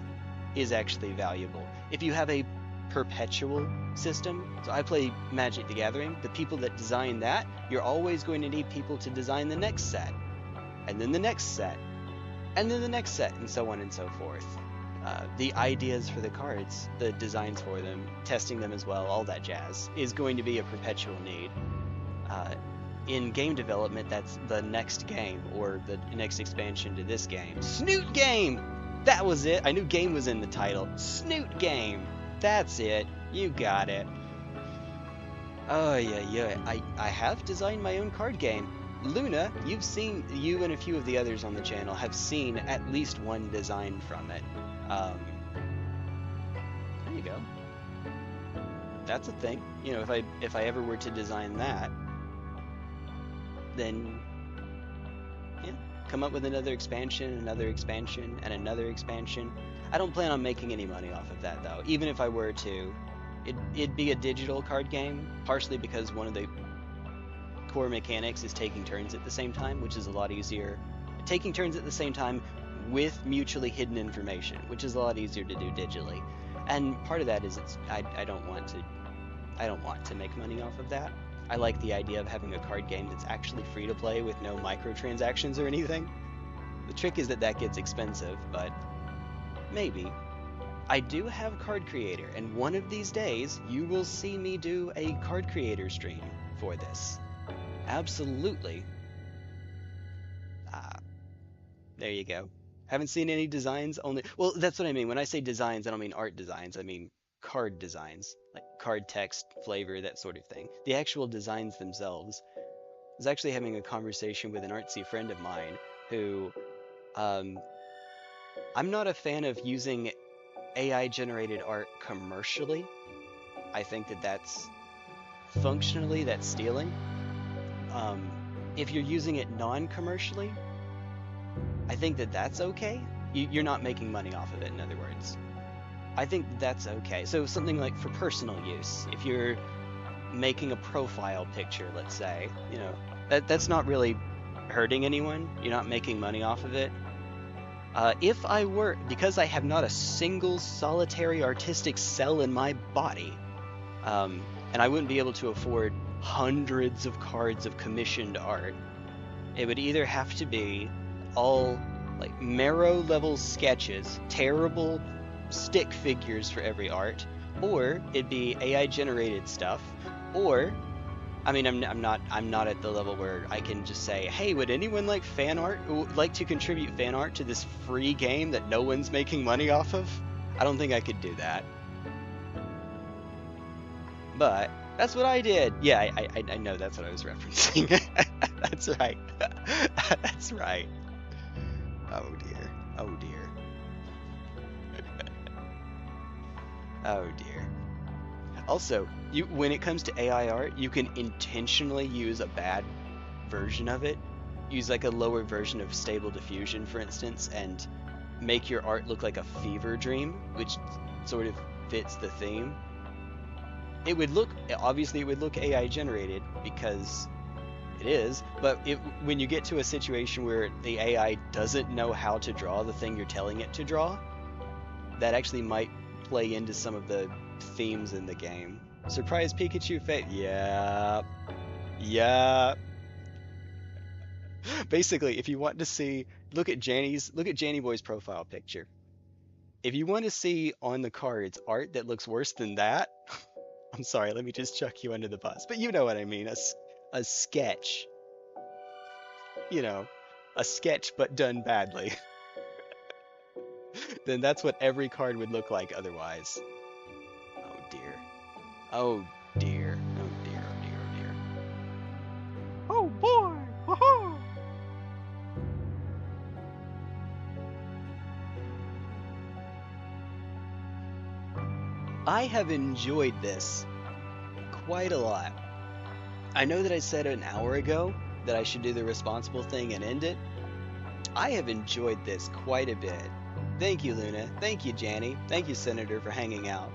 A: is actually valuable. If you have a perpetual system, so I play Magic the Gathering, the people that design that, you're always going to need people to design the next set, and then the next set, and then the next set, and so on and so forth. The ideas for the cards, the designs for them, testing them as well, all that jazz, is going to be a perpetual need. In game development, that's the next game, or the next expansion to this game. Snoot Game! That was it! I knew game was in the title. Snoot Game! That's it. You got it. Oh, yeah. I have designed my own card game. Luna, you and a few of the others on the channel have seen at least one design from it. There you go. That's a thing. You know, if I ever were to design that, then yeah, come up with another expansion, and another expansion. I don't plan on making any money off of that, though. Even if I were to, it'd be a digital card game, partially because one of the core mechanics is taking turns at the same time, which is a lot easier. Taking turns at the same time with mutually hidden information, which is a lot easier to do digitally. And part of that is I don't want to make money off of that. I like the idea of having a card game that's actually free to play with no microtransactions or anything. The trick is that gets expensive, but maybe. I do have Card Creator, and one of these days you will see me do a Card Creator stream for this. Absolutely. There you go. Haven't seen any designs, only... Well, that's what I mean. When I say designs, I don't mean art designs. I mean card designs. Like card text, flavor, that sort of thing. The actual designs themselves. I was actually having a conversation with an artsy friend of mine who... I'm not a fan of using AI-generated art commercially. I think that's... Functionally, that's stealing. If you're using it non-commercially, I think that's okay. You're not making money off of it, in other words. I think that's okay. So something like for personal use, if you're making a profile picture, let's say, you know, that's not really hurting anyone. You're not making money off of it. If I were, because I have not a single solitary artistic cell in my body, and I wouldn't be able to afford hundreds of cards of commissioned art, it would either have to be all like Marrow level sketches, terrible stick figures for every art, or it'd be AI generated stuff, or I mean I'm not at the level where I can just say, hey, would anyone like like to contribute fan art to this free game that no one's making money off of? I don't think I could do that. But that's what I did. Yeah, I know that's what I was referencing. That's right. That's right. Oh dear. Oh dear. Oh dear. Also, when it comes to AI art, you can intentionally use a bad version of it. Use like a lower version of Stable Diffusion, for instance, and make your art look like a fever dream, which sort of fits the theme. It would look, obviously it would look AI generated because it is, but when you get to a situation where the AI doesn't know how to draw the thing you're telling it to draw, that actually might play into some of the themes in the game. Surprise Pikachu face. Yeah. Yeah. Basically, if you want to see, look at Janny Boy's profile picture. If you want to see on the cards art that looks worse than that, I'm sorry, let me just chuck you under the bus. But you know what I mean, a sketch. You know, a sketch but done badly. Then that's what every card would look like otherwise. Oh dear. Oh dear. Oh dear, oh dear, oh dear. Oh boy! Ha-ha! I have enjoyed this quite a lot. I know that I said an hour ago that I should do the responsible thing and end it. I have enjoyed this quite a bit. Thank you, Luna. Thank you, Janny. Thank you, Senator, for hanging out.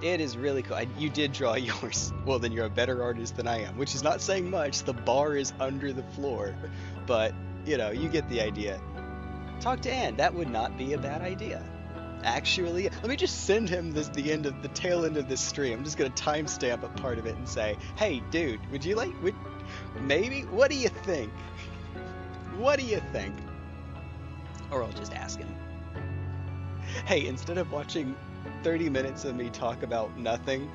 A: It is really cool. You did draw yours. Well, then you're a better artist than I am, which is not saying much. The bar is under the floor. But, you know, you get the idea. Talk to Ann. That would not be a bad idea. Actually, let me just send him the tail end of this stream. I'm just gonna timestamp a part of it and say, hey, dude, would you like, maybe? What do you think? What do you think? Or I'll just ask him. Hey, instead of watching 30 minutes of me talk about nothing,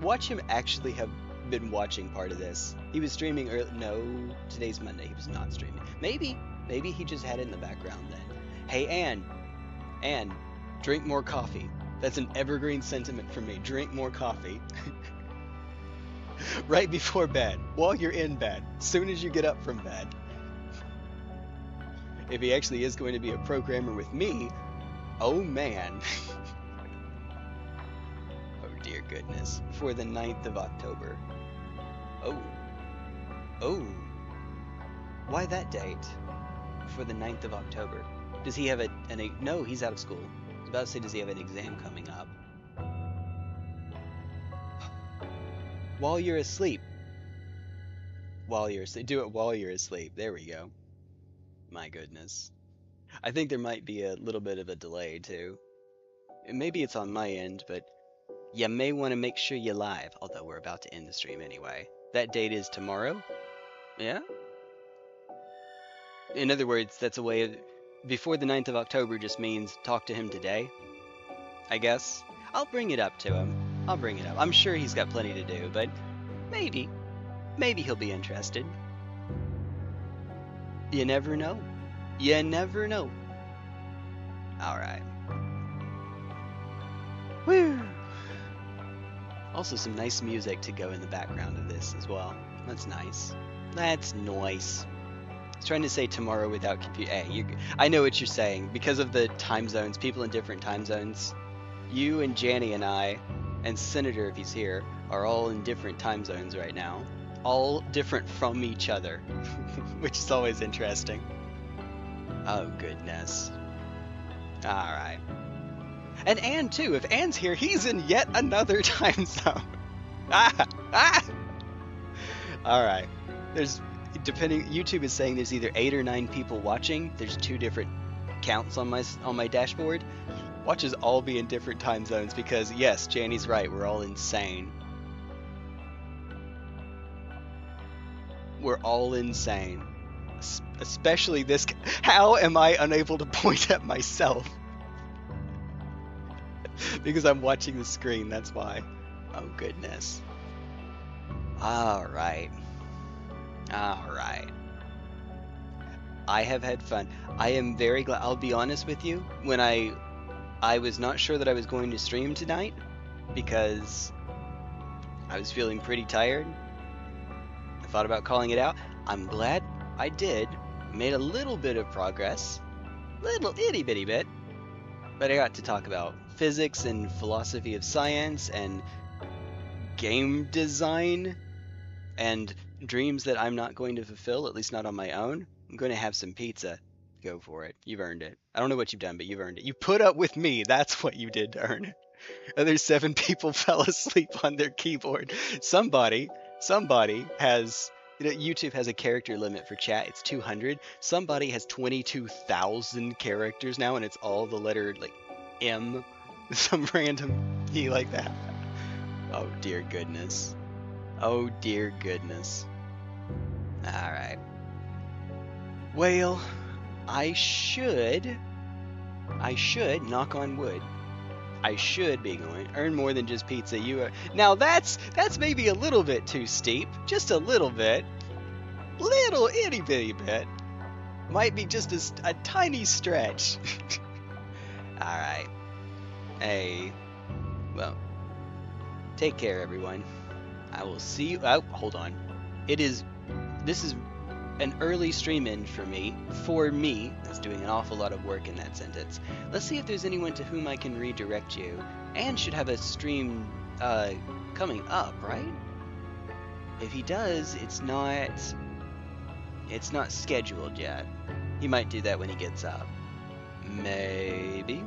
A: watch him actually have been watching part of this. He was streaming early. No, today's Monday. He was not streaming. Maybe he just had it in the background then. Hey, Ann, drink more coffee. That's an evergreen sentiment for me. Drink more coffee. Right before bed, while you're in bed, soon as you get up from bed. If he actually is going to be a programmer with me, oh man. Oh dear goodness. For the 9th of October. Oh. Why that date? For the 9th of October. Does he have no, he's out of school. I was about to say, does he have an exam coming up? While you're asleep. while you're asleep. Do it while you're asleep. There we go. My goodness. I think there might be a little bit of a delay too. And maybe it's on my end, but you may want to make sure you're live. Although we're about to end the stream anyway. That date is tomorrow. Yeah. In other words, that's a way of before the 9th of October just means talk to him today, I guess. I'll bring it up to him. I'll bring it up. I'm sure he's got plenty to do, but maybe, maybe he'll be interested. You never know. You never know. All right. Woo! Also some nice music to go in the background of this as well. That's nice. That's nice. I was trying to say tomorrow without confusion. Hey, I know what you're saying. Because of the time zones, people in different time zones, you and Janny and I, and Senator, if he's here, are all in different time zones right now. All different from each other, which is always interesting. Oh, goodness. Alright. And Ann, too. If Ann's here, he's in yet another time zone. Alright. Depending, YouTube is saying there's either 8 or 9 people watching. There's 2 different counts on my dashboard. Watch us all be in different time zones because, yes, Janny's right. We're all insane. We're all insane. Especially this. How am I unable to point at myself? Because I'm watching the screen, that's why. Oh, goodness. Alright. Alright. I have had fun. I am very glad. I'll be honest with you. When I was not sure that I was going to stream tonight because I was feeling pretty tired. I thought about calling it out. I'm glad I did. Made a little bit of progress. Little itty bitty bit. But I got to talk about physics and philosophy of science and game design and dreams that I'm not going to fulfill, at least not on my own. I'm going to have some pizza. Go for it. You've earned it. I don't know what you've done, but you've earned it. You put up with me. That's what you did to earn it. Other 7 people fell asleep on their keyboard. Somebody has... You know, YouTube has a character limit for chat. It's 200. Somebody has 22,000 characters now, and it's all the letter, like, M. Some random key like that. Oh, dear goodness. Oh, dear goodness. Alright. Well, I should, knock on wood, I should be going earn more than just pizza. Now that's maybe a little bit too steep, just a little bit, little itty bitty bit, might be just a tiny stretch. All right, hey, well, take care, everyone. I will see you. Oh, hold on, this is an early stream in for me. That's doing an awful lot of work in that sentence. Let's see if there's anyone to whom I can redirect you. And should have a stream coming up, right? If he does, it's not scheduled yet. He might do that when he gets up. Maybe.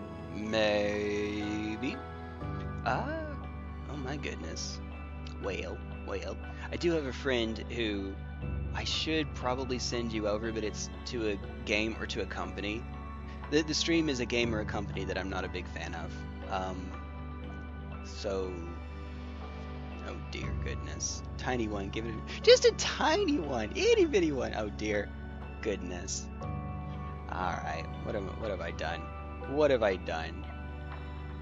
A: Oh my goodness. Well, I do have a friend who I should probably send you over, but it's to a game or to a company. The stream is a game or a company that I'm not a big fan of. So, oh dear goodness. Tiny one, give it just a tiny one, itty bitty one. Oh dear goodness. Alright, what have I done? What have I done?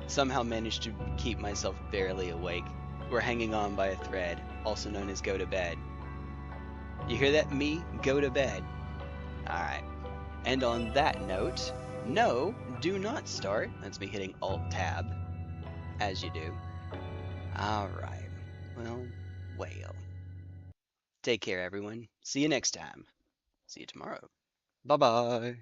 A: Somehow managed to keep myself barely awake. We're hanging on by a thread, also known as go to bed. You hear that? Me? Go to bed. Alright. And on that note, no, do not start. That's me hitting Alt-Tab, as you do. Alright. Well. Take care, everyone. See you next time. See you tomorrow. Bye-bye.